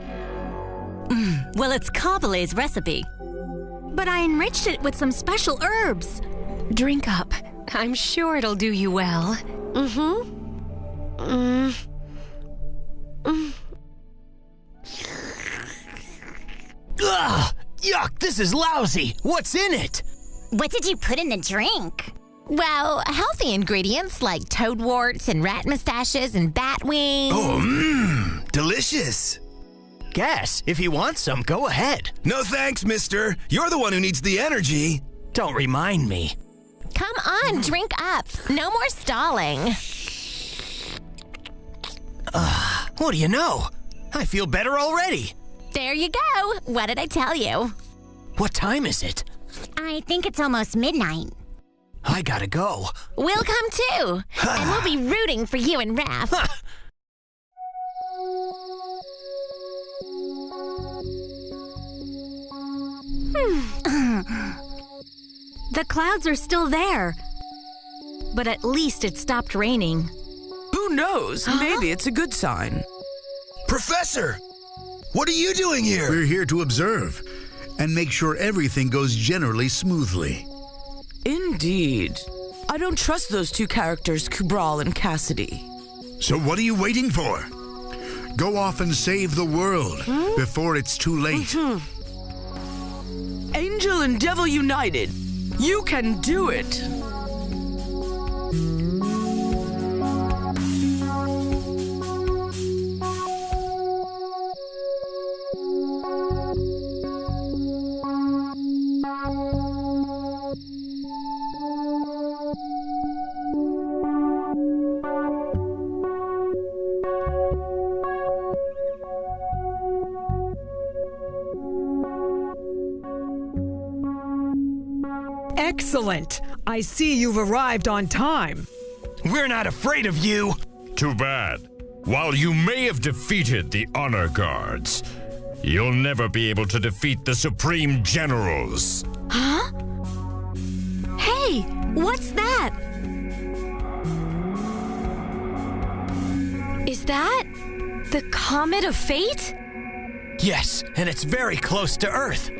Well, it's Kabalé's recipe.
But I enriched it with some special herbs.
Drink up. I'm sure it'll do you well.
Ugh! Yuck, this is lousy. What's in it?
What did you put in the drink?
Well, healthy ingredients like toadworts and rat mustaches and bat wings.
Oh, delicious.
Gas, if you want some, go ahead.
No thanks, mister. You're the one who needs the energy.
Don't remind me.
Come on, drink up. No more stalling.
What do you know? I feel better already.
There you go. What did I tell you?
What time is it?
I think it's almost midnight.
I gotta go.
We'll come too. And we'll be rooting for you and Raf.
The clouds are still there. But at least it stopped raining.
Who knows? Maybe it's a good sign.
Professor! What are you doing here?
We're here to observe and make sure everything goes generally smoothly.
Indeed. I don't trust those two characters, Cabral and Cassidy.
So what are you waiting for? Go off and save the world before it's too late.
Angel and Devil united. You can do it.
Excellent. I see you've arrived on time.
We're not afraid of you.
Too bad. While you may have defeated the honor guards, you'll never be able to defeat the Supreme Generals.
Huh? Hey, what's that?
Is that the Comet of Fate?
Yes, and it's very close to Earth.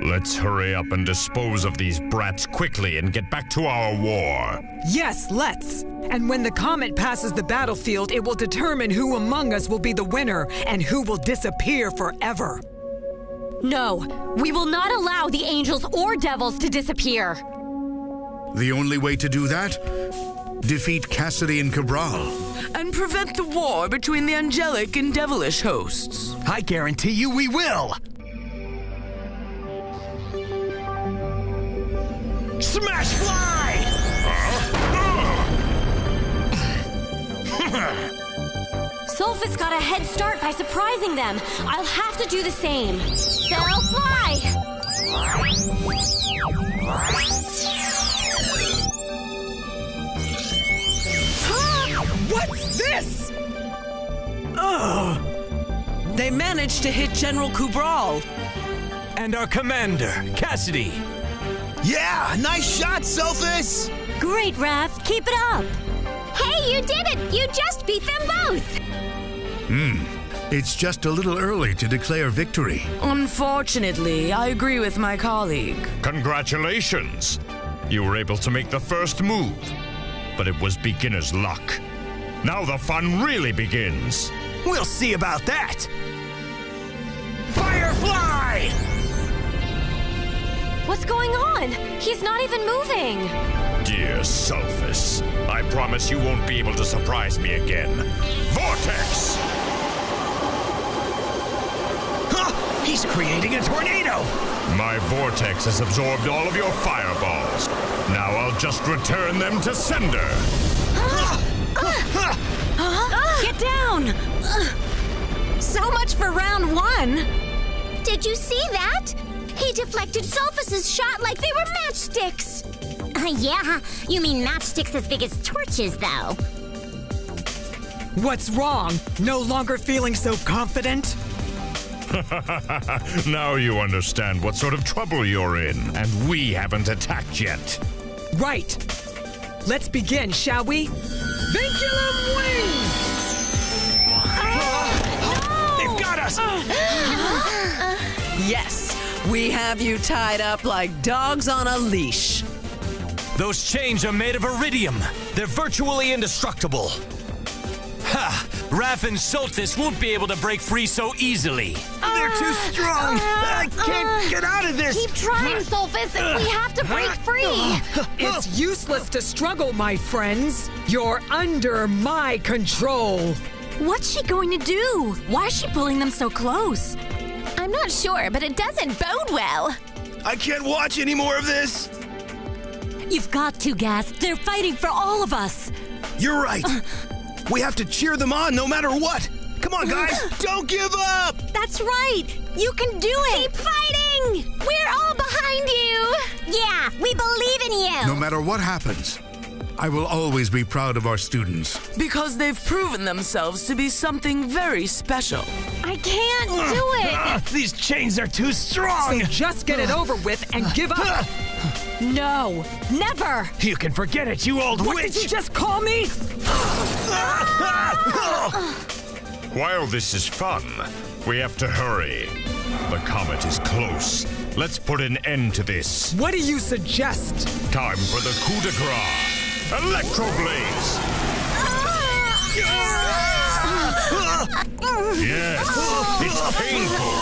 Let's hurry up and dispose of these brats quickly and get back to our war.
Yes, let's. And when the comet passes the battlefield, it will determine who among us will be the winner and who will disappear forever.
No, we will not allow the angels or devils to disappear.
The only way to do that? Defeat Cassidy and Cabral.
And prevent the war between the angelic and devilish hosts.
I guarantee you we will. Smash fly!
Sulfus got a head start by surprising them. I'll have to do the same. They'll fly!
What's this? Oh! They managed to hit General Kubral.
And our commander, Cassidy.
Yeah, nice shot, Sulfus!
Great, Raf. Keep it up.
Hey, you did it! You just beat them both!
It's just a little early to declare victory.
Unfortunately, I agree with my colleague.
Congratulations! You were able to make the first move, but it was beginner's luck. Now the fun really begins.
We'll see about that. Firefly!
What's going on? He's not even moving.
Dear Sulfus, I promise you won't be able to surprise me again. Vortex!
He's creating a tornado!
My vortex has absorbed all of your fireballs. Now I'll just return them to sender.
Get down!
So much for round one.
Did you see that? He deflected Sulfus's shot like they were matchsticks.
Yeah, you mean matchsticks as big as torches, though.
What's wrong? No longer feeling so confident?
Now you understand what sort of trouble you're in, and we haven't attacked yet.
Right. Let's begin, shall we? Vinculum wing!
They've got us!
Yes, we have you tied up like dogs on a leash.
Those chains are made of iridium. They're virtually indestructible. Ha! Raf and Sulfus won't be able to break free so easily.
They're too strong. I can't get out of this.
Keep trying, Sulfus. We have to break free.
It's useless to struggle, my friends. You're under my control.
What's she going to do? Why is she pulling them so close?
I'm not sure, but it doesn't bode well.
I can't watch any more of this.
You've got to, Gas. They're fighting for all of us.
You're right. We have to cheer them on no matter what. Come on, guys. Don't give up.
That's right. You can do it.
Keep fighting. We're all behind you.
Yeah, we believe in you.
No matter what happens, I will always be proud of our students.
Because they've proven themselves to be something very special.
I can't do it.
These chains are too strong.
So just get it over with and give up.
No, never.
You can forget it, you old
What
witch.
did you just call me?
While this is fun, we have to hurry. The comet is close. Let's put an end to this.
What do you suggest?
Time for the coup de grace. Electroblaze! Yes, it's painful.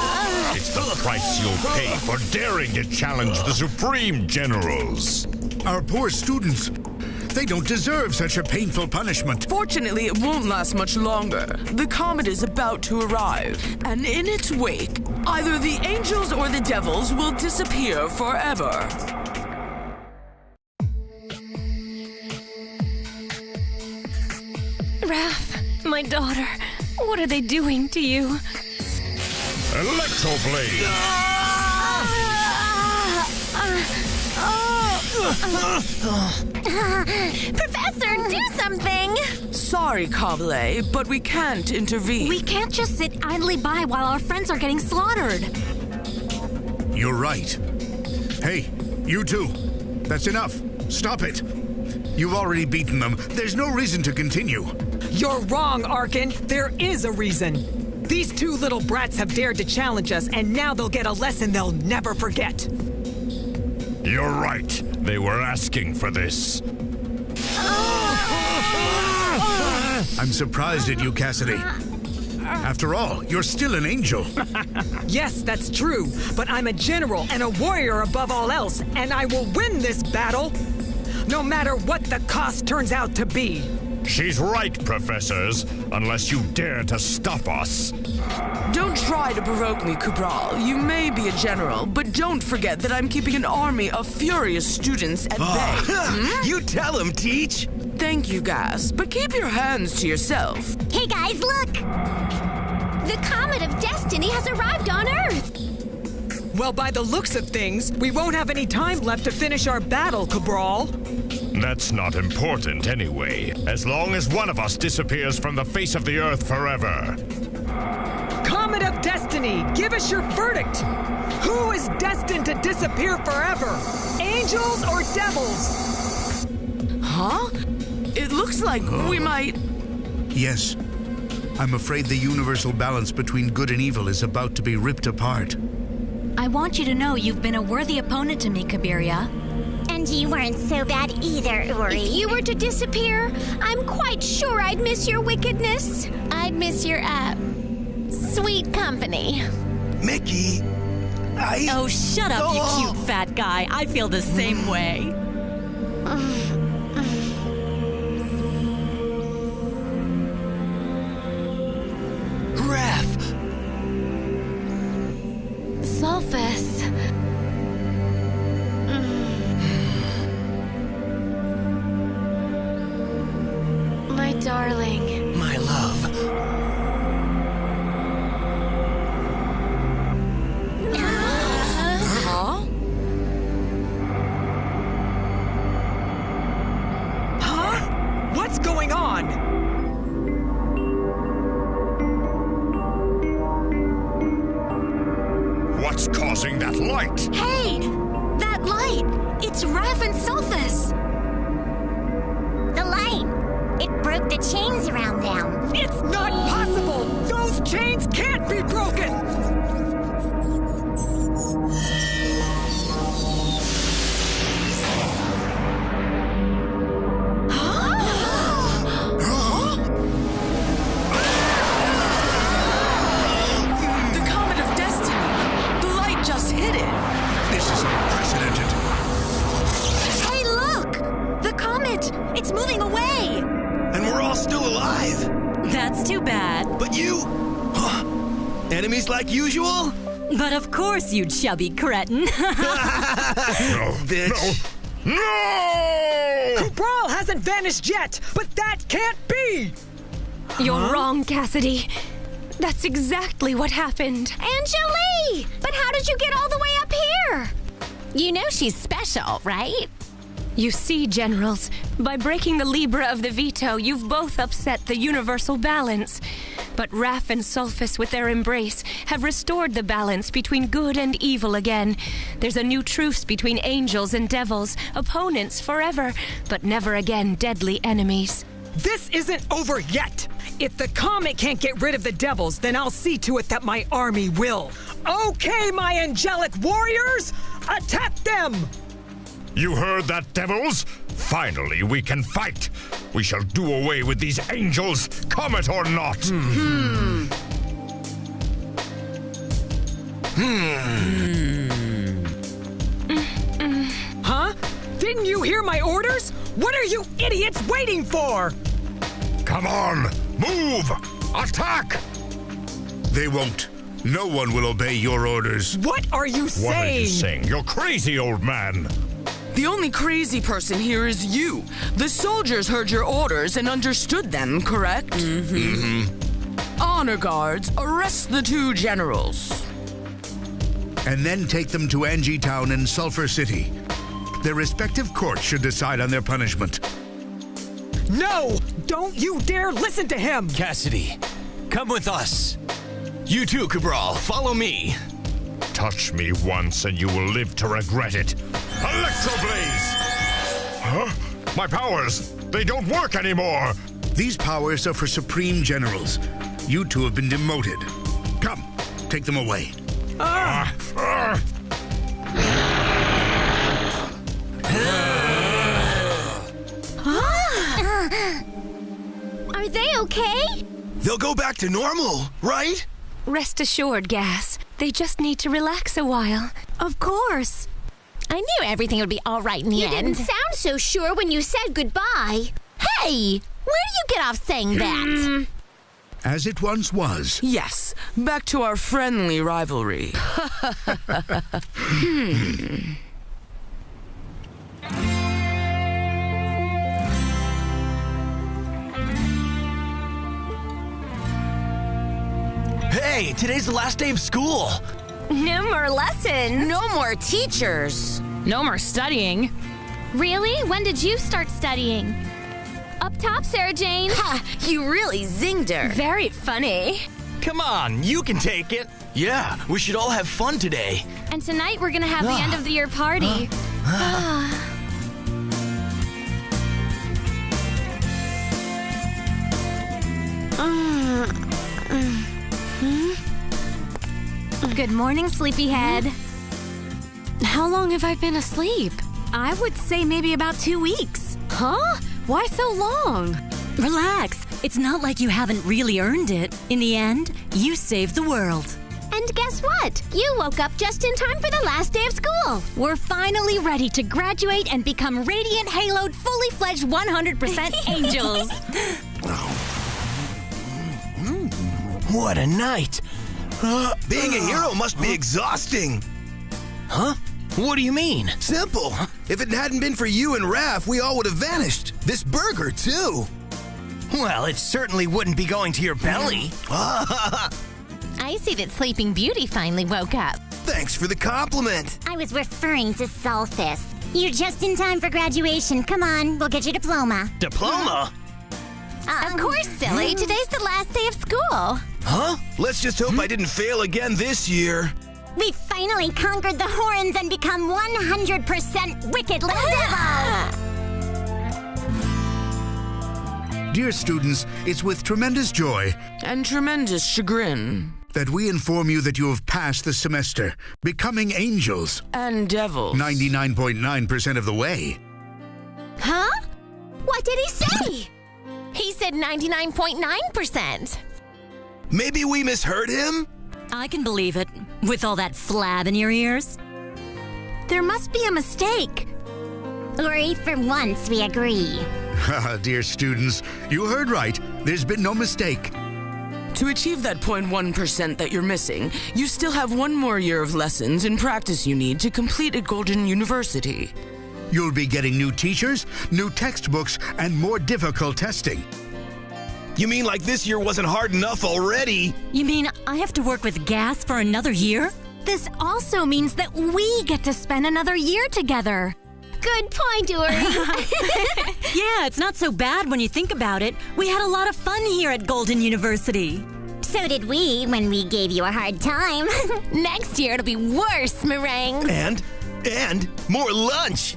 It's the price you'll pay for daring to challenge the Supreme Generals.
Our poor students. They don't deserve such a painful punishment.
Fortunately, it won't last much longer. The comet is about to arrive, and in its wake, either the angels or the devils will disappear forever.
Raf, my daughter, what are they doing to you?
Electroblaze!
Professor, do something!
Sorry, Kabale, but we can't intervene.
We can't just sit idly by while our friends are getting slaughtered.
You're right. Hey, you two. That's enough. Stop it. You've already beaten them. There's no reason to continue.
You're wrong, Arkin. There is a reason. These two little brats have dared to challenge us, and now they'll get a lesson they'll never forget.
You're right. They were asking for this.
I'm surprised at you, Cassidy. After all, you're still an angel.
Yes, that's true, but I'm a general and a warrior above all else, and I will win this battle, no matter what the cost turns out to be.
She's right, professors, unless you dare to stop us.
Don't try to provoke me, Kubral. You may be a general, but don't forget that I'm keeping an army of furious students at bay.
You tell him, Teach.
Thank you, Gas, but keep your hands to yourself.
Hey guys, look!
The Comet of Destiny has arrived on Earth!
Well, by the looks of things, we won't have any time left to finish our battle, Cabral.
That's not important anyway, as long as one of us disappears from the face of the Earth forever.
Comet of Destiny, give us your verdict. Who is destined to disappear forever? Angels or devils?
Huh? It looks like we might...
Yes. I'm afraid the universal balance between good and evil is about to be ripped apart.
I want you to know you've been a worthy opponent to me, Kabiria.
And you weren't so bad either, Uri.
If you were to disappear, I'm quite sure I'd miss your wickedness.
I'd miss your, sweet company.
Mickey,
Oh, shut up, you cute fat guy. I feel the same way.
Raf!
Sulfus. My darling.
My love.
What's going on?
What's causing that light?
Hey! That light! It's Raf and Sulfus!
The light! It broke the chains around them.
It's not possible! Those chains can't be broken!
The Comet of Destiny. The light just hit it.
This is unprecedented.
Hey, look! The comet! It's moving away!
And we're all still alive.
That's too bad.
But you? Huh? Enemies like usual?
But of course, you chubby cretin.
Bitch.
No!
Cabral hasn't vanished yet, but that can't be!
You're wrong, Cassidy. That's exactly what happened.
Angelie! But how did you get all the way up here? You know she's special, right?
You see, generals, by breaking the Libra of the veto, you've both upset the universal balance. But Raf and Sulfus, with their embrace, have restored the balance between good and evil again. There's a new truce between angels and devils, opponents forever, but never again deadly enemies.
This isn't over yet! If the comet can't get rid of the devils, then I'll see to it that my army will. Okay, my angelic warriors! Attack them!
You heard that, devils? Finally, we can fight. We shall do away with these angels, comet or not.
Huh? Didn't you hear my orders? What are you idiots waiting for?
Come on, move! Attack!
They won't. No one will obey your orders.
What are you saying?
What are you saying? You're crazy, old man.
The only crazy person here is you. The soldiers heard your orders and understood them, correct? Honor guards, arrest the two generals.
And then take them to Angie Town and Sulfur City. Their respective courts should decide on their punishment.
No! Don't you dare listen to him!
Cassidy, come with us. You too, Cabral. Follow me.
Touch me once and you will live to regret it. Electroblaze! Huh? My powers! They don't work anymore!
These powers are for supreme generals. You two have been demoted. Come, take them away.
Are they okay?
They'll go back to normal, right?
Rest assured, Gas. They just need to relax a while.
Of course.
I knew everything would be all right in the
You
end.
didn't sound so sure when you said goodbye.
Hey! Where do you get off saying that?
As it once was.
Yes, back to our friendly rivalry.
Hey, today's the last day of school.
No more lessons.
No more teachers.
No more studying.
Really? When did you start studying? Up top, Sarah Jane.
Ha! You really zinged her.
Very funny.
Come on, you can take it. Yeah, we should all have fun today.
And tonight we're gonna have the end of the year party.
Good morning, sleepyhead.
How long have I been asleep?
I would say maybe about 2 weeks.
Huh? Why so long?
Relax. It's not like you haven't really earned it. In the end, you saved the world.
And guess what? You woke up just in time for the last day of school.
We're finally ready to graduate and become radiant, haloed, fully fledged 100% angels.
What a night.
Being a hero must be exhausting.
Huh? What do you mean?
Simple. If it hadn't been for you and Raf, we all would have vanished. This burger, too.
Well, it certainly wouldn't be going to your belly.
I see that Sleeping Beauty finally woke up.
Thanks for the compliment.
I was referring to Sulfus. You're just in time for graduation. Come on, we'll get your diploma.
Diploma?
Of course, silly. Today's the last day of school.
Huh? Let's just hope I didn't fail again this year.
We finally conquered the horns and become 100% wicked little devils!
Dear students, it's with tremendous joy
and tremendous chagrin
that we inform you that you have passed the semester, becoming angels.
And devils.
99.9% of the way.
Huh? What did he say? He said 99.9%.
Maybe we misheard him?
I can believe it, with all that flab in your ears.
There must be a mistake.
Uri, for once we agree.
Dear students, you heard right. There's been no mistake.
To achieve that 0.1% that you're missing, you still have one more year of lessons and practice you need to complete at Golden University.
You'll be getting new teachers, new textbooks, and more difficult testing.
You mean like this year wasn't hard enough already?
You mean I have to work with gas for another year?
This also means that we get to spend another year together.
Good point, Uri.
Yeah, it's not so bad when you think about it. We had a lot of fun here at Golden University.
So did we when we gave you a hard time.
Next year it'll be worse, meringues.
And more lunch.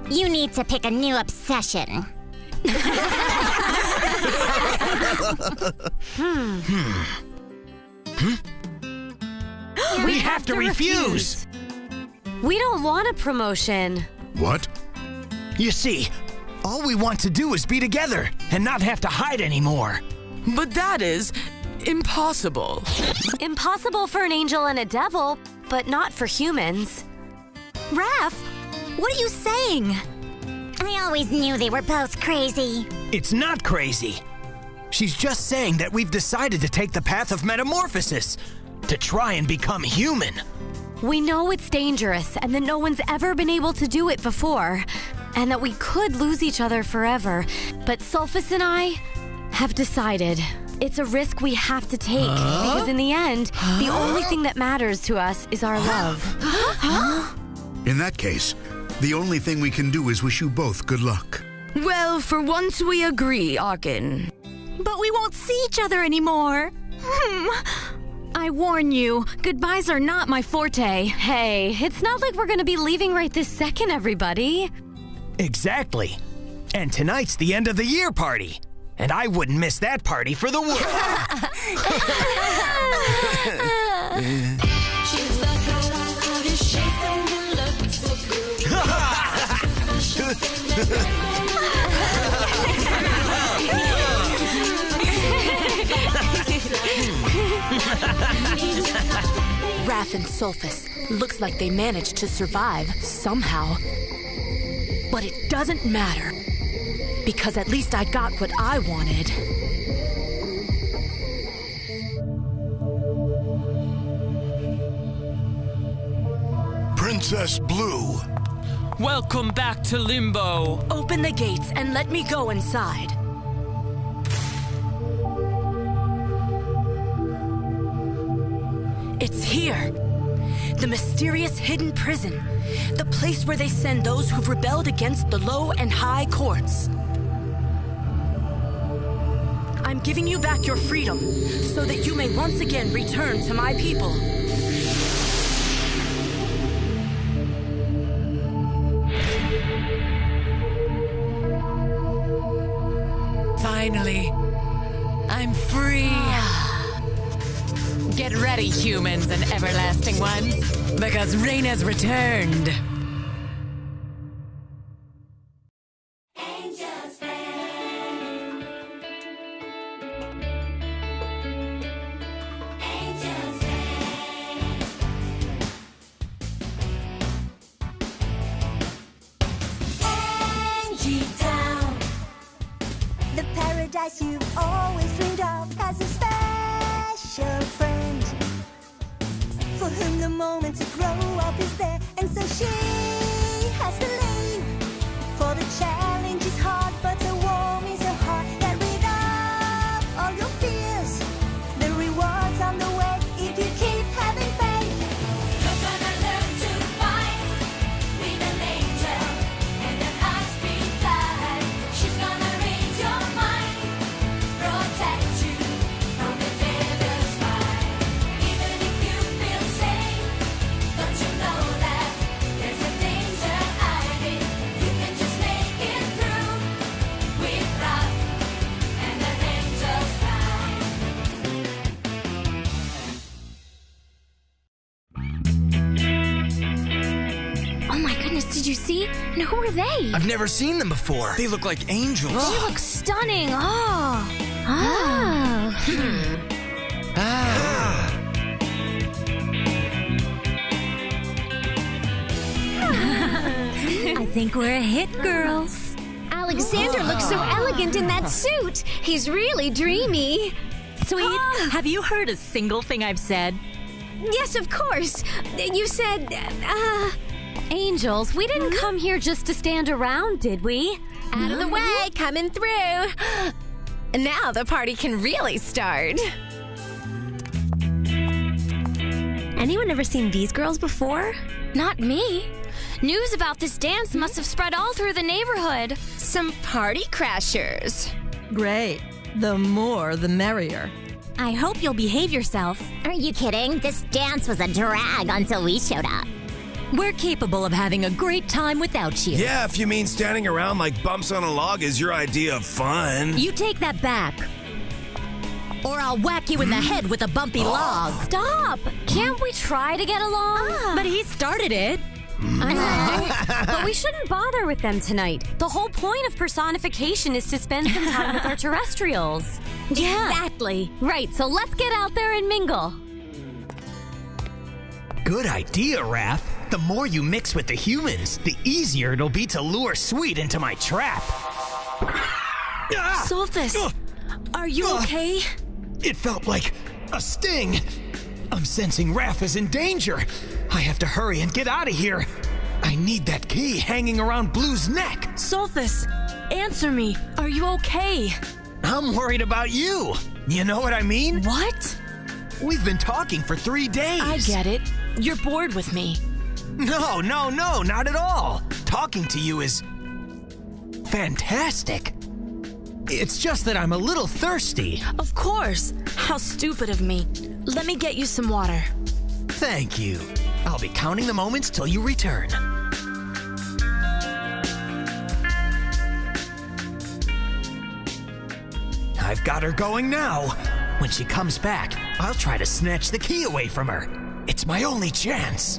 You need to pick a new obsession.
We have to refuse.
We don't want a promotion.
What?
You see, all we want to do is be together and not have to hide anymore.
But that is impossible.
Impossible for an angel and a devil, but not for humans.
Raf, what are you saying?
I always knew they were both crazy.
It's not crazy. She's just saying that we've decided to take the path of metamorphosis, to try and become human.
We know it's dangerous and that no one's ever been able to do it before, and that we could lose each other forever. But Sulfus and I have decided it's a risk we have to take, because in the end, the only thing that matters to us is our love.
In that case, the only thing we can do is wish you both good luck.
Well, for once we agree, Aachen.
But we won't see each other anymore. I warn you, goodbyes are not my forte.
Hey, it's not like we're gonna be leaving right this second, everybody.
Exactly. And tonight's the end of the year party. And I wouldn't miss that party for the world.
Raf and Sulfus. Looks like they managed to survive somehow. But it doesn't matter, because at least I got what I wanted.
Princess Blue.
Welcome back to Limbo.
Open the gates and let me go inside. It's here. The mysterious hidden prison. The place where they send those who've rebelled against the low and high courts. I'm giving you back your freedom so that you may once again return to my people.
Finally, I'm free. Get ready, humans and everlasting ones, because Rain has returned.
The paradise you've always dreamed of has a special friend for whom the moment to grow up is there, and so she has to leave. For the challenge is hard, but the warm is a heart that rid of all your fears. The rewards on the way if you keep having faith. You're gonna learn to fight with an angel and an high-speed flight. She's gonna read your mind, protect you from the devil's fight. Even if you feel safe, don't you know that there's a danger hiding? You can just make it through with Raf and an angel's flight.
Oh my goodness, did you see? And who are they?
I've never seen them before. They look like angels.
They look stunning. Oh.
I think we're a hit, girls. Alexander looks so elegant in that suit. He's really dreamy.
Sweet, have you heard a single thing I've said?
Yes, of course. You said,
Angels, we didn't come here just to stand around, did we?
Out of the way, coming through. Now the party can really start.
Anyone ever seen these girls before?
Not me. News about this dance must have spread all through the neighborhood.
Some party crashers.
Great. The more, the merrier.
I hope you'll behave yourself.
Are you kidding? This dance was a drag until we showed up.
We're capable of having a great time without you.
Yeah, if you mean standing around like bumps on a log is your idea of fun.
You take that back. Or I'll whack you in the head with a bumpy log.
Stop! Can't we try to get along?
But he started it.
But we shouldn't bother with them tonight. The whole point of personification is to spend some time with our terrestrials.
Yeah.
Exactly. Right, so let's get out there and mingle.
Good idea, Raf. The more you mix with the humans, the easier it'll be to lure Sweet into my trap.
Sulfus, are you okay?
It felt like a sting. I'm sensing Raf is in danger. I have to hurry and get out of here. I need that key hanging around Blue's neck.
Sulfus, answer me. Are you okay?
I'm worried about you. You know what I mean?
What?
We've been talking for 3 days.
I get it. You're bored with me.
No, not at all. Talking to you is fantastic. It's just that I'm a little thirsty.
Of course. How stupid of me. Let me get you some water.
Thank you. I'll be counting the moments till you return. I've got her going now. When she comes back, I'll try to snatch the key away from her. It's my only chance.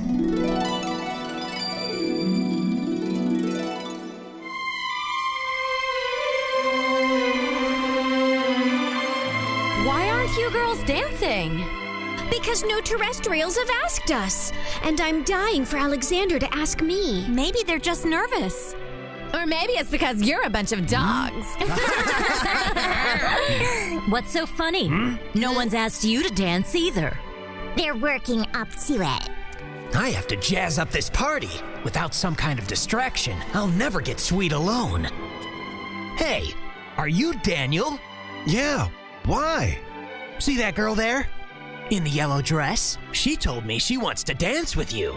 Why aren't you girls dancing?
Because no terrestrials have asked us. And I'm dying for Alexander to ask me.
Maybe they're just nervous.
Or maybe it's because you're a bunch of dogs.
What's so funny? No one's asked you to dance either.
They're working up to it.
I have to jazz up this party. Without some kind of distraction, I'll never get Sweet alone. Hey, are you Daniel?
Yeah, why?
See that girl there? In the yellow dress? She told me she wants to dance with you.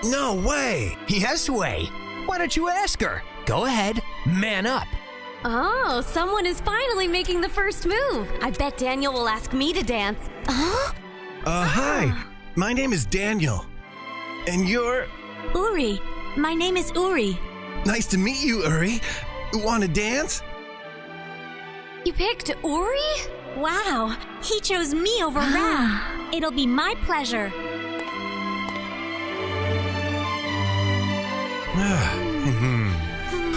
No way!
Yes way. Why don't you ask her? Go ahead, man up.
Oh, someone is finally making the first move. I bet Daniel will ask me to dance. Huh?
Hi. My name is Daniel. And you're...
Uri. My name is Uri.
Nice to meet you, Uri. Want to dance?
You picked Uri? Wow, he chose me over Raf. It'll be my pleasure.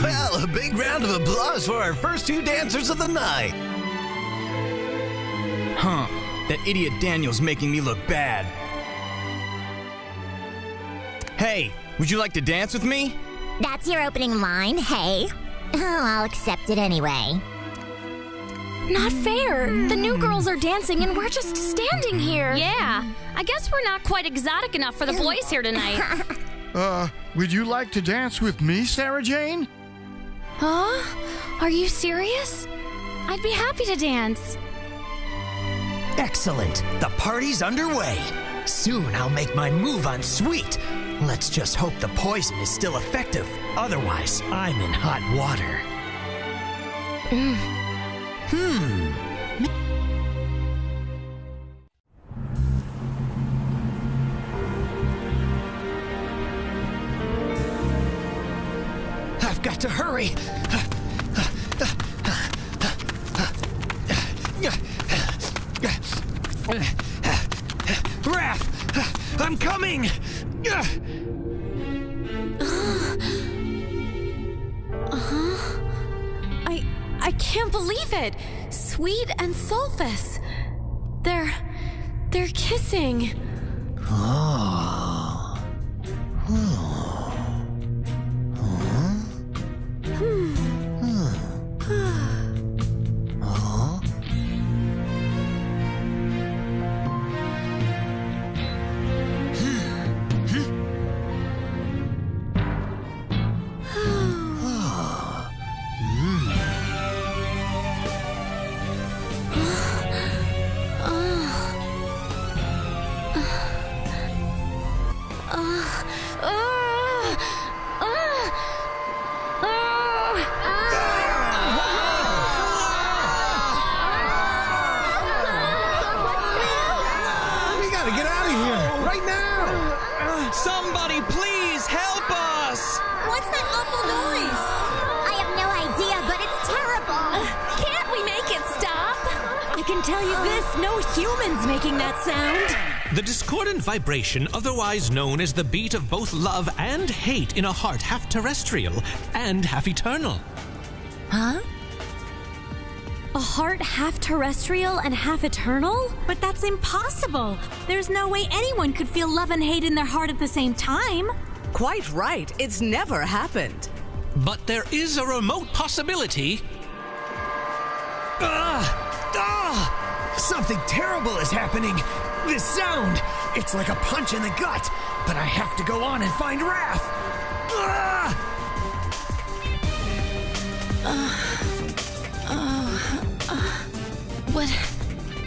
Well, a big round of applause for our first two dancers of the night.
Huh. That idiot Daniel's making me look bad. Hey, would you like to dance with me?
That's your opening line, hey? Oh, I'll accept it anyway.
Not fair. The new girls are dancing and we're just standing here.
Yeah, I guess we're not quite exotic enough for the boys here tonight.
Would you like to dance with me, Sarah Jane?
Huh? Are you serious?
I'd be happy to dance.
Excellent. The party's underway. Soon I'll make my move on Sweet. Let's just hope the poison is still effective. Otherwise, I'm in hot water. I've got to hurry. Raf, I'm coming.
I can't believe it. Sweet and Sulfus. They're kissing.
Somebody please help us!
What's that awful noise?
I have no idea, but it's terrible.
Can't we make it stop? I can tell you this, no human's making that sound.
The discordant vibration, otherwise known as the beat of both love and hate in a heart half terrestrial and half eternal.
Huh? A heart half terrestrial and half eternal? But that's impossible. There's no way anyone could feel love and hate in their heart at the same time.
Quite right. It's never happened.
But there is a remote possibility.
Something terrible is happening. This sound, it's like a punch in the gut. But I have to go on and find Raf.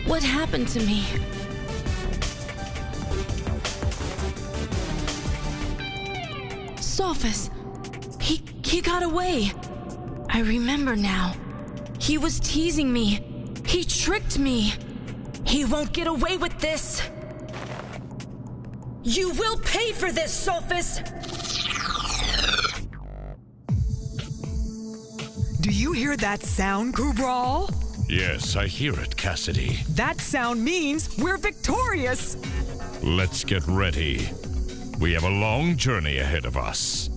What happened to me? Sulfus, he got away. I remember now. He was teasing me. He tricked me.
He won't get away with this. You will pay for this, Sulfus.
Do you hear that sound, Kubral?
Yes, I hear it, Cassidy.
That sound means we're victorious.
Let's get ready. We have a long journey ahead of us.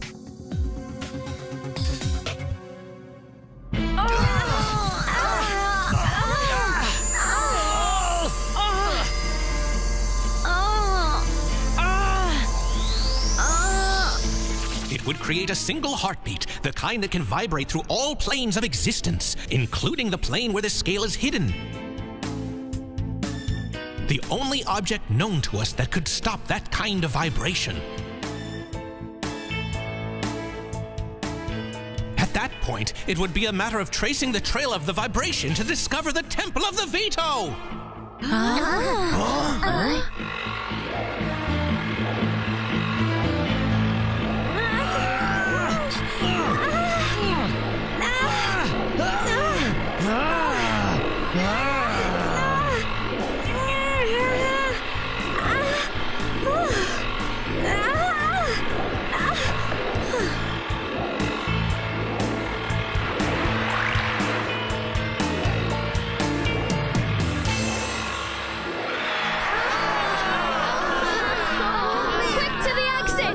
It would create a single heartbeat, the kind that can vibrate through all planes of existence, including the plane where the scale is hidden. The only object known to us that could stop that kind of vibration. At that point, it would be a matter of tracing the trail of the vibration to discover the Temple of the Veto!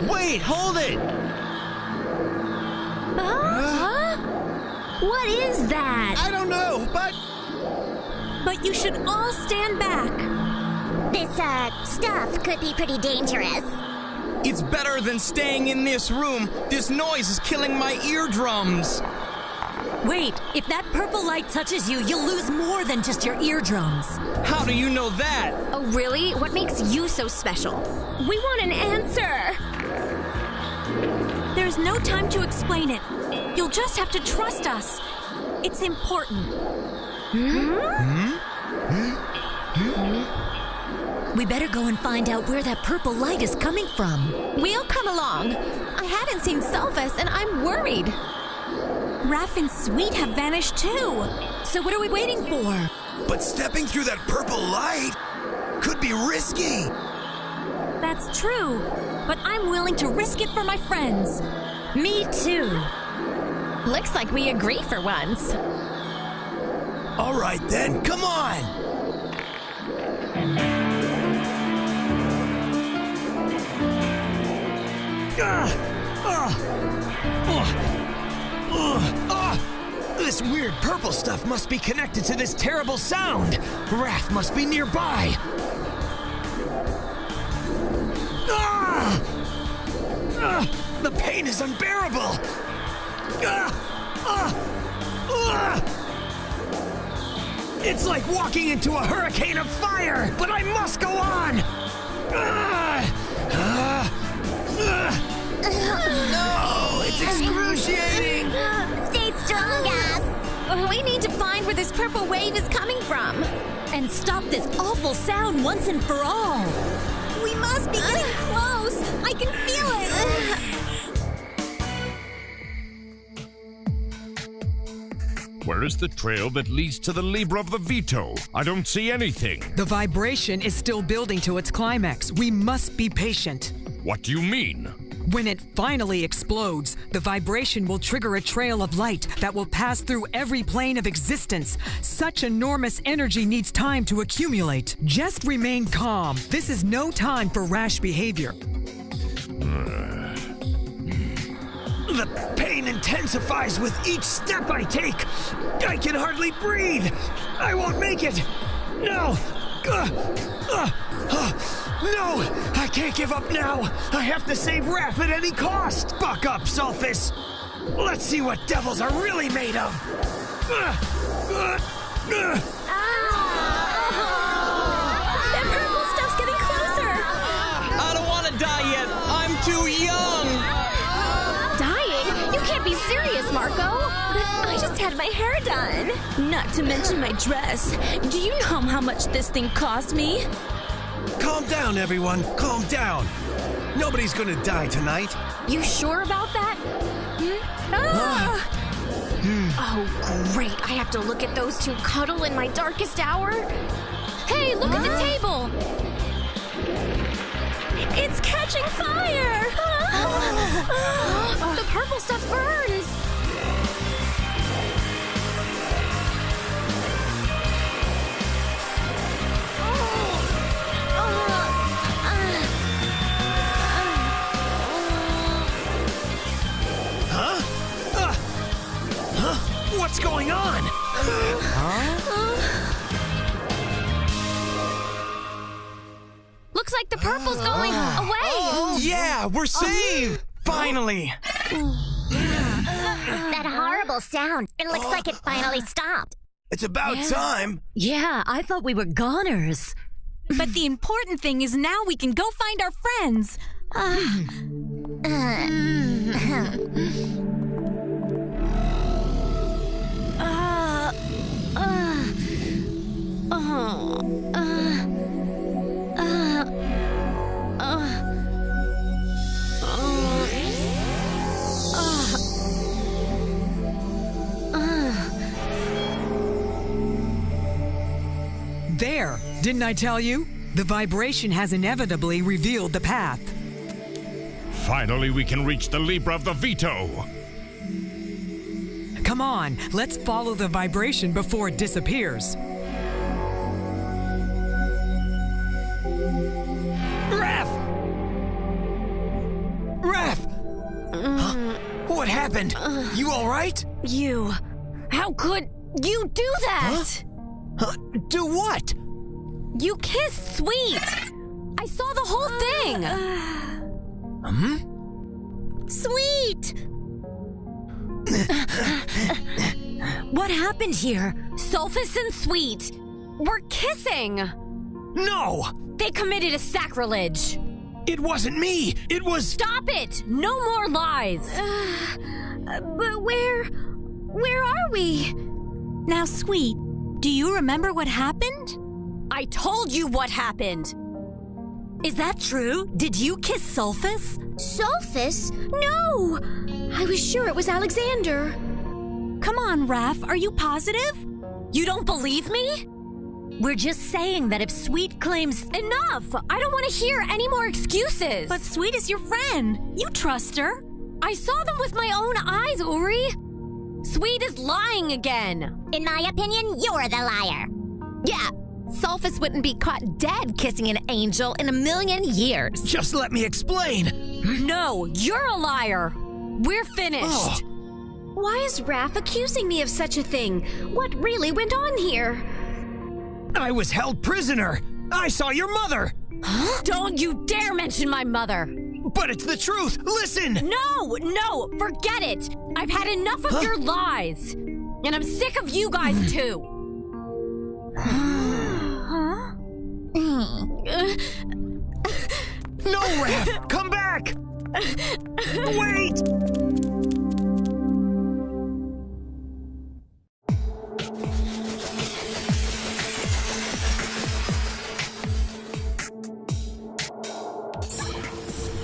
Wait, hold it!
What is that?
I don't know, but
you should all stand back.
This, stuff could be pretty dangerous.
It's better than staying in this room. This noise is killing my eardrums.
Wait, if that purple light touches you, you'll lose more than just your eardrums.
How do you know that?
Oh, really? What makes you so special? We want an answer! There's no time to explain it. You'll just have to trust us. It's important. We better go and find out where that purple light is coming from.
We'll come along. I haven't seen Sulfus, and I'm worried.
Raf and Sweet have vanished too. So what are we waiting for?
But stepping through that purple light could be risky.
That's true, but I'm willing to risk it for my friends. Me too.
Looks like we agree for once.
All right then, come on.
This weird purple stuff must be connected to this terrible sound. Raf must be nearby. The pain is unbearable. It's like walking into a hurricane of fire, but I must go on. No, it's excruciating.
Stay strong, guys.
We need to find where this purple wave is coming from.
And stop this awful sound once and for all. We must be getting close. I can feel it.
Where is the trail that leads to the Libra of the Veto? I don't see anything.
The vibration is still building to its climax. We must be patient.
What do you mean?
When it finally explodes, the vibration will trigger a trail of light that will pass through every plane of existence. Such enormous energy needs time to accumulate. Just remain calm. This is no time for rash behavior.
The pain intensifies with each step I take. I can hardly breathe. I won't make it. No. No, I can't give up now. I have to save Raf at any cost. Buck up, Sulfus. Let's see what devils are really made of.
That purple stuff's getting closer.
I don't want to die yet. I'm too young.
Dying? You can't be serious, Marco. I just had my hair done. Not to mention my dress. Do you know how much this thing cost me?
Calm down, everyone. Calm down. Nobody's gonna die tonight.
You sure about that? Oh, great. I have to look at those two cuddle in my darkest hour. Hey, look at the table. It's catching fire. The purple stuff burns.
What's going on?
Looks like the purple's going away.
Yeah, we're saved. Finally.
That horrible sound. It looks like it finally stopped.
It's about time.
Yeah, I thought we were goners. But the important thing is now we can go find our friends.
There! Didn't I tell you? The vibration has inevitably revealed the path.
Finally, we can reach the Libra of the Veto.
Come on, let's follow the vibration before it disappears.
Raf! Raf! Huh? What happened? You all right?
You. How could you do that?
Huh? Do what?
You kissed Sweet. I saw the whole thing.
Sweet! What happened here?
Sulfus and Sweet were kissing.
No!
They committed a sacrilege.
It wasn't me! It was...
Stop it! No more lies!
But where are we? Now, Sweet, do you remember what happened?
I told you what happened.
Is that true? Did you kiss Sulfus?
Sulfus? No! I was sure it was Alexander. Come on, Raf, are you positive?
You don't believe me?
We're just saying that if Sweet claims...
Enough! I don't want to hear any more excuses.
But Sweet is your friend. You trust her.
I saw them with my own eyes, Uri. Sweet is lying again.
In my opinion, you're the liar.
Yeah, Sulfus wouldn't be caught dead kissing an angel in a million years.
Just let me explain.
No, you're a liar. We're finished.
Why is Raf accusing me of such a thing? What really went on here?
I was held prisoner. I saw your mother.
Huh? Don't you dare mention my mother.
But it's the truth. Listen.
No, forget it. I've had enough of your lies. And I'm sick of you guys too.
No, Raf! Come back! Wait!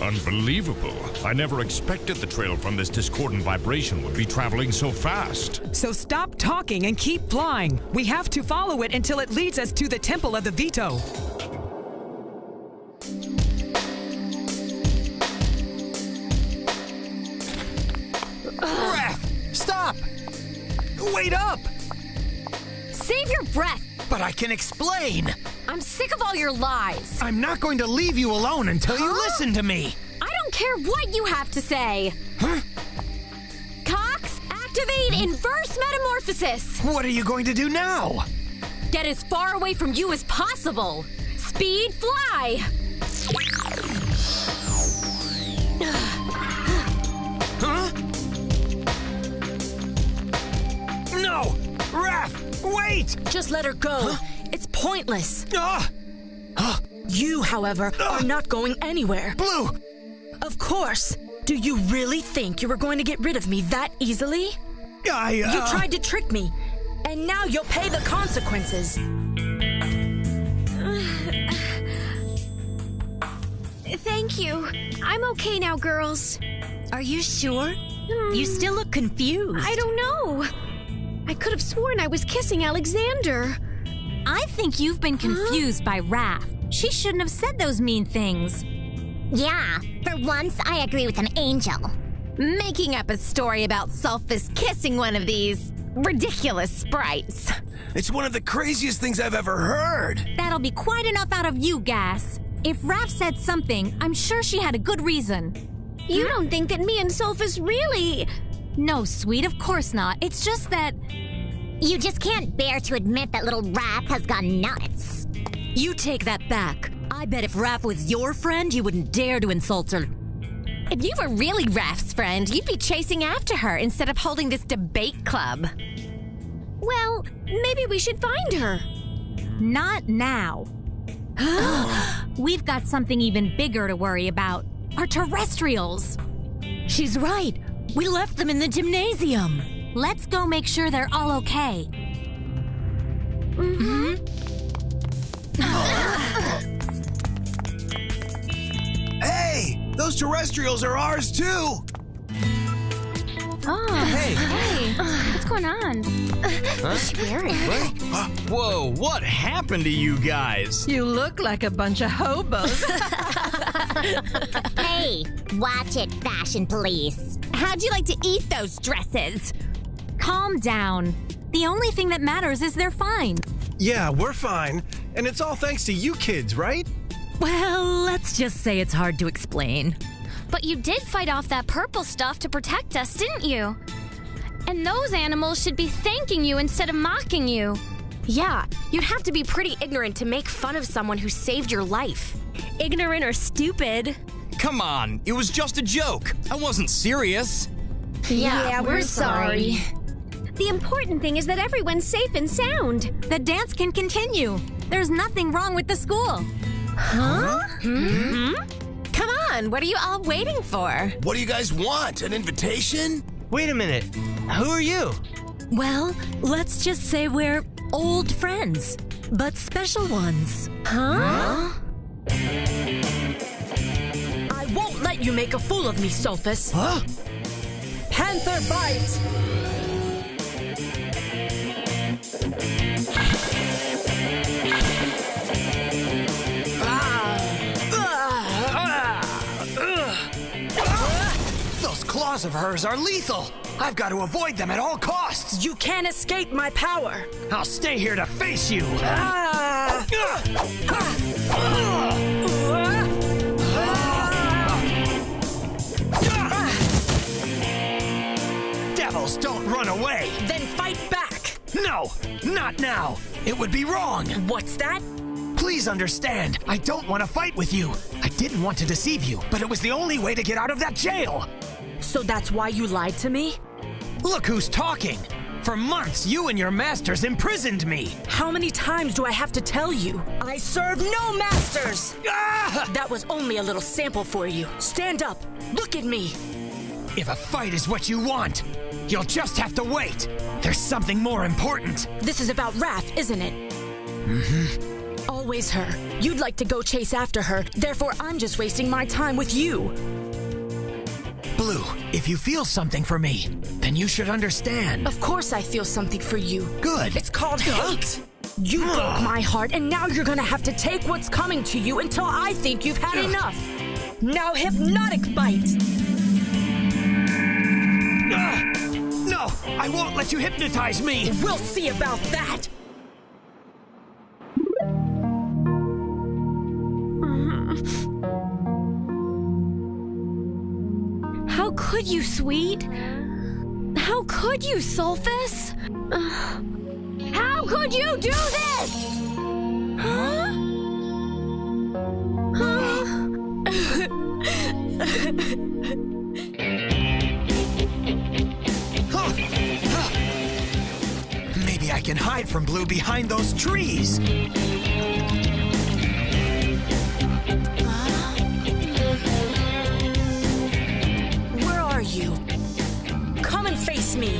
Unbelievable. I never expected the trail from this discordant vibration would be traveling so fast.
So stop talking and keep flying. We have to follow it until it leads us to the Temple of the Veto.
Raf! Stop! Wait up!
Save your breath!
But I can explain!
I'm sick of all your lies!
I'm not going to leave you alone until you listen to me!
I don't care what you have to say!
Huh?
Cox, activate inverse metamorphosis!
What are you going to do now?
Get as far away from you as possible! Speed fly!
Huh? No! Raf! Wait!
Just let her go. Huh? It's pointless. You, however, are not going anywhere.
Blue!
Of course. Do you really think you were going to get rid of me that easily? You tried to trick me, and now you'll pay the consequences.
Thank you. I'm okay now, girls.
Are you sure? You still look confused.
I don't know. I could have sworn I was kissing Alexander.
I think you've been confused by Raf. She shouldn't have said those mean things.
Yeah, for once I agree with an angel.
Making up a story about Sulfus kissing one of these ridiculous sprites.
It's one of the craziest things I've ever heard.
That'll be quite enough out of you, Gas. If Raf said something, I'm sure she had a good reason.
You don't think that me and Sulfus really...
No, Sweet, of course not. It's just that...
You just can't bear to admit that little Raf has gone nuts.
You take that back. I bet if Raf was your friend, you wouldn't dare to insult her.
If you were really Raf's friend, you'd be chasing after her instead of holding this debate club.
Well, maybe we should find her.
Not now. We've got something even bigger to worry about. Our terrestrials.
She's right. We left them in the gymnasium.
Let's go make sure they're all okay.
Those terrestrials are ours too!
Oh,
Hey.
What's going on?
What's she wearing? Whoa, what happened to you guys?
You look like a bunch of hobos.
Hey, watch it, fashion police.
How'd you like to eat those dresses?
Calm down. The only thing that matters is they're fine.
Yeah, we're fine. And it's all thanks to you kids, right?
Well, let's just say it's hard to explain.
But you did fight off that purple stuff to protect us, didn't you? And those animals should be thanking you instead of mocking you.
Yeah, you'd have to be pretty ignorant to make fun of someone who saved your life.
Ignorant or stupid.
Come on, it was just a joke. I wasn't serious.
Yeah, we're sorry.
The important thing is that everyone's safe and sound.
The dance can continue. There's nothing wrong with the school.
Huh? Come on, what are you all waiting for?
What do you guys want? An invitation?
Wait a minute. Who are you?
Well, let's just say we're old friends, but special ones.
Huh? I won't let you make a fool of me, Sulfus.
Huh?
Panther Bite!
Those claws of hers are lethal! I've got to avoid them at all costs!
You can't escape my power!
I'll stay here to face you! Devils, don't run away!
Then fight back!
No, not now! It would be wrong!
What's that?
Please understand, I don't want to fight with you. I didn't want to deceive you, but it was the only way to get out of that jail.
So that's why you lied to me?
Look who's talking. For months, you and your masters imprisoned me.
How many times do I have to tell you? I serve no masters!
Ah!
That was only a little sample for you. Stand up. Look at me.
If a fight is what you want, you'll just have to wait. There's something more important.
This is about Raf, isn't it?
Mm-hmm.
Always her. You'd like to go chase after her, therefore I'm just wasting my time with you.
Blue, if you feel something for me, then you should understand.
Of course I feel something for you.
Good.
It's called hate. You broke my heart, and now you're gonna have to take what's coming to you until I think you've had enough. Now, hypnotic bite.
No, I won't let you hypnotize me.
We'll see about that.
How could you, sweet? How could you, Sulfus? How could you do this? Huh?
Maybe I can hide from Blue behind those trees.
You. Come and face me.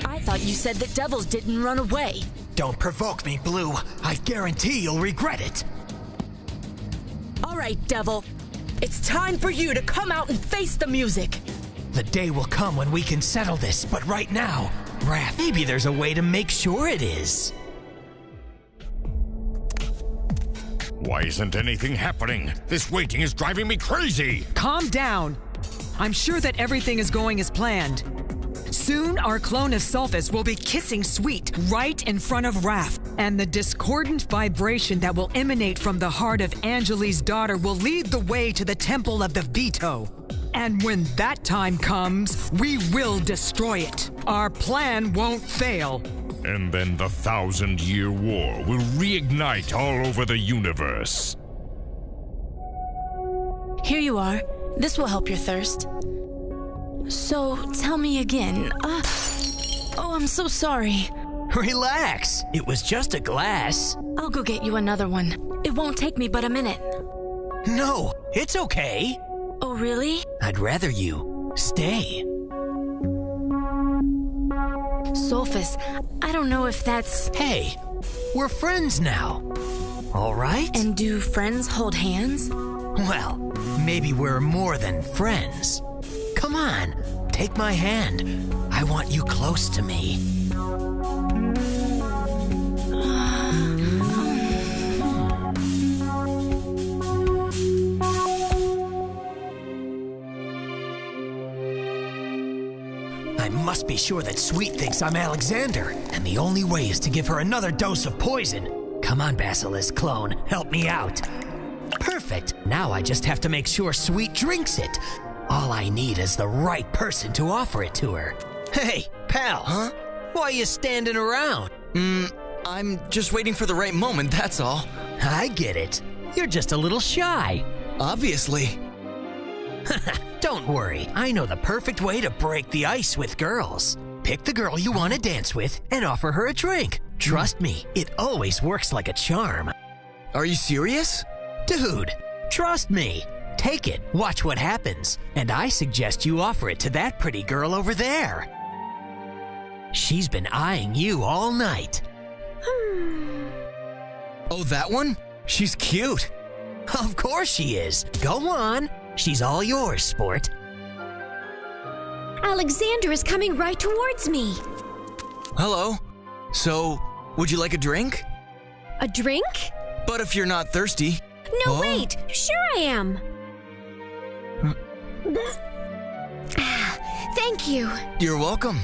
I thought you said that devils didn't run away.
Don't provoke me, Blue. I guarantee you'll regret it.
All right, devil. It's time for you to come out and face the music.
The day will come when we can settle this, but right now, Raf, maybe there's a way to make sure it is.
Why isn't anything happening? This waiting is driving me crazy!
Calm down. I'm sure that everything is going as planned. Soon, our clone of Sulfus will be kissing Sweet right in front of Raf, and the discordant vibration that will emanate from the heart of Angeli's daughter will lead the way to the Temple of the Veto. And when that time comes, we will destroy it. Our plan won't fail.
And then the 1,000-year war will reignite all over the universe.
Here you are. This will help your thirst. So, tell me again. Oh, I'm so sorry.
Relax. It was just a glass.
I'll go get you another one. It won't take me but a minute.
No, it's okay.
Oh, really?
I'd rather you stay.
Sulfus, I don't know if that's...
Hey, we're friends now. all right?
And do friends hold hands?
Well, maybe we're more than friends. Come on, take my hand. I want you close to me. I must be sure that Sweet thinks I'm Alexander, and the only way is to give her another dose of poison. Come on, Basilisk clone, help me out. Perfect. Now I just have to make sure Sweet drinks it. All I need is the right person to offer it to her. Hey, pal.
Huh?
Why are you standing around?
I'm just waiting for the right moment, that's all.
I get it. You're just a little shy.
Obviously.
Don't worry, I know the perfect way to break the ice with girls. Pick the girl you want to dance with and offer her a drink. Trust me, it always works like a charm.
Are you serious?
Dude, trust me. Take it, watch what happens, and I suggest you offer it to that pretty girl over there. She's been eyeing you all night.
Oh, that one? She's cute.
Of course she is. Go on. She's all yours, sport.
Alexander is coming right towards me.
Hello. So, would you like a drink?
A drink?
But if you're not thirsty.
No, wait. Sure I am. Thank you.
You're welcome.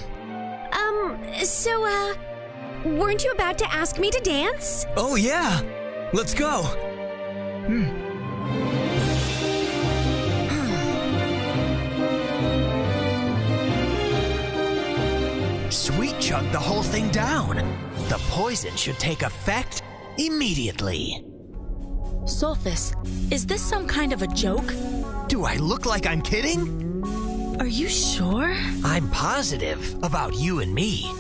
So, weren't you about to ask me to dance?
Oh, yeah. Let's go.
Sweet chugged the whole thing down. The poison should take effect immediately.
Sulfus, is this some kind of a joke?
Do I look like I'm kidding?
Are you sure?
I'm positive about you and me.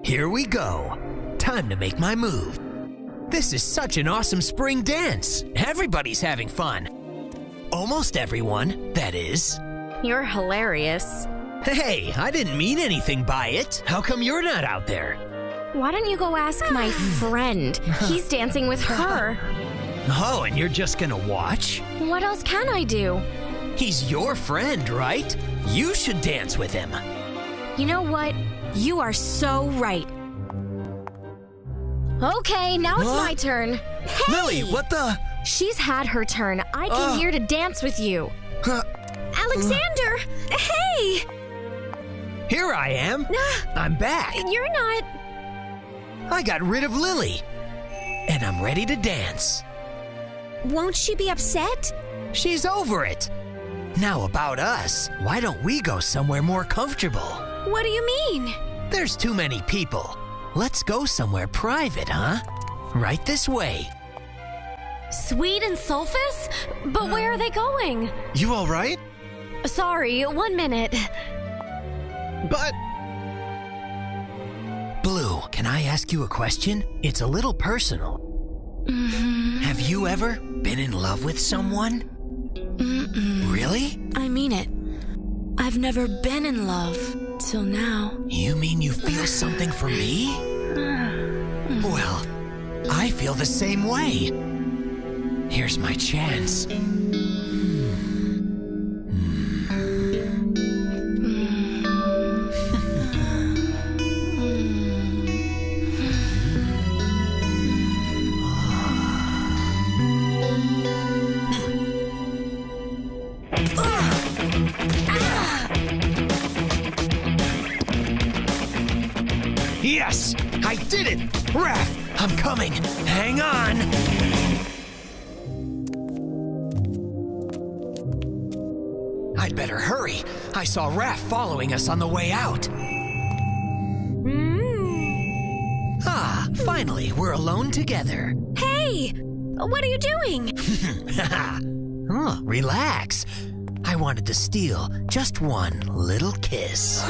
Here we go. Time to make my move. This is such an awesome spring dance. Everybody's having fun. Almost everyone, that is.
You're hilarious.
Hey, I didn't mean anything by it. How come you're not out there?
Why don't you go ask my friend? He's dancing with her.
Oh, and you're just gonna watch?
What else can I do?
He's your friend, right? You should dance with him.
You know what? You are so right. Okay, now it's my turn. Hey!
Lily, what the?
She's had her turn. I came here to dance with you. Alexander! Hey!
Here I am. I'm back.
You're not.
I got rid of Lily. And I'm ready to dance.
Won't she be upset?
She's over it. Now about us. Why don't we go somewhere more comfortable?
What do you mean?
There's too many people. Let's go somewhere private, huh? Right this way.
Sweet and Sulfus? But where are they going?
You all right?
Sorry, 1 minute.
But...
Blue, can I ask you a question? It's a little personal. Have you ever been in love with someone? Really?
I mean it. I've never been in love till now.
You mean you feel something for me? Well, I feel the same way. Here's my chance. Yes! I did it! Raf, I'm coming! Hang on! I'd better hurry. I saw Raf following us on the way out. Ah, finally, we're alone together.
Hey! What are you doing?
Oh, relax. I wanted to steal just one little kiss.